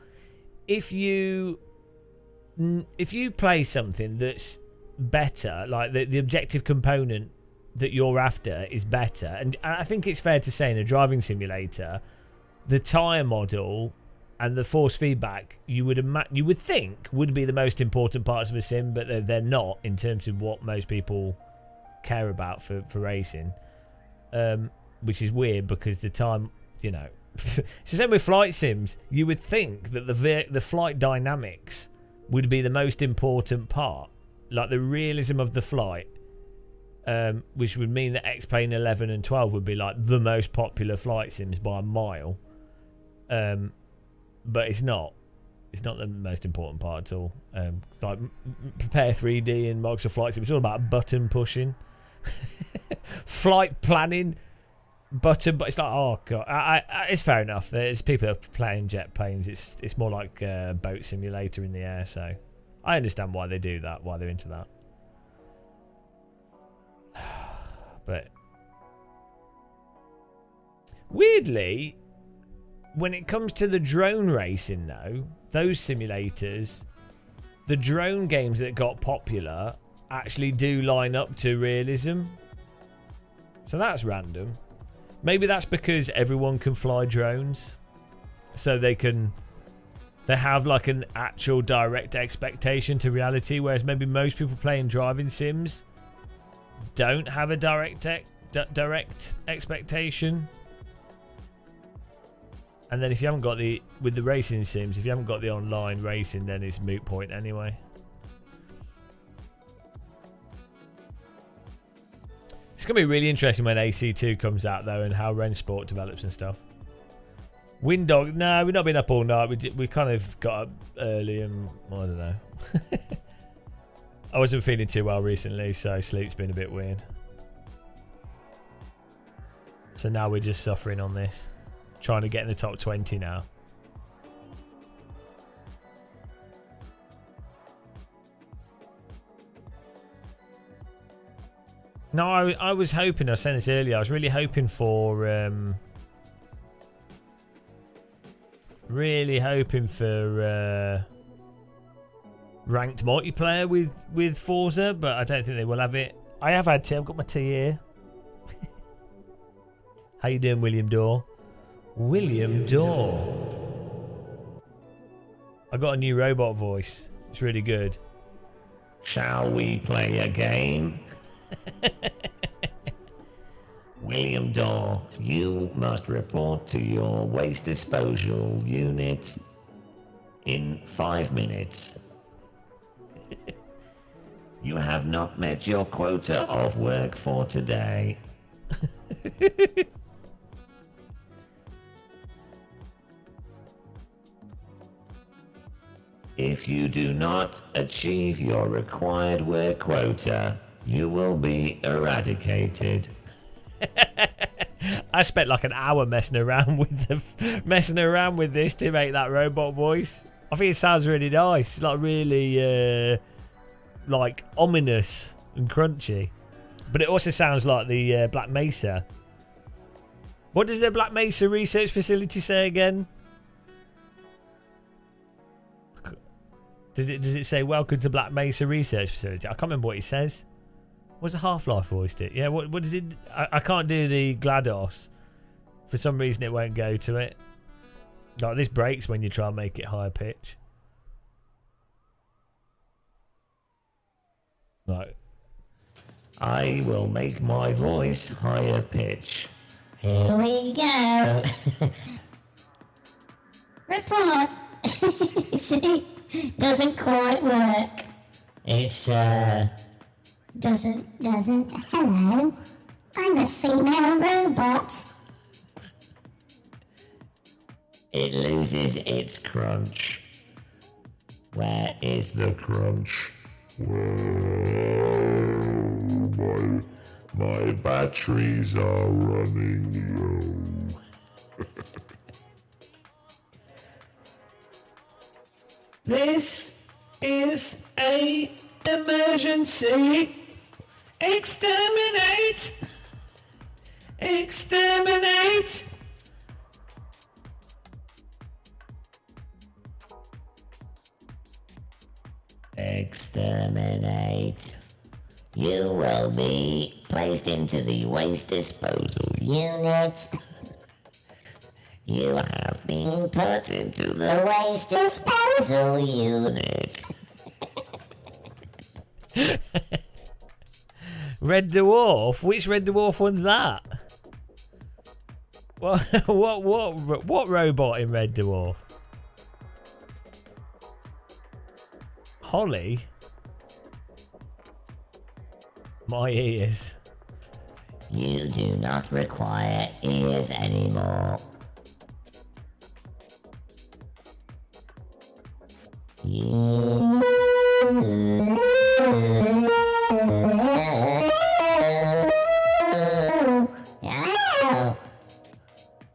If you play something that's better, like the objective component that you're after is better, and I think it's fair to say in a driving simulator, the tire model and the force feedback you would think would be the most important parts of a sim, but they're not in terms of what most people care about for racing, which is weird because the time, you know, it's the same with flight sims. You would think that the flight dynamics would be the most important part, like the realism of the flight, which would mean that X-Plane 11 and 12 would be like the most popular flight sims by a mile. But it's not. It's not the most important part at all. Like Prepare 3D and Microsoft Flight Sim, it's all about button pushing, flight planning, button. But it's like, oh god, it's fair enough. There's people that are playing jet planes. It's more like a boat simulator in the air. So I understand why they do that, why they're into that. But weirdly, when it comes to the drone racing though, those simulators, the drone games that got popular actually do line up to realism. So that's random. Maybe that's because everyone can fly drones. So they have like an actual direct expectation to reality, whereas maybe most people playing driving sims don't have a direct expectation. And then if you haven't got with the racing sims, if you haven't got the online racing, then it's moot point anyway. It's going to be really interesting when AC2 comes out though, and how Rensport develops and stuff. Windog, no, we've not been up all night. We kind of got up early and I don't know. I wasn't feeling too well recently, so sleep's been a bit weird. So now we're just suffering on this. Trying to get in the top 20 now. No, I was hoping, I was saying this earlier, I was really hoping for Really hoping for ranked multiplayer with Forza, but I don't think they will have it. I have had tea. I've got my tea here. How you doing, William Dorr? William Dorr. I got a new robot voice. It's really good. Shall we play a game? William Dorr, you must report to your waste disposal unit in 5 minutes. You have not met your quota of work for today. If you do not achieve your required work quota, you will be eradicated. I spent like an hour messing around with this to make that robot voice. I think it sounds really nice. It's like really like ominous and crunchy. But it also sounds like the Black Mesa. What does the Black Mesa research facility say again? Does it say welcome to Black Mesa research facility? I can't remember what it says. Was a Half-Life voiced it? Yeah, what does it... I can't do the GLaDOS. For some reason it won't go to it. Like, this breaks when you try and make it higher pitch. Right. I will make my voice higher pitch. Here we go. Report. See, doesn't quite work. It's doesn't. Hello, I'm a female robot. It loses its crunch. Where is the crunch? Whoa, my batteries are running low. This is a emergency. Exterminate! Exterminate! Exterminate. You will be placed into the waste disposal unit. You have been put into the waste disposal unit. Red Dwarf? Which Red Dwarf one's that? What robot in Red Dwarf? Holly? My ears. You do not require ears anymore.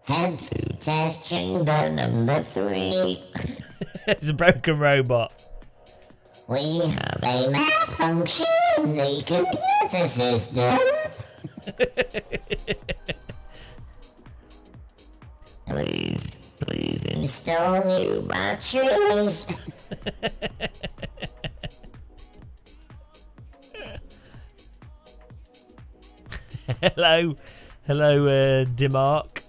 Head to test chamber number 3. It's a broken robot. We have a malfunction in the computer system. Please install new batteries. Hello, Dimark.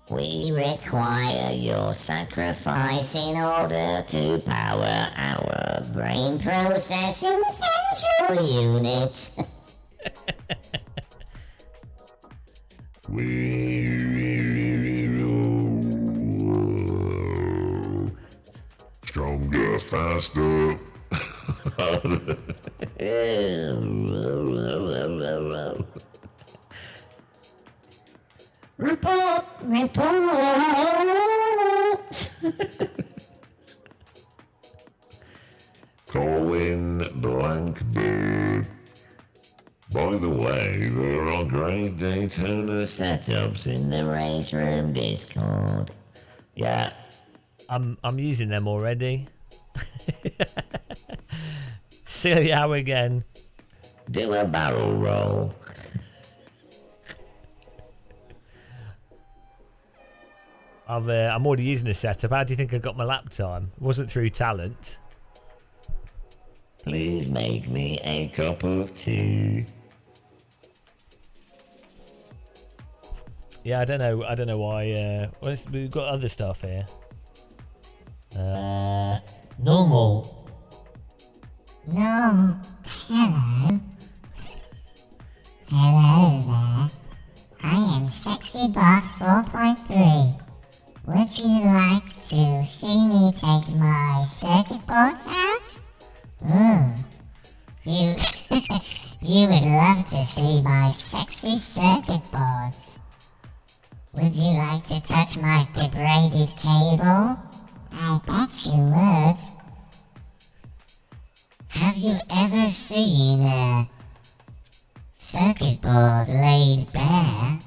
We require your sacrifice in order to power our brain processing central unit. Stronger, faster. Report! Colin Blankbird. By the way, there are great Daytona Setups in the RaceRoom Discord. Yeah, I'm using them already. Silly how again. Do a barrel roll. I'm already using the setup. How do you think I got my lap time? It wasn't through talent. Please make me a cup of tea. Yeah, I don't know why. We've got other stuff here. Normal. No. Hello. Hello there. I am Sexy Bot 4.3. Would you like to see me take my circuit boards out? You, you would love to see my sexy circuit boards. Would you like to touch my degraded cable? I bet you would. Have you ever seen a circuit board laid bare?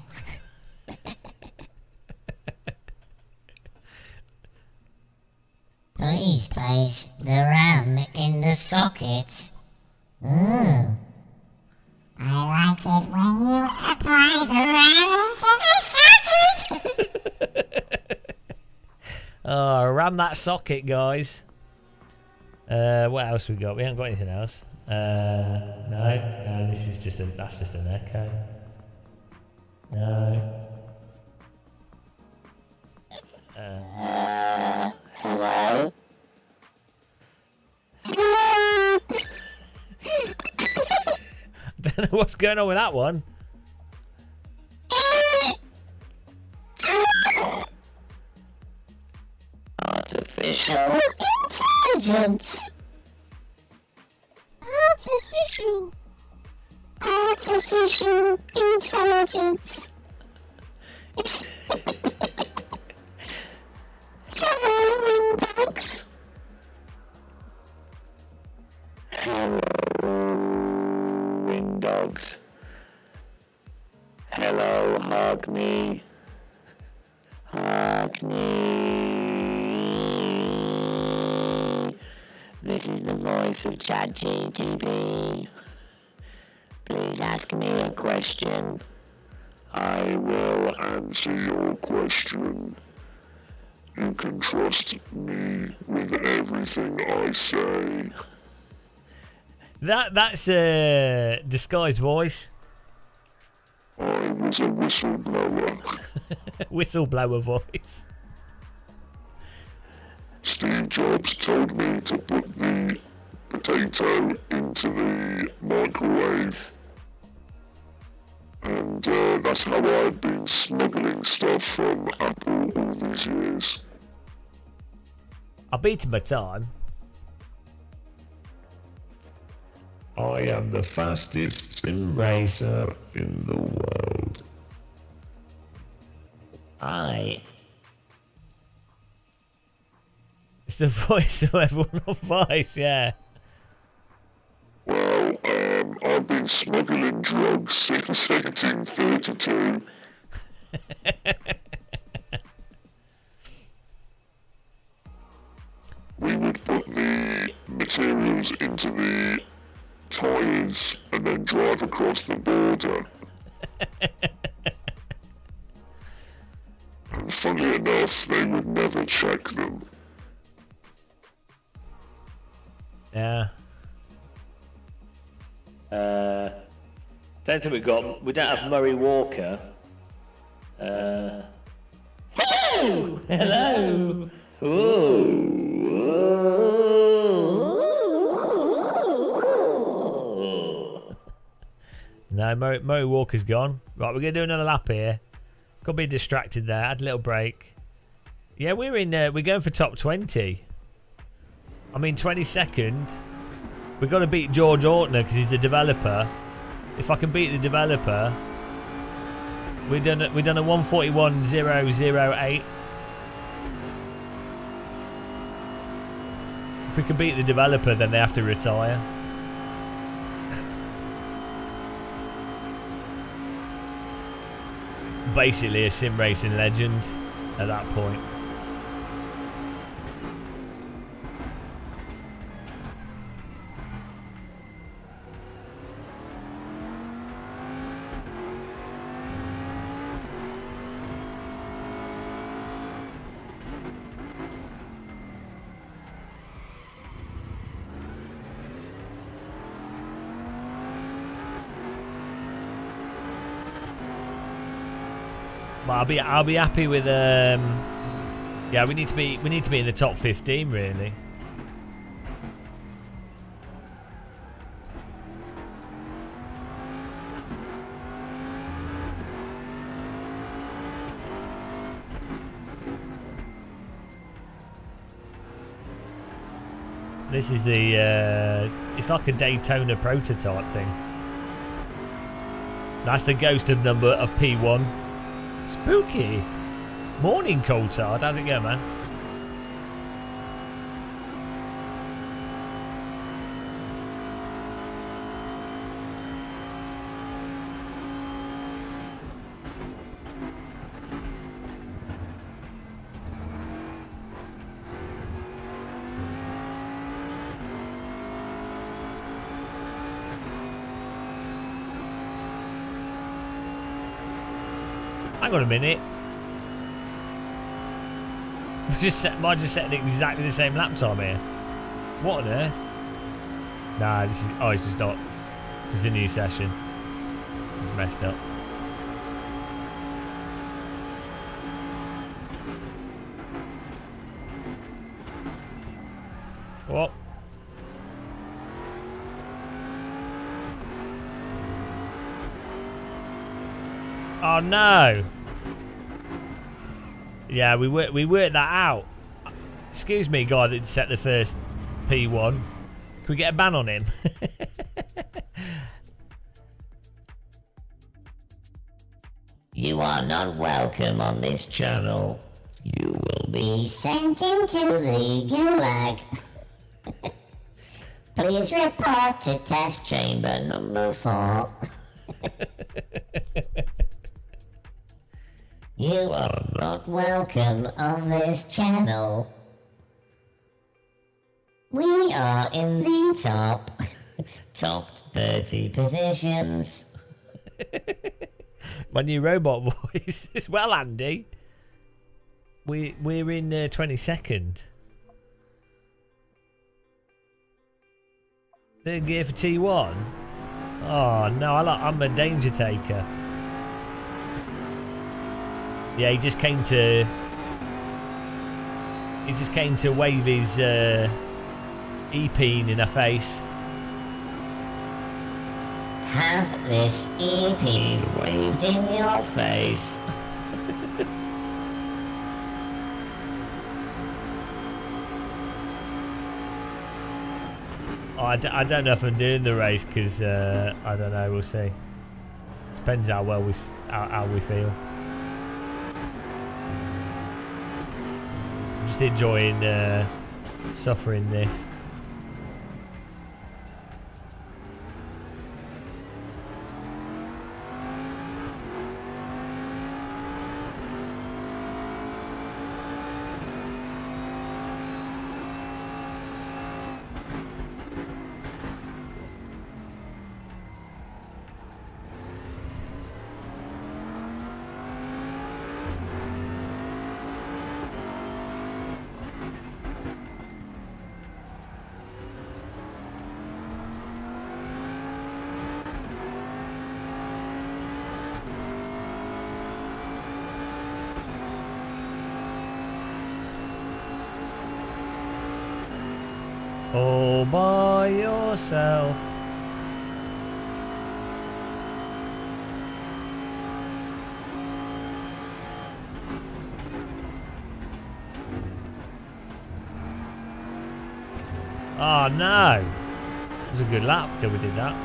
Please place the RAM in the socket. Ooh. I like it when you apply the RAM into the socket. Oh, ram that socket, guys. What else we got? We haven't got anything else. No, this is that's just an echo. No. Hello? I don't know what's going on with that one. Artificial intelligence. Artificial intelligence. Hello, Windows. Hello, Windows. Hello, hug me. Hug me. This is the voice of ChatGTP. Please ask me a question. I will answer your question. You can trust me with everything I say. That's a disguised voice. I was a whistleblower. Whistleblower voice. Steve Jobs told me to put the potato into the microwave. And that's how I've been smuggling stuff from Apple all these years. I beat him by time. I am the fastest sim racer in the world. It's the voice of everyone on Vice, yeah. Well, I've been smuggling drugs since 1832. We would put the materials into the tyres and then drive across the border. And funnily enough, they would never check them. Yeah. Don't think we don't have Murray Walker. Hello! Hello! No, Murray Walker's gone. Right, we're going to do another lap here. Got to be distracted there. Had a little break. Yeah, we're going for top 20. I mean, 22nd. We've got to beat George Ortner because he's the developer. If I can beat the developer, we've done a 141.008. If we can beat the developer, then they have to retire. Basically a sim racing legend at that point. But I'll be happy with yeah, we need to be in the top 15 really. This is the it's like a Daytona prototype thing. That's the ghost of number of P1. Spooky. Morning, Coulthard. How's it going, man? Hang on a minute. Might just setting exactly the same lap time here. What on earth? Nah, this is. Oh, it's just not. This is a new session. It's messed up. What? Oh no! Yeah, we worked that out. Excuse me, guy that set the first P1. Can we get a ban on him? You are not welcome on this channel. You will be Sent into the gulag. Please report to test chamber number 4. You are not welcome on this channel. We are in the top 30 positions. My new robot voice. Well, Andy, we're in 22nd. Third gear for T1. Oh no, I'm a danger taker. Yeah, he just came to wave his E-peen in our face. Have this EP waved in your face. Oh, I don't know if I'm doing the race because I don't know. We'll see. Depends how well how we feel. I'm just enjoying suffering this. All by yourself. Oh no! It was a good lap till we did that.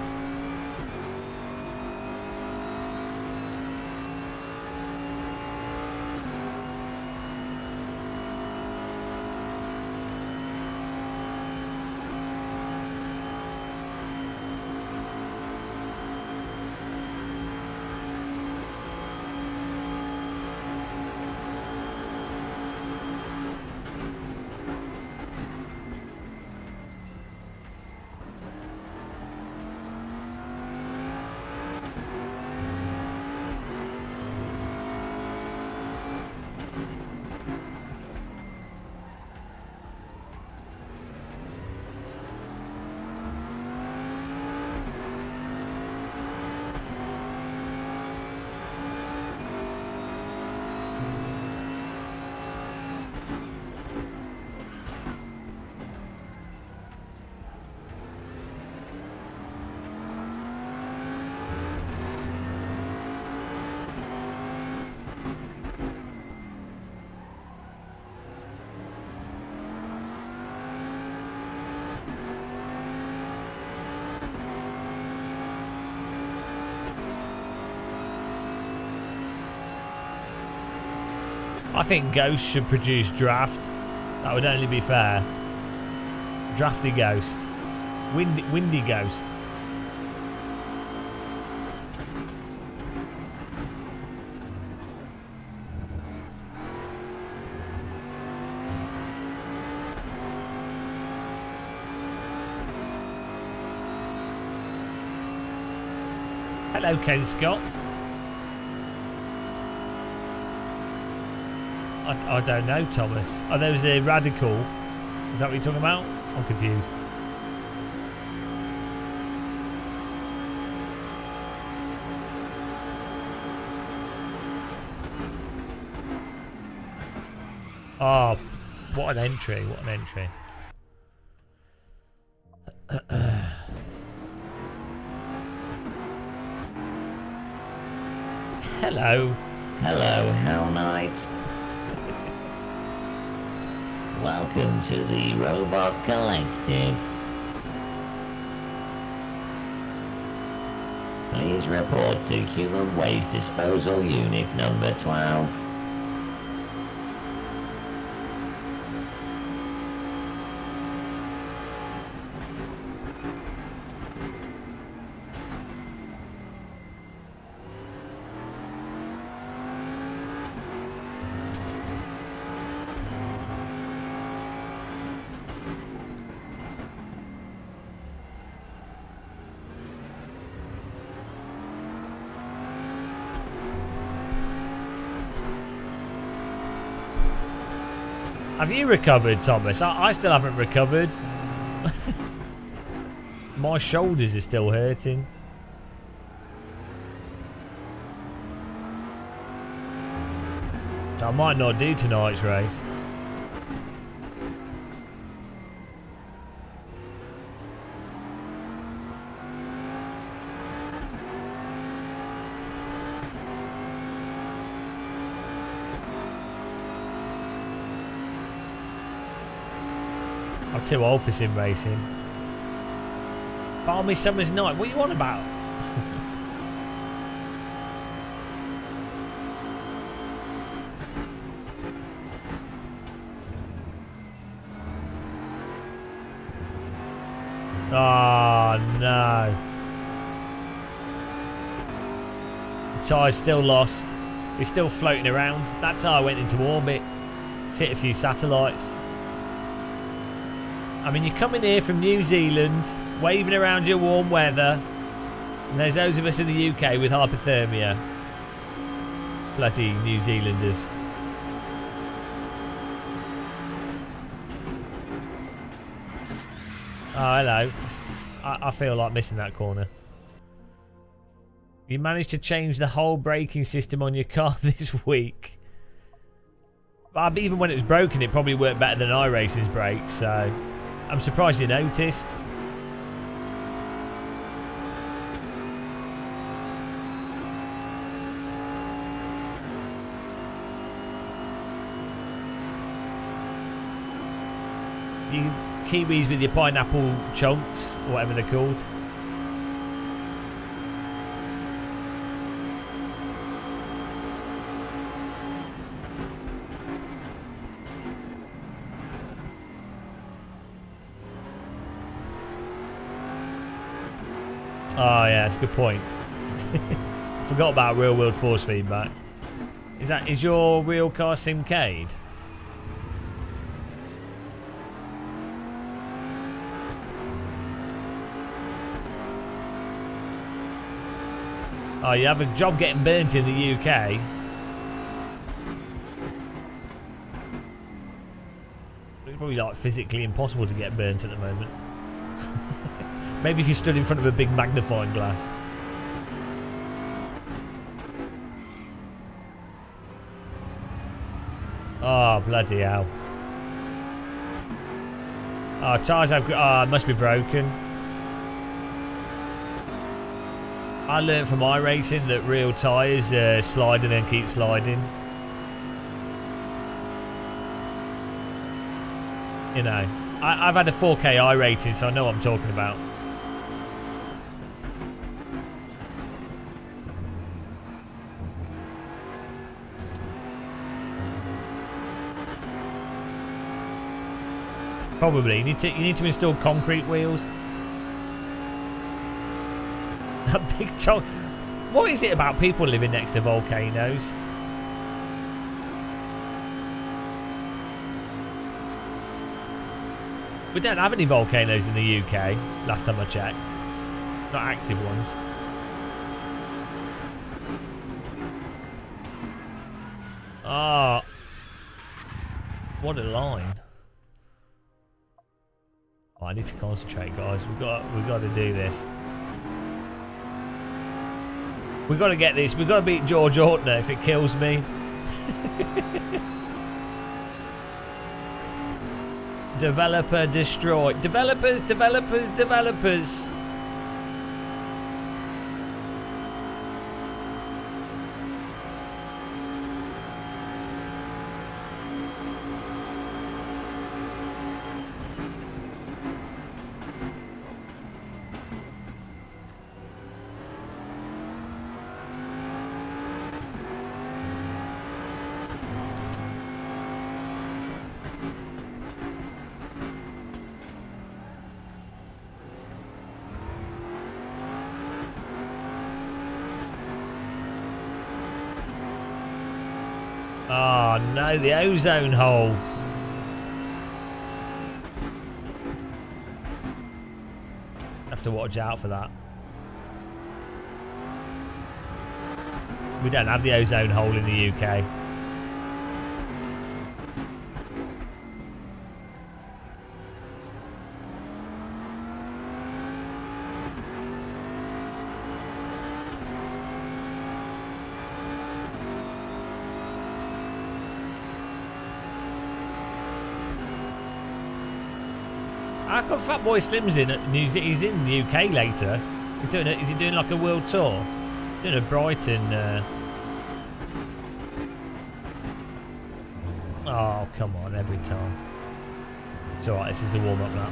I think Ghost should produce Draft. That would only be fair. Drafty Ghost. Windy Ghost. Hello, Ken Scott. I don't know, Thomas. Oh, there was a Radical. Is that what you're talking about? I'm confused. Oh, what an entry. What an entry. Hello. Hello, Hell Knight. Welcome to the Robot Collective. Please report to Human Waste Disposal Unit number 12. Have you recovered, Thomas? I still haven't recovered. My shoulders are still hurting. I might not do tonight's race. I'm too old for sim racing. Balmy summer's night. What are you on about? Oh no. The tyre's still lost. It's still floating around. That tyre went into orbit. It's hit a few satellites. I mean, you're coming here from New Zealand, waving around your warm weather, and there's those of us in the UK with hypothermia. Bloody New Zealanders. Oh, hello. I feel like missing that corner. You managed to change the whole braking system on your car this week. Even when it was broken, it probably worked better than iRacing's brakes, so I'm surprised you noticed. You Kiwis with your pineapple chunks, or whatever they're called. Oh yeah, that's a good point. Forgot about real world force feedback. Is your real car Simcade? Oh, you have a job getting burnt in the UK. It's probably like physically impossible to get burnt at the moment. Maybe if you stood in front of a big magnifying glass. Oh, bloody hell. Oh, tyres have... Oh, it must be broken. I learned from iRacing that real tyres slide and then keep sliding. You know, I've had a 4K I rating, so I know what I'm talking about. Probably. You need to install concrete wheels. That big top. What is it about people living next to volcanoes? We don't have any volcanoes in the UK, last time I checked. Not active ones. Ah, what a line. Oh, I need to concentrate, guys. We've got to do this. We've got to get this. We've got to beat George Ortner if it kills me. Developer destroyed. Developers, developers, developers. Oh no, the ozone hole. Have to watch out for that. We don't have the ozone hole in the UK. How come Fatboy Slim's in he's in the UK later? He's doing it. Is he doing like a world tour? He's doing a Brighton. Oh come on! Every time. It's all right. This is the warm up now.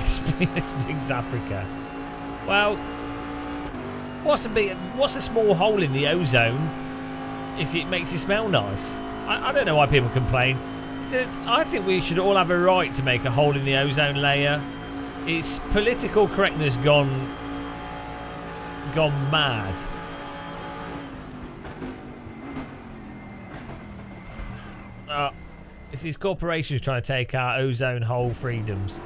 Springs Africa. Well, what's a small hole in the ozone if it makes you smell nice? I don't know why people complain. I think we should all have a right to make a hole in the ozone layer. It's political correctness gone mad. It's these corporations trying to take our ozone hole freedoms.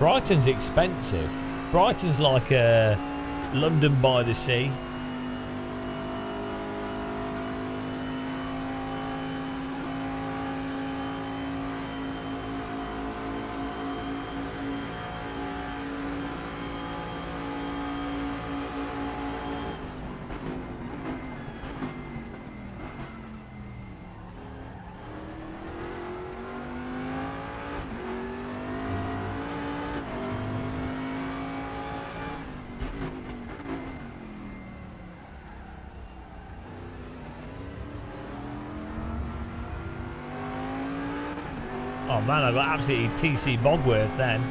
Brighton's expensive. Brighton's like London by the sea. Oh man, I got absolutely TC Bogworth then.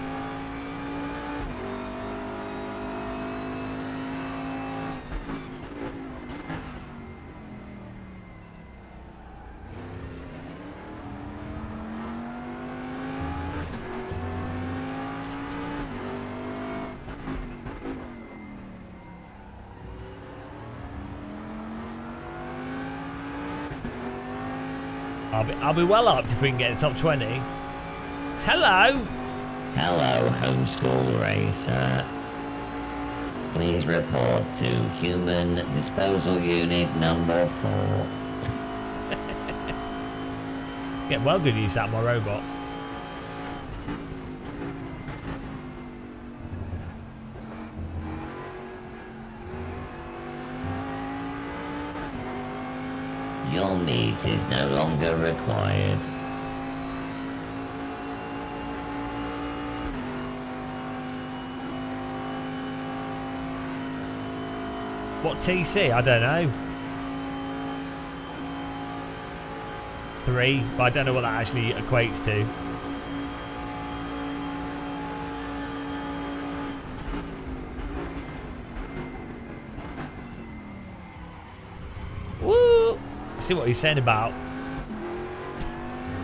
I'll be well up if we can get the top 20. Hello! Hello, homeschool racer. Please report to human disposal unit number 4. Get well good use out of my robot. Your meat is no longer required. What TC? I don't know. 3, but I don't know what that actually equates to. see what he's saying about.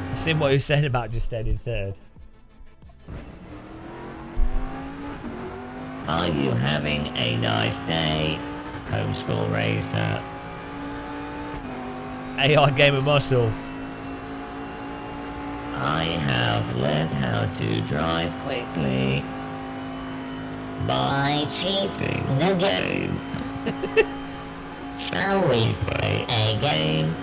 I see what he's saying about just staying in third. Are you having a nice day, homeschool racer? AI Gamer Muscle. I have learned how to drive quickly by cheating the game. Shall we play a game?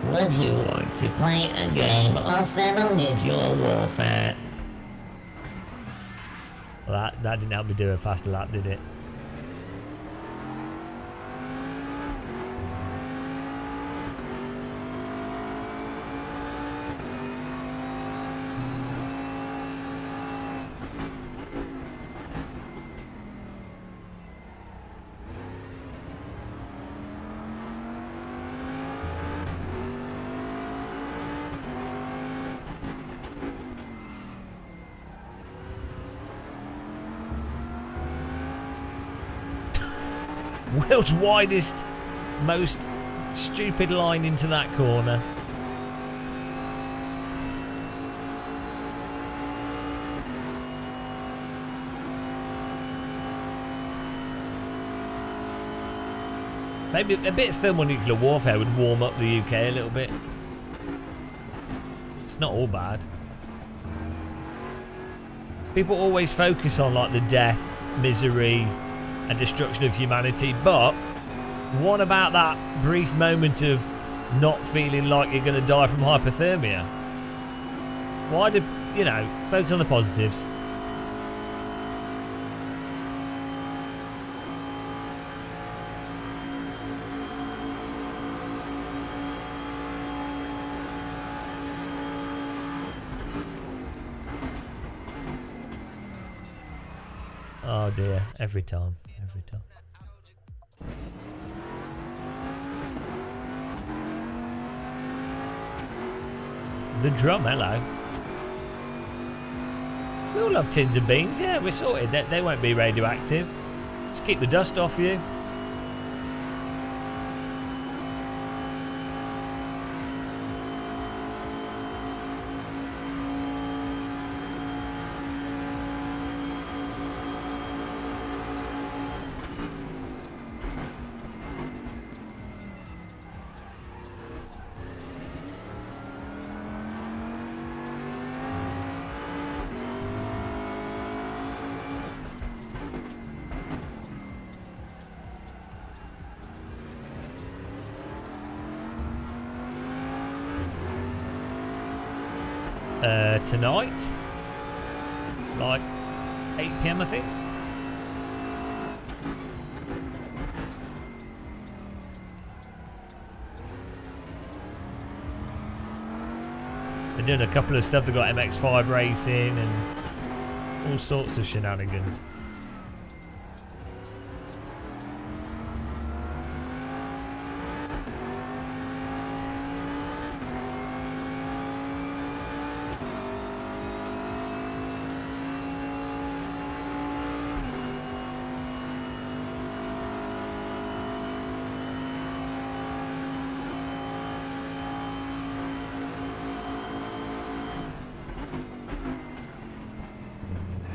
Would you like to play a game of thermonuclear warfare? Well, that didn't help me do a faster lap, did it? World's widest, most stupid line into that corner. Maybe a bit of thermonuclear warfare would warm up the UK a little bit. It's not all bad. People always focus on like the death, misery, and destruction of humanity, but what about that brief moment of not feeling like you're going to die from hypothermia? Why do, you know, focus on the positives? Oh dear, every time. Every time. The drum, hello. We all love tins of beans, yeah, we're sorted. They won't be radioactive. Just keep the dust off you. Tonight, like 8 PM, I think. They're doing a couple of stuff. They've got MX5 racing and all sorts of shenanigans.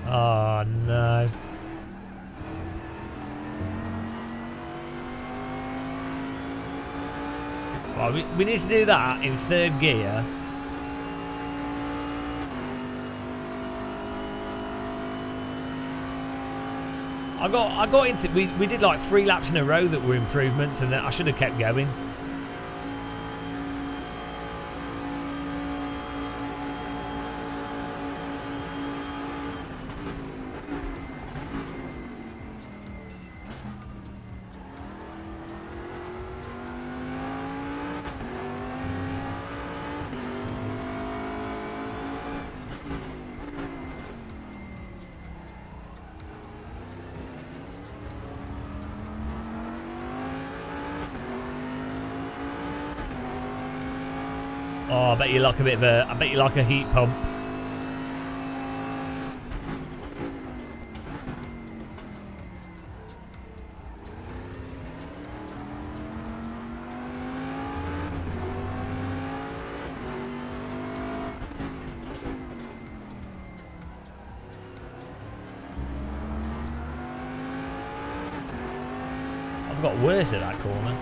Oh no. Well, we need to do that in third gear. I got into we did like 3 laps in a row that were improvements, and then I should have kept going. Oh, I bet you like a bit of a. I bet you like a heat pump. I've got worse at that corner.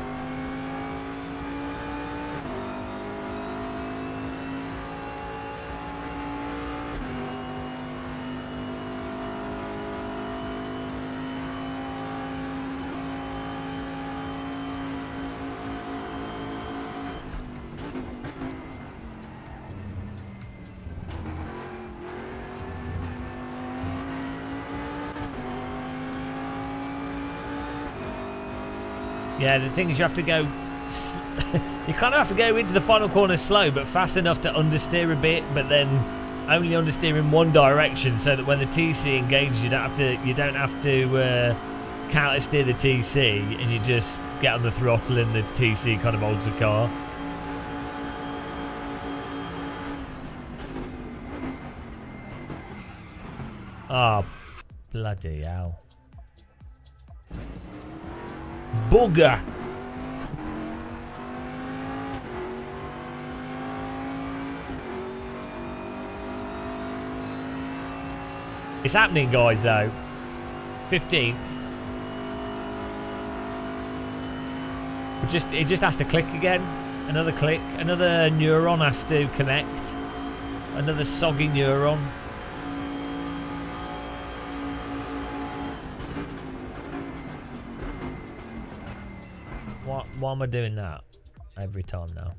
Yeah, the thing is you have to go... you kind of have to go into the final corner slow, but fast enough to understeer a bit, but then only understeer in one direction, so that when the TC engages, you don't have to counter steer the TC, and you just get on the throttle, and the TC kind of holds the car. Oh, bloody hell. Booger! It's happening, guys, though. 15th. It just has to click again. Another click. Another neuron has to connect. Another soggy neuron. Why am I doing that every time now?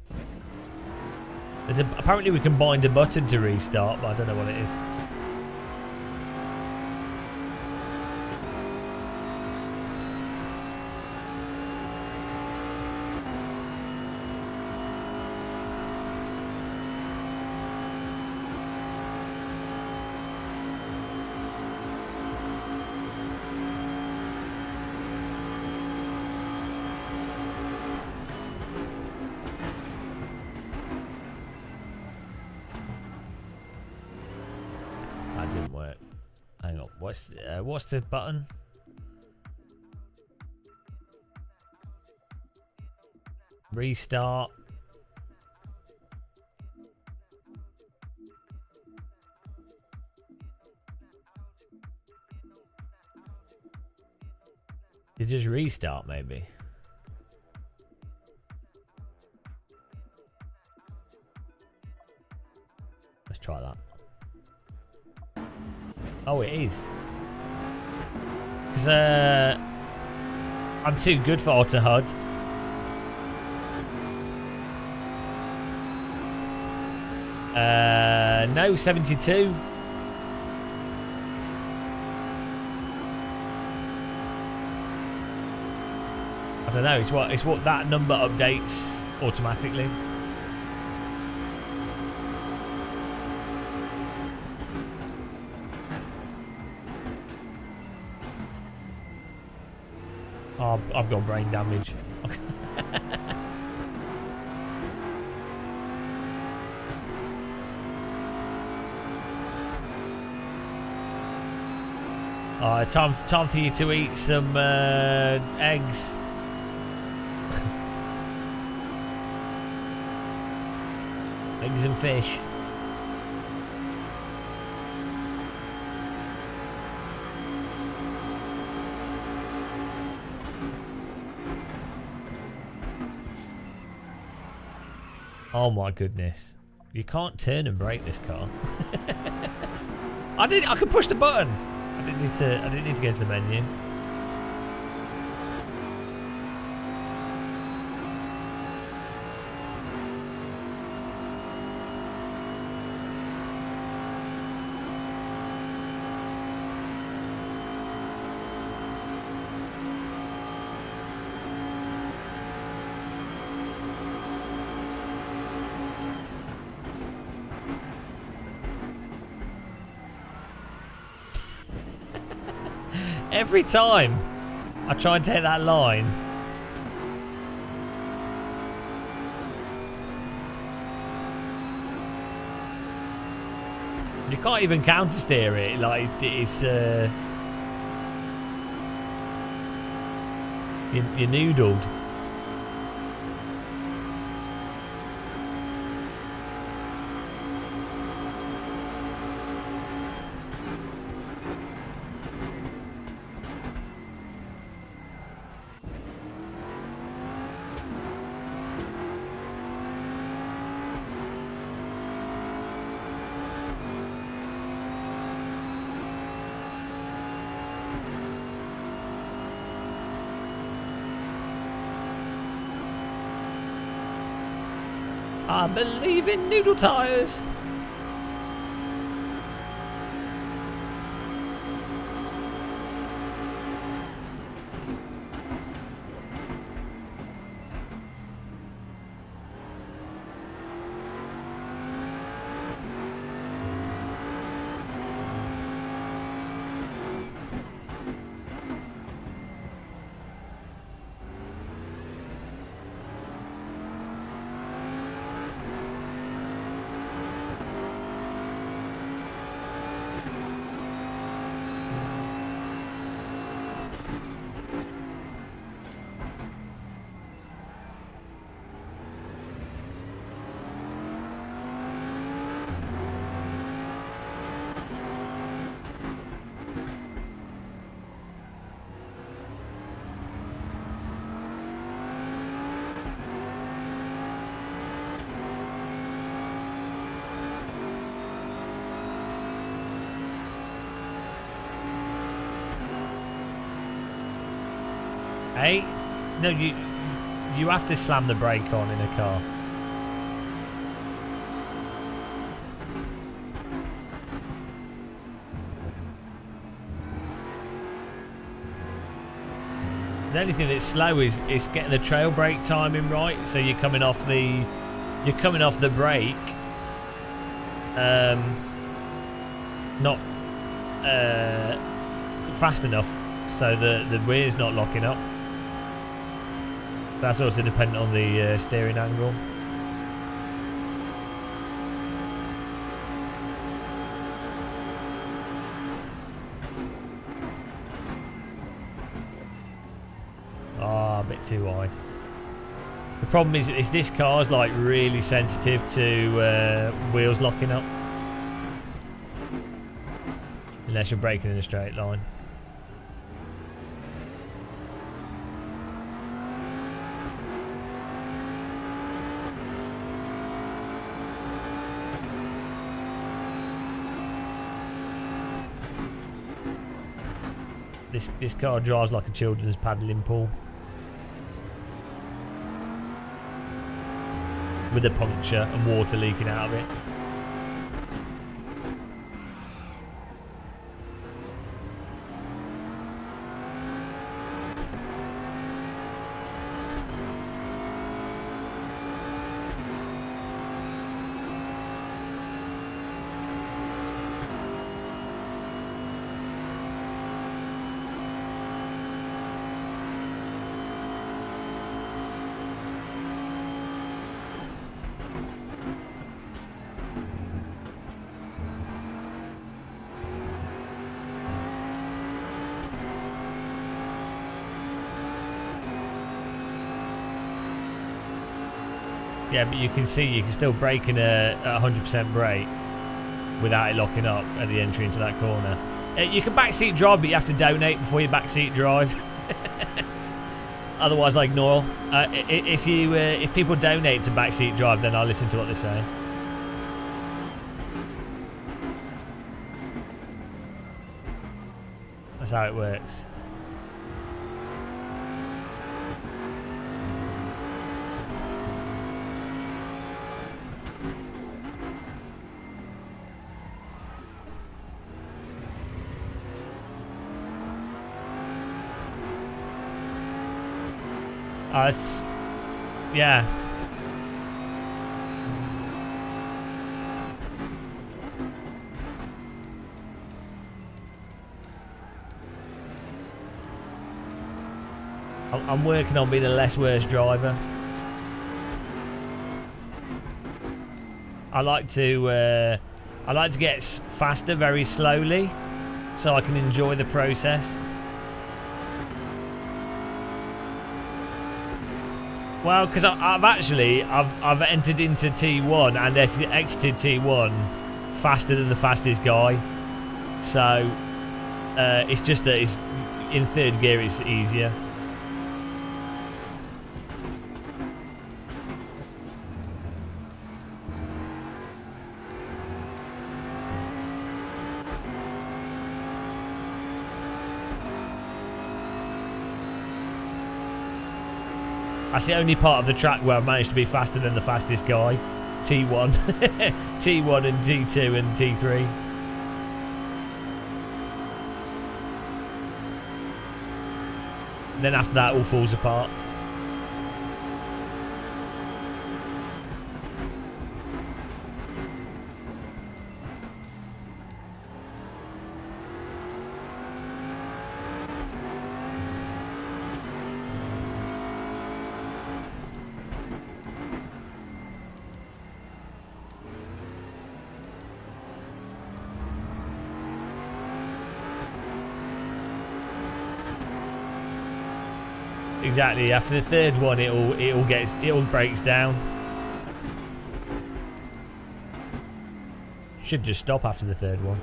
Apparently we can bind a button to restart, but I don't know what it is. That didn't work. Hang on. What's the button? Restart. You just restart, maybe. Let's try that. Oh, it is. Because I'm too good for auto HUD. No, 72. I don't know. It's what that number updates automatically. Oh, I've got brain damage. Time for you to eat some eggs. Eggs and fish. Oh my goodness. You can't turn and brake this car. I could push the button. I didn't need to go to the menu. Every time I try and take that line, You can't even counter steer it. Like it's you're noodled. I believe in noodle tires. Hey, no, you have to slam the brake on in a car. The only thing that's slow is getting the trail brake timing right. So you're coming off the brake, not fast enough, so the rear's not locking up. That's also dependent on the steering angle. A bit too wide. The problem is this car's like really sensitive to wheels locking up, unless you're braking in a straight line. This car drives like a children's paddling pool. With a puncture and water leaking out of it. Yeah, but you can see you can still brake in a 100% brake without it locking up at the entry into that corner. You can backseat drive, but you have to donate before you backseat drive. Otherwise, I ignore. If people donate to backseat drive, then I'll listen to what they say. That's how it works. Yeah. I'm working on being a less worse driver. I like to I like to get faster very slowly so I can enjoy the process. Well, because I've entered into T1 and exited T1 faster than the fastest guy. So it's just that it's in third gear it's easier. That's the only part of the track where I've managed to be faster than the fastest guy. T1. T1 and T2 and T3. Then after that, all falls apart. Exactly. After the third one, it all breaks down. Should just stop after the third one.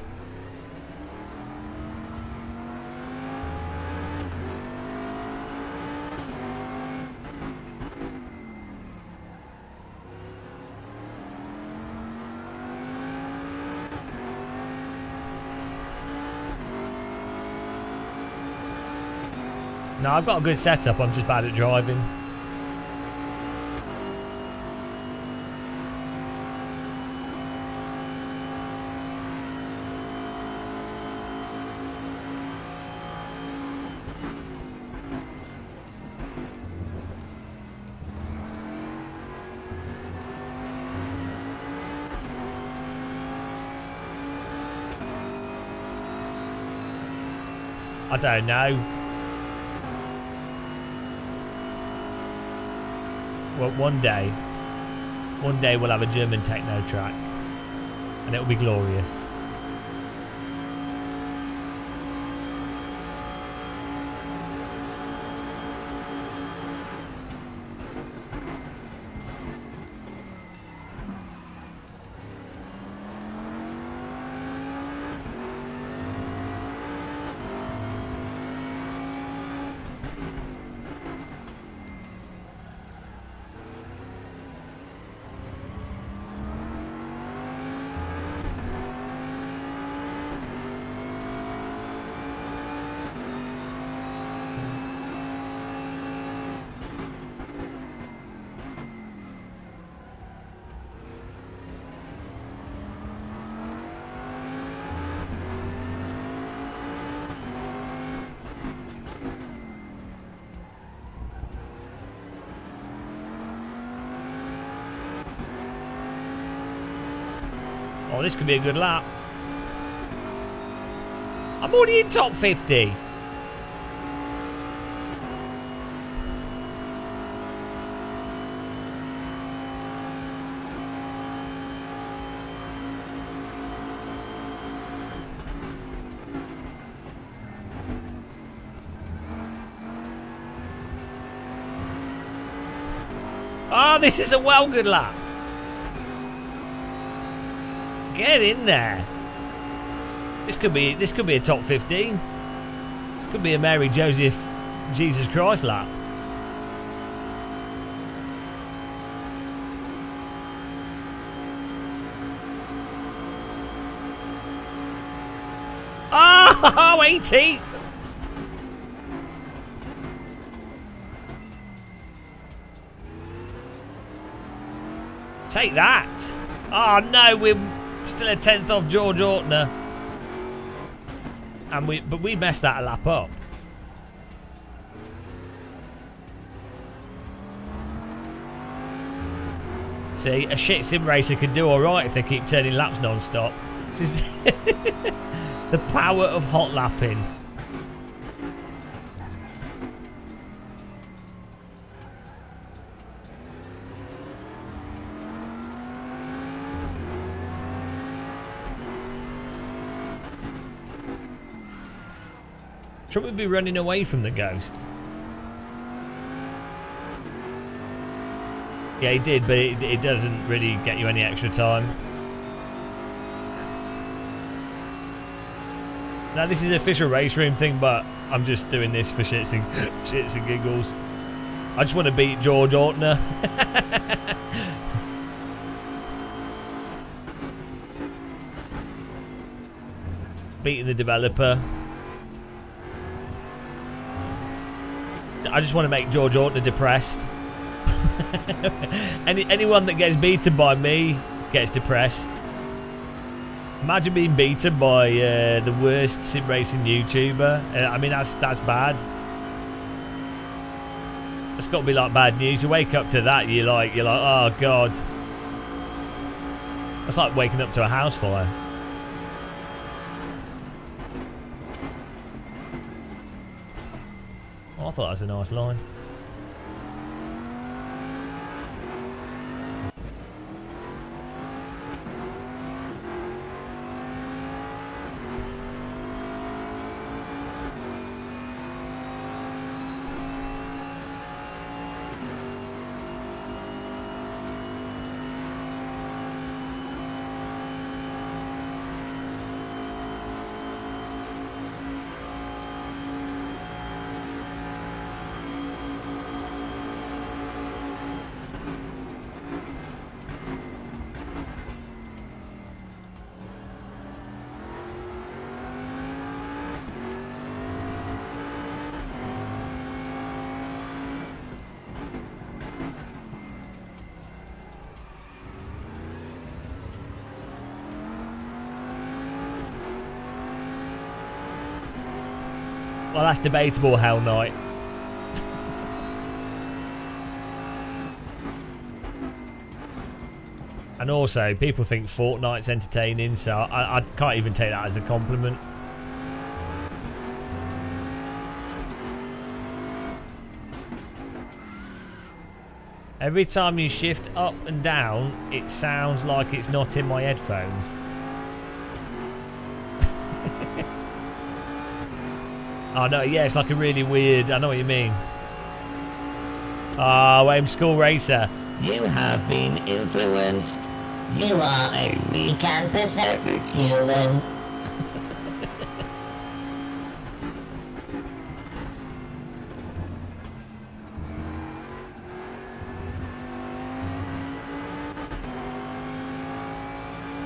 No, I've got a good setup. I'm just bad at driving. I don't know. Well, one day we'll have a German techno track, and it'll be glorious. Oh, this could be a good lap. I'm already in top 50. Oh, this is a well good lap. Get in there. This could be a top 15. This could be a Mary Joseph Jesus Christ lap. Oh, 18th. Take that. Oh no, we're still a 10th off George Ortner. And we messed that lap up. See, a shit sim racer could do alright if they keep turning laps non-stop. Just the power of hot lapping. Should we be running away from the ghost? Yeah, he did, but it doesn't really get you any extra time. Now, this is an official race room thing, but I'm just doing this for shits and giggles. I just want to beat George Ortner. Beating the developer. I just want to make George Ortner depressed. Anyone that gets beaten by me gets depressed. Imagine being beaten by the worst sim racing YouTuber. I mean, that's bad. It's got to be like bad news. You wake up to that, you're like, oh god. That's like waking up to a house fire. Oh, I thought that was a nice line. Well, that's debatable, Hell Knight. And also, people think Fortnite's entertaining, so I can't even take that as a compliment. Every time you shift up and down, it sounds like it's not in my headphones. Oh no, yeah, it's like a really weird, I know what you mean. Oh, I'm School Racer. You have been influenced. You are a weak and pathetic human.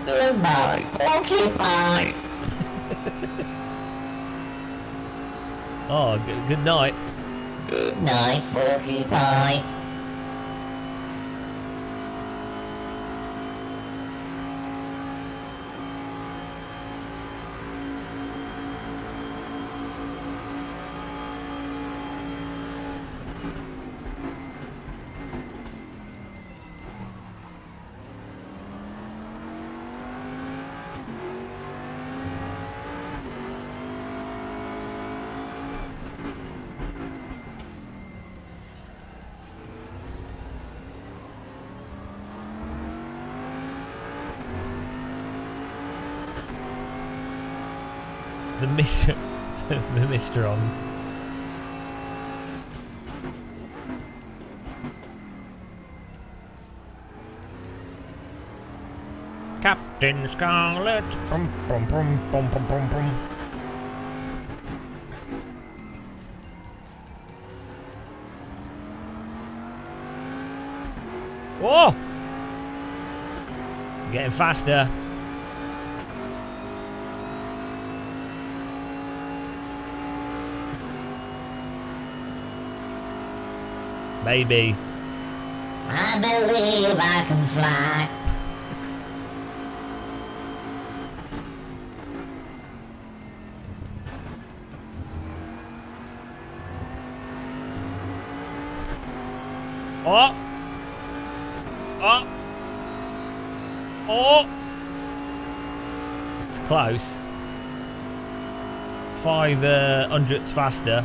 Goodbye, porcupine. Oh, good night. Good night, porcupine. The Mistrons. Captain Scarlet. Brum, brum, brum, brum, brum, brum, brum. Whoa! Getting faster. Maybe. I believe I can fly. Oh! Oh! Oh! It's close. 5 hundredths faster.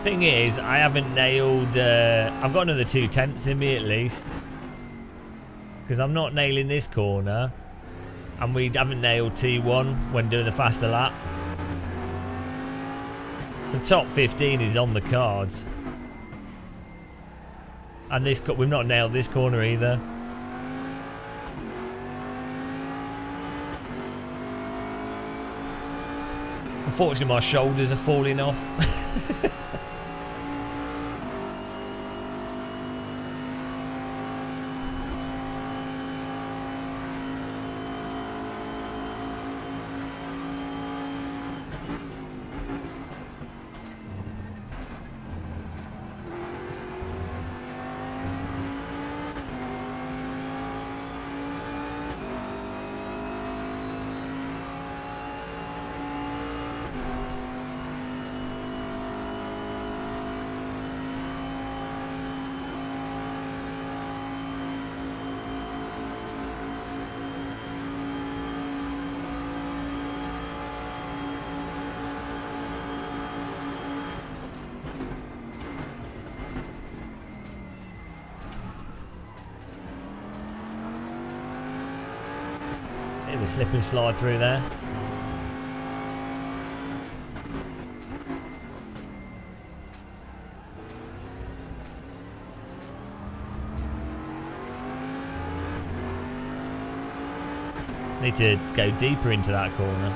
Thing is, I haven't nailed... I've got another 2/10 in me at least. Because I'm not nailing this corner. And we haven't nailed T1 when doing the faster lap. So top 15 is on the cards. And this we've not nailed this corner either. Unfortunately, my shoulders are falling off. Bit of a slip and slide through there. Need to go deeper into that corner.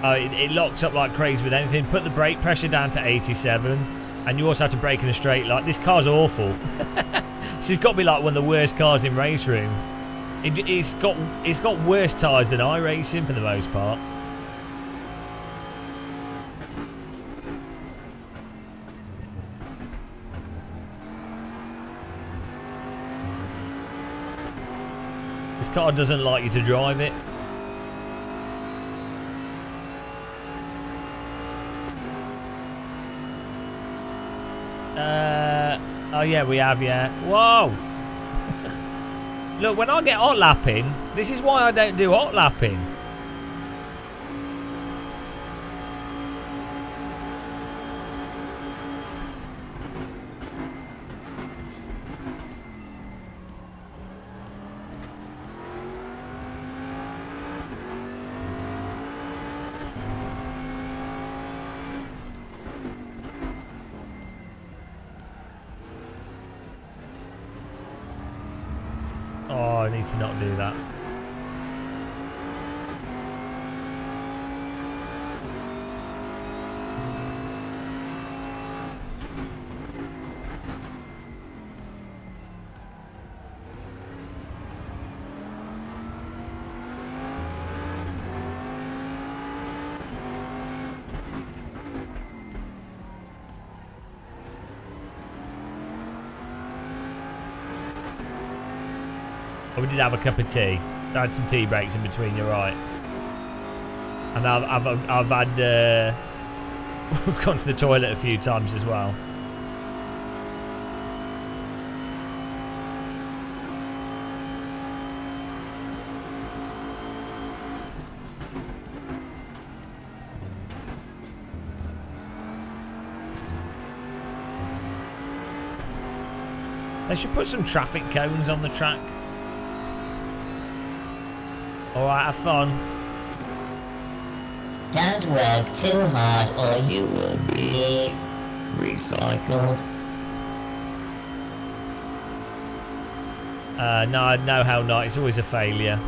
Oh, it locks up like crazy with anything. Put the brake pressure down to 87, and you also have to brake in a straight line. This car's awful. This has got to be like one of the worst cars in RaceRoom. It's got worse tyres than iRacing for the most part. This car doesn't like you to drive it. Oh yeah, we have, yeah. Whoa! Look, when I get hot lapping, this is why I don't do hot lapping. Oh, I need to not do that. We did have a cup of tea. I had some tea breaks in between. You're right. And I've had we've gone to the toilet a few times as well. They should put some traffic cones on the track. Alright, have fun. Don't work too hard or you will be recycled. No, hell not. It's always a failure.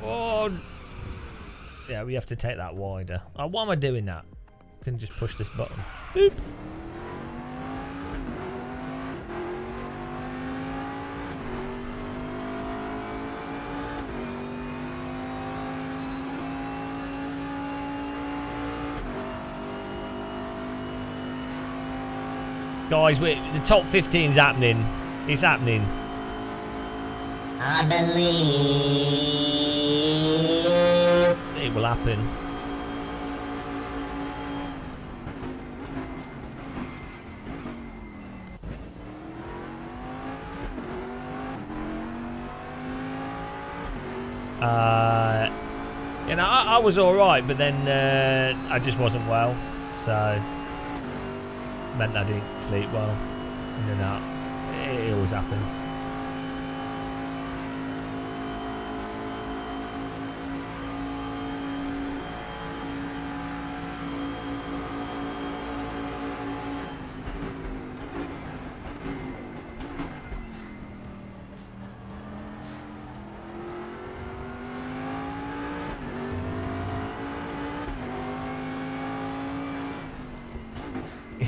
Oh, yeah, we have to take that wider. Oh, why am I doing that? I can just push this button. Boop. Guys, the top 15's happening. It's happening. I believe. It will happen. You know, I was alright, but then I just wasn't well, so meant I didn't sleep well. You know, it always happens.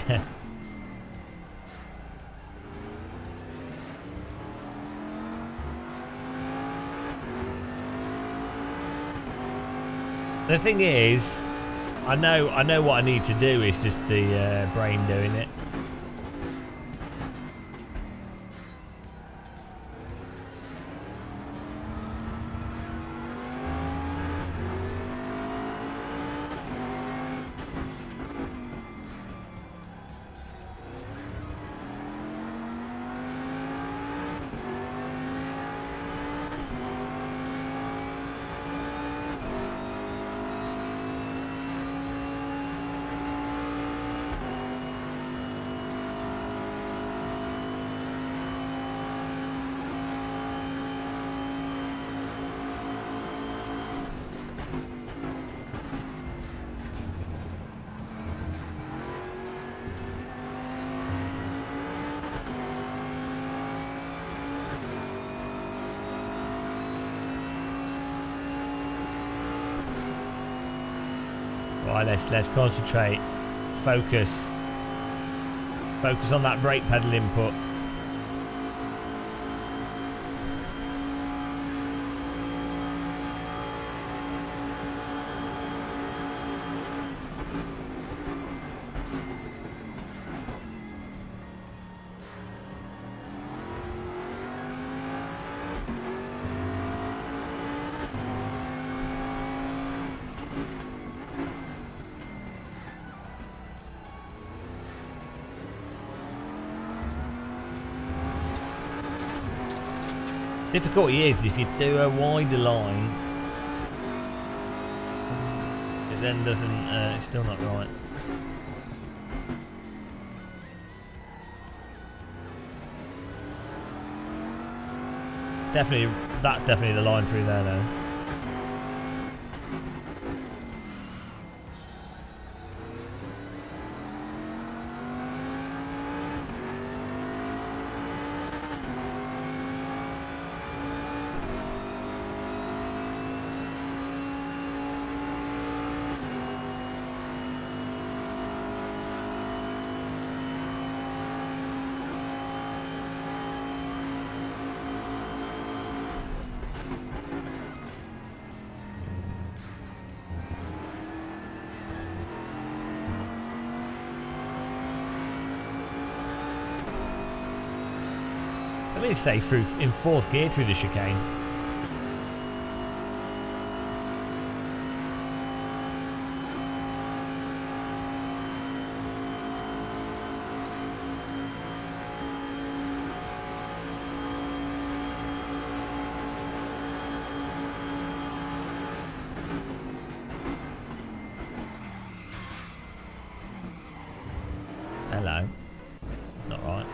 Yeah. The thing is, I know what I need to do. It's just the brain doing it. Right, let's concentrate. Focus. Focus on that brake pedal input. Difficulty is if you do a wider line, it then doesn't. It's still not right. Definitely, that's definitely the line through there, though. Let me stay through in fourth gear through the chicane. Hello. It's not right.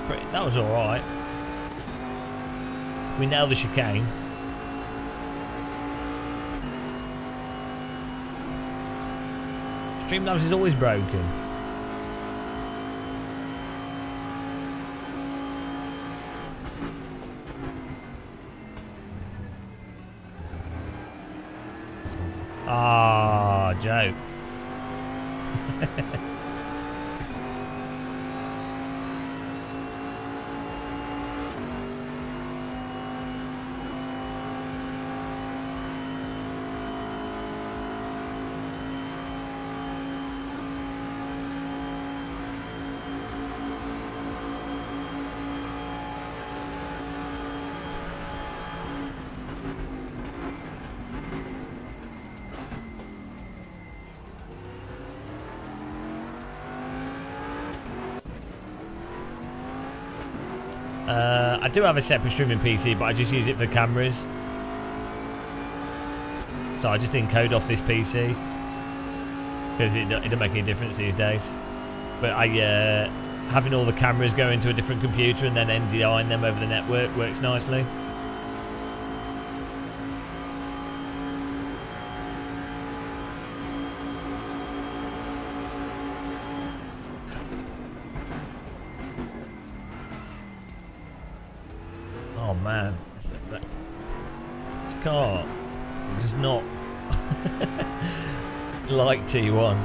That was alright. We nailed the chicane. Streamlabs is always broken. Ah, joke. I do have a separate streaming PC, but I just use it for cameras. So I just encode off this PC because it don't make any difference these days. But having all the cameras go into a different computer and then NDIing them over the network works nicely. Oh man, this car does not like T1.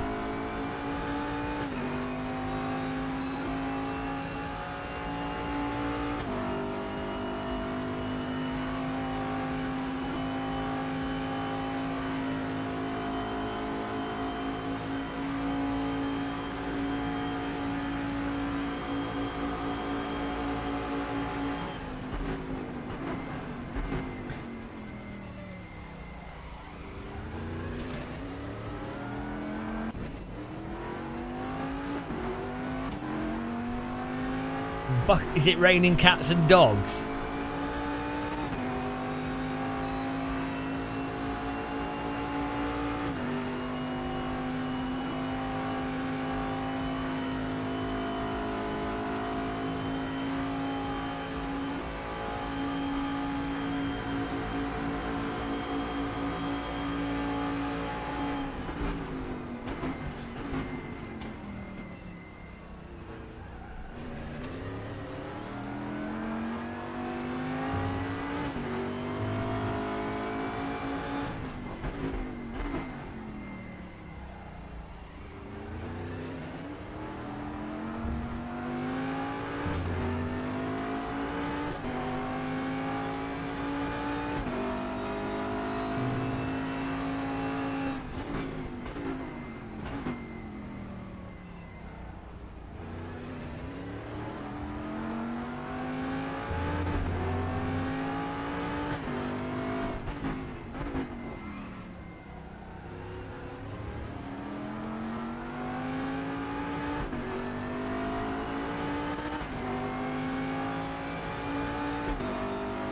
Is it raining cats and dogs?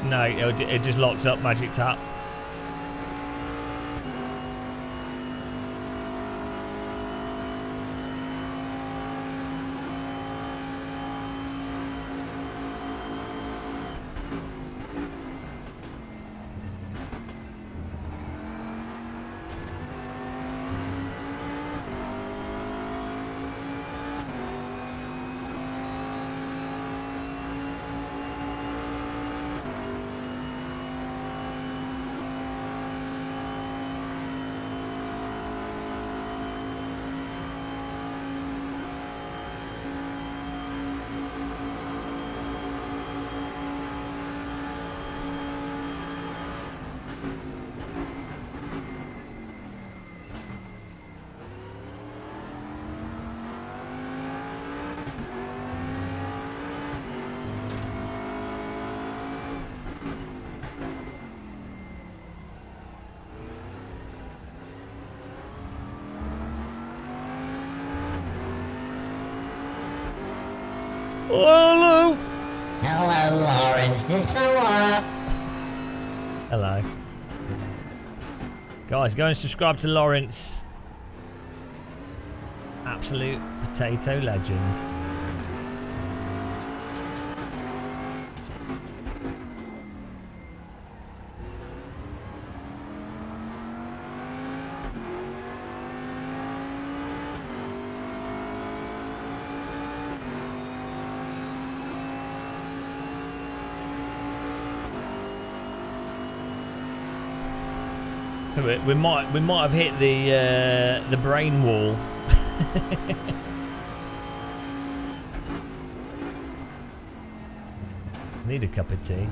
No, it just locks up Magic Tap. Hello. Hello, Lawrence. This so what? Hello. Guys, go and subscribe to Lawrence. Absolute potato legend. So we might have hit the brain wall. Need a cup of tea.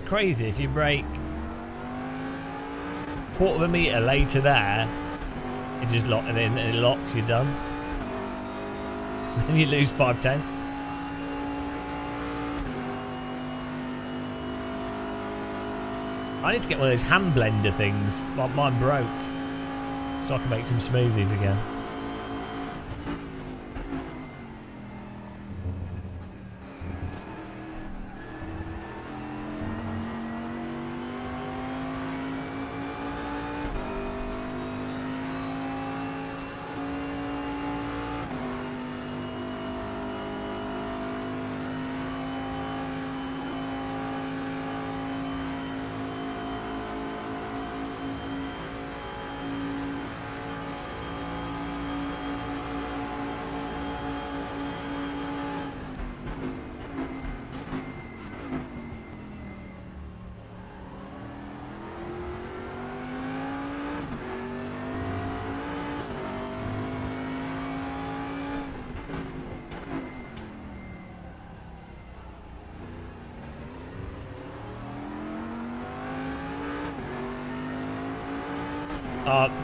Crazy if you brake quarter of a metre later there, it just lock and then it locks, you're done. Then you lose 5/10. I need to get one of those hand blender things. Mine broke, so I can make some smoothies again.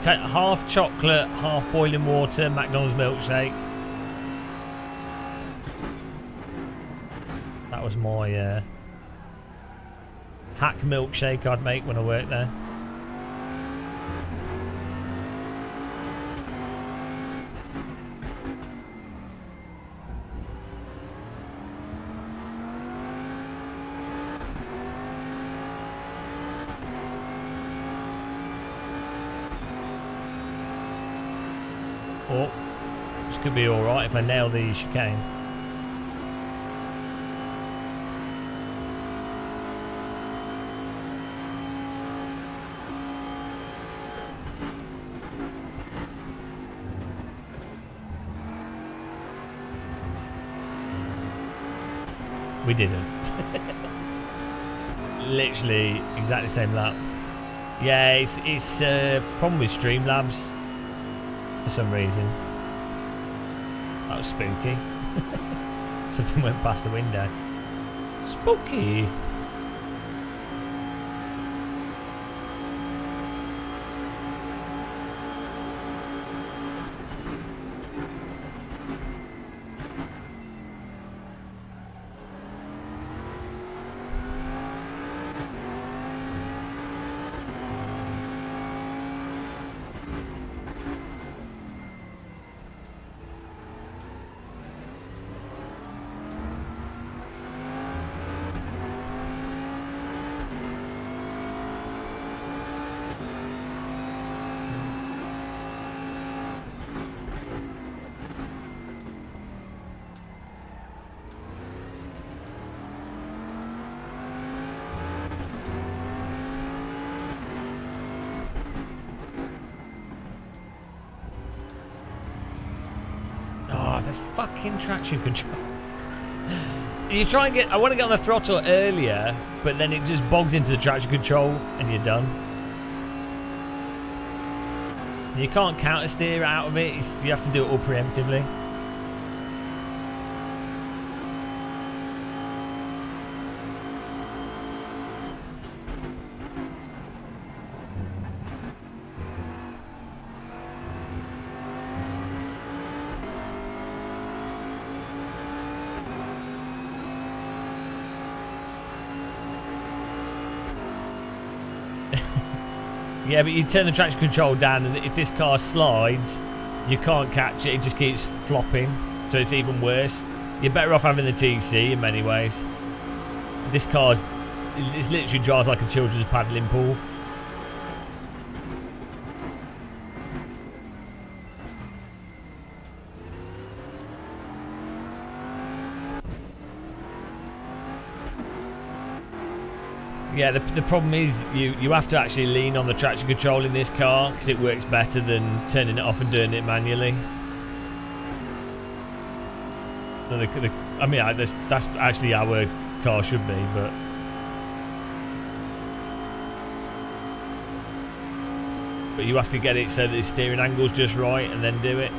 Take half chocolate, half boiling water, McDonald's milkshake. That was my hack milkshake I'd make when I worked there. Oh, this could be alright if I nail the chicane. We didn't. Literally exactly the same lap. Yeah, it's problem with Streamlabs. For some reason. That was spooky. Something went past the window. Spooky. The fucking traction control. You try and get. I want to get on the throttle earlier, but then it just bogs into the traction control and you're done. You can't counter steer out of it. You have to do it all preemptively. Yeah, but you turn the traction control down, and if this car slides, you can't catch it. It just keeps flopping, so it's even worse. You're better off having the TC in many ways. This car's, it literally drives like a children's paddling pool. Yeah, the problem is you have to actually lean on the traction control in this car because it works better than turning it off and doing it manually. I mean, that's actually how a car should be, but you have to get it so that the steering angle's just right and then do it.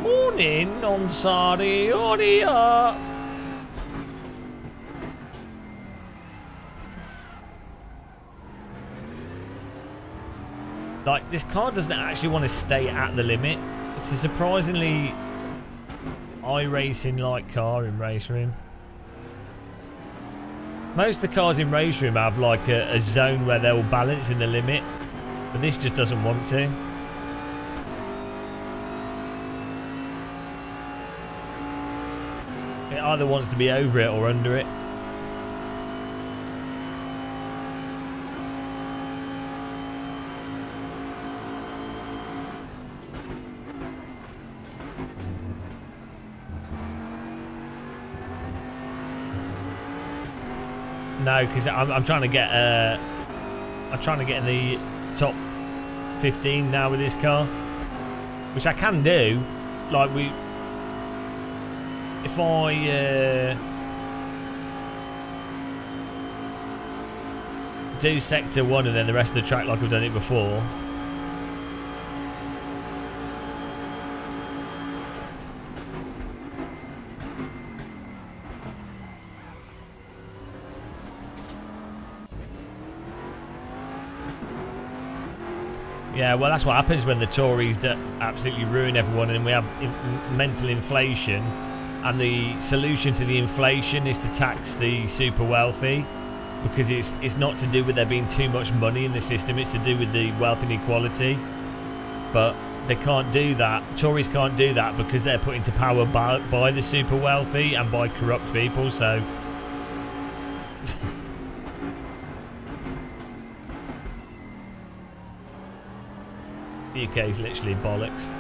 Morning on Sari Oria. Like, this car doesn't actually want to stay at the limit. It's a surprisingly iRacing-like car in RaceRoom. Most of the cars in RaceRoom have like a zone where they'll balance in the limit, but this just doesn't want to. It either wants to be over it or under it. No, because I'm trying to get in the top 15 now with this car, which I can do. Like if I do sector 1 and then the rest of the track like I've done it before. Yeah, well, that's what happens when the Tories absolutely ruin everyone and we have mental inflation. And the solution to the inflation is to tax the super wealthy, because it's not to do with there being too much money in the system, it's to do with the wealth inequality. But they can't do that. Tories can't do that because they're put into power by the super wealthy and by corrupt people, so... The UK is literally bollocksed.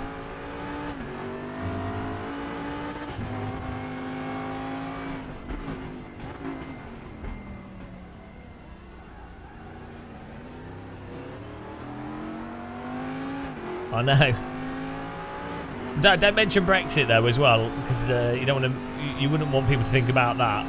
I know. Don't mention Brexit though as well, because you don't want to. You wouldn't want people to think about that.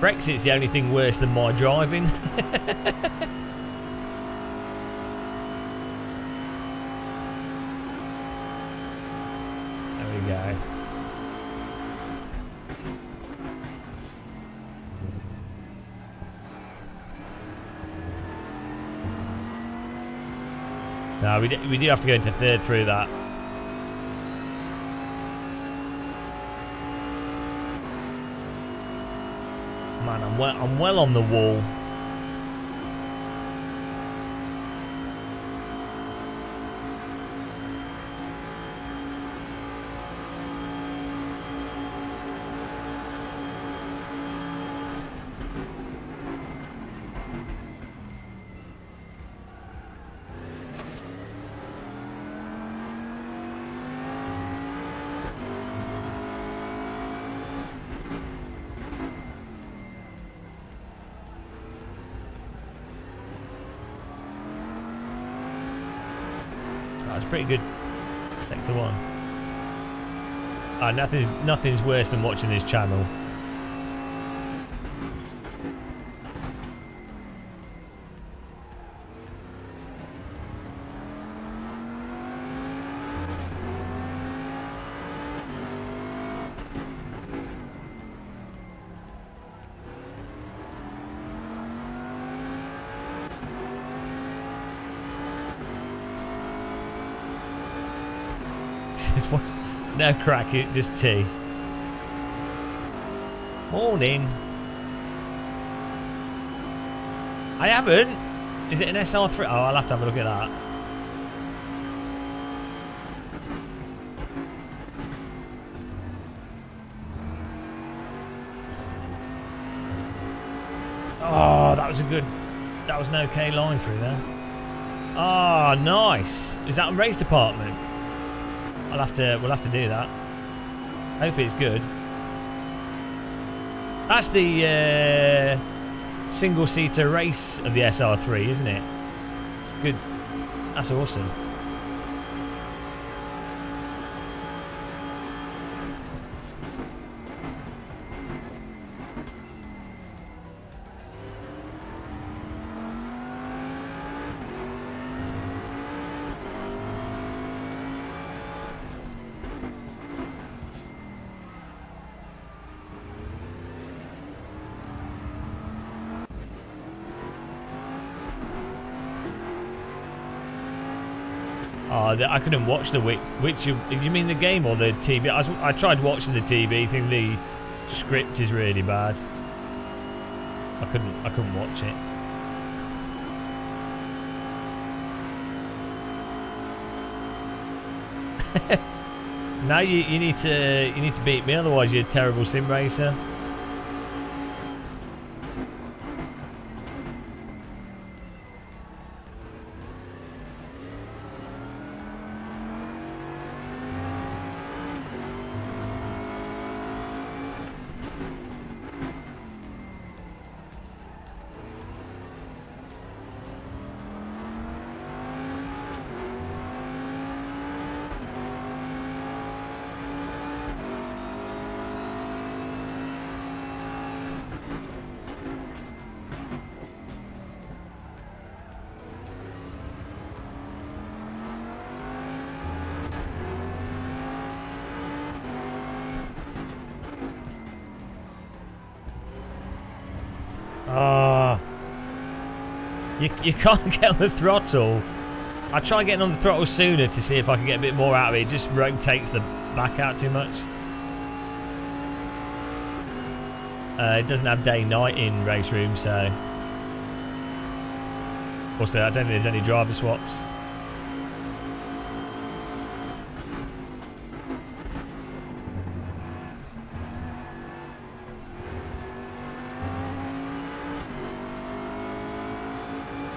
Brexit's the only thing worse than my driving. There we go. No, we do have to go into third through that. I'm well on the wall. That's pretty good. Sector 1. Nothing's worse than watching this channel. It's no crack, it just tea. Morning. I haven't. Is it an SR3? Oh, I'll have to have a look at that. Oh, that was an okay line through there. Oh, nice. Is that a race department? We'll have to do that. Hopefully it's good. That's the single-seater race of the SR3, isn't it? It's good. That's awesome. Oh, I couldn't watch the which you mean the game or the TV? I tried watching the TV. I think the script is really bad. I couldn't watch it. Now you need to beat me, otherwise you're a terrible sim racer. You can't get on the throttle. I try getting on the throttle sooner to see if I can get a bit more out of it. It just rotates the back out too much. It doesn't have day-night in RaceRoom, so... Also, I don't think there's any driver swaps.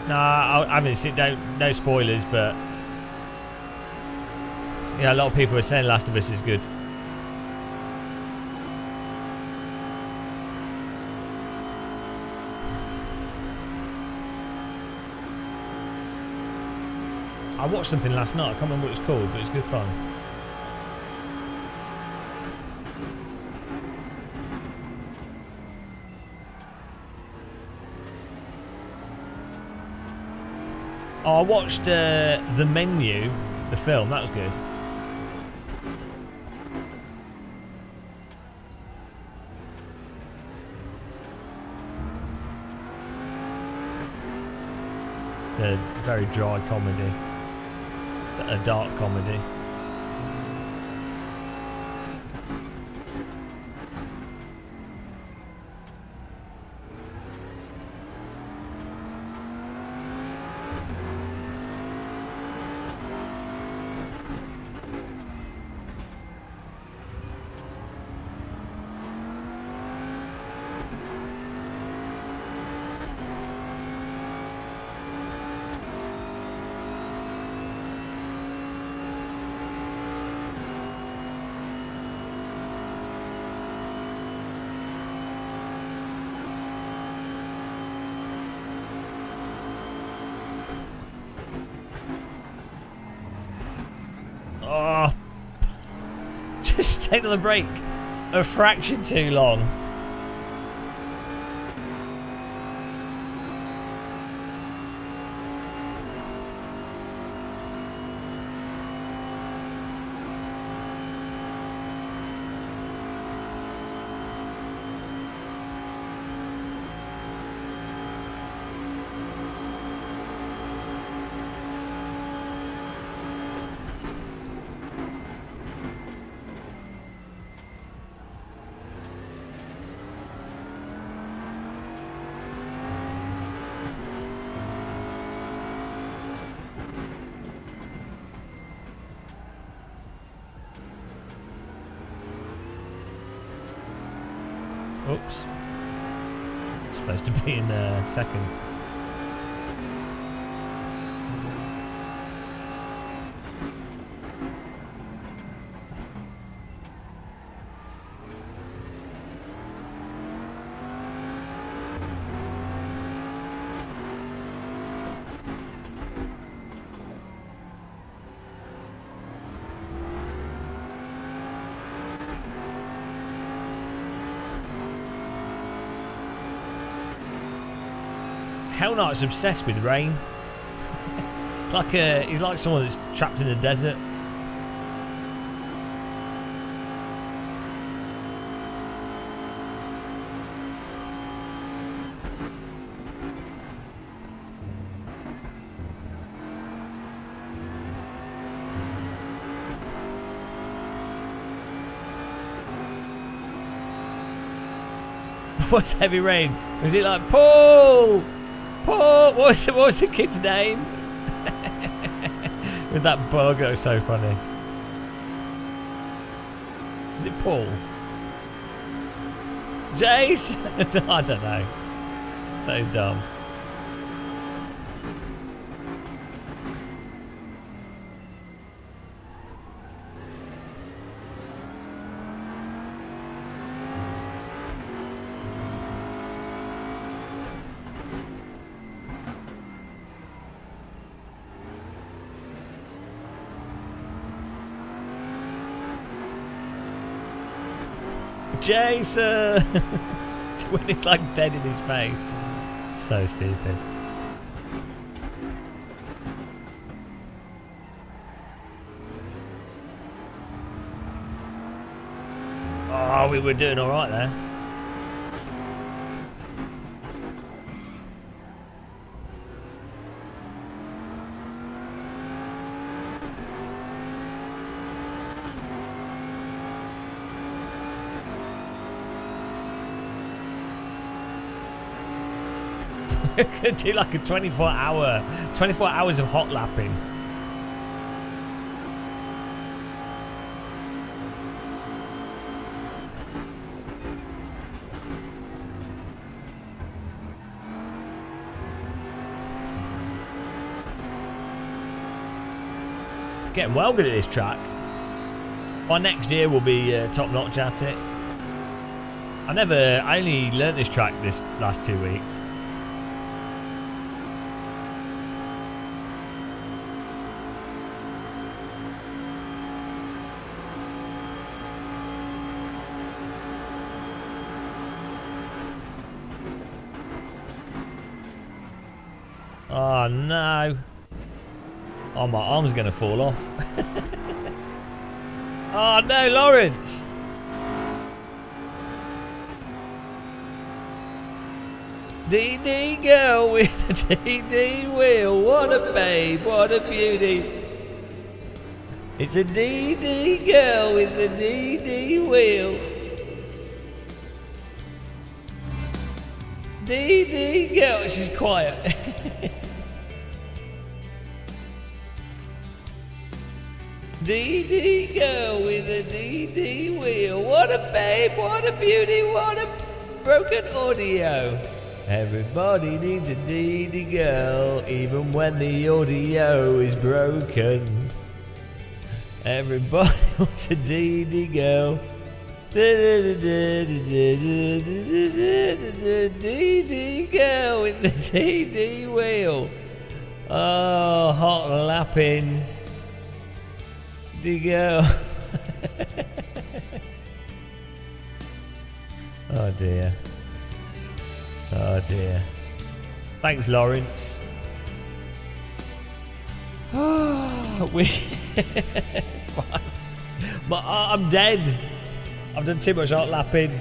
Nah, I haven't seen, no spoilers, but yeah, a lot of people are saying Last of Us is good. I watched something last night, I can't remember what it was called, but it was good fun. Oh, I watched The Menu, the film. That was good. It's a very dry comedy. A dark comedy. Oh, just take the brake a fraction too long. Oops. Supposed to be in second. Hell Knight's obsessed with rain. He's like someone that's trapped in a desert. What's heavy rain? Was it like Paul? Paul, what was the kid's name? With that bug, that was so funny. Is it Paul? Jace? I don't know. So dumb. Jason! When it's like dead in his face. So stupid. Oh, we were doing alright there. We're going to do like a 24 hours of hot lapping. Getting well good at this track. By next year we'll be top notch at it. I only learnt this track this last 2 weeks. Oh no. Oh, my arm's going to fall off. Oh no, Lawrence. DD girl with the DD wheel. What a babe, what a beauty. It's a DD girl with the DD wheel. DD girl, she's quiet. DD girl with a DD wheel. What a babe, what a beauty, what a broken audio. Everybody needs a DD girl, even when the audio is broken. Everybody wants a DD girl. DD girl with the DD wheel. Oh, hot lapping. DD girl. Oh dear. Oh dear. Thanks, Lawrence. I'm dead. I've done too much hot lapping.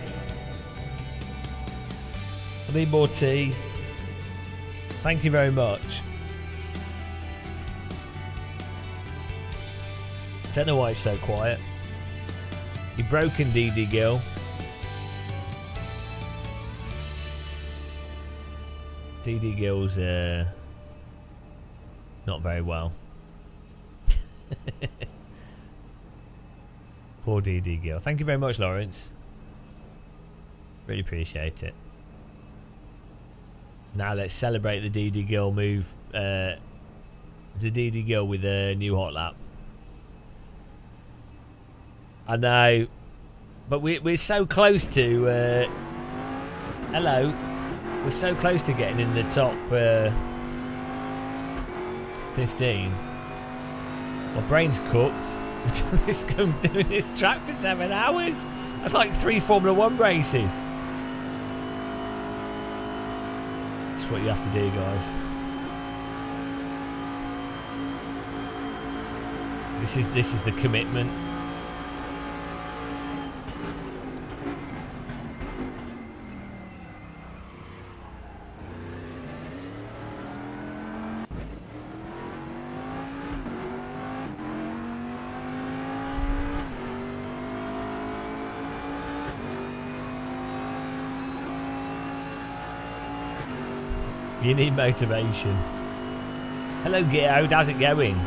I need more tea. Thank you very much. Don't know why it's so quiet. You're broken, DD girl. DD girl's not very well. Poor DD girl. Thank you very much, Lawrence. Really appreciate it. Now let's celebrate the DD girl move. The DD girl with a new hot lap. I know, but we're so close to. Hello, we're so close to getting in the top 15. My brain's cooked. Doing this track for 7 hours. That's like 3 Formula 1 races. That's what you have to do, guys. This is the commitment. You need motivation. Hello, Geo. How's it going?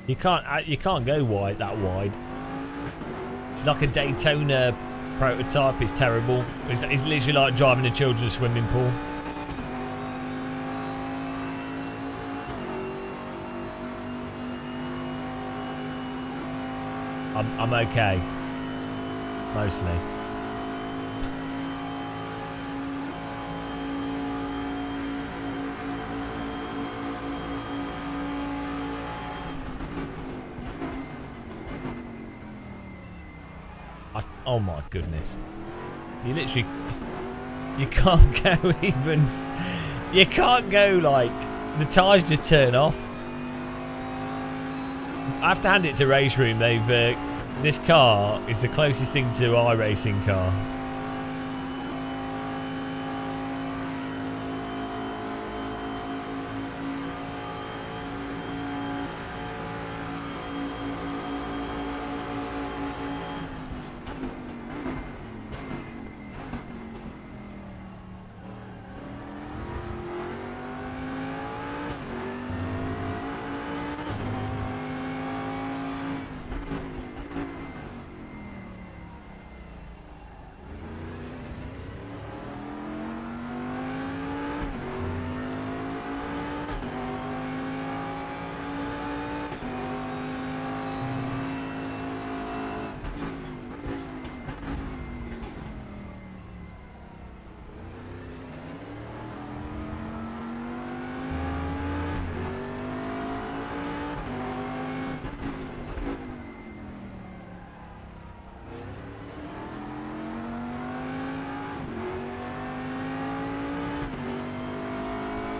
You can't go wide that wide. It's like a Daytona prototype. It's terrible. It's literally like driving a children's swimming pool. I'm okay. Mostly. Oh my goodness. You literally... You can't go even... You can't go like... The tyres just turn off. I have to hand it to RaceRoom. They've... this car is the closest thing to iRacing car.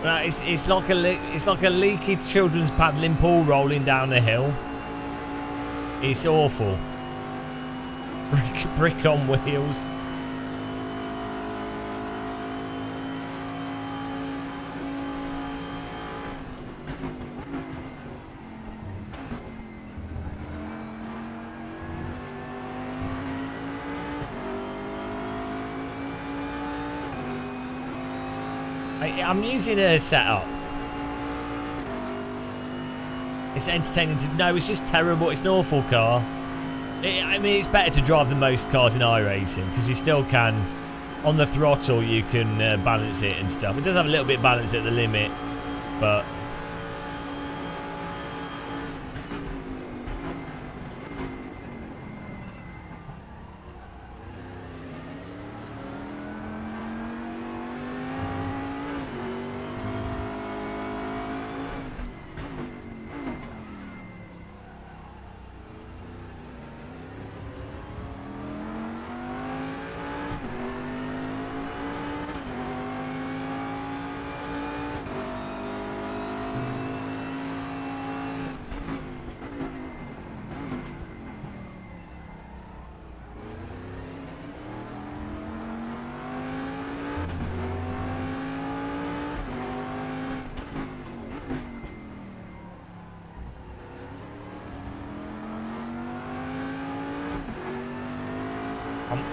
Right, it's like a leaky children's paddling pool rolling down a hill. It's awful. Brick on wheels. I'm using a setup. It's entertaining to... No, it's just terrible. It's an awful car. I mean, it's better to drive than most cars in iRacing because you still can... On the throttle, you can balance it and stuff. It does have a little bit of balance at the limit, but...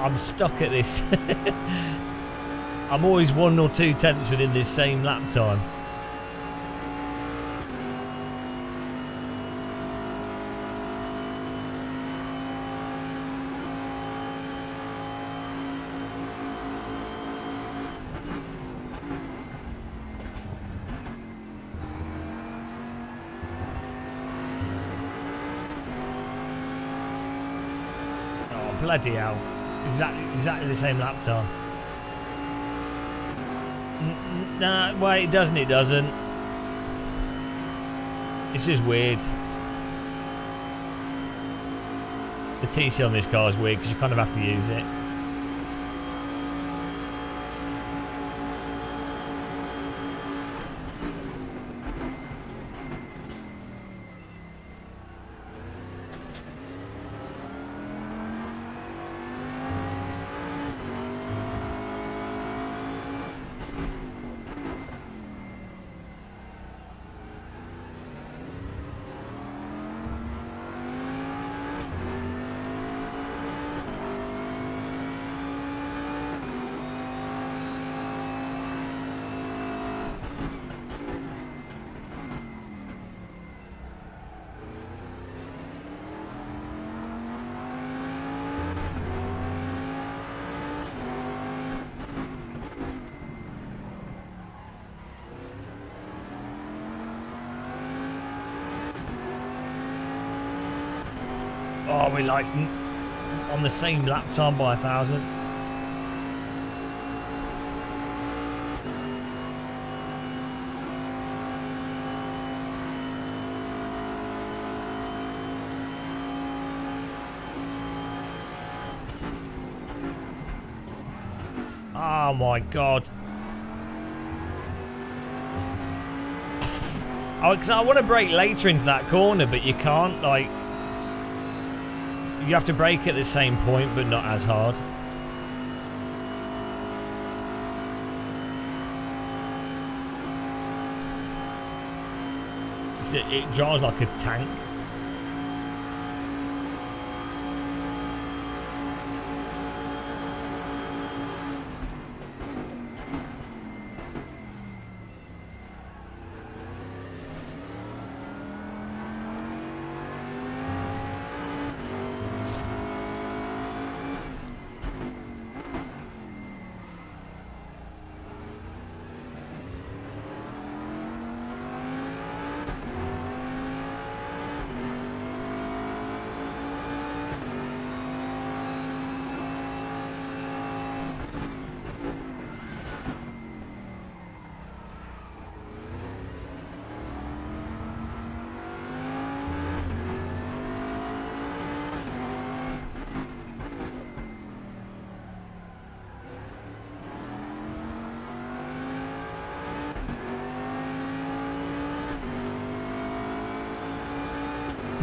I'm stuck at this. I'm always 1 or 2 tenths within this same lap time. Oh, bloody hell. Exactly the same lap time. Nah, wait, it doesn't. It's just weird. The TC on this car is weird because you kind of have to use it. Oh, we're like on the same lap time by 1,000th. Oh my god. Oh, because I want to brake later into that corner, but you can't, like... You have to brake at the same point, but not as hard. It drives like a tank.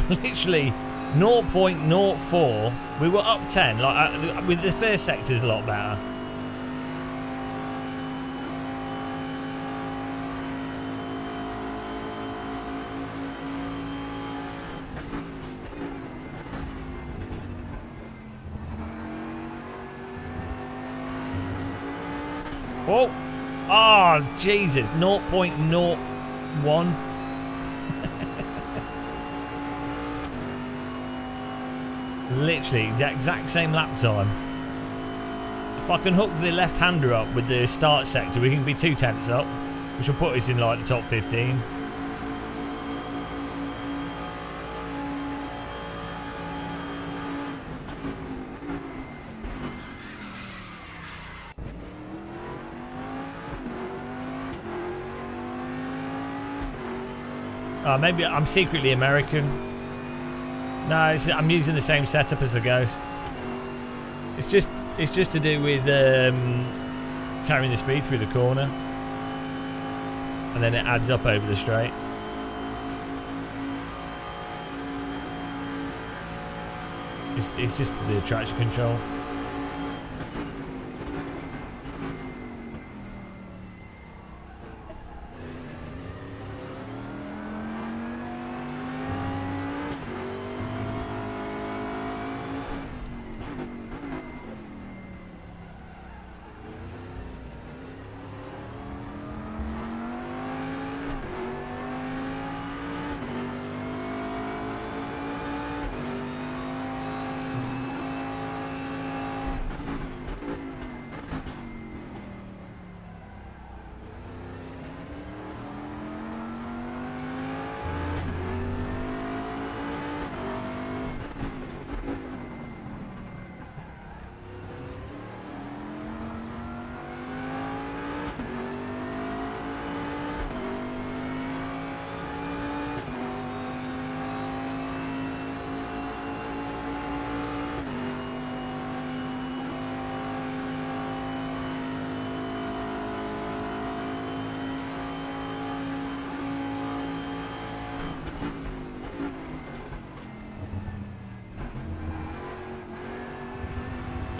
Literally 0.04. We were up 10. Like with the first sector's a lot better. Oh, oh Jesus! 0.01. Literally the exact same lap time. If I can hook the left-hander up with the start sector, we can be 2 tenths up, which will put us in like the top 15. Maybe I'm secretly American. No, I'm using the same setup as the Ghost. It's just to do with carrying the speed through the corner, and then it adds up over the straight. It's just the traction control.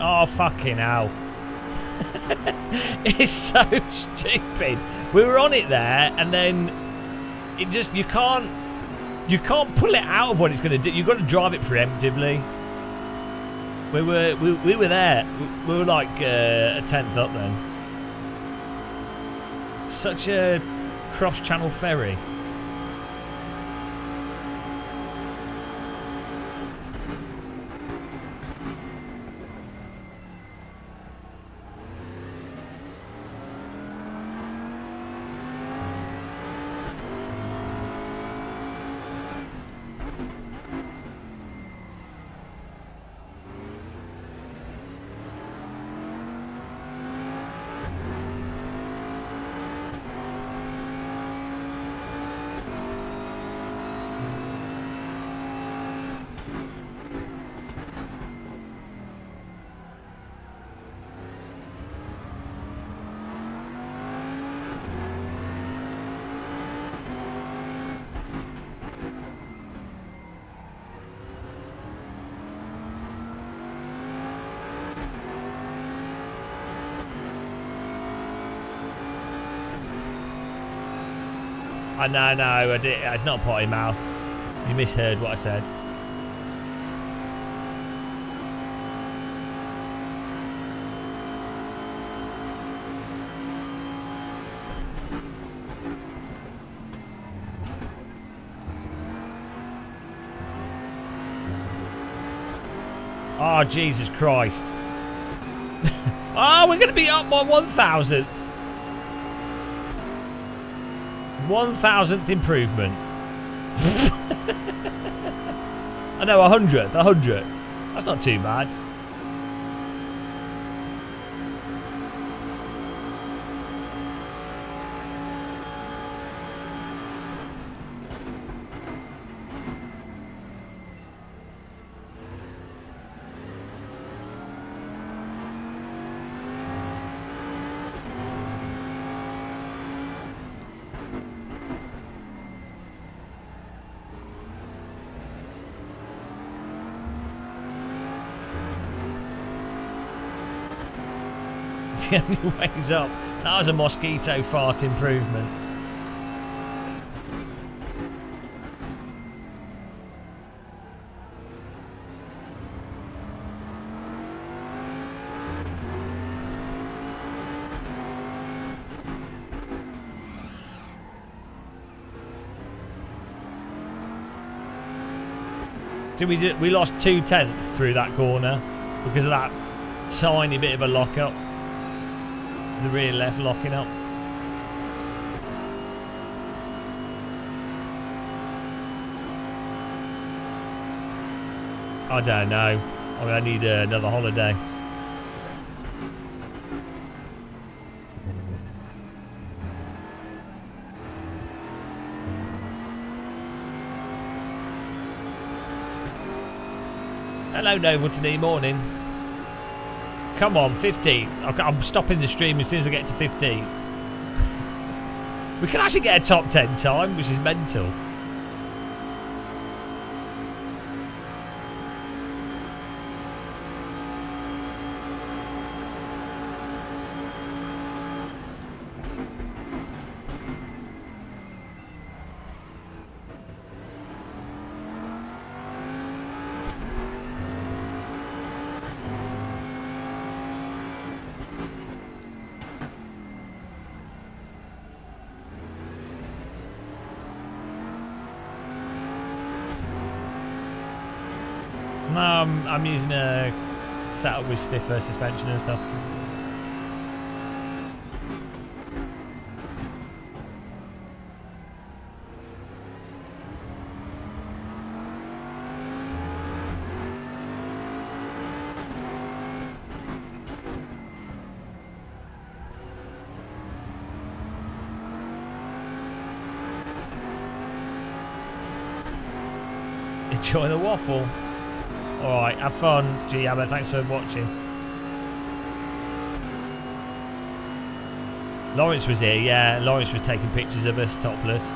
Oh, fucking hell. It's so stupid. We were on it there, and then it just, you can't pull it out of what it's going to do. You've got to drive it preemptively. We were there. We were like a tenth up then. Such a cross-channel ferry. No, I did. It's not potty mouth. You misheard what I said. Oh, Jesus Christ. Oh, we're going to be up by 1,000th. 1,000th improvement. I know, 100th. That's not too bad. The only way's up. That was a mosquito fart improvement. So we lost 2/10 through that corner because of that tiny bit of a lock up. The rear left locking up. I don't know. I mean, I need another holiday. Hello, Novel today morning. Come on, 15th. I'm stopping the stream as soon as I get to 15th. We can actually get a top 10 time, which is mental. No, I'm using a setup with stiffer suspension and stuff. Enjoy the waffle. Alright, have fun, G-Hammer. Thanks for watching. Lawrence was here, yeah. Lawrence was taking pictures of us topless.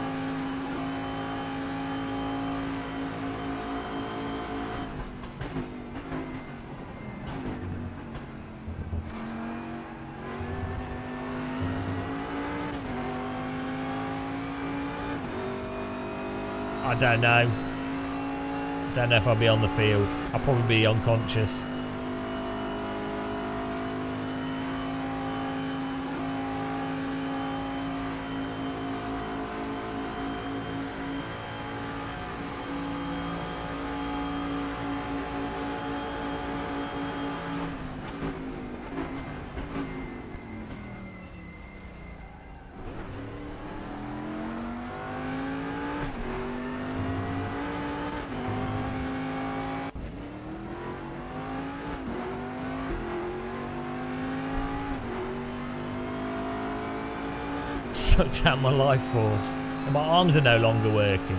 I don't know. Don't know if I'll be on the field. I'll probably be unconscious. Sucked out my life force. And my arms are no longer working.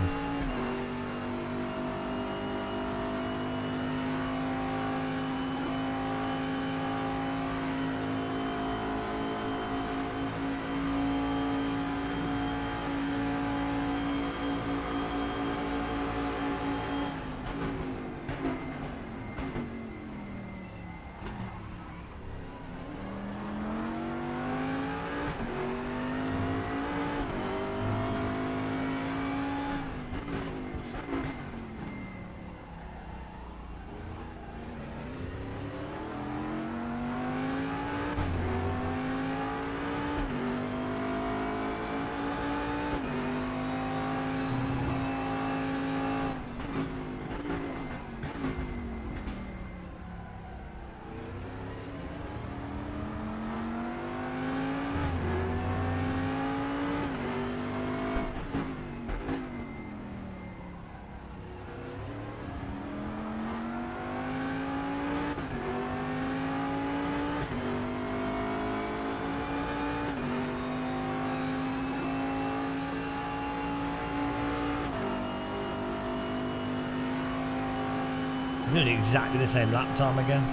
I'm doing exactly the same lap time again.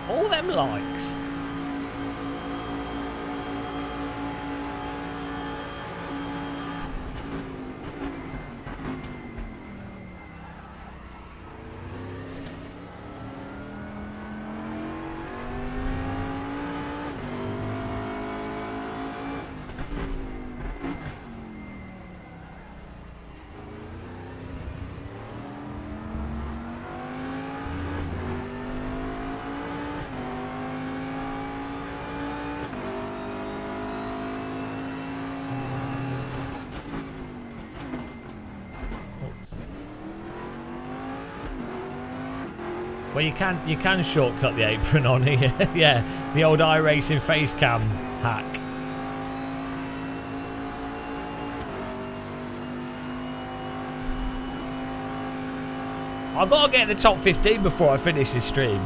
All them likes. Well, you can shortcut the apron on here. Yeah, the old iRacing face cam hack. I've got to get in the top 15 before I finish this stream.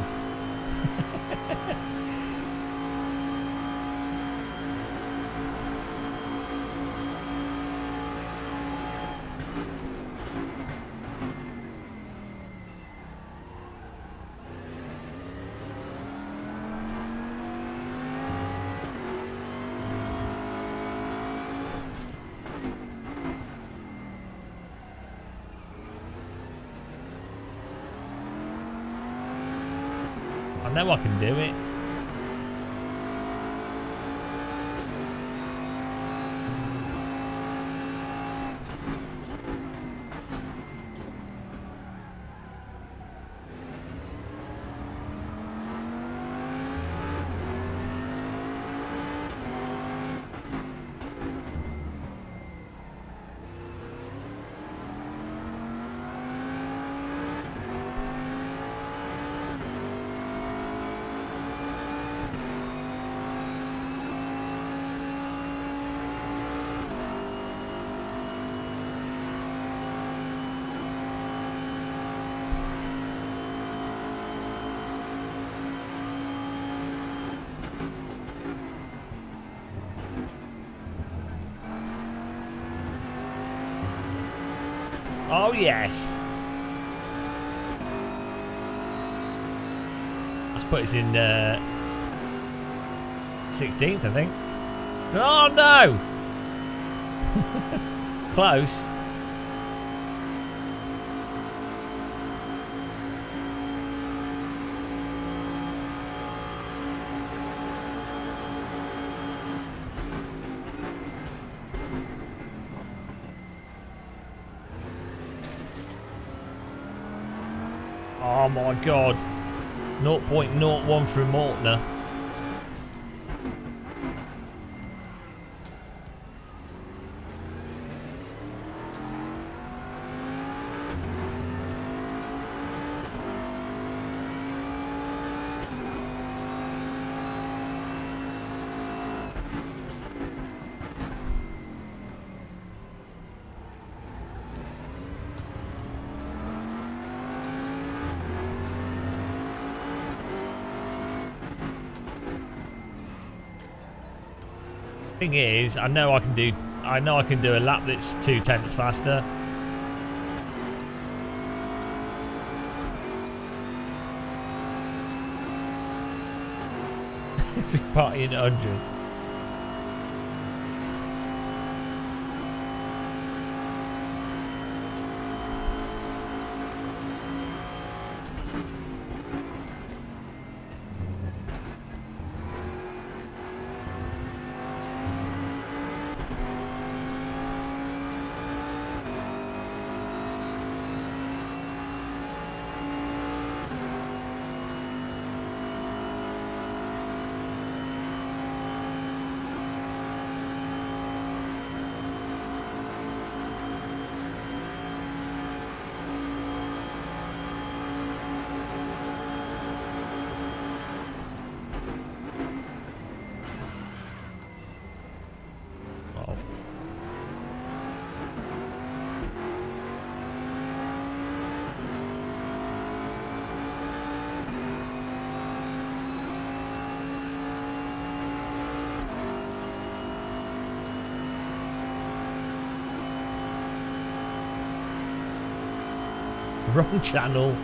I know I can do it. Oh, yes. Let's put us in 16th, I think. Oh, no! Close. Oh my god. 0.01 through Mortner. Thing is, I know I can do a lap that's 0.2 faster. If we party in 100. Wrong channel.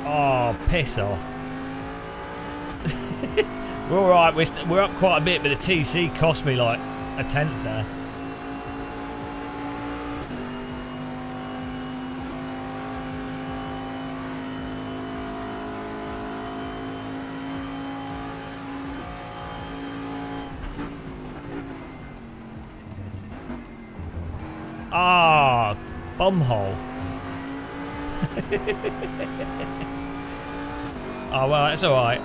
Oh, piss off. We're alright, we're up quite a bit, but the TC cost me like a 1/10 there. Ah, bumhole. Oh well, that's alright.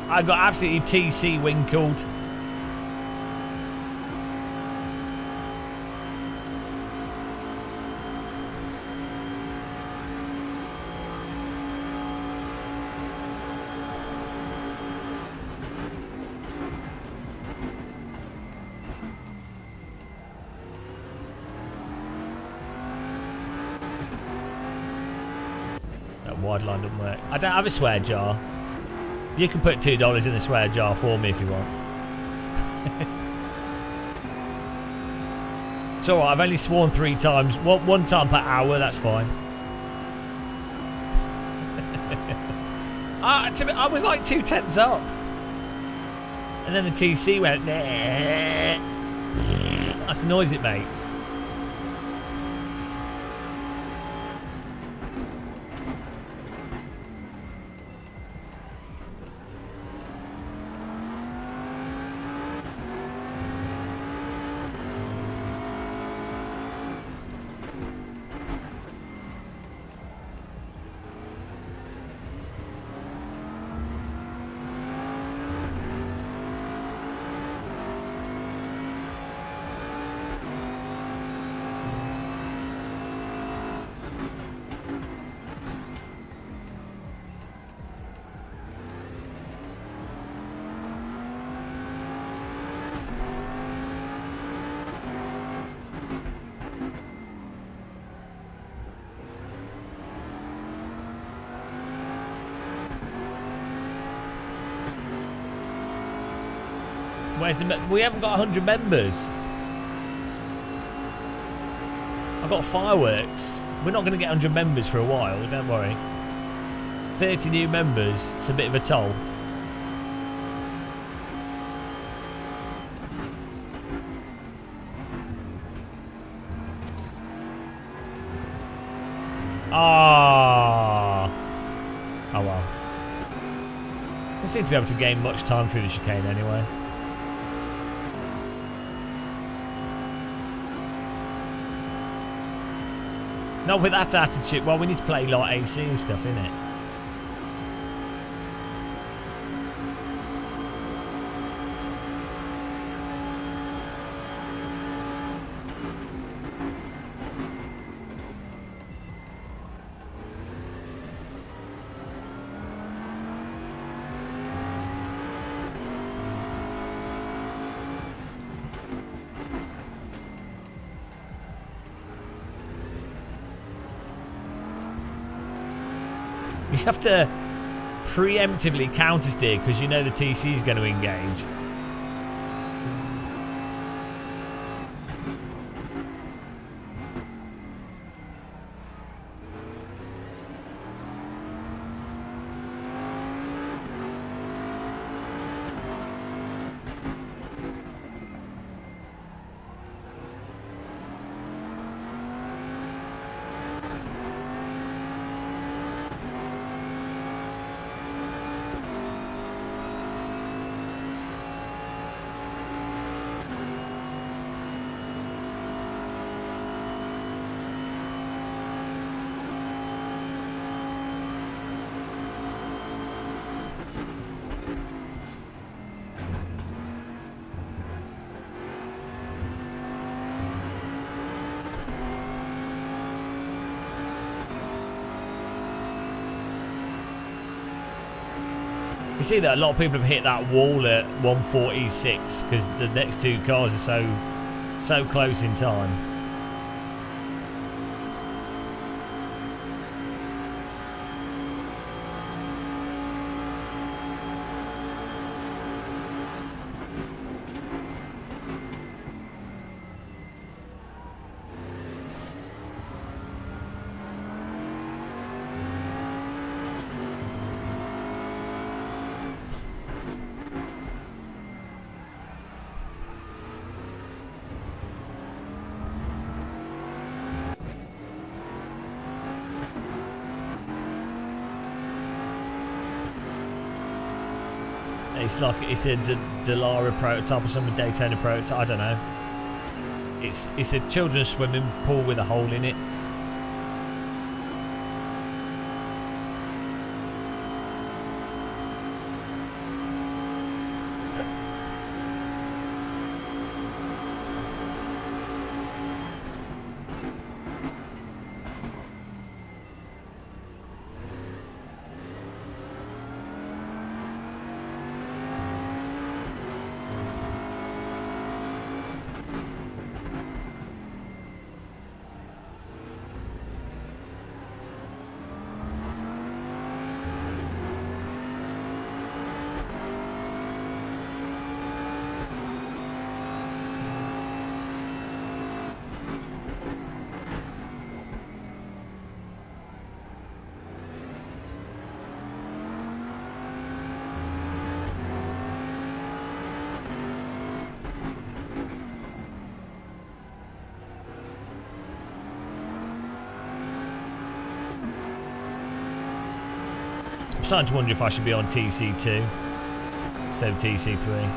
I got absolutely TC winkled. Wide line doesn't work. I don't have a swear jar. You can put $2 in the swear jar for me if you want. It's alright, I've only sworn 3 times. One time per hour, that's fine. I was like 0.2 up. And then the TC went, nah. That's the noise it makes. Where's the? We haven't got 100 members. I've got fireworks. We're not going to get 100 members for a while. Don't worry. 30 new members. It's a bit of a toll. Ah. Oh well. We seem to be able to gain much time through the chicane anyway. Not with that attitude. Well, we need to play like AC and stuff, innit? You have to preemptively counter-steer because you know the TC is going to engage. You see that a lot of people have hit that wall at 146 because the next two cars are so close in time. It's like it's a Dallara prototype or some Daytona prototype. I don't know. It's a children's swimming pool with a hole in it. I'm starting to wonder if I should be on TC2 instead of TC3.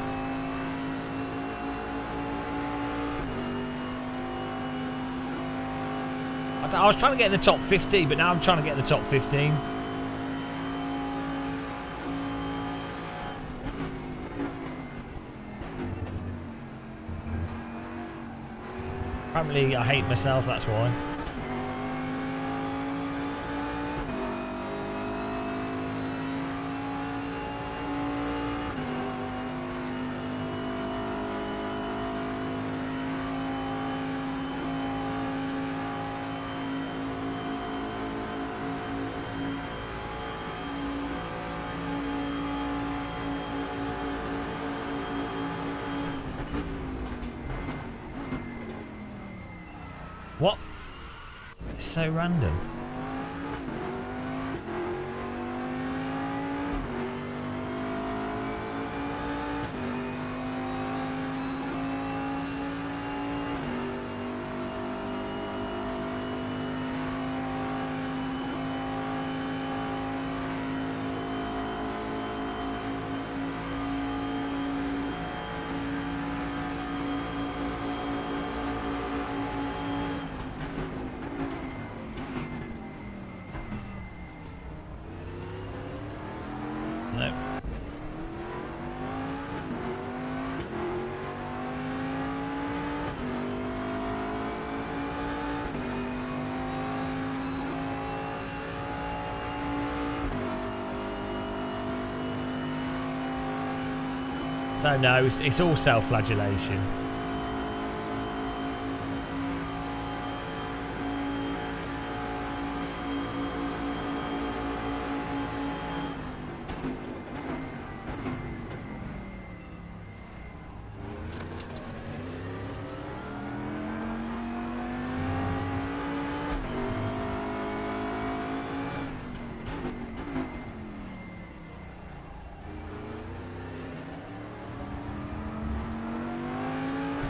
I was trying to get in the top 50, but now I'm trying to get in the top 15. Apparently I hate myself, that's why. What? It's so random. No. Don't know. It's all self-flagellation.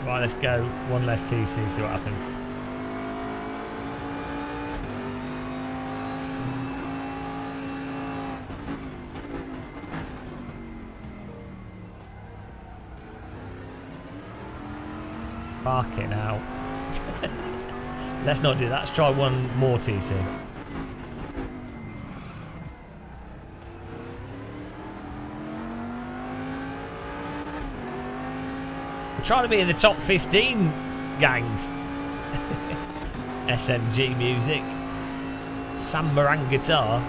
Right, let's go. One less TC, see what happens. Fucking hell. Let's not do that. Let's try one more TC. Trying to be in the top 15 gangs. SMG music. Sam Moran guitar.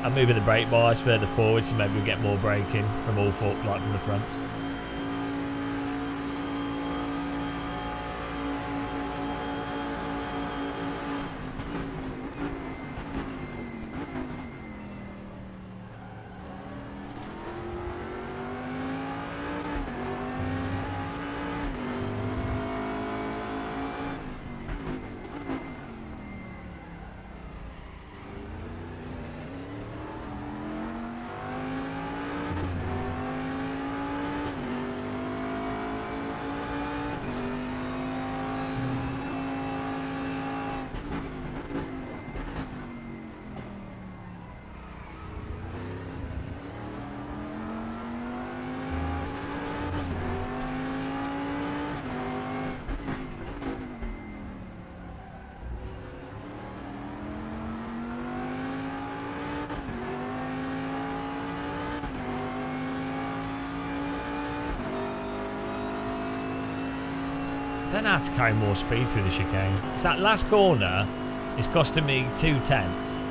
I'm moving the brake bars further forward, so maybe we'll get more braking from all four, like from the fronts. I don't know how to carry more speed through the chicane. It's that last corner is costing me 2/10.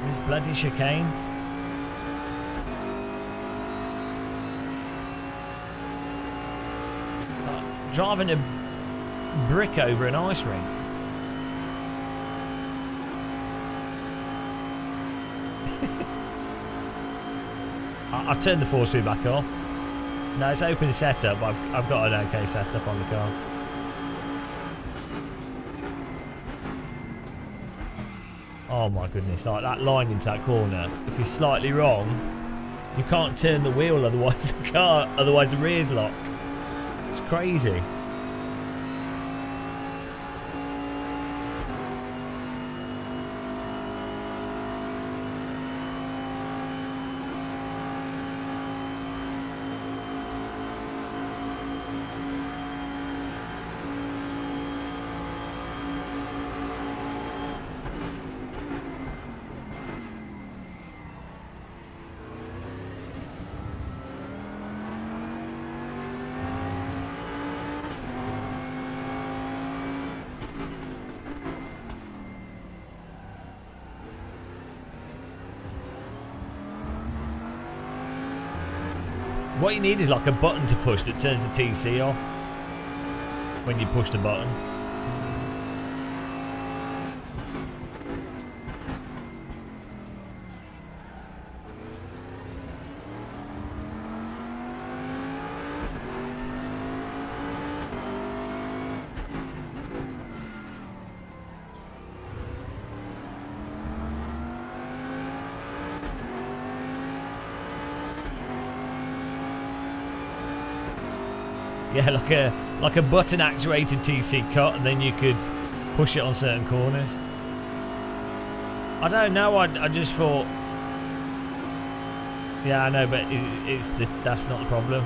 This bloody chicane. It's like driving a brick over an ice rink. I've turned the force feed back off. No, it's open setup. I've got an okay setup on the car. Oh my goodness, like that line into that corner. If you're slightly wrong, you can't turn the wheel, otherwise the rear's lock. It's crazy. What you need is like a button to push that turns the TC off when you push the button. Yeah, like a button actuated TC cut, and then you could push it on certain corners. I don't know. I just thought. Yeah, I know, but that's not the problem.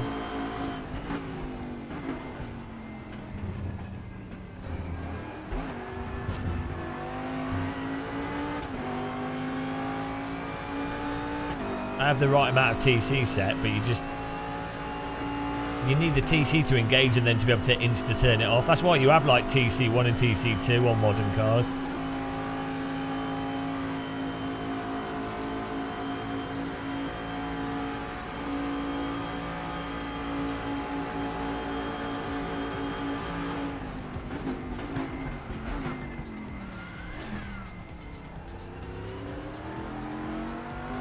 I have the right amount of TC set, but you need the TC to engage and then to be able to insta turn it off. That's why you have like TC1 and TC2 on modern cars.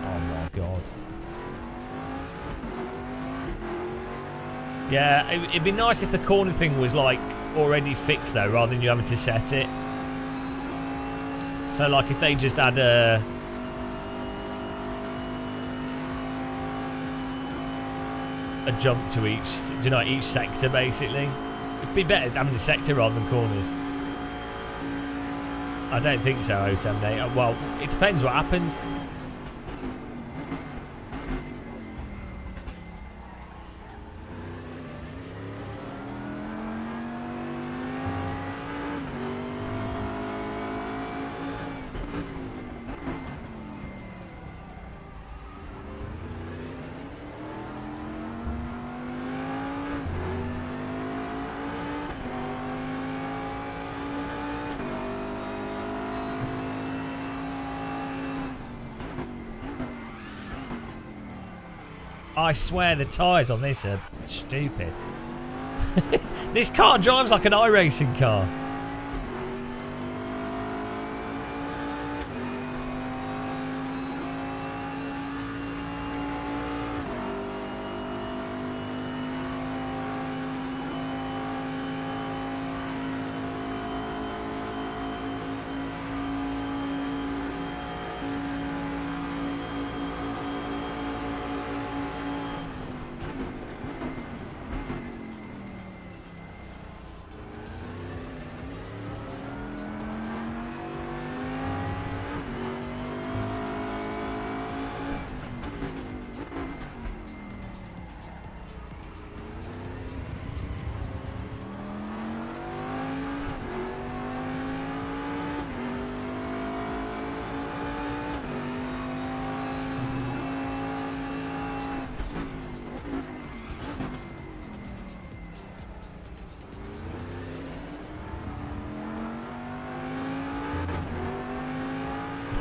Oh my god. Yeah, it'd be nice if the corner thing was like already fixed though, rather than you having to set it. So like if they just add a jump to each sector basically. It'd be better having a sector rather than corners. I don't think so, 078. Well, it depends what happens. I swear the tyres on this are stupid. This car drives like an iRacing car.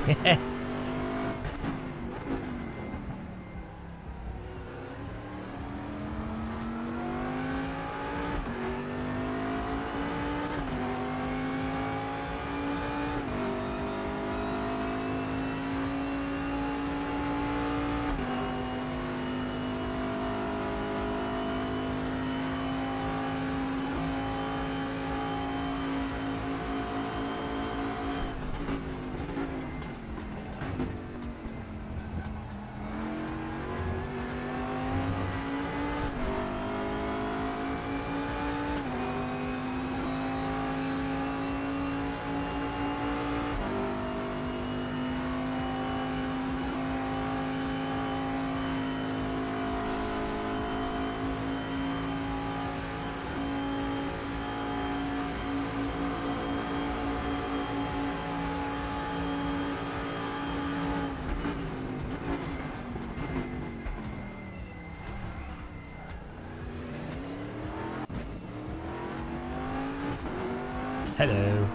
Yes. Hello.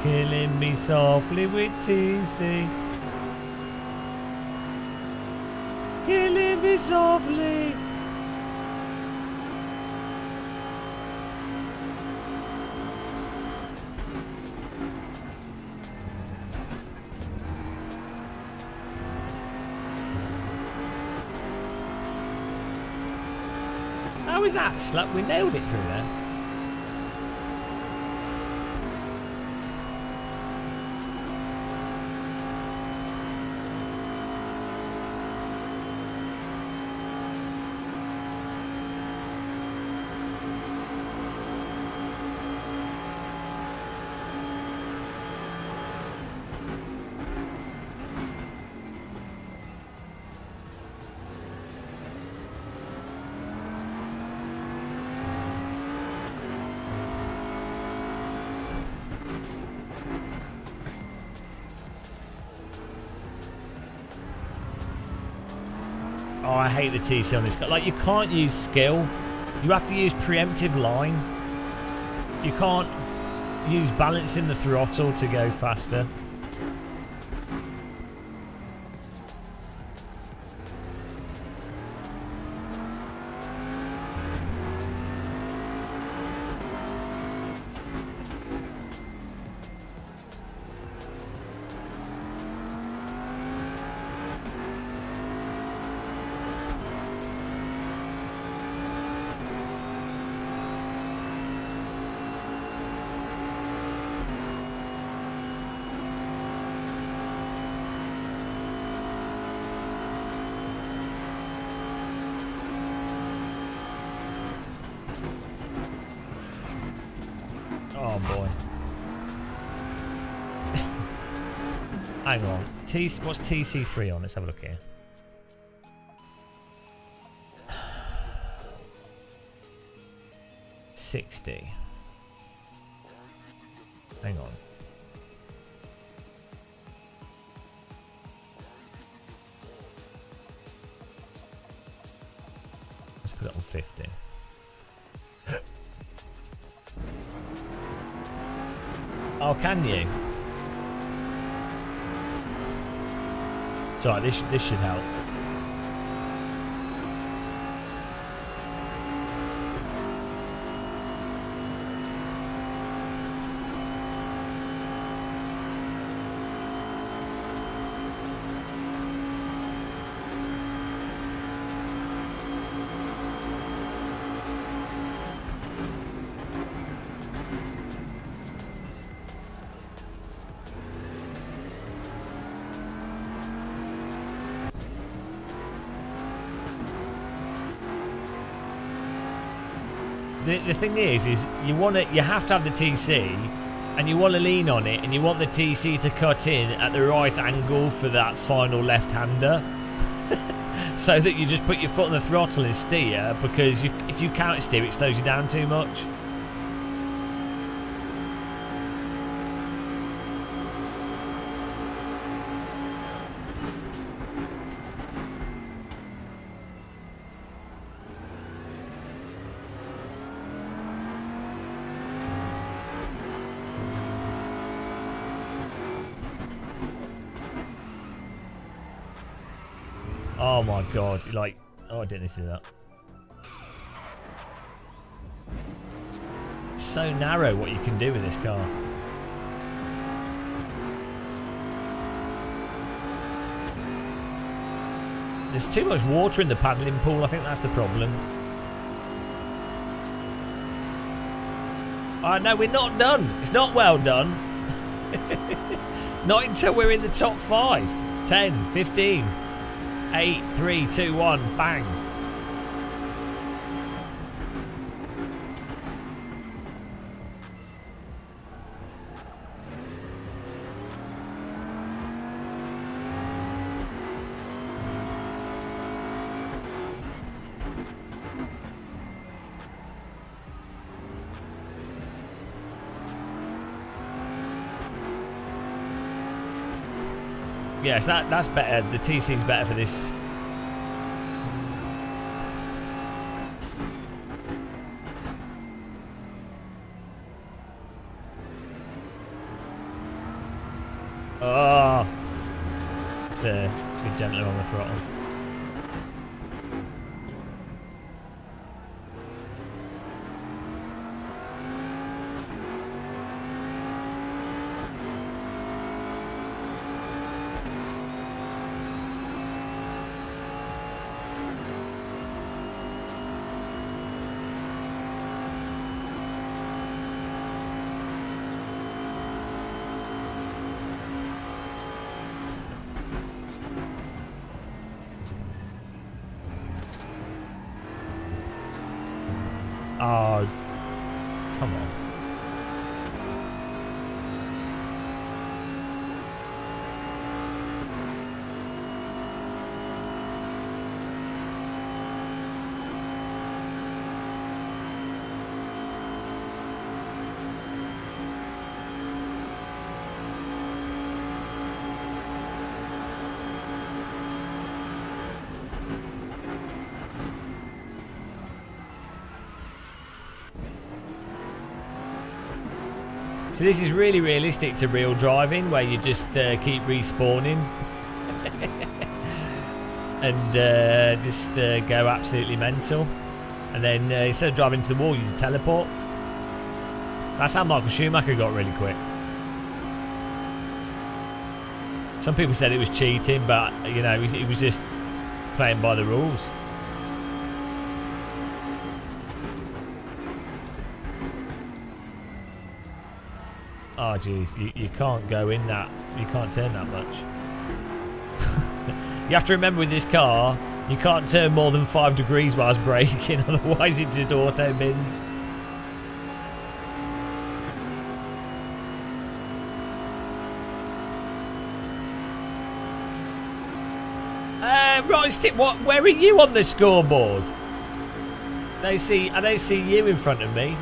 Killing me softly with TC. Killing me softly. How was that? Slap, we nailed it through there. Oh, I hate the TC on this car. Like, you can't use skill. You have to use preemptive line. You can't use balancing the throttle to go faster. Oh boy. Hang on. What's TC3 on? Let's have a look here. $60. Hang on. Let's put it on 50. Oh, can you? It's alright, this should help. The thing is you have to have the TC, and you want to lean on it, and you want the TC to cut in at the right angle for that final left-hander, so that you just put your foot on the throttle and steer. Because if you counter steer, it slows you down too much. Oh my god, like, oh, I didn't see that. It's so narrow what you can do with this car. There's too much water in the paddling pool, I think that's the problem. No, we're not done. It's not well done. Not until we're in the top 5. 10, 15. 8, 3, 2, 1, bang. Yes, that's better. The TC's better for this. Oh. Be gentler on the throttle. Oh, come on. So this is really realistic to real driving, where you just keep respawning and just go absolutely mental, and then instead of driving into the wall, you just teleport. That's how Michael Schumacher got really quick. Some people said it was cheating, but you know, he was just playing by the rules. Oh jeez, you can't go in that, you can't turn that much. You have to remember with this car, you can't turn more than 5 degrees whilst braking, otherwise it just auto bins. Right, Stick, where are you on the scoreboard? I don't see you in front of me.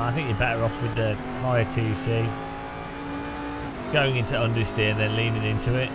I think you're better off with the higher TC. Going into understeer and then leaning into it.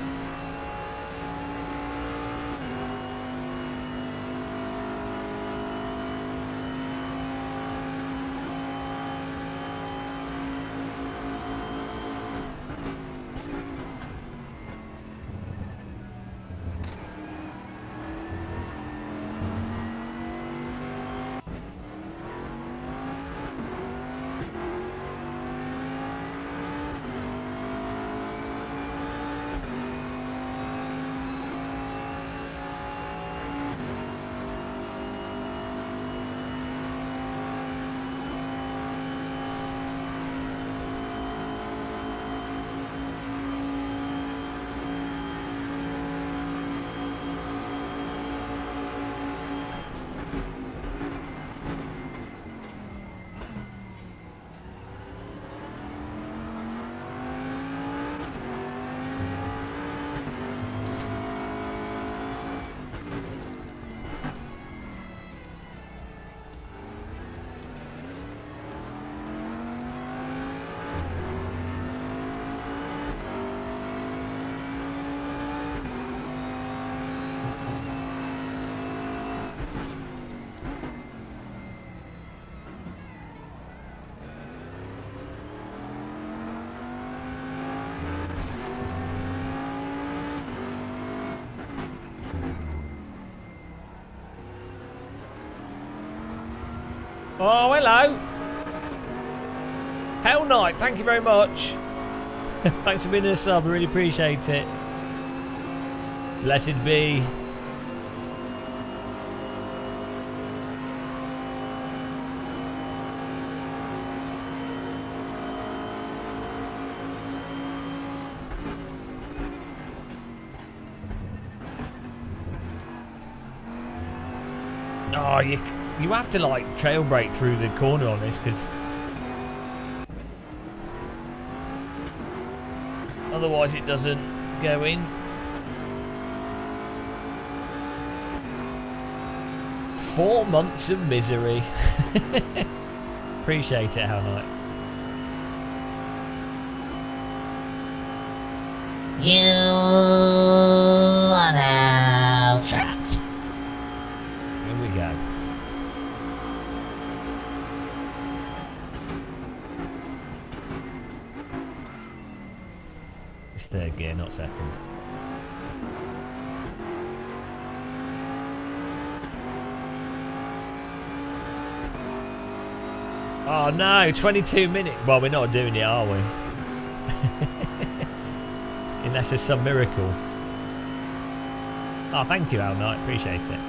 Oh, hello. Hell Knight, thank you very much. Thanks for being a sub, I really appreciate it. Blessed be. Oh, you have to like trail brake through the corner on this because otherwise it doesn't go in. 4 months of misery. Appreciate it, Hell Knight. You are now trapped. Here we go. It's third gear, not second. Oh no, 22 minutes. Well, we're not doing it, are we? Unless there's some miracle. Oh, thank you, Al Knight. Appreciate it.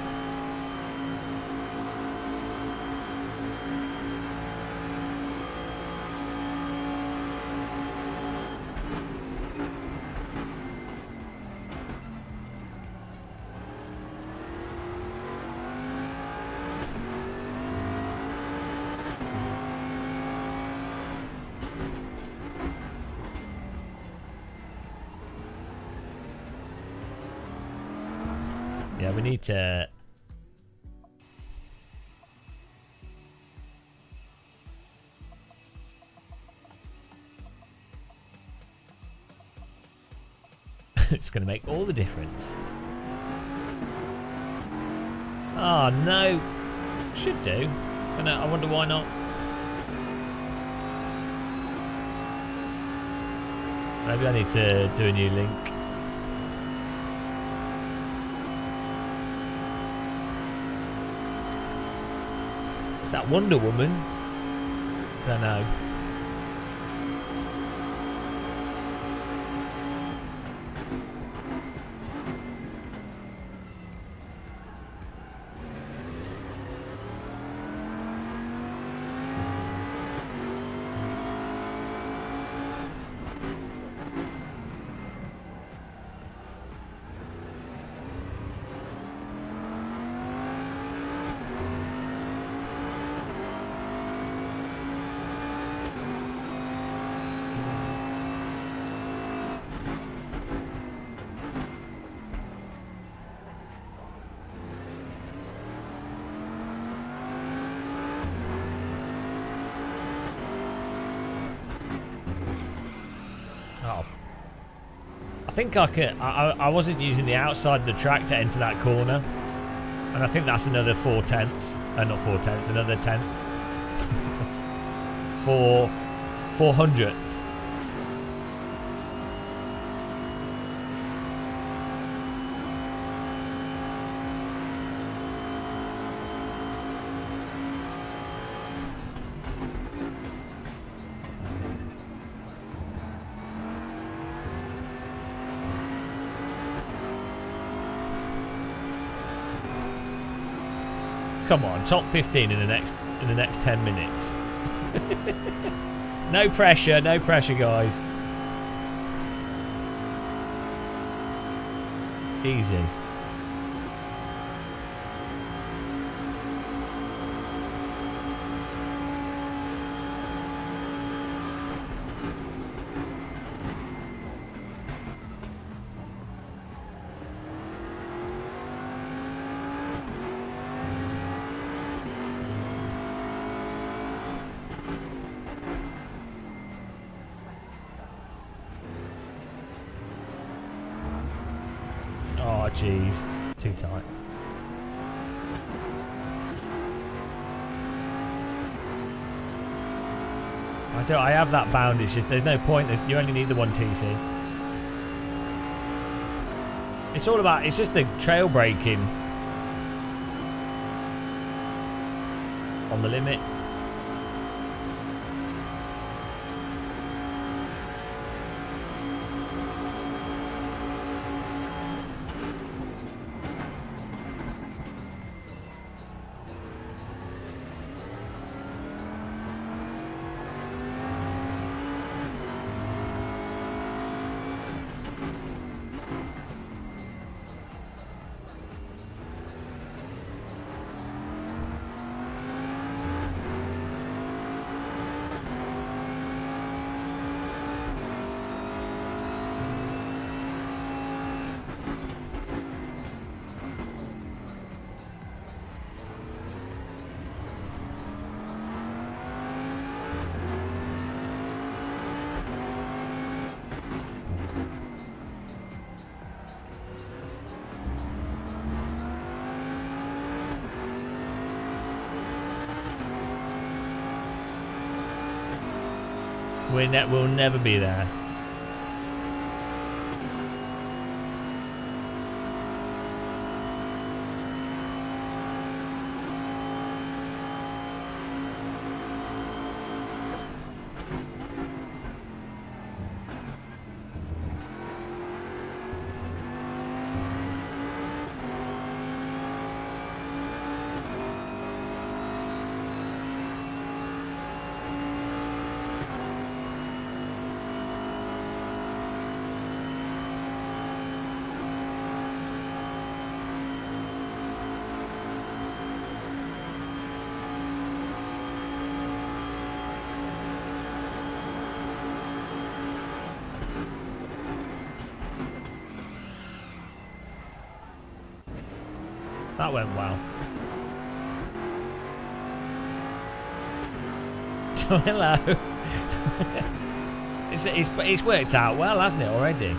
Yeah, we need to... It's going to make all the difference. Oh, no. Should do. Don't know. I wonder why not. Maybe I need to do a new link. Is that Wonder Woman? Don't know. Oh. I think I could. I wasn't using the outside of the track to enter that corner, and I think that's another 4/10. Not 4/10, another 10th. 4/100th. Come on, top 15 in the next 10 minutes. No pressure, guys. Easy. Oh, jeez. Too tight. I have that bound. It's just there's no point. You only need the one TC. It's all about. It's just the trail braking on the limit. We'll never be there. That went well. Oh, hello. It's worked out well, hasn't it, already?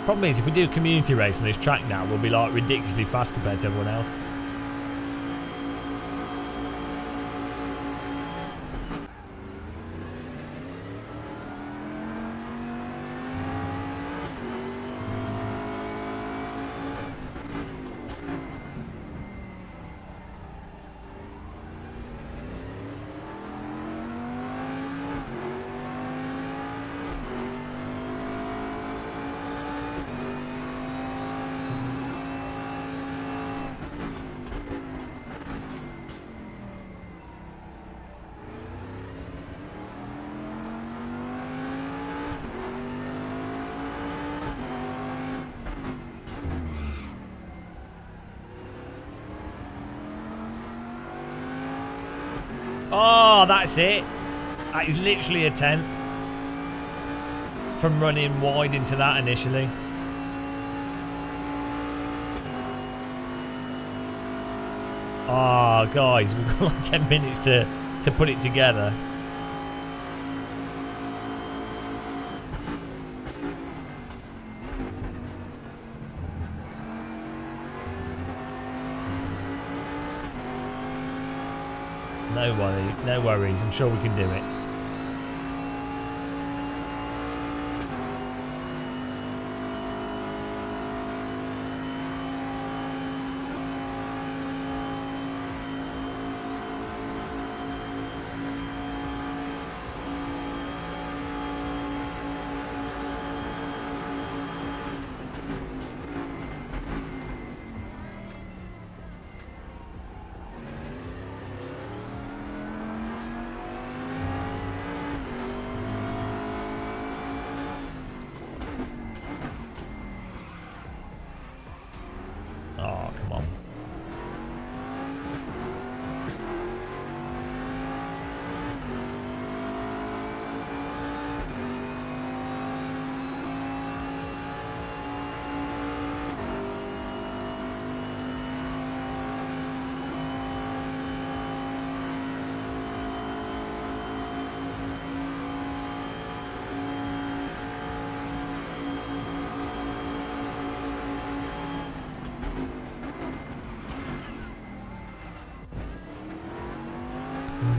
Problem is, if we do a community race on this track now, we'll be like ridiculously fast compared to everyone else. Oh, that's it. That is literally a 10th from running wide into that initially. Oh, guys, we've got like 10 minutes to put it together. No worries. I'm sure we can do it. Oh, come on.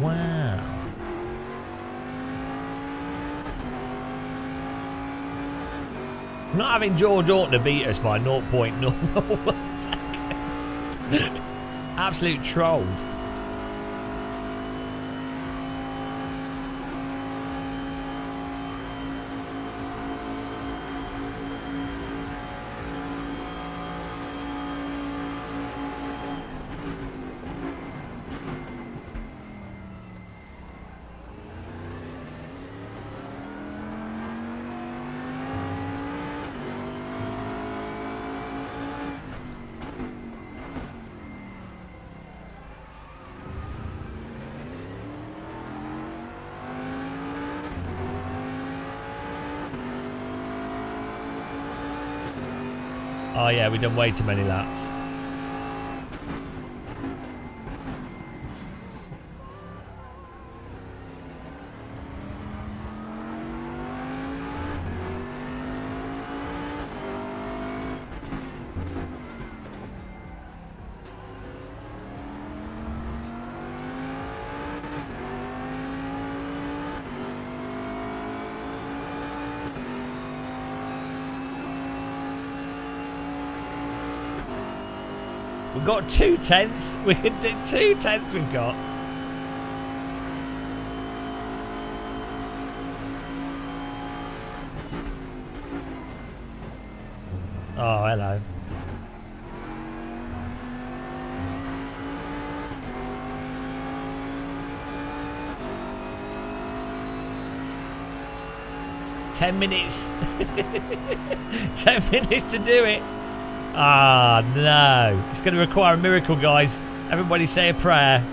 Wow. Not having George Ortner beat us by 0.01 seconds. Absolute trolled. Oh yeah, we've done way too many laps. We've got 2/10. We can do 2/10. We've got. Oh, hello. Ten minutes. 10 minutes to do it. Ah, no. It's going to require a miracle, guys. Everybody say a prayer.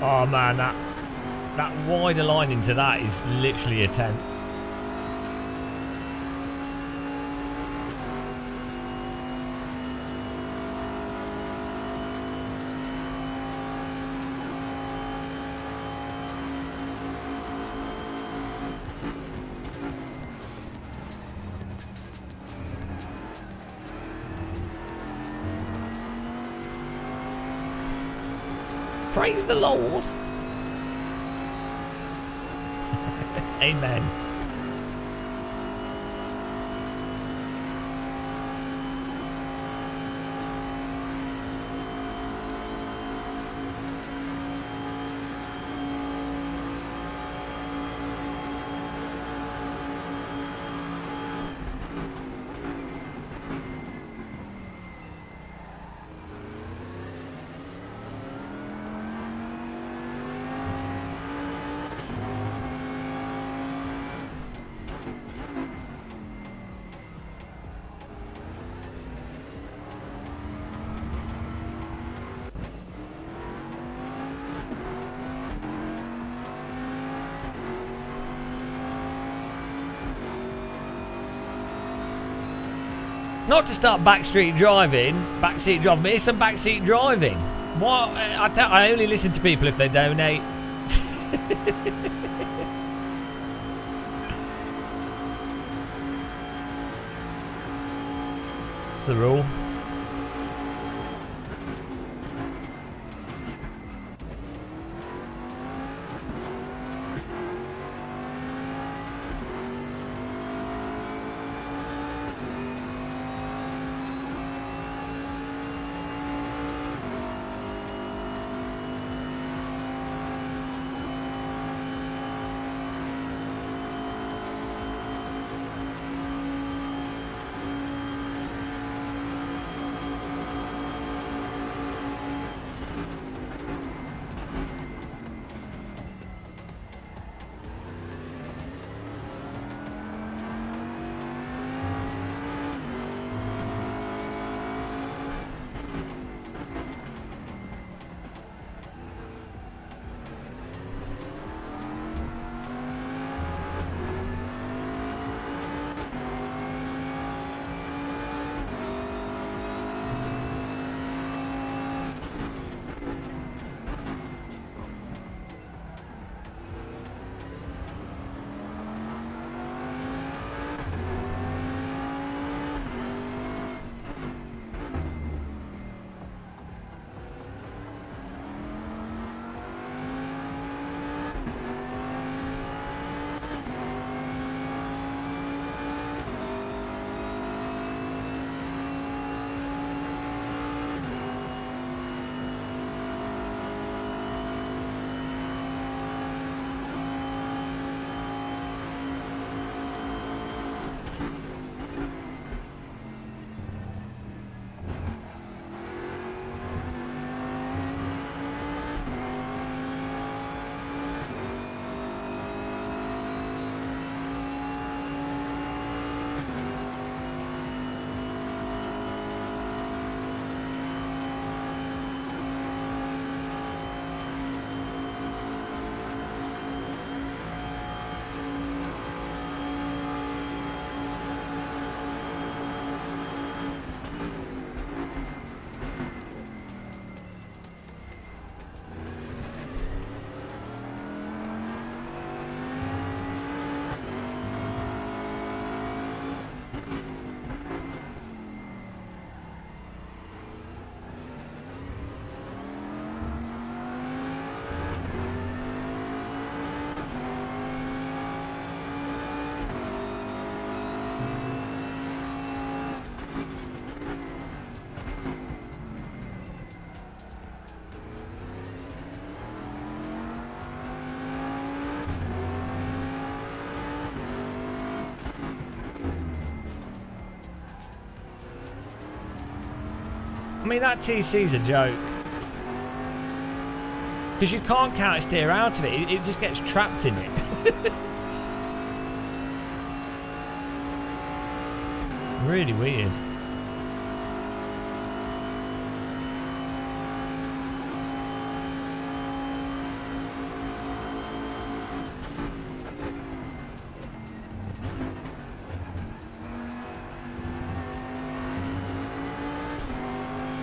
Oh man, that wider line into that is literally a 10th. Praise the Lord. Amen. Not to start backseat driving, but it's some backseat driving. What? I only listen to people if they donate. It's the rule. I mean, that TC's a joke. Because you can't counter steer out of it. It just gets trapped in it. Really weird.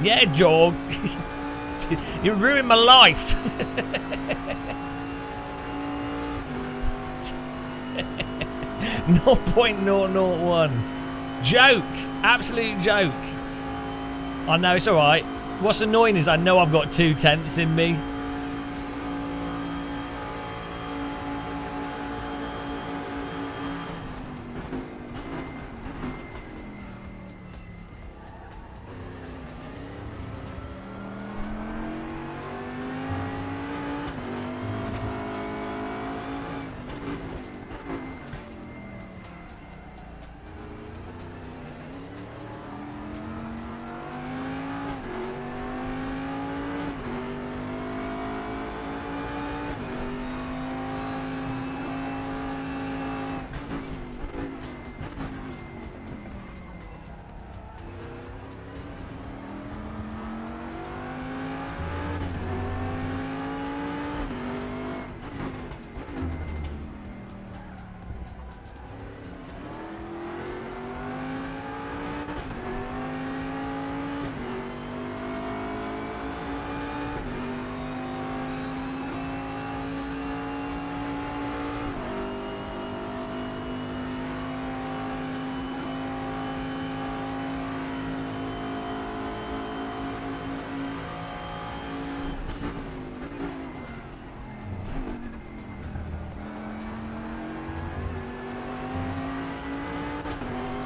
Yeah, Joe. You ruined my life. 0.001. Joke. Absolute joke. I know, it's alright. What's annoying is I know I've got 2/10 in me.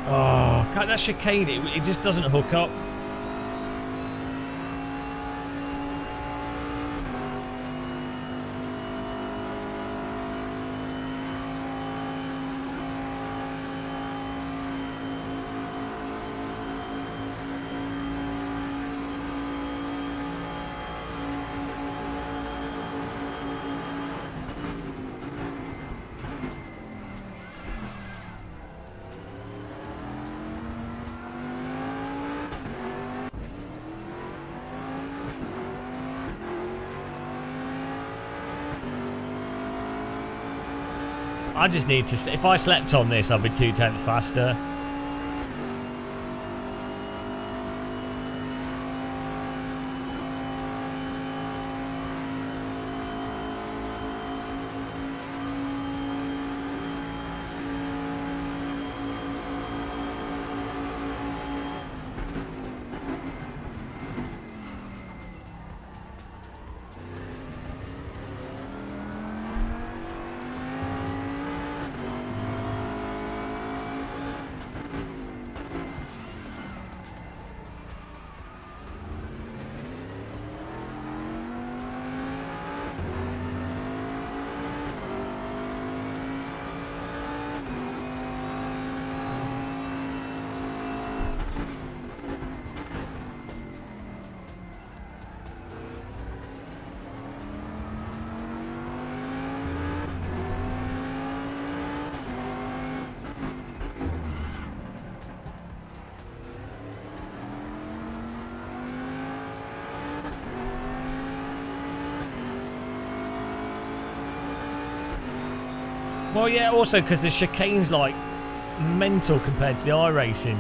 Oh, God, that chicane, it just doesn't hook up. I just need to... if I slept on this, I'd be 2/10 faster. Well, yeah, also because the chicane's like mental compared to the iRacing.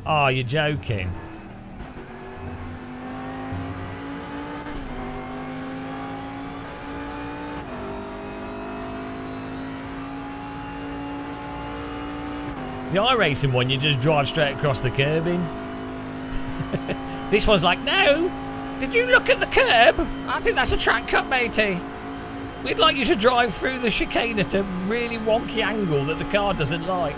Oh, you're joking. The iRacing one, you just drive straight across the curb in. This one's like, no! Did you look at the curb? I think that's a track cut, matey. We'd like you to drive through the chicane at a really wonky angle that the car doesn't like.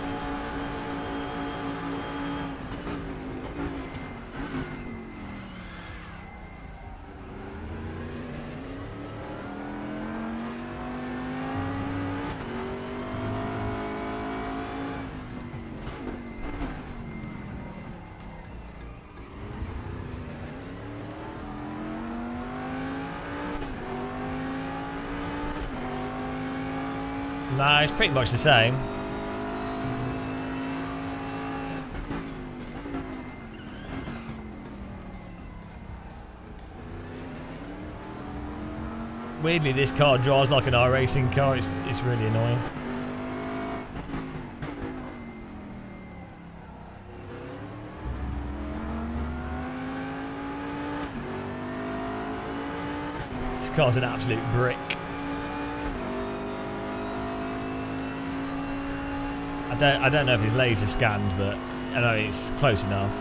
No, it's pretty much the same. Weirdly, this car drives like an iRacing car. It's really annoying. This car's an absolute brick. I don't know if it's laser scanned, but I know it's close enough.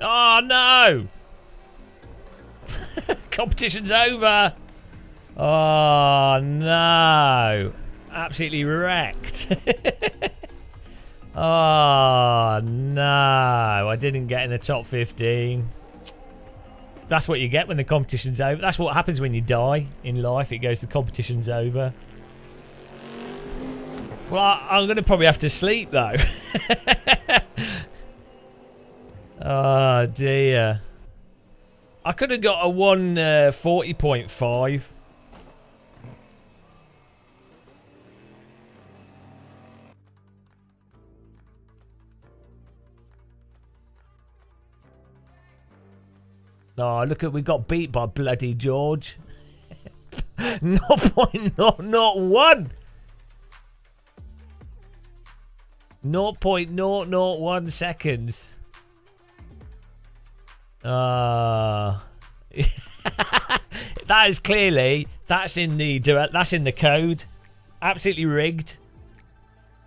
Oh no! Competition's over! Oh no! Absolutely wrecked. Oh no! I didn't get in the top 15. That's what you get when the competition's over. That's what happens when you die in life. It goes, the competition's over. Well, I'm going to probably have to sleep though. Oh dear. I could have got a 140.5. Oh, look at, we got beat by bloody George. 0.001. 0.001 seconds. That is clearly, that's in the code. Absolutely rigged.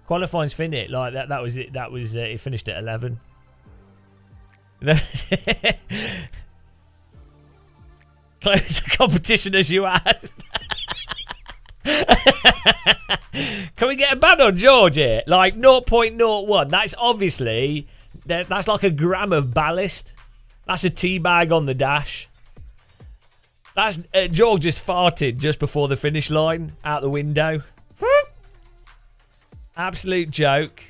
Qualifying's finished like that. That was it. That was it finished at 11. Close the competition as you asked. Can we get a ban on George here? Like 0.01. That's obviously, that's like a gram of ballast. That's a tea bag on the dash. That's George just farted just before the finish line out the window. Absolute joke.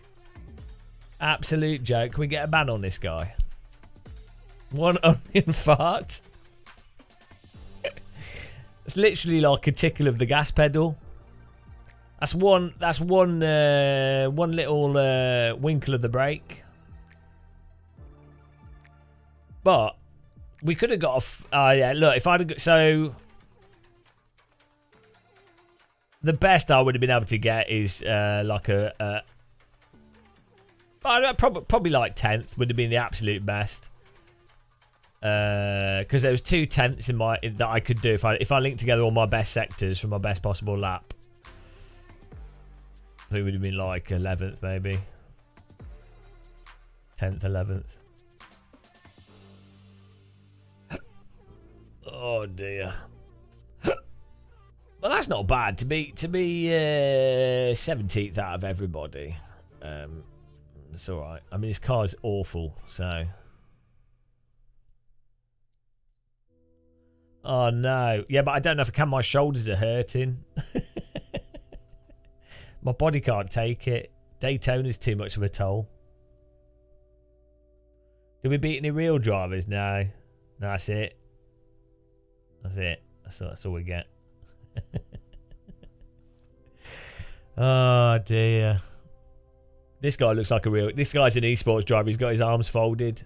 Absolute joke. Can we get a ban on this guy? One onion fart. It's literally like a tickle of the gas pedal. That's one little winkle of the brake. But we could have got a. Yeah, look, if I'd have got. So. The best I would have been able to get is like a. Probably like 10th would have been the absolute best. Because there was 2 tenths that I could do if I linked together all my best sectors for my best possible lap. So it would have been like 11th maybe. 10th, 11th. Oh dear. Well, that's not bad to be 17th out of everybody. It's all right. I mean, this car's awful, so. Oh no. Yeah, but I don't know if I can. My shoulders are hurting. My body can't take it. Daytona's too much of a toll. Did we beat any real drivers? No. No, that's it. That's it. That's all we get. Oh dear. This guy looks like a real. This guy's an esports driver. He's got his arms folded.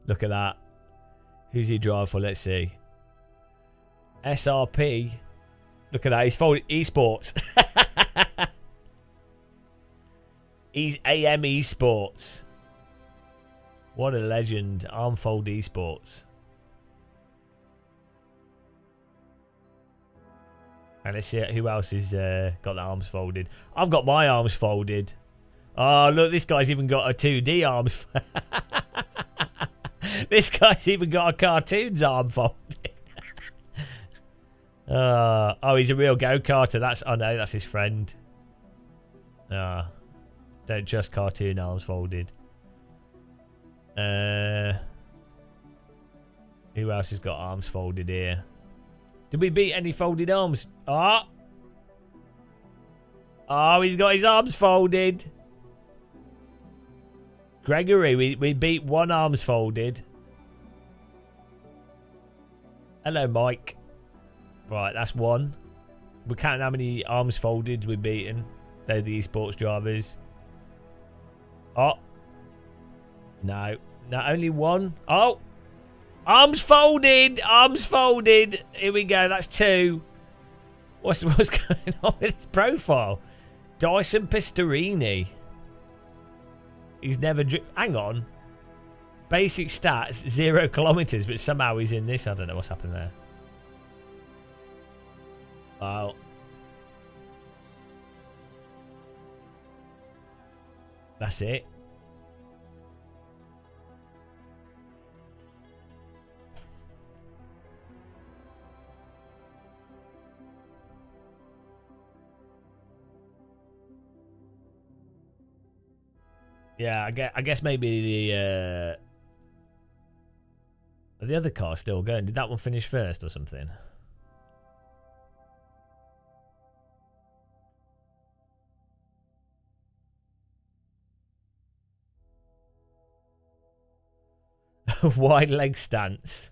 Look at that. Who's he drive for? Let's see. SRP. Look at that. He's folded esports. He's AM esports. What a legend. Armfold esports. And let's see who else has got their arms folded. I've got my arms folded. Oh, look, this guy's even got a 2D arms. This guy's even got a cartoon's arm folded. Oh, he's a real go-karter. Oh no, that's his friend. Don't trust cartoon arms folded. Who else has got arms folded here? Did we beat any folded arms? Oh, he's got his arms folded. Gregory, we beat one arms folded. Hello, Mike. Right, that's one. We're counting how many arms folded we've beaten. They're the esports drivers. Oh. No, only one. Oh. Arms folded. Arms folded. Here we go. That's two. What's going on with his profile? Dyson Pistarini. He's never... Hang on. Basic stats, 0 kilometers, but somehow he's in this. I don't know what's happened there. Wow. That's it. Yeah, I guess maybe the other car's still going. Did that one finish first or something? Wide leg stance.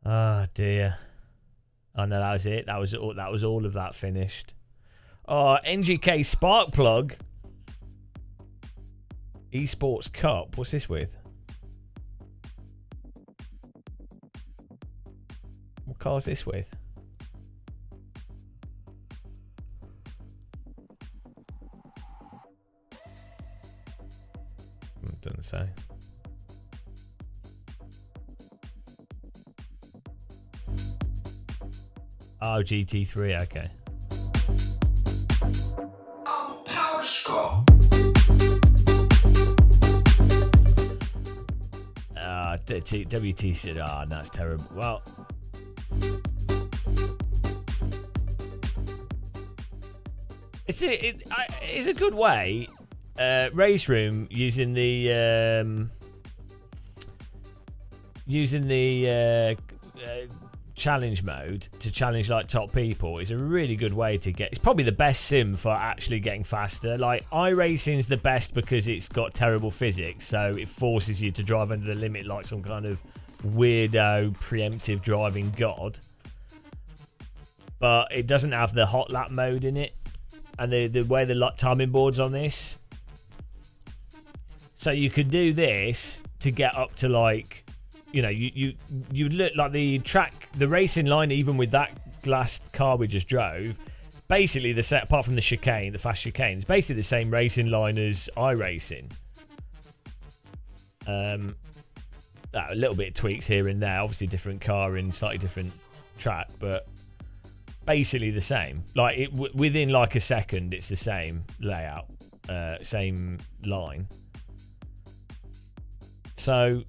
Oh dear. Oh no, that was it. That was all of that finished. Oh, NGK Spark Plug. Esports Cup. What's this with? What car's this with? Doesn't say. Oh, GT3, okay. Power score. WTC. Ah, that's terrible. Well, it's a good way. RaceRoom using the challenge mode to challenge like top people is a really good way to get. It's probably the best sim for actually getting faster. Like iRacing's the best because it's got terrible physics, so it forces you to drive under the limit like some kind of weirdo preemptive driving god. But it doesn't have the hot lap mode in it, and the way the timing board's on this. So you could do this to get up to like, you know, you look like the racing line, even with that last car we just drove, basically the set apart from the chicane, the fast chicane, it's basically the same racing line as iRacing. A little bit of tweaks here and there, obviously different car and slightly different track, but basically the same. Like it within like a second, it's the same layout, same line. So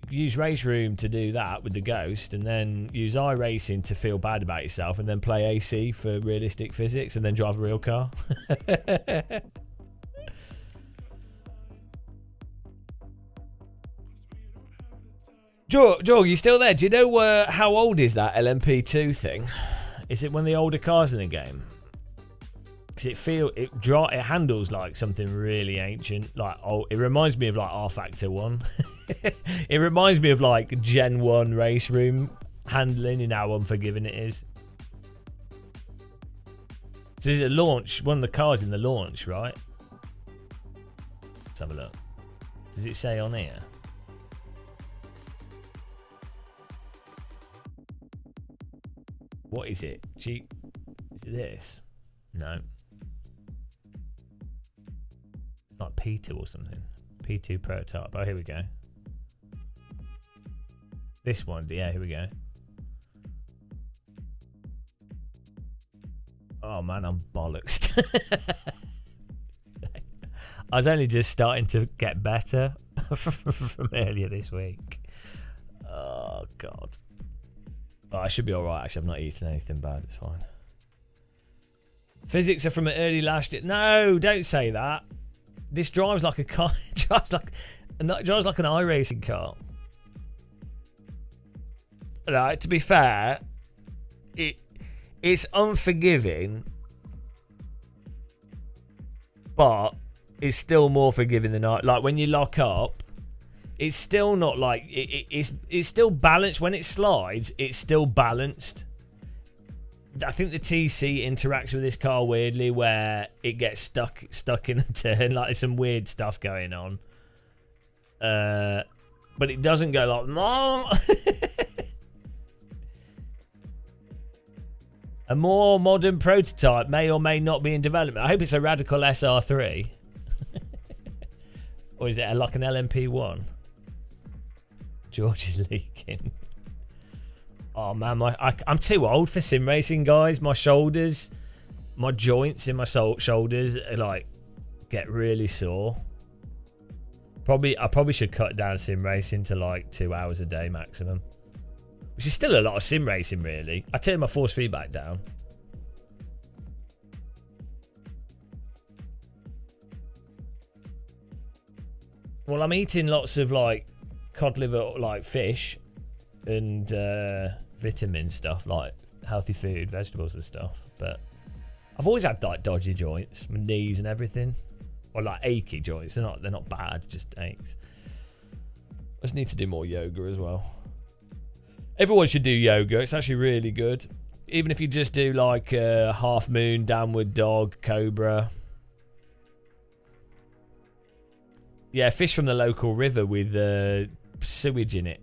use RaceRoom to do that with the Ghost, and then use iRacing to feel bad about yourself, and then play AC for realistic physics, and then drive a real car. Jorg, you still there? Do you know how old is that LMP2 thing? Is it one of the older cars in the game? Because it handles like something really ancient. Like it reminds me of like R Factor 1. It reminds me of like Gen 1 RaceRoom handling in how unforgiving it is. So is it launch? One of the cars in the launch, right? Let's have a look. Does it say on here? What is it? Is it this? No. It's like P2 or something. P2 prototype. Oh, here we go. This one. Yeah, here we go. Oh, man, I'm bollocks. I was only just starting to get better from earlier this week. Oh, God. Oh, I should be alright, actually. I've not eaten anything bad. It's fine. Physics are from early last year. No, don't say that. This drives like a car. drives like an iRacing car. Right, to be fair, it's unforgiving, but it's still more forgiving than like when you lock up. It's still not like it's still balanced when it slides. It's still balanced. I think the TC interacts with this car weirdly, where it gets stuck in a turn. Like there's some weird stuff going on. But it doesn't go like Mom. A more modern prototype may or may not be in development. I hope it's a Radical SR3. Or is it like an LMP1? George is leaking. Oh man, I'm too old for sim racing, guys. My shoulders, my joints in my shoulders are like get really sore. I probably should cut down sim racing to like 2 hours a day maximum. Which is still a lot of sim racing, really. I turned my force feedback down. Well, I'm eating lots of like cod liver, like fish, and vitamin stuff, like healthy food, vegetables and stuff. But I've always had like dodgy joints, my knees and everything, or like achy joints. They're not bad, just aches. I just need to do more yoga as well. Everyone should do yoga. It's actually really good. Even if you just do like half moon, downward dog, cobra. Yeah, fish from the local river with sewage in it.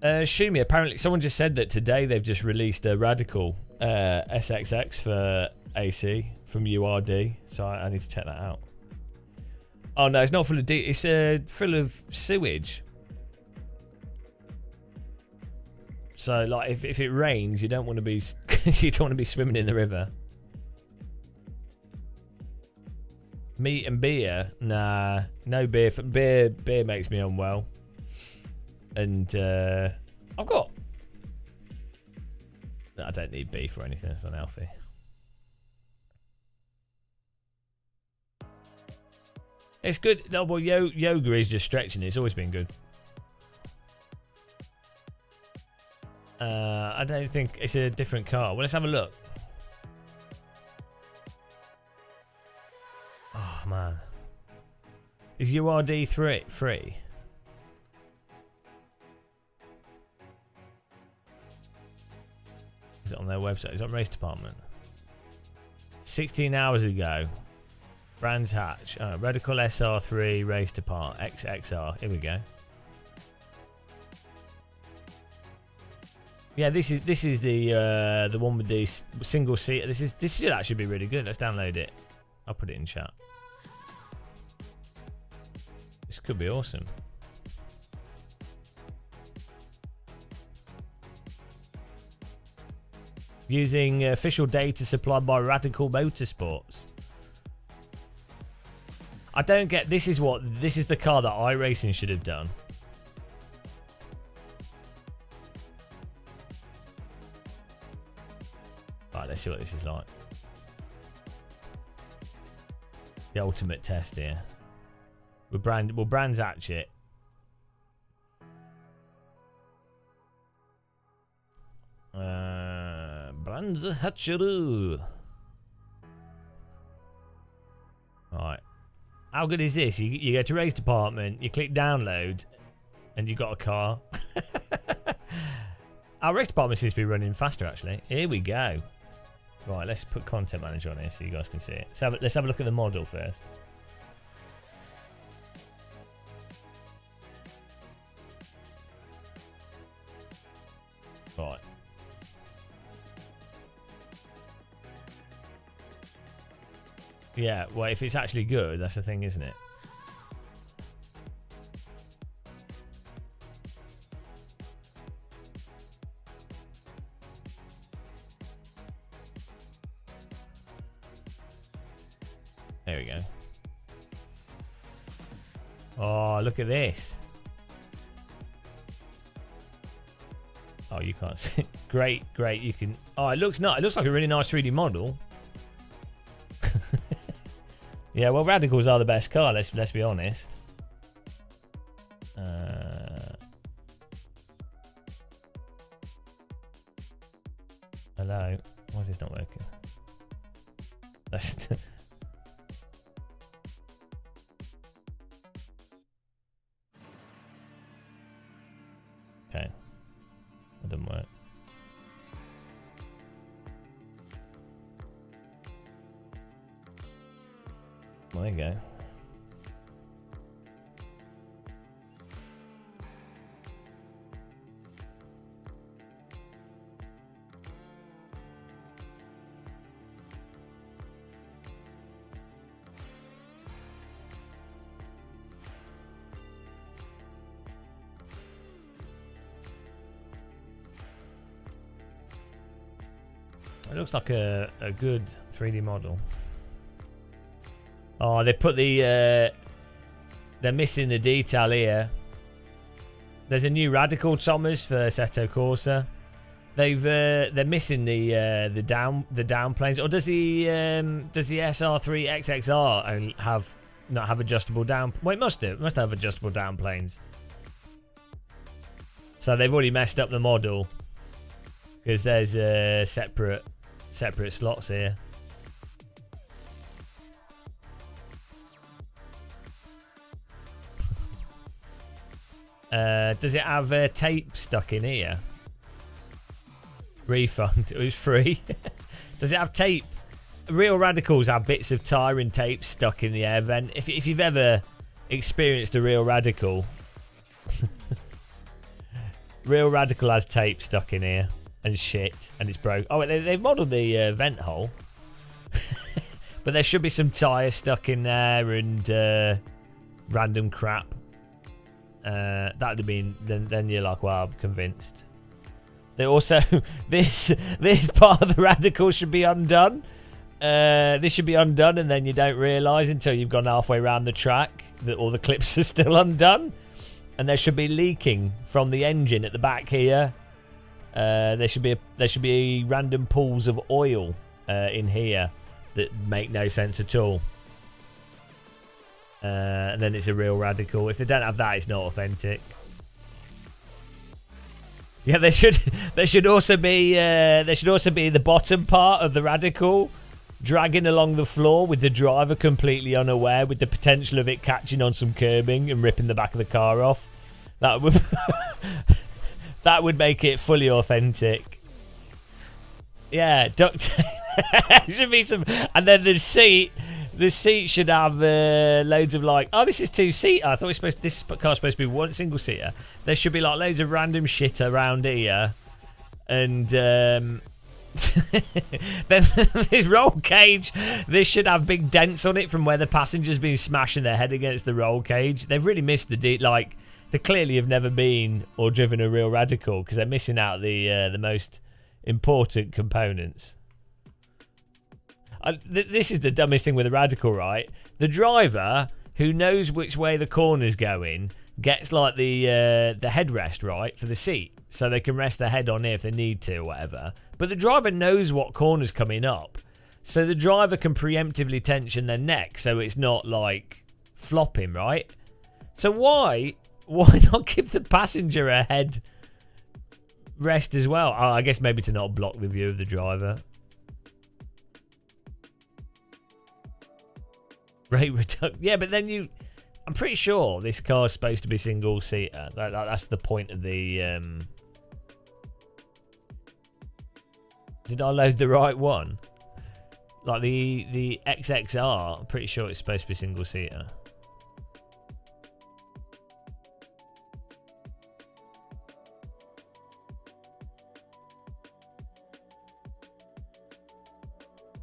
Shumi, apparently someone just said that today they've just released a Radical SXX for AC from URD. So I need to check that out. Oh no, it's not full of it's full of sewage. So, like, if it rains, you don't want to be swimming in the river. Meat and beer, nah, no beer. Beer makes me unwell, and I don't need beef or anything. It's unhealthy. It's good. No, well, yoga is just stretching. It's always been good. I don't think it's a different car. Well, let's have a look. Oh man, is URD free? Is it on their website? Is it on Race Department? 16 hours ago. Brands Hatch. Radical SR3 Race Department XXR. Here we go. Yeah, this is the one with the single seat. This should actually be really good. Let's download it. I'll put it in chat. This could be awesome. Using official data supplied by Radical Motorsports. I don't get. This is the car that iRacing should have done. Right, let's see what this is like. The ultimate test here. We'll Brands Hatch it. Brands Hatcheroo. Right. How good is this? You go to Race Department, you click download, and you got a car. Our Race Department seems to be running faster, actually. Here we go. Right, let's put Content Manager on here so you guys can see it. Let's have a look at the model first. Right. Yeah, well, if it's actually good, that's the thing, isn't it? There we go. Oh, look at this. Oh, you can't see. Great. You can. Oh, it looks nice. It looks like a really nice 3D model. Yeah, well, Radicals are the best car. Let's be honest. Hello. Why is this not working? That's. Okay. That didn't work. Well, there you go. It looks like a good 3D model. Oh, they put the they're missing the detail here. There's a new Radical Thomas for Assetto Corsa. They're missing the down planes. Or does the SR3 XXR only not have adjustable down? Well, it must do. It must have adjustable down planes. So they've already messed up the model because there's separate slots here. Does it have tape stuck in here? Refund. It was free. Does it have tape? Real Radicals have bits of tyre and tape stuck in the air vent. If you've ever experienced a Real Radical, Real Radical has tape stuck in here and shit, and it's broke. Oh, they've modelled the vent hole, but there should be some tyre stuck in there and random crap. That'd have been then you're like, well, I'm convinced. They also this part of the Radical should be undone. This should be undone, and then you don't realise until you've gone halfway around the track that all the clips are still undone, and there should be leaking from the engine at the back here. There should be random pools of oil in here that make no sense at all. And then it's a Real Radical. If they don't have that, it's not authentic. Yeah, there should also be the bottom part of the Radical dragging along the floor with the driver completely unaware, with the potential of it catching on some curbing and ripping the back of the car off. That would that would make it fully authentic. Yeah, duct tape. Should be some, and then the seat should have loads of like, oh, this is two-seater. I thought this car's supposed to be one single-seater. There should be like loads of random shit around here, and then this roll cage. This should have big dents on it from where the passengers been smashing their head against the roll cage. They've really missed like they clearly have never been or driven a Real Radical because they're missing out the most important components. This is the dumbest thing with a Radical, right? The driver who knows which way the corner's going gets like the headrest, right, for the seat, so they can rest their head on it if they need to or whatever. But the driver knows what corner's coming up, so the driver can preemptively tension their neck so it's not like flopping, right? So why not give the passenger a head rest as well? Oh, I guess maybe to not block the view of the driver. Rate reduction. Yeah, but then I'm pretty sure this car's supposed to be single seater. That's the point of the. Did I load the right one? Like the XXR. I'm pretty sure it's supposed to be single seater.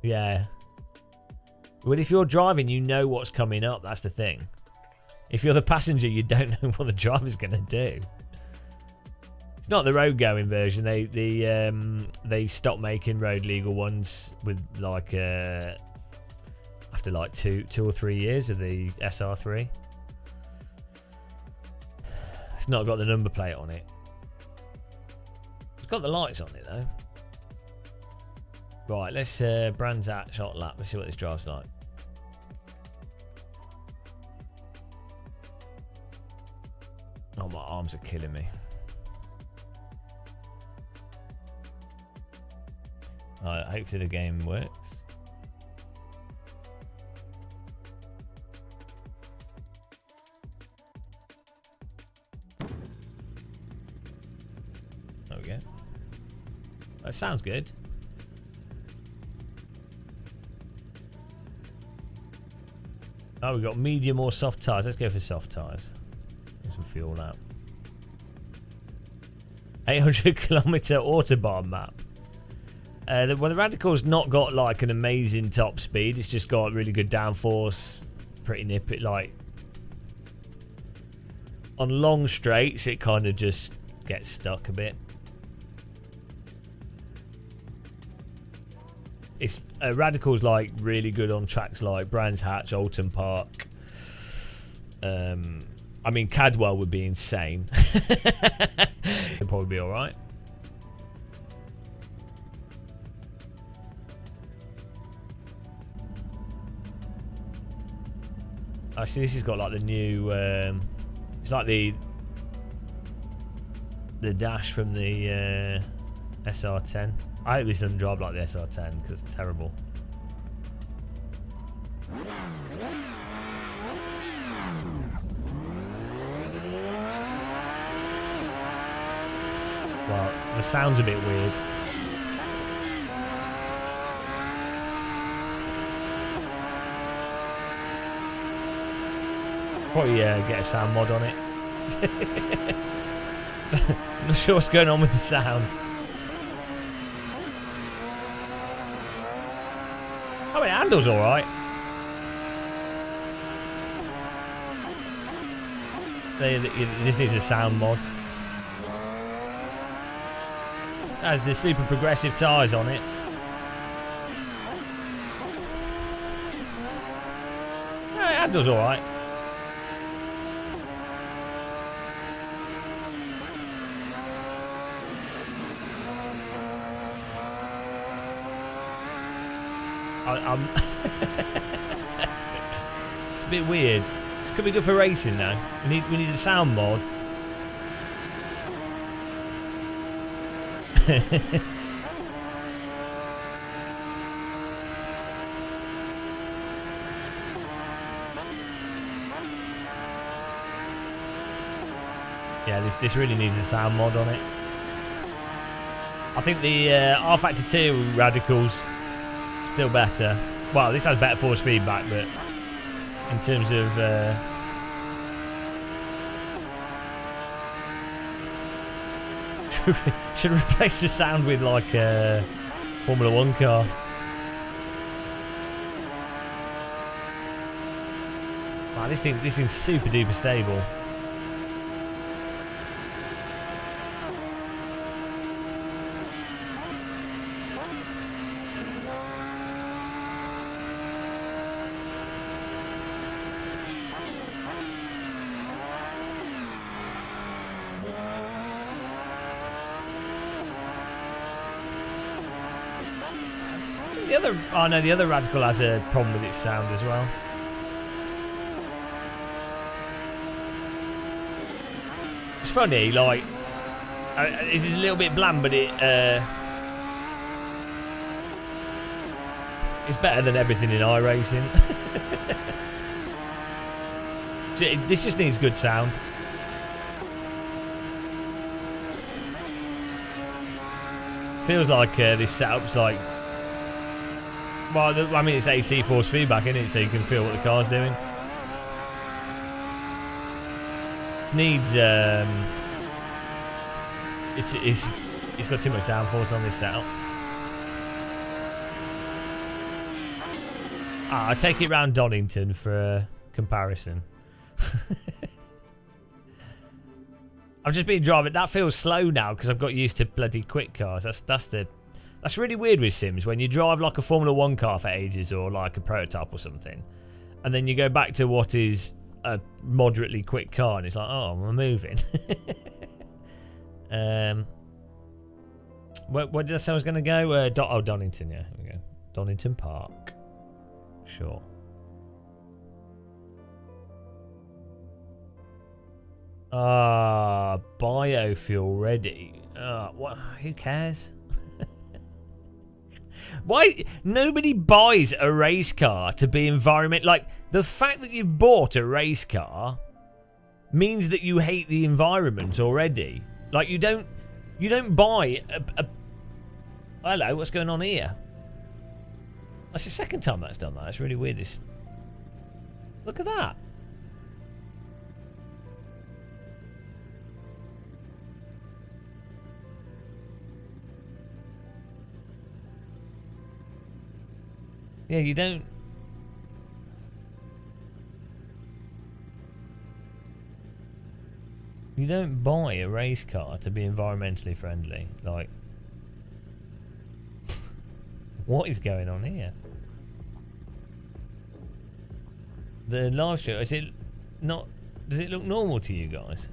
Yeah. Well, if you're driving, you know what's coming up. That's the thing. If you're the passenger, you don't know what the driver's going to do. It's not the road going version. They stopped making road legal ones with like after like two or 3 years of the SR3. It's not got the number plate on it. It's got the lights on it though. Right, let's Brands Hatch shot lap. Let's see what this drives like. Oh, my arms are killing me. Alright, hopefully the game works. There we go. That sounds good. Oh, we've got medium or soft tyres. Let's go for soft tyres. Get some fuel out. 800-kilometre Autobahn map. Well, the Radical's not got like an amazing top speed. It's just got really good downforce. Pretty nippy. Like on long straights, it kind of just gets stuck a bit. It's Radical's like really good on tracks like Brands Hatch, Alton Park. I mean, Cadwell would be insane. It'd probably be all right. I see this has got like the new. It's like the dash from the SR10. I hope this doesn't drive like the SR10 because it's terrible. Well, the sound's a bit weird. Probably get a sound mod on it. I'm not sure what's going on with the sound. Oh, it handles alright. This needs a sound mod. Has the super progressive tyres on it. Yeah, it handles alright. It's a bit weird. This could be good for racing though. We need a sound mod. Yeah, this really needs a sound mod on it. I think the R Factor 2 Radicals still better. Well, this has better force feedback, but in terms of should replace the sound with like a Formula 1 car. Wow, this thing's super duper stable. The other Radical has a problem with its sound as well. It's funny, like this is a little bit bland, but it's better than everything in iRacing. This just needs good sound. Feels like this setup's like. Well, I mean, it's AC force feedback, isn't it? So you can feel what the car's doing. It needs. It's got too much downforce on this setup. I take it round Donington for a comparison. I've just been driving. That feels slow now because I've got used to bloody quick cars. That's really weird with Sims when you drive like a Formula 1 car for ages or like a prototype or something, and then you go back to what is a moderately quick car, and it's like, oh, I'm moving. Where did I say I was going to go? Donington, yeah. Here we go. Donington Park. Sure. Biofuel ready. What? Who cares? Why? Nobody buys a race car to be environment. Like, the fact that you've bought a race car means that you hate the environment already. Like, you don't buy a hello, what's going on here? That's the second time that's done that. That's really weird. Look at that. Yeah, you don't buy a race car to be environmentally friendly. Like, what is going on here? The live show, is it not? Does it look normal to you guys?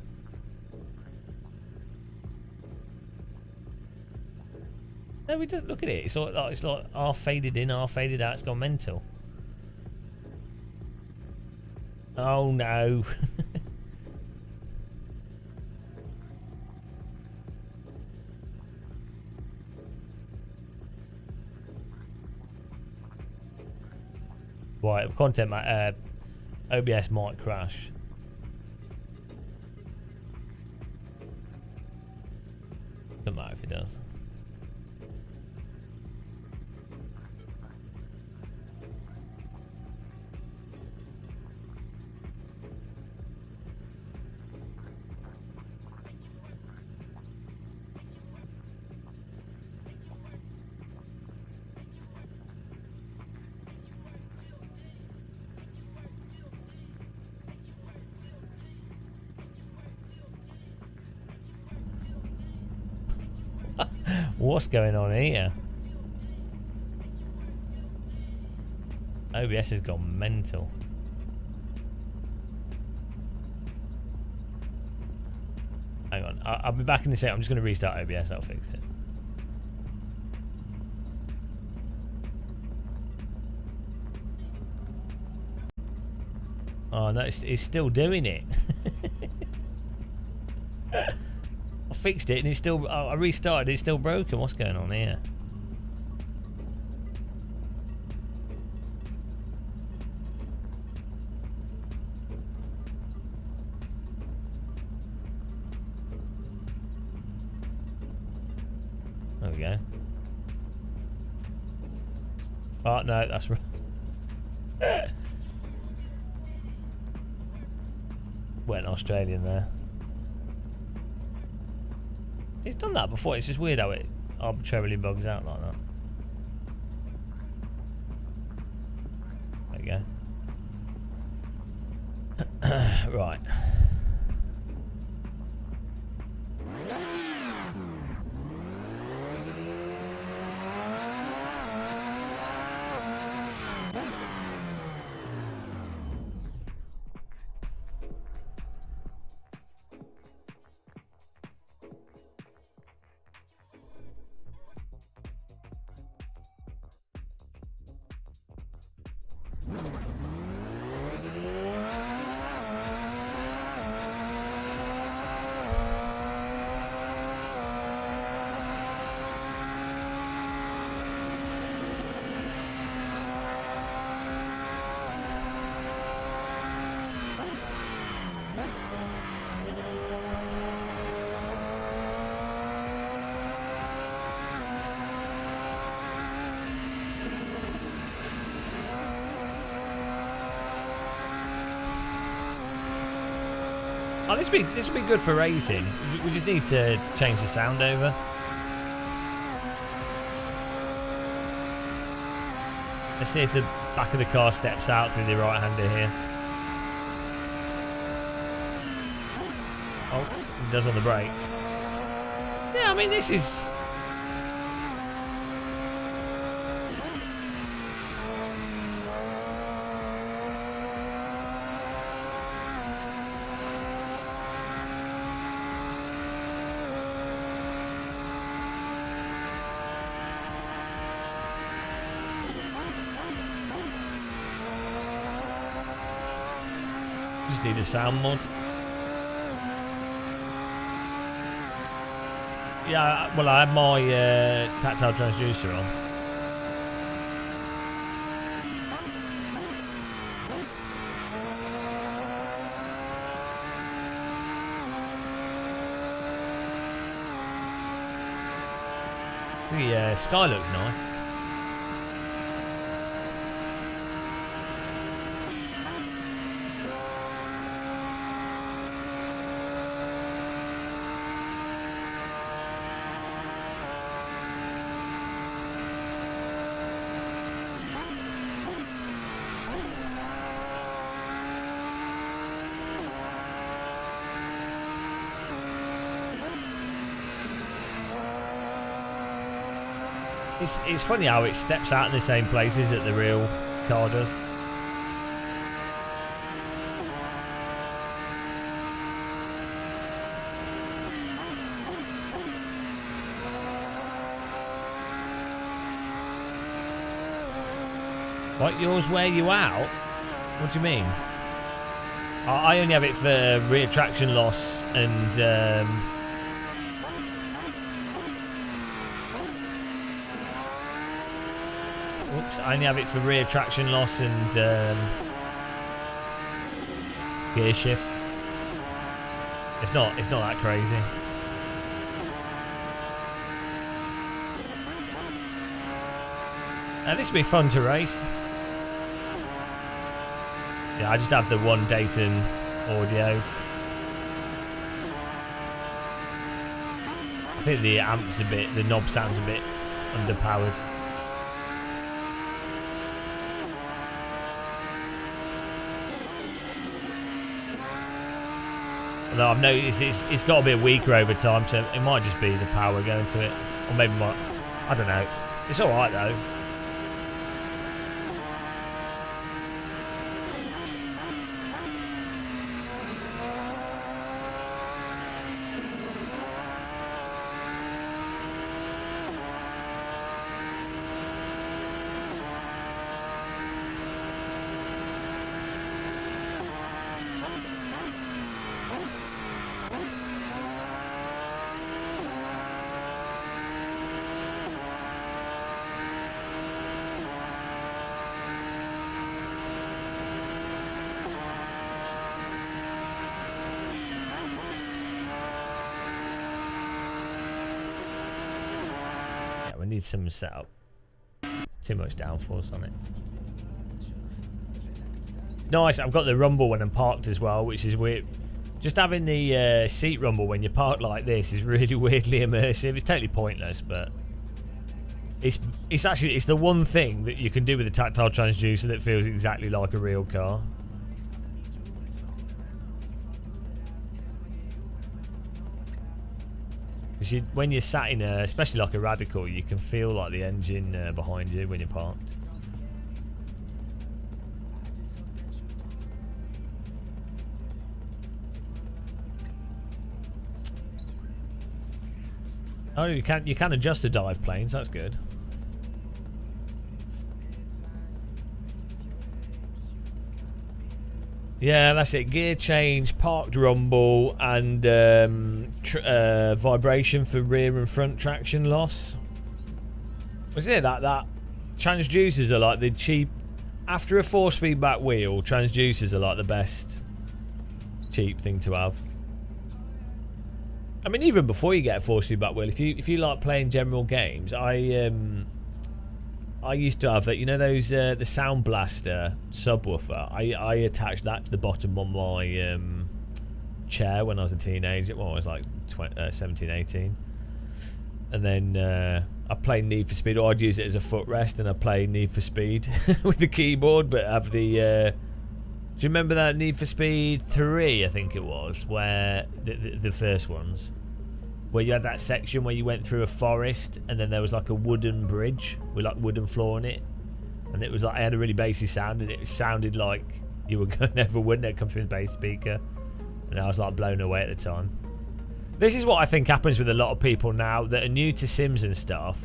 No, we just look at it. It's like half faded in, half faded out. It's gone mental. Oh no. Right, content, OBS might crash. Doesn't matter if it does. What's going on here? OBS has gone mental. Hang on, I'll be back in a sec. I'm just going to restart OBS. I'll fix it. Oh no, it's still doing it. I fixed it and it's still. I restarted. It's still broken. What's going on here? There we go. Oh no, that's right. Went Australian there. He's done that before. It's just weird how it arbitrarily bugs out like that. There you go. Right. Oh, this will be good for racing. We just need to change the sound over. Let's see if the back of the car steps out through the right-hander here. Oh, it does on the brakes. Yeah, I mean, this is... Just need a sound mod. Yeah, well, I had my tactile transducer on. The sky looks nice. It's funny how it steps out in the same places that the real car does. What, yours wear you out? What do you mean? I only have it for rear traction loss and whoops, I only have it for rear traction loss and gear shifts. It's not that crazy. This will be fun to race. Yeah, I just have the one Dayton audio. I think the amp's a bit, the knob sounds a bit underpowered. Although I've noticed it's got a bit weaker over time, so it might just be the power going to it. Or maybe I don't know. It's alright though. We need some setup. Too much downforce on it. It's nice. I've got the rumble when I'm parked as well, which is weird. Just having the seat rumble when you're parked like this is really weirdly immersive. It's totally pointless, but it's actually the one thing that you can do with a tactile transducer that feels exactly like a real car. When you're sat in especially like a Radical, you can feel like the engine behind you when you're parked. Oh, you can adjust the dive planes. That's good. Yeah, that's it. Gear change, parked rumble, and vibration for rear and front traction loss. Was it that transducers are like the cheap? After a force feedback wheel, transducers are like the best cheap thing to have. I mean, even before you get a force feedback wheel, if you like playing general games, I used to have that, you know, those the Sound Blaster subwoofer. I attached that to the bottom of my chair when I was a teenager. Well, I was like 17, 18. And then I played Need for Speed, or I'd use it as a footrest, and I played Need for Speed with the keyboard, but have the... do you remember that Need for Speed 3, I think it was, where the first ones? Where you had that section where you went through a forest and then there was like a wooden bridge with like wooden floor on it, and it was like, I had a really bassy sound and it sounded like you were going over wood and it come through the bass speaker, and I was like blown away at the time. This is what I think happens with a lot of people now that are new to Sims and stuff.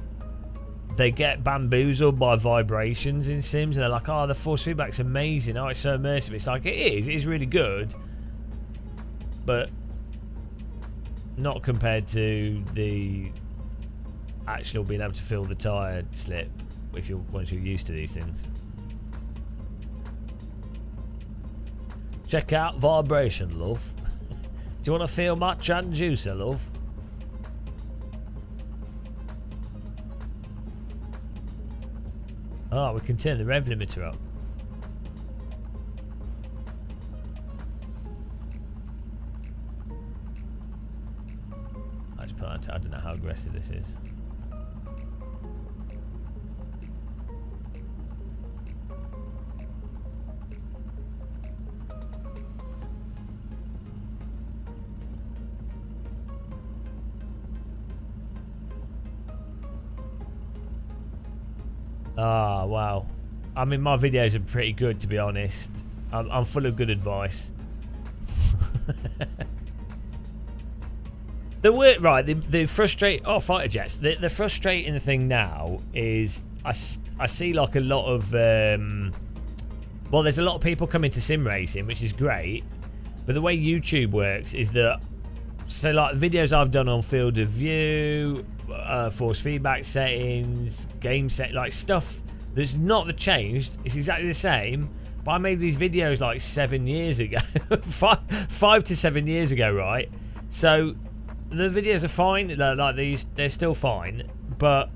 they get bamboozled by vibrations in Sims, and they're like, oh, the force feedback's amazing, oh, it's so immersive. It's like, it is really good, but not compared to the actual being able to feel the tyre slip once you're used to these things. Check out vibration, love. Do you want to feel my transducer, love? Oh, we can turn the rev limiter up. I just put on, I don't know how aggressive this is. Ah, wow. I mean, my videos are pretty good, to be honest. I'm full of good advice. The frustrate. Oh, fighter jets. The frustrating thing now is I see like a lot of. Well, there's a lot of people coming to sim racing, which is great. But the way YouTube works is that, so like videos I've done on field of view, force feedback settings, game set, like stuff that's not changed. It's exactly the same. But I made these videos like 7 years ago, 5 to 7 years ago, right? So the videos are fine. Like these, they're still fine. But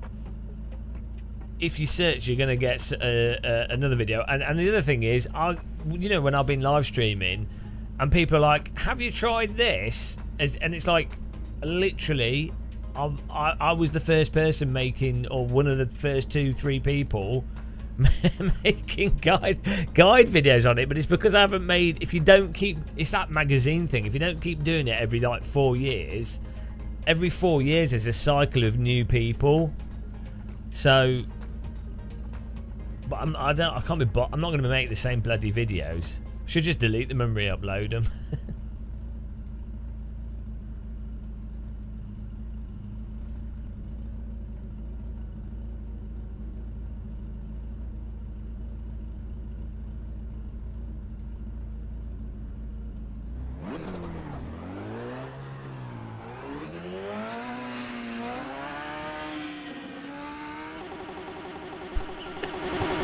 if you search, you're gonna get another video. And the other thing is, when I've been live streaming, and people are like, "Have you tried this?" And it's like, literally, I was the first person making, or one of the first 2-3 people making guide videos on it. But it's because I haven't made. If you don't keep, it's that magazine thing. If you don't keep doing it every like 4 years, every 4 years there's a cycle of new people. So, but I can't be. I'm not going to make the same bloody videos. Should just delete them and re-upload them.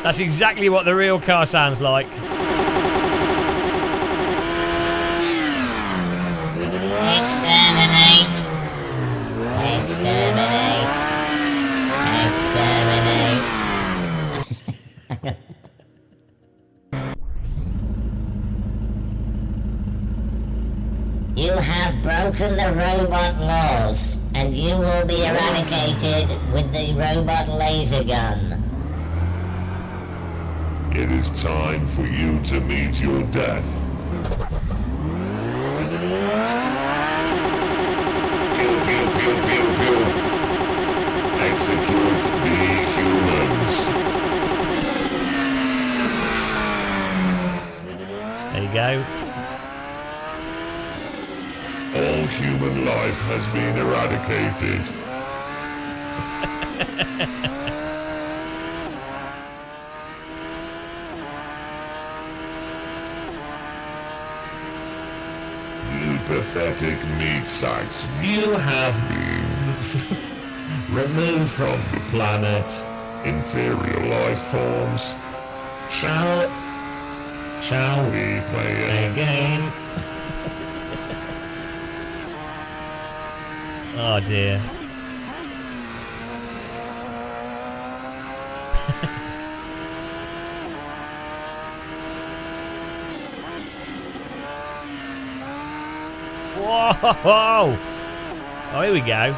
That's exactly what the real car sounds like. Exterminate! Exterminate! Exterminate! You have broken the robot laws, and you will be eradicated with the robot laser gun. It is time for you to meet your death. Pew, pew, pew, pew, pew. Execute the humans. There you go. All human life has been eradicated. Pathetic meat sacks, you have been removed from the planet. Inferior life forms. Shall we play a game? Oh dear. Whoa! Oh, here we go.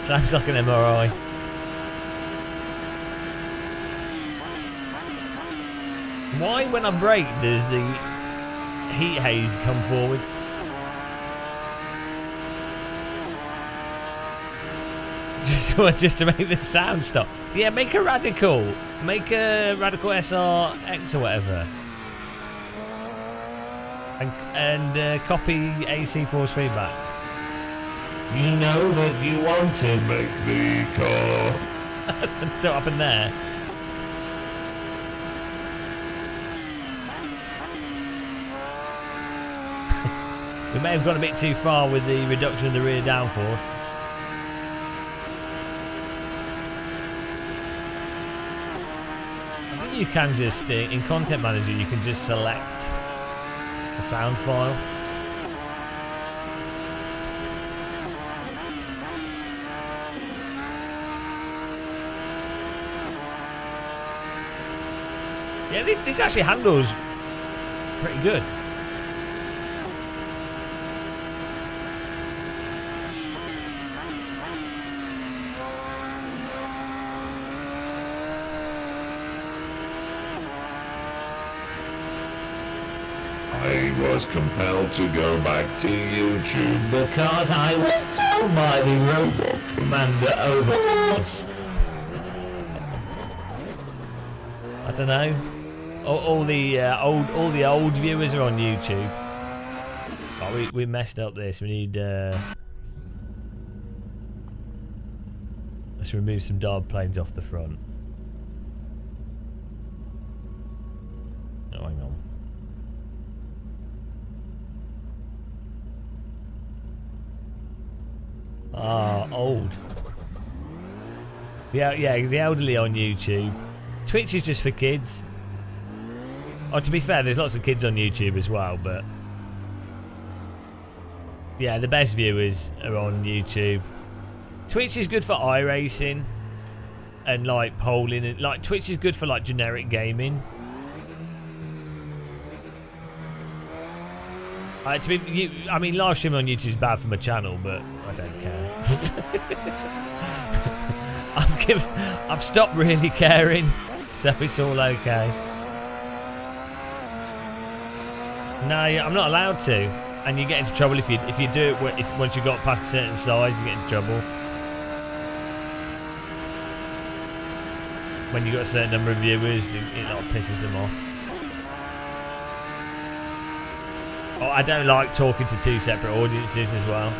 Sounds like an MRI. Why, when I brake, does the heat haze come forwards? Just to make the sound stop. Yeah, make a radical. Make a radical SRX or whatever. And copy AC force feedback. You know that you want to make the car. What happened there? We may have gone a bit too far with the reduction of the rear downforce. I think you can just, in Content Manager, you can just select a sound file. Yeah, this actually handles pretty good. I was compelled to go back to YouTube because I was told by the robot commander overlords. I don't know. All the old viewers are on YouTube. Oh, we messed up this. We need. Let's remove some dart planes off the front. Oh, hang on. Ah, old. Yeah, the elderly on YouTube. Twitch is just for kids. Oh, to be fair, there's lots of kids on YouTube as well, but yeah, the best viewers are on YouTube. Twitch is good for iRacing and like polling, and like Twitch is good for like generic gaming. I mean, live streaming on YouTube is bad for my channel, but I don't care. I've stopped really caring, so it's all okay. No, I'm not allowed to, and you get into trouble if you do it. Once you got past a certain size, you get into trouble. When you got a certain number of viewers, it like pisses them off. Oh, I don't like talking to two separate audiences as well.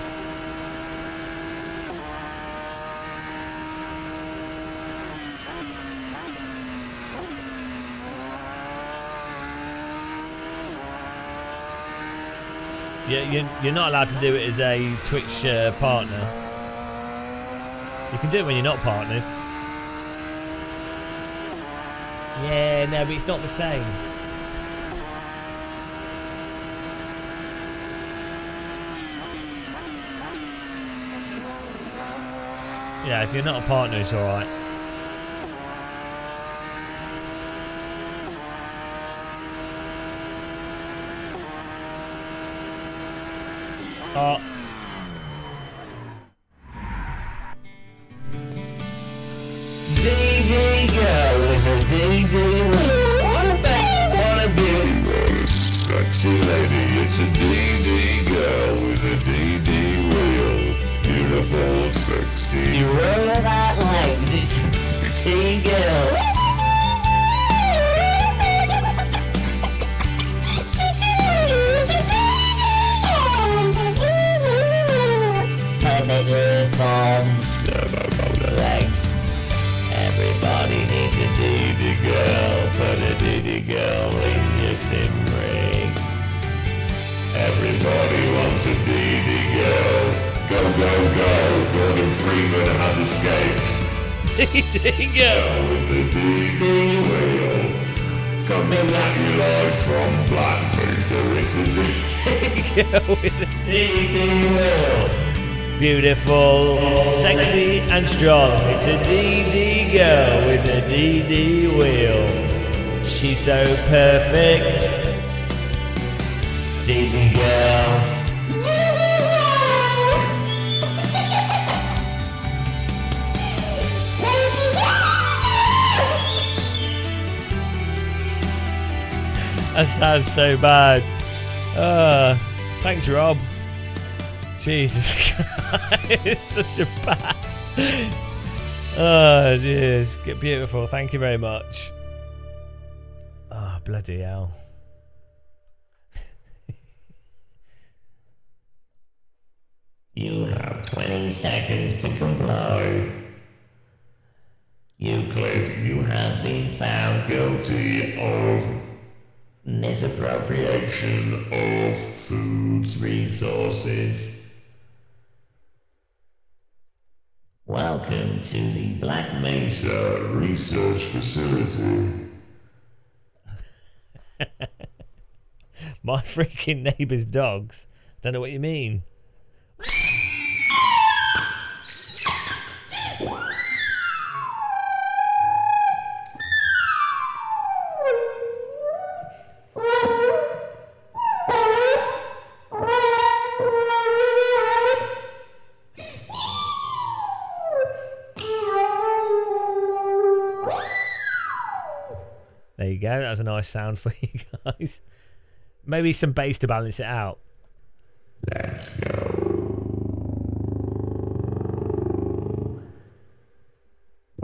Yeah, you're not allowed to do it as a Twitch partner. You can do it when you're not partnered. Yeah, no, but it's not the same. Yeah, if you're not a partner, it's alright. Oh. DD girl with a DD wheel. Wanna be a sexy lady. It's a DD girl with a DD wheel. Beautiful, sexy. You roll about legs, it's a DD girl. Perfectly formed legs. Everybody needs a DD girl. Put a DD girl in your sim rig. Everybody wants a DD girl. Go, go, go. Gordon Freeman has escaped. DD girl with the DD wheel. Coming at you live from Black Mesa. It's a DD girl with a DD wheel. Beautiful, sexy and strong. It's a DD girl with a DD wheel. She's so perfect. DD girl. That sounds so bad. Thanks, Rob. Jesus Christ, it's such a bad. Oh, jeez. Get beautiful. Thank you very much. Oh, bloody hell. You have 20 seconds to comply. Euclid, you have been found guilty of misappropriation of food resources. Welcome to the Black Mesa Research Facility. My freaking neighbour's dogs. Don't know what you mean. There you go. That was a nice sound for you guys. Maybe some bass to balance it out. Let's go.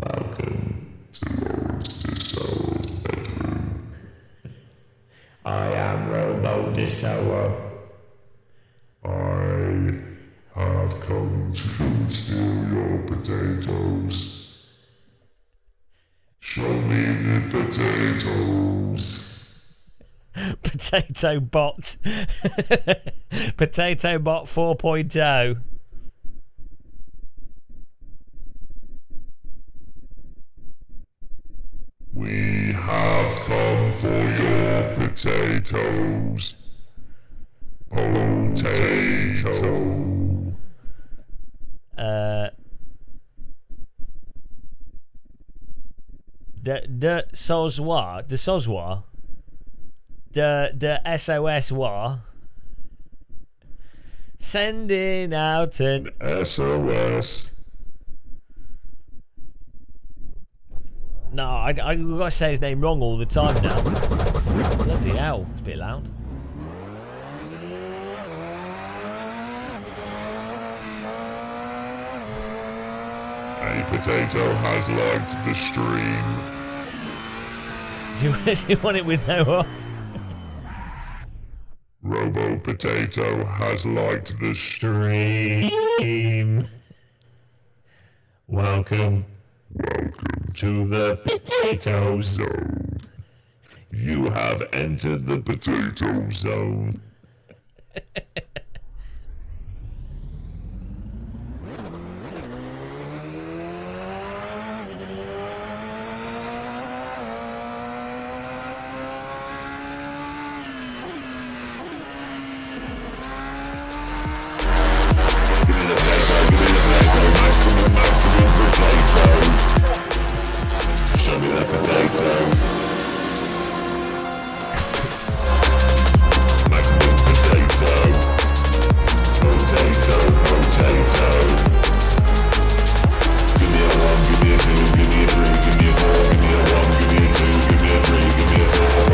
Welcome to Soul's bedroom. I am Robo Desoa. I have come to steal your potatoes. Show me the potatoes. Potato bot. Potato bot 4.0. We have come for your potatoes. Potato. De Sozwa. De Sozwa. De SOS war. Sending out an SOS. No, I gotta say his name wrong all the time now. Bloody hell, it's a bit loud. A potato has liked the stream. Do you want it with no off? Robo Potato has liked the stream. Welcome to the Potato Zone. You have entered the Potato Zone. Show me that potato. Maximum potato. Potato, potato. Give me a 1, give me a 2, give me a 3, give me a 4, give me a 1, give me a 2, give me a 3, give me a maximum.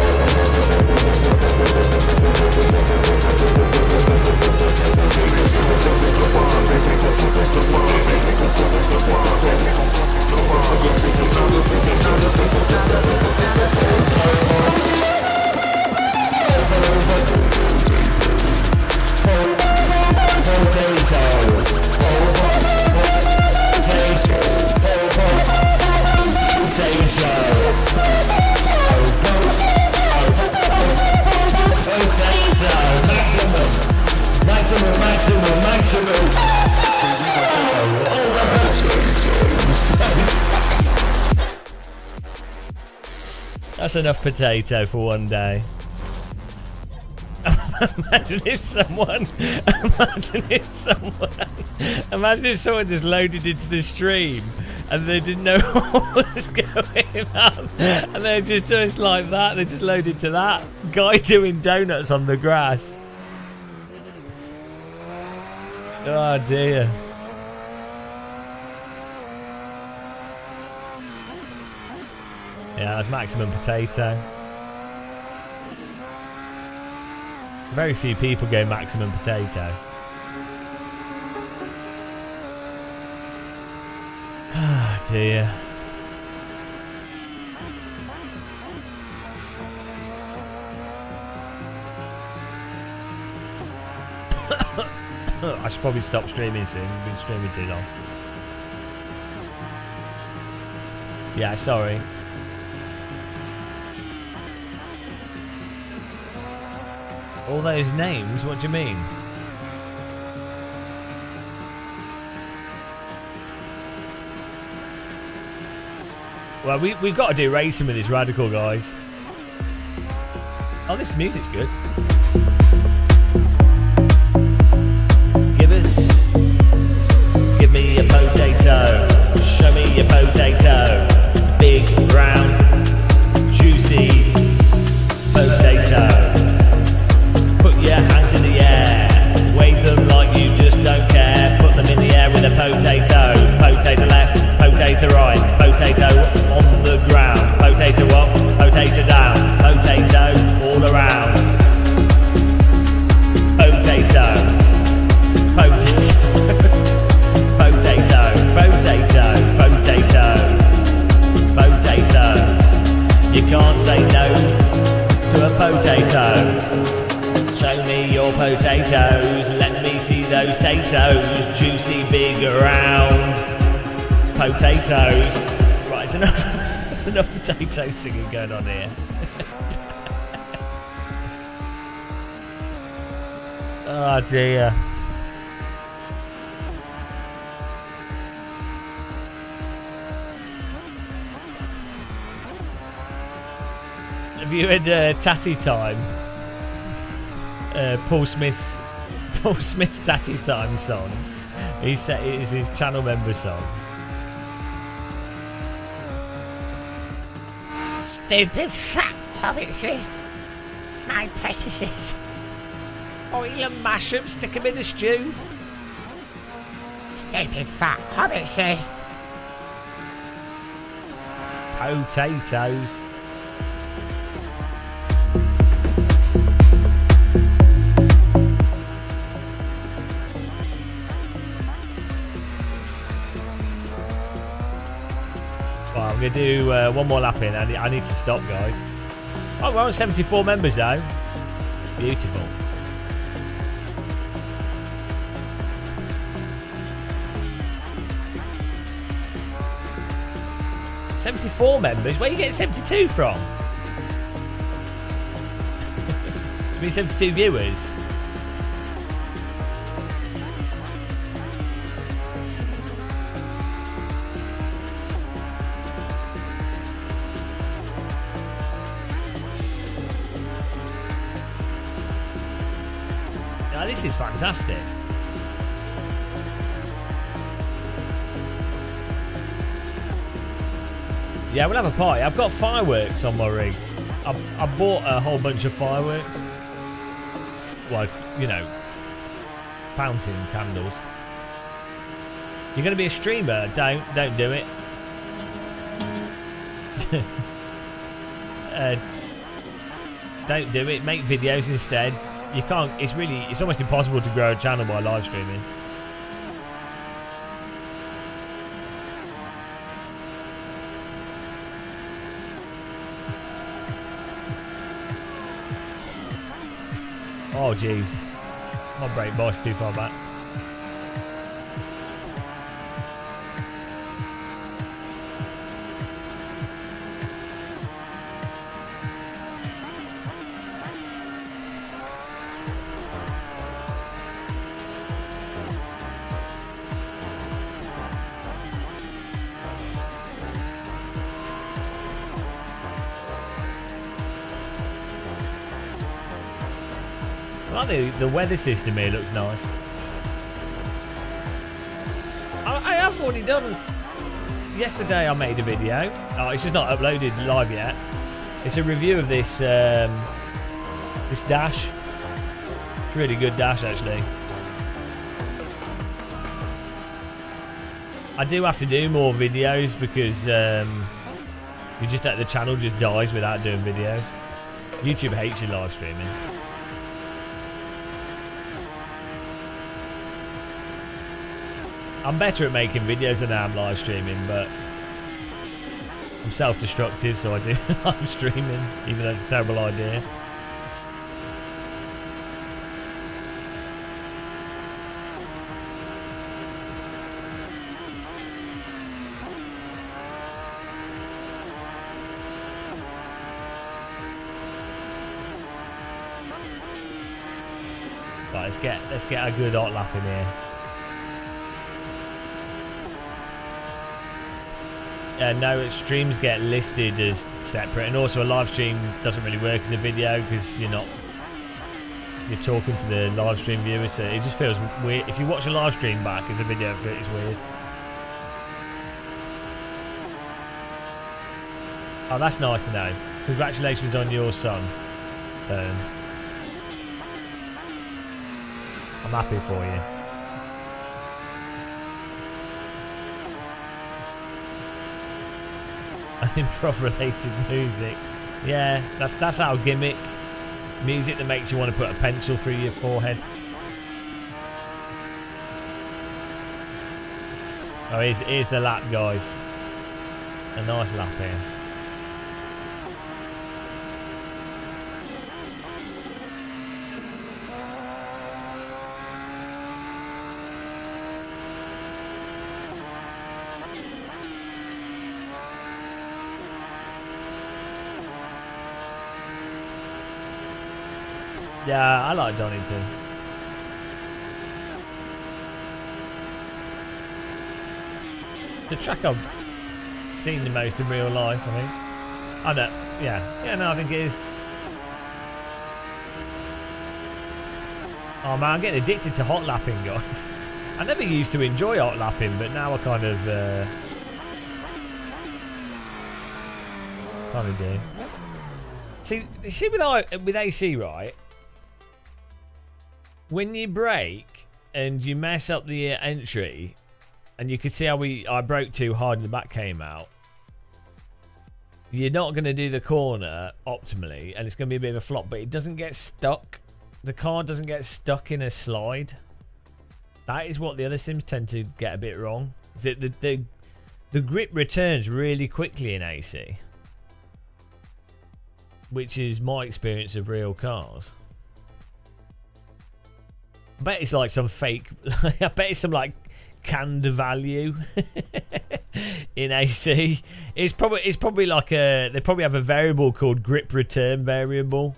That's enough potato for one day. Imagine if someone just loaded into the stream and they didn't know what was going on, and they just like that, they just loaded to that guy doing donuts on the grass. Oh dear. Yeah, that's maximum potato. Very few people go maximum potato. Ah, dear. I should probably stop streaming soon. I've been streaming too long. Yeah, sorry. All those names? What do you mean? Well, we've got to do racing with this Radical, guys. Oh, this music's good. Give me a potato. Show me a potato. Big, round, juicy potato. Put your hands in the air. Wave them like you just don't care. Put them in the air with a potato. Potato left, potato right. Potato on the ground. Potato up, potato down. Potato all around. Potato. Potato. Potato. Potato. Potato. Potato. You can't say no to a potato. Show me your potatoes, let me see those potatoes, juicy, big, round potatoes. Right, it's enough potato singing going on here. Oh dear. Have you had Tatty Time? Paul Smith's Tatty Time song. He said it is his channel member song. Stupid fat hobbitses. My preciouses. Oil and mash 'em, stick 'em in the stew. Stupid fat hobbitses. Potatoes. Well, I'm going to do one more lap in. I need to stop, guys. Oh, we're on 74 members now. Beautiful. $74 members? Where are you getting 72 from? You mean 72 viewers? Now this is fantastic. Yeah, we'll have a party. I've got fireworks on my rig. I bought a whole bunch of fireworks. Well, you know, fountain candles. You're going to be a streamer? Don't do it. Don't do it. Make videos instead. You can't. It's almost impossible to grow a channel by live streaming. Oh jeez, my brake bice's too far back. I like the weather system here looks nice. I have already done. Yesterday I made a video. Oh, it's just not uploaded live yet. It's a review of this this dash. It's a really good dash actually. I do have to do more videos because the channel just dies without doing videos. YouTube hates you live streaming. I'm better at making videos than I am live streaming, but I'm self-destructive, so I do live streaming, even though it's a terrible idea. let's get a good hot lap in here. No, streams get listed as separate, and also a live stream doesn't really work as a video because you're talking to the live stream viewers, so it just feels weird. If you watch a live stream back as a video, it's weird. Oh, that's nice to know. Congratulations on your son. I'm happy for you. And improv-related music. Yeah, that's our gimmick. Music that makes you want to put a pencil through your forehead. Oh, here's the lap, guys. A nice lap here. Yeah, I like Donington. The track I've seen the most in real life, I think. I know, yeah, no, I think it is. Oh man, I'm getting addicted to hot lapping, guys. I never used to enjoy hot lapping, but now I kind of do. See with AC, right? When you brake and you mess up the entry, and you could see how I broke too hard and the back came out, you're not going to do the corner optimally, and it's going to be a bit of a flop, but it doesn't get stuck. The car doesn't get stuck in a slide. That is what the other sims tend to get a bit wrong. The grip returns really quickly in AC, which is my experience of real cars. I bet it's like some fake. I bet it's some like canned value in AC. It's probably like they probably have a variable called grip return variable.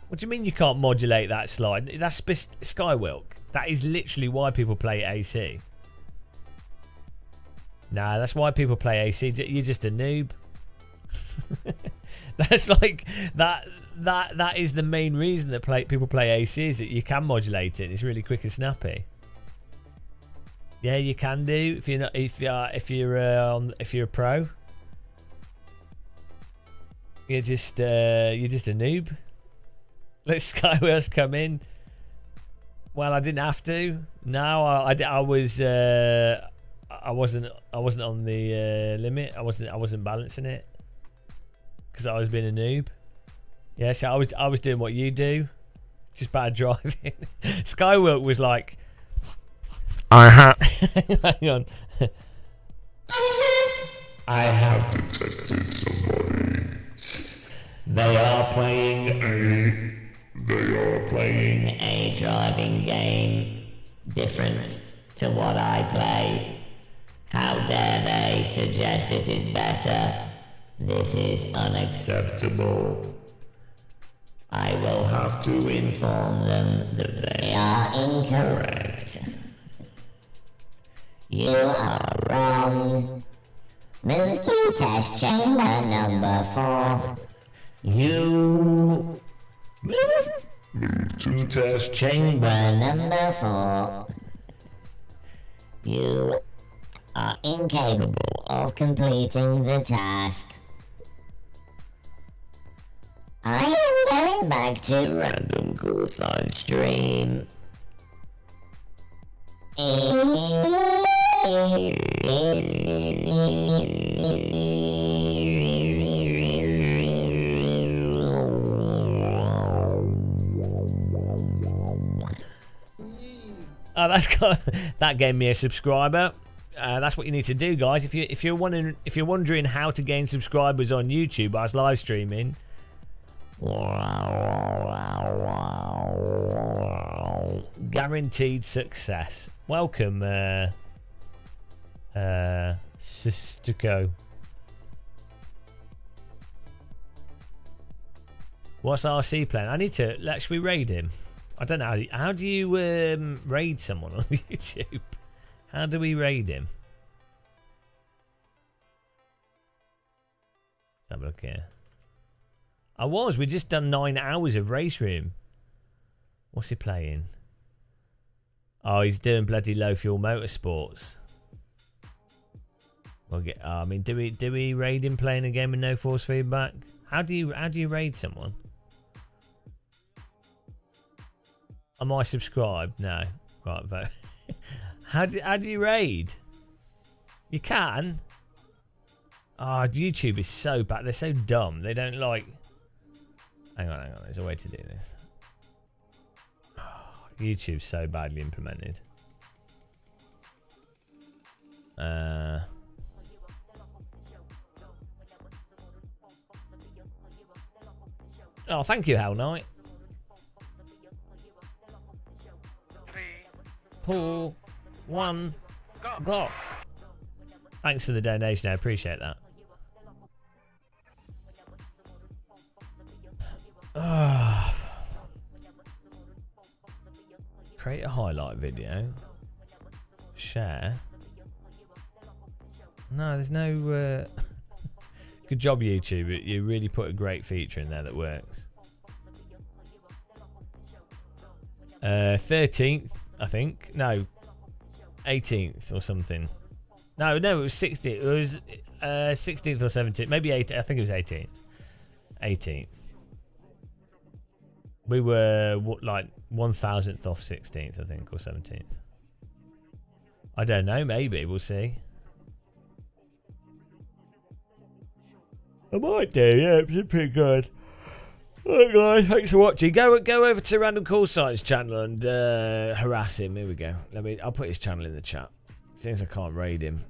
What do you mean you can't modulate that slide? That's Skywilk. That is literally why people play AC. Nah, that's why people play AC. You're just a noob. That's like that is the main reason that people play AC, is that you can modulate it. It's really quick and snappy. Yeah, you can do if you're a pro. You're just a noob. Let Skywells come in. Well, I didn't have to. No, I wasn't on the limit. I wasn't balancing it because I was being a noob. Yeah, so I was doing what you do, just bad driving. Skywilk was like, hang on. I have detected somebody. They are playing a driving game different to what I play. How dare they suggest it is better? This is unacceptable. I will have to inform them that they are incorrect. You are wrong. Move to test chamber number 4. You move to test chamber number 4. You are incapable of completing the task. I am going back to random course on stream. Oh, that gave me a subscriber. That's what you need to do, guys. If you're wondering how to gain subscribers on YouTube, I was live streaming. Guaranteed success. Welcome, Sistuko. What's RC playing? I need to. Should we raid him? I don't know. How do you raid someone on YouTube? How do we raid him? Let's have a look here. We just done 9 hours of Race Room. What's he playing? Oh, he's doing bloody low fuel motorsports. We'll get. I mean, do we raid him playing a game with no force feedback? How do you raid someone? Am I subscribed? No. Right, vote. How do you raid? You can. Ah, YouTube is so bad. They're so dumb. They don't like. Hang on. There's a way to do this. Oh, YouTube's so badly implemented. Oh, thank you, Hell Knight. 3, 2, 1, go. Thanks for the donation. I appreciate that. Create a highlight video. Share. No, there's no... Good job, YouTube. You really put a great feature in there that works. 13th, I think. No, 18th or something. No, it was 16th. It was 16th or 17th. Maybe 18th. I think it was 18th. 18th. We were like 1,000th off 16th, I think, or 17th. I don't know. Maybe we'll see. I might do, yeah, it's pretty good. Alright guys, thanks for watching. Go over to Random Call Signs channel and harass him. Here we go. I'll put his channel in the chat. Since I can't raid him.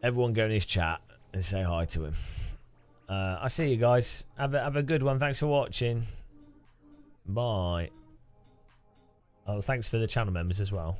Everyone go in his chat and say hi to him. I see you guys. Have a good one. Thanks for watching. Bye. Oh, thanks for the channel members as well.